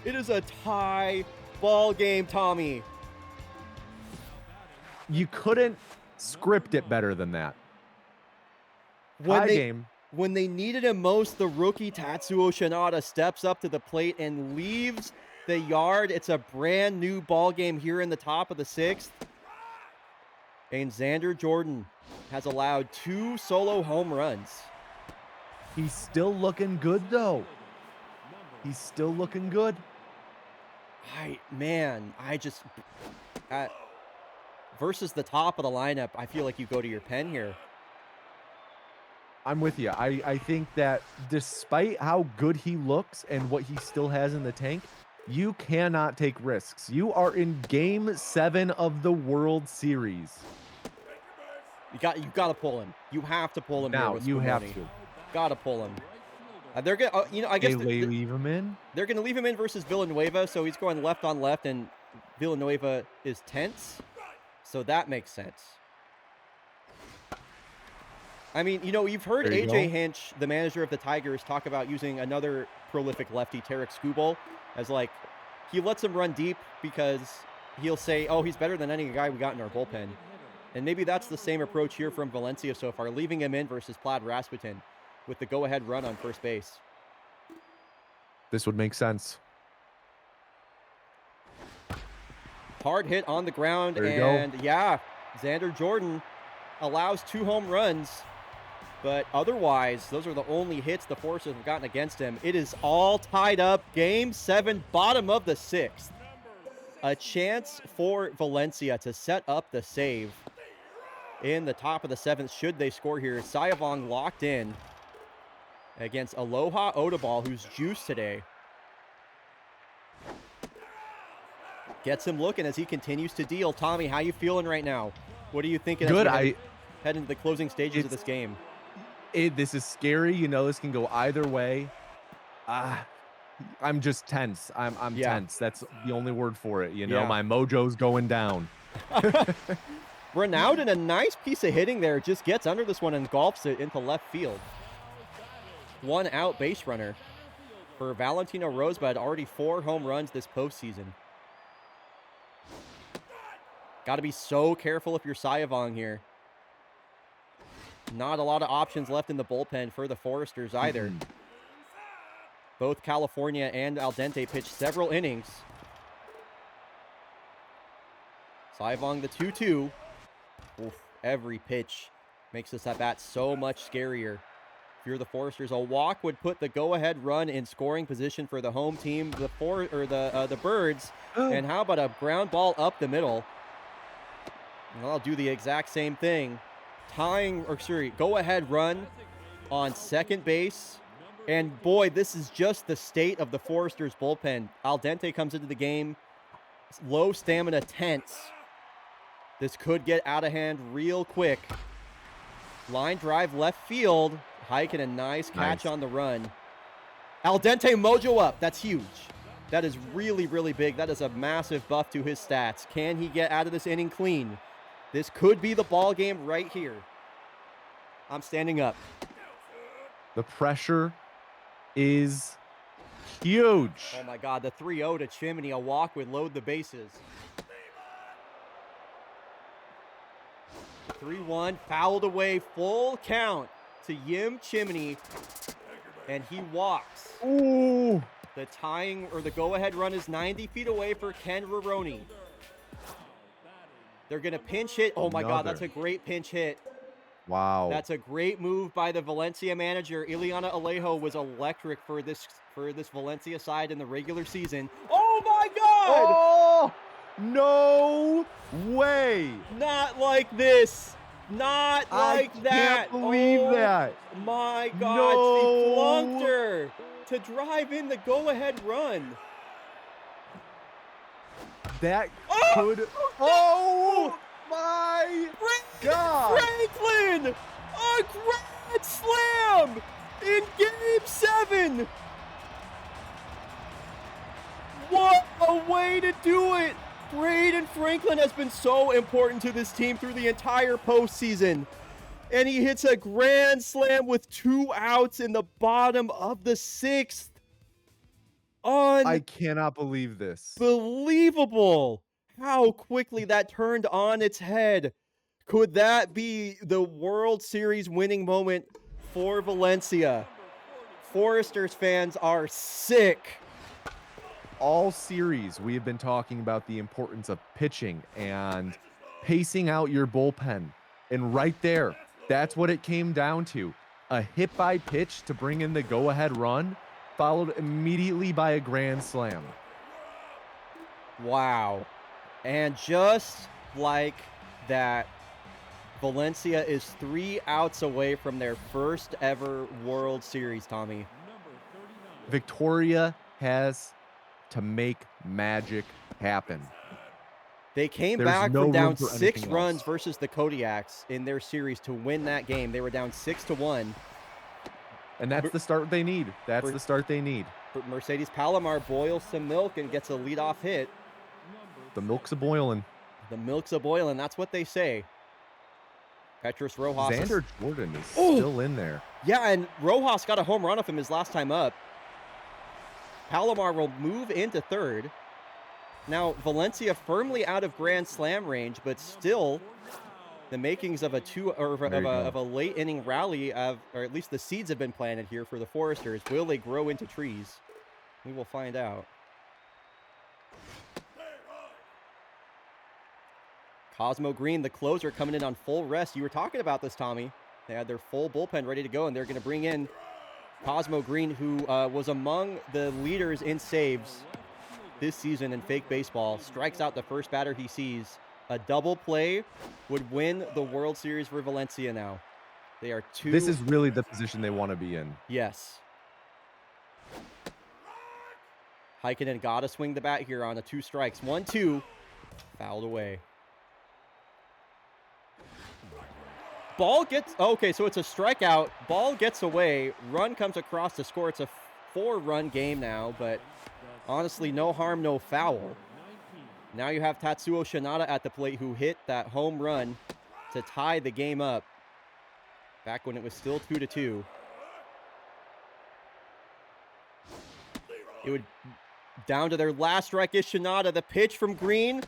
[SPEAKER 1] It is a tie ball game, Tommy.
[SPEAKER 2] You couldn't script it better than that. Tie game.
[SPEAKER 1] When they needed him most, the rookie Tatsuo Shinada steps up to the plate and leaves the yard. It's a brand new ball game here in the top of the 6th. And Xander Jordan has allowed 2 solo home runs.
[SPEAKER 2] He's still looking good, though. He's still looking good.
[SPEAKER 1] Versus the top of the lineup, I feel like you go to your pen here.
[SPEAKER 2] I'm with you. I think that despite how good he looks and what he still has in the tank, you cannot take risks. You are in Game 7 of the World Series.
[SPEAKER 1] You got to pull him. You have to pull him
[SPEAKER 2] now.
[SPEAKER 1] Here with
[SPEAKER 2] You have
[SPEAKER 1] Spumoni.
[SPEAKER 2] to.
[SPEAKER 1] Got to pull him. They're gonna, I guess
[SPEAKER 2] They leave him in.
[SPEAKER 1] they're gonna leave him in versus Villanueva, so he's going left on left, and Villanueva is tense, so that makes sense. I mean, you've heard
[SPEAKER 2] There you
[SPEAKER 1] AJ
[SPEAKER 2] go.
[SPEAKER 1] Hinch, the manager of the Tigers, talk about using another prolific lefty, Tarek Skubal, as like he lets him run deep because he'll say, "Oh, he's better than any guy we got in our bullpen," and maybe that's the same approach here from Valencia so far, leaving him in versus Plaid Rasputin with the go-ahead run on first base.
[SPEAKER 2] This would make sense.
[SPEAKER 1] Hard hit on the ground,
[SPEAKER 2] There you go.
[SPEAKER 1] and yeah, Xander Jordan allows 2 home runs, but otherwise, those are the only hits the Foresters have gotten against him. It is all tied up. Game 7, bottom of the 6th. A chance for Valencia to set up the save in the top of the 7th should they score here. Sayavong locked in against Aloha Odubal, who's juiced today. Gets him looking as he continues to deal. Tommy, how you feeling right now? What are you thinking?
[SPEAKER 2] Good.
[SPEAKER 1] As we head into the closing stages of this game.
[SPEAKER 2] This is scary. This can go either way. I'm just tense. I'm tense. That's the only word for it.
[SPEAKER 1] Yeah.
[SPEAKER 2] My mojo's going down.
[SPEAKER 1] Ronaldo, a nice piece of hitting there, just gets under this one and golfs it into left field. 1 out base runner for Valentino Rosebud. Already 4 home runs this postseason. Got to be so careful if you're Sayavong here. Not a lot of options left in the bullpen for the Foresters either. Both California and Al Dente pitched several innings. Sayavong the 2-2. Oof, every pitch makes this at bat so much scarier. If you're the Foresters, a walk would put the go-ahead run in scoring position for the home team, the Birds. And how about a ground ball up the middle? And I'll do the exact same thing. Go-ahead run on second base. And boy, this is just the state of the Foresters bullpen. Al Dente comes into the game, low stamina, tense. This could get out of hand real quick. Line drive left field. Hiking a nice catch on the run. Al Dente mojo up. That's huge. That is really, really big. That is a massive buff to his stats. Can he get out of this inning clean? This could be the ball game right here. I'm standing up.
[SPEAKER 2] The pressure is huge.
[SPEAKER 1] Oh my God, the 3-0 to Chimney. A walk would load the bases. 3-1, fouled away, full count to Yim Chimney, and he walks.
[SPEAKER 2] Ooh.
[SPEAKER 1] The tying or the go-ahead run is 90 feet away for Ken Roroni. They're going to pinch hit. Oh my God, that's a great pinch hit.
[SPEAKER 2] Wow.
[SPEAKER 1] That's a great move by the Valencia manager. Ileana Alejo was electric for this Valencia side in the regular season. Oh my God!
[SPEAKER 2] Oh, no way.
[SPEAKER 1] Not like this. Not like that.
[SPEAKER 2] I can't believe that.
[SPEAKER 1] My God,
[SPEAKER 2] No.
[SPEAKER 1] she flunked her to drive in the go-ahead run.
[SPEAKER 2] That could. Oh my God!
[SPEAKER 1] Franklin, a grand slam in Game 7. What a way to do it! Braden Franklin has been so important to this team through the entire postseason. And he hits a grand slam with 2 outs in the bottom of the 6th.
[SPEAKER 2] I cannot believe this.
[SPEAKER 1] Unbelievable how quickly that turned on its head. Could that be the World Series winning moment for Valencia? Foresters fans are sick.
[SPEAKER 2] All series, we have been talking about the importance of pitching and pacing out your bullpen. And right there, that's what it came down to. A hit by pitch to bring in the go-ahead run, followed immediately by a grand slam.
[SPEAKER 1] Wow. And just like that, Valencia is 3 outs away from their first ever World Series, Tommy.
[SPEAKER 2] Victoria has to make magic happen.
[SPEAKER 1] They came
[SPEAKER 2] There's
[SPEAKER 1] back
[SPEAKER 2] no
[SPEAKER 1] from
[SPEAKER 2] room
[SPEAKER 1] down
[SPEAKER 2] for
[SPEAKER 1] 6
[SPEAKER 2] anything
[SPEAKER 1] runs
[SPEAKER 2] else.
[SPEAKER 1] versus the Kodiaks in their series to win that game. They were down 6-1.
[SPEAKER 2] And that's the start they need. That's the start they need.
[SPEAKER 1] But Mercedes Palomar boils some milk and gets a leadoff hit.
[SPEAKER 2] The milk's a boiling.
[SPEAKER 1] The milk's a boiling. That's what they say. Petrus Rojas.
[SPEAKER 2] Xander Jordan is still in there.
[SPEAKER 1] Yeah, and Rojas got a home run off him his last time up. Palomar will move into third. Now, Valencia firmly out of Grand Slam range, but still the makings of a late inning rally, or at least the seeds have been planted here for the Foresters. Will they grow into trees? We will find out. Cosmo Green, the closer, coming in on full rest. You were talking about this, Tommy. They had their full bullpen ready to go, and they're going to bring in Cosmo Green, who was among the leaders in saves this season in fake baseball. Strikes out the first batter he sees. A double play would win the World Series for Valencia now. They are two.
[SPEAKER 2] This is really the position they want to be in.
[SPEAKER 1] Yes. Heikkinen got to swing the bat here on a 2 strikes. 1-2. Fouled away. Ball gets, okay, so it's a strikeout. Ball gets away. Run comes across to score. It's a 4-run game now, but honestly, no harm, no foul. Now you have Tatsuo Shinada at the plate, who hit that home run to tie the game up back when it was still 2-2. It would down to their last strike is Shinada. The pitch from Green,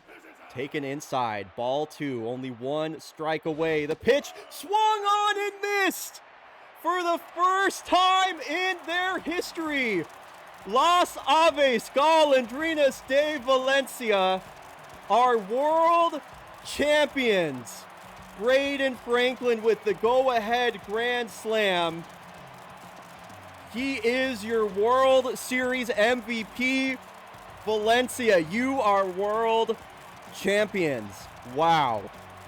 [SPEAKER 1] taken inside. Ball 2, only 1 strike away. The pitch swung on and missed for the first time in their history. Las Aves Golondrinas de Valencia are world champions. Braden Franklin with the go-ahead grand slam. He is your World Series MVP. Valencia, you are world champions. Wow.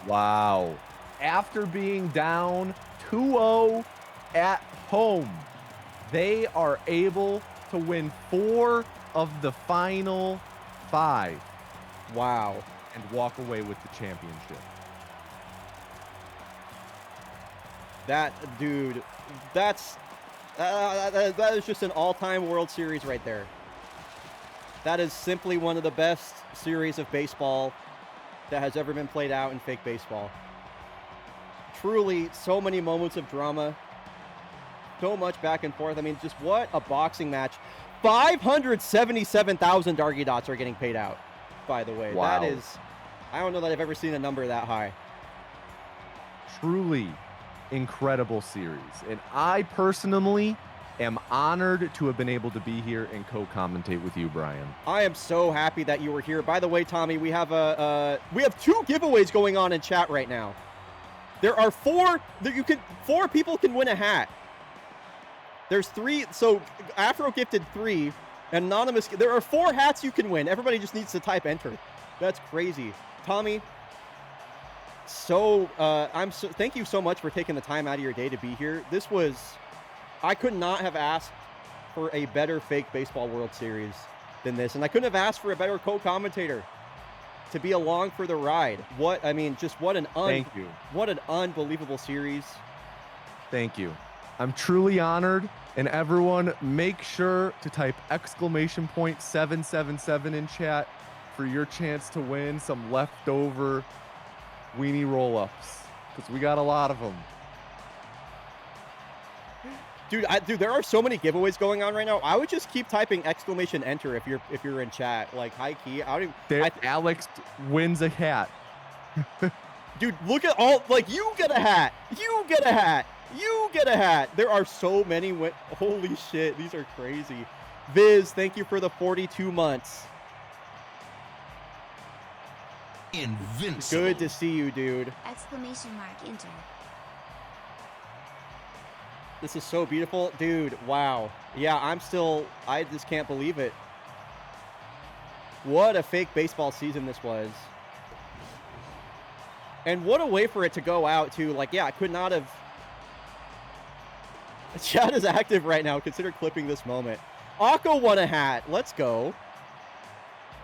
[SPEAKER 2] Wow. After being down 2-0 at home, they are able to win 4 of the final 5.
[SPEAKER 1] Wow.
[SPEAKER 2] And walk away with the championship.
[SPEAKER 1] That, dude, that is just an all-time World Series right there. That is simply one of the best series of baseball that has ever been played out in fake baseball. Truly, so many moments of drama. So much back and forth. I mean, just what a boxing match. 577,000 Dargy Dots are getting paid out, by the way.
[SPEAKER 2] Wow.
[SPEAKER 1] That is, I don't know that I've ever seen a number that high.
[SPEAKER 2] Truly incredible series. And I personally am honored to have been able to be here and co-commentate with you, Brian.
[SPEAKER 1] I am so happy that you were here. By the way, Tommy, we have 2 giveaways going on in chat right now. There are 4 that 4 people can win a hat. There's 3, so Afro gifted 3, anonymous. There are 4 hats you can win. Everybody just needs to type enter. That's crazy. Tommy, thank you so much for taking the time out of your day to be here. I could not have asked for a better fake baseball World Series than this, and I couldn't have asked for a better co-commentator to be along for the ride.
[SPEAKER 2] Thank you.
[SPEAKER 1] What an unbelievable series.
[SPEAKER 2] Thank you. I'm truly honored, and everyone make sure to type !777 in chat for your chance to win some leftover weenie roll-ups, because we got a lot of them.
[SPEAKER 1] Dude, there are so many giveaways going on right now. I would just keep typing !enter if you're in chat. Like, high key.
[SPEAKER 2] Alex wins a hat.
[SPEAKER 1] Dude, look at all, like, you get a hat. You get a hat. You get a hat. There are so many. Holy shit, these are crazy. Viz, thank you for the 42 months.
[SPEAKER 5] Invincible.
[SPEAKER 1] Good to see you, dude.
[SPEAKER 5] !enter.
[SPEAKER 1] This is so beautiful. Dude, wow. Yeah, I just can't believe it. What a fake baseball season this was. And what a way for it to go out, too. Like, yeah, I could not have... Chat is active right now. Consider clipping this moment. Akko won a hat. Let's go.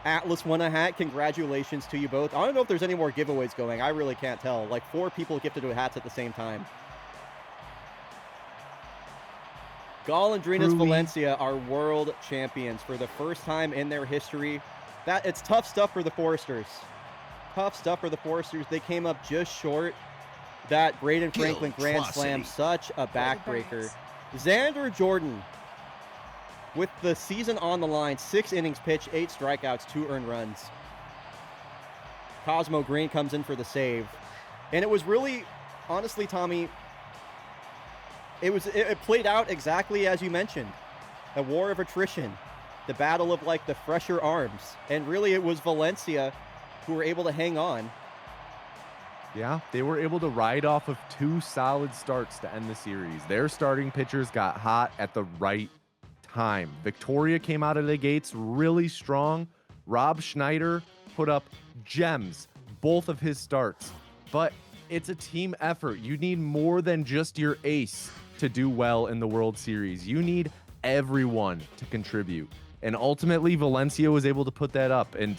[SPEAKER 1] Atlas won a hat. Congratulations to you both. I don't know if there's any more giveaways going. I really can't tell. Like, 4 people gifted hats at the same time. Golondrinas
[SPEAKER 2] Truly.
[SPEAKER 1] Valencia are world champions for the first time in their history. It's tough stuff for the Foresters. Tough stuff for the Foresters. They came up just short. That Braden Franklin Grand Slam, such a backbreaker. Xander Jordan, with the season on the line, 6 innings pitched, 8 strikeouts, 2 earned runs. Cosmo Green comes in for the save. And it was really, honestly, Tommy, it played out exactly as you mentioned. A war of attrition. The battle of, like, the fresher arms. And really, it was Valencia who were able to hang on.
[SPEAKER 2] Yeah, they were able to ride off of 2 solid starts to end the series. Their starting pitchers got hot at the right time. Victoria came out of the gates really strong. Rob Schneider put up gems both of his starts. But it's a team effort. You need more than just your ace to do well in the World Series. You need everyone to contribute. And ultimately, Valencia was able to put that up. And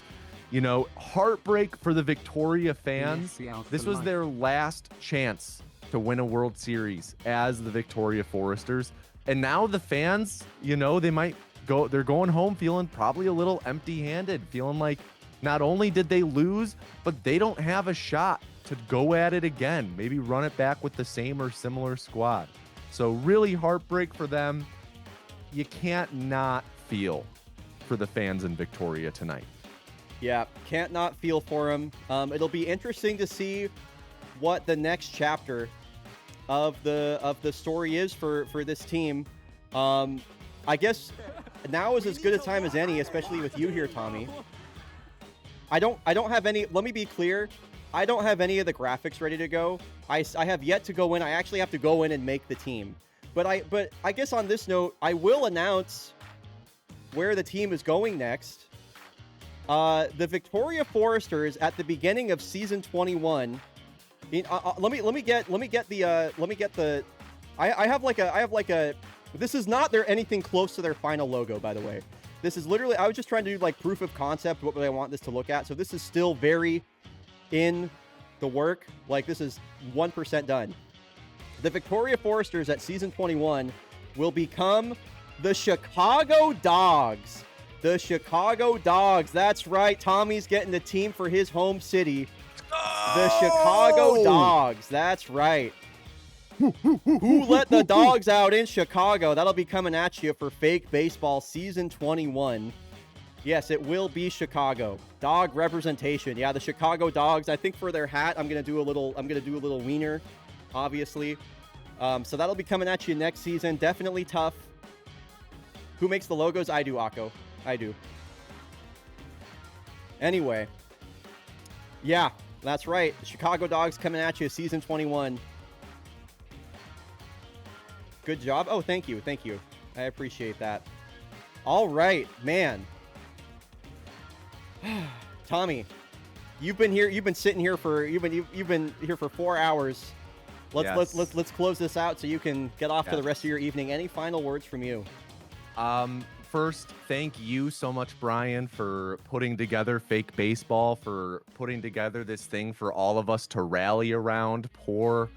[SPEAKER 2] you know, heartbreak for the Victoria fans. This was their last chance to win a World Series as the Victoria Foresters. And now the fans, you know, they're going home feeling probably a little empty-handed, feeling like not only did they lose, but they don't have a shot to go at it again, maybe run it back with the same or similar squad. So really heartbreak for them. You can't not feel for the fans in Victoria tonight.
[SPEAKER 1] Yeah, can't not feel for him. It'll be interesting to see what the next chapter of the story is for this team. I guess now is as good a time as any, especially with you here, Tommy. I don't have any. Let me be clear. I don't have any of the graphics ready to go. I have yet to go in. I actually have to go in and make the team. But I guess on this note, I will announce where the team is going next. The Victoria Foresters at the beginning of season 21. Let me get the. I have like a. This is not anything close to their final logo, by the way. This is literally. I was just trying to do like proof of concept. What would I want this to look at? So this is still very in the work. Like this is 1% done. The Victoria Foresters at season 21 will become the Chicago Dogs. The Chicago Dogs. That's right. Tommy's getting the team for his home city. The Chicago Dogs. That's right. Who let the dogs out in Chicago? That'll be coming at you for Fake Baseball Season 21. Yes, it will be Chicago. Dog representation. Yeah, the Chicago Dogs. I think for their hat, I'm gonna do a little wiener, obviously. So that'll be coming at you next season. Definitely tough. Who makes the logos? I do, Akko. I do. Anyway. Yeah, that's right. The Chicago Dogs coming at you, season 21. Good job. Oh, thank you. Thank you. I appreciate that. All right, man. Tommy, you've been sitting here for 4 hours. Let's close this out so you can get off to the rest of your evening. Any final words from you?
[SPEAKER 2] First, thank you so much, Bryon, for putting together Fake Baseball, for putting together this thing for all of us to rally around, pour,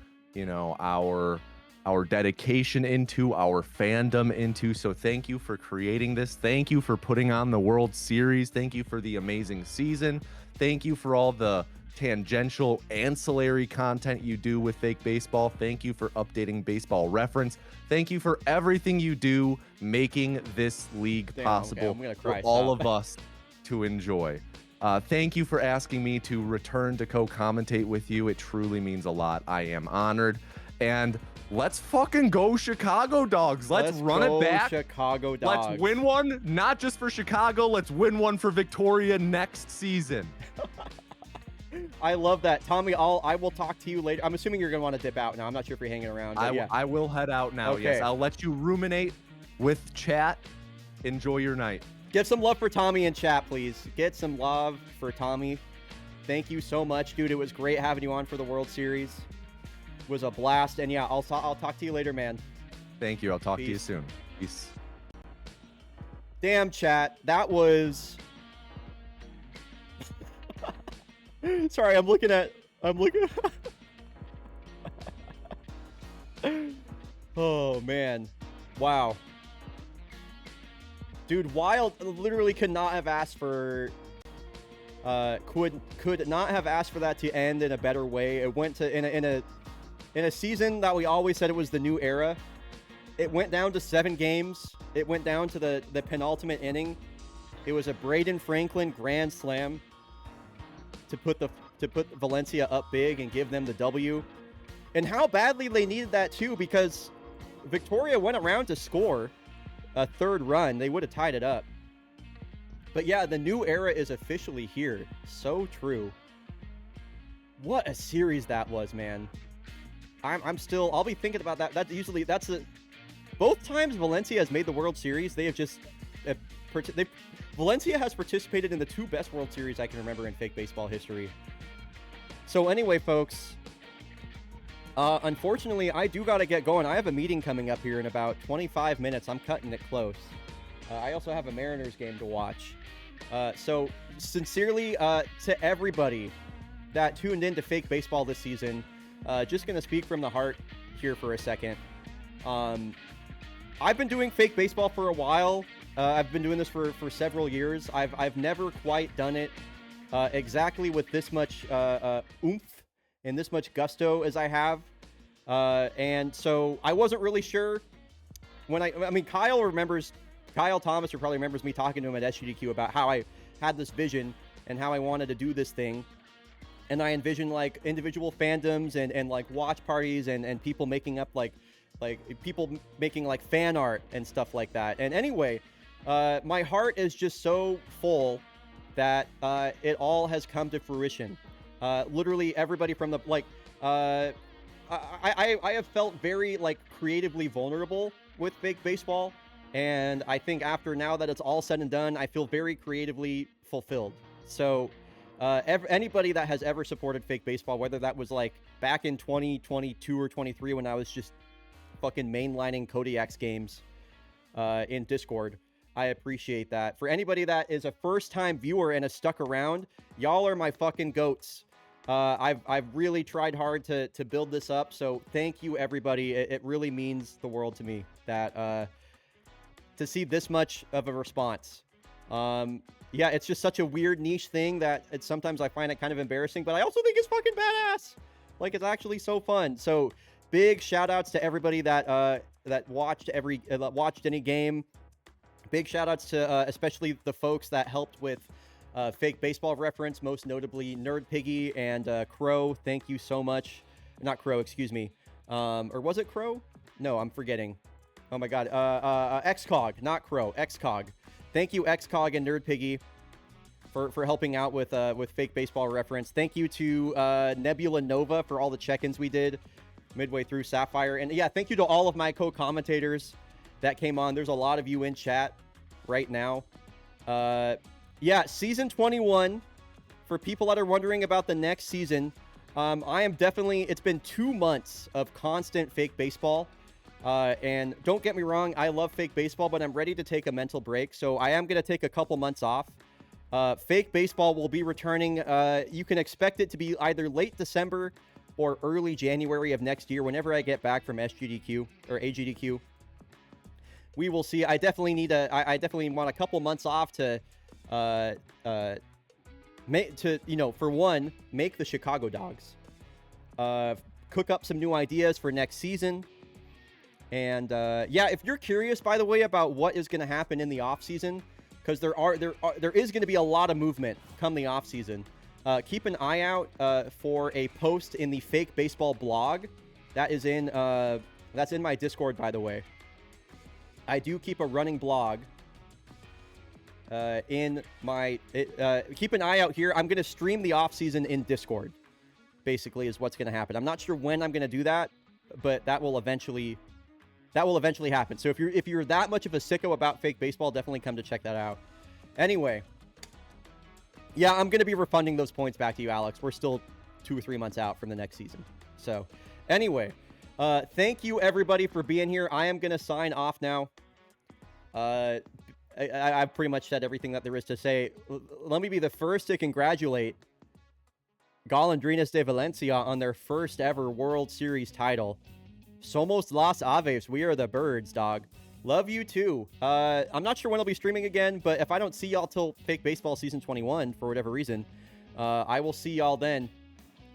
[SPEAKER 2] our dedication into, our fandom into. So thank you for creating this. Thank you for putting on the World Series. Thank you for the amazing season. Thank you for all the tangential ancillary content you do with Fake Baseball. Thank you for updating Baseball Reference. Thank you for everything you do making this league possible for all of us to enjoy. Thank you for asking me to return to co-commentate with you. It truly means a lot. I am honored. And let's fucking go Chicago Dogs. Let's run it back.
[SPEAKER 1] Chicago Dogs.
[SPEAKER 2] Let's win one, not just for Chicago. Let's win one for Victoria next season.
[SPEAKER 1] I love that. Tommy, I will talk to you later. I'm assuming you're going to want to dip out now. I'm not sure if you're hanging around.
[SPEAKER 2] I will head out now,
[SPEAKER 1] okay.
[SPEAKER 2] Yes. I'll let you ruminate with chat. Enjoy your night.
[SPEAKER 1] Give some love for Tommy in chat, please. Get some love for Tommy. Thank you so much, dude. It was great having you on for the World Series. It was a blast. And yeah, I'll talk to you later, man.
[SPEAKER 2] Thank you. I'll talk to you soon. Peace.
[SPEAKER 1] Damn, chat. That was... Sorry, I'm looking. Oh, man. Wow. Dude, Wild literally could not have asked for could not have asked for that to end in a better way. It went to in a season that we always said it was the new era. It went down to 7 games. It went down to the penultimate inning. It was a Braden Franklin grand slam to put Valencia up big and give them the W. And how badly they needed that too, because Victoria went around to score a 3rd run. They would have tied it up. But yeah, the new era is officially here. So true. What a series that was, man. I'll be thinking about that. Both times Valencia has made the World Series, they have just Valencia has participated in the 2 best World Series I can remember in fake baseball history. So anyway, folks, unfortunately, I do got to get going. I have a meeting coming up here in about 25 minutes. I'm cutting it close. I also have a Mariners game to watch. So sincerely, to everybody that tuned in to fake baseball this season, just going to speak from the heart here for a second. I've been doing fake baseball for a while. I've been doing this for several years. I've never quite done it exactly with this much oomph and this much gusto as I have. And so I wasn't really sure when I mean, Kyle Thomas probably remembers me talking to him at SGDQ about how I had this vision and how I wanted to do this thing. And I envisioned like individual fandoms and like watch parties and people making up like people making like fan art and stuff like that. And anyway, my heart is just so full that it all has come to fruition. Literally everybody from the I have felt very like creatively vulnerable with fake baseball, and I think after now that it's all said and done, I feel very creatively fulfilled. So anybody that has ever supported fake baseball, whether that was like back in 2022 or 23 when I was just fucking mainlining Kodiak's games in Discord, I appreciate that. For anybody that is a first-time viewer and has stuck around, y'all are my fucking goats. I've really tried hard to build this up, so thank you, everybody. It really means the world to me that to see this much of a response. Yeah, it's just such a weird niche thing that sometimes I find it kind of embarrassing, but I also think it's fucking badass. Like, it's actually so fun. So big shout outs to everybody that watched any game. Big shout outs to especially the folks that helped with fake baseball reference, most notably Nerd Piggy and Crow. Thank you so much. Not Crow, excuse me. Or was it Crow? No, I'm forgetting. Oh my god. XCOG, not Crow. XCOG. Thank you, XCOG and Nerd Piggy, for helping out with fake baseball reference. Thank you to Nebula Nova for all the check-ins we did midway through Sapphire. And yeah, thank you to all of my co-commentators that came on. There's a lot of you in chat right now. Yeah, season 21. For people that are wondering about the next season, I am definitely... It's been 2 months of constant fake baseball. And don't get me wrong, I love fake baseball, but I'm ready to take a mental break. So I am going to take a couple months off. Fake baseball will be returning. You can expect it to be either late December or early January of next year, whenever I get back from SGDQ or AGDQ. We will see. I definitely want a couple months off to for one, make the Chicago Dogs, cook up some new ideas for next season. And yeah, if you're curious, by the way, about what is going to happen in the off season, because there is going to be a lot of movement come the off season. Keep an eye out for a post in the Fake Baseball blog. That's in my Discord, by the way. I do keep a running blog in my... keep an eye out here. I'm going to stream the off season in Discord, basically, is what's going to happen. I'm not sure when I'm going to do that, but that will eventually happen. So if you're that much of a sicko about fake baseball, definitely come to check that out. Anyway, yeah, I'm going to be refunding those points back to you, Alex. We're still 2 or 3 months out from the next season. So anyway, thank you everybody for being here. I am going to sign off now. I've pretty much said everything that there is to say. Let me be the first to congratulate Golondrinas de Valencia on their first ever World Series title. Somos las aves. We are the birds, dog. Love you too. I'm not sure when I'll be streaming again, but if I don't see y'all till Fake Baseball Season 21 for whatever reason, I will see y'all then.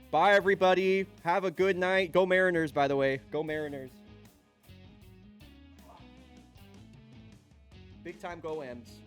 [SPEAKER 1] Bye, everybody. Have a good night. Go Mariners, by the way. Go Mariners. Big time go M's.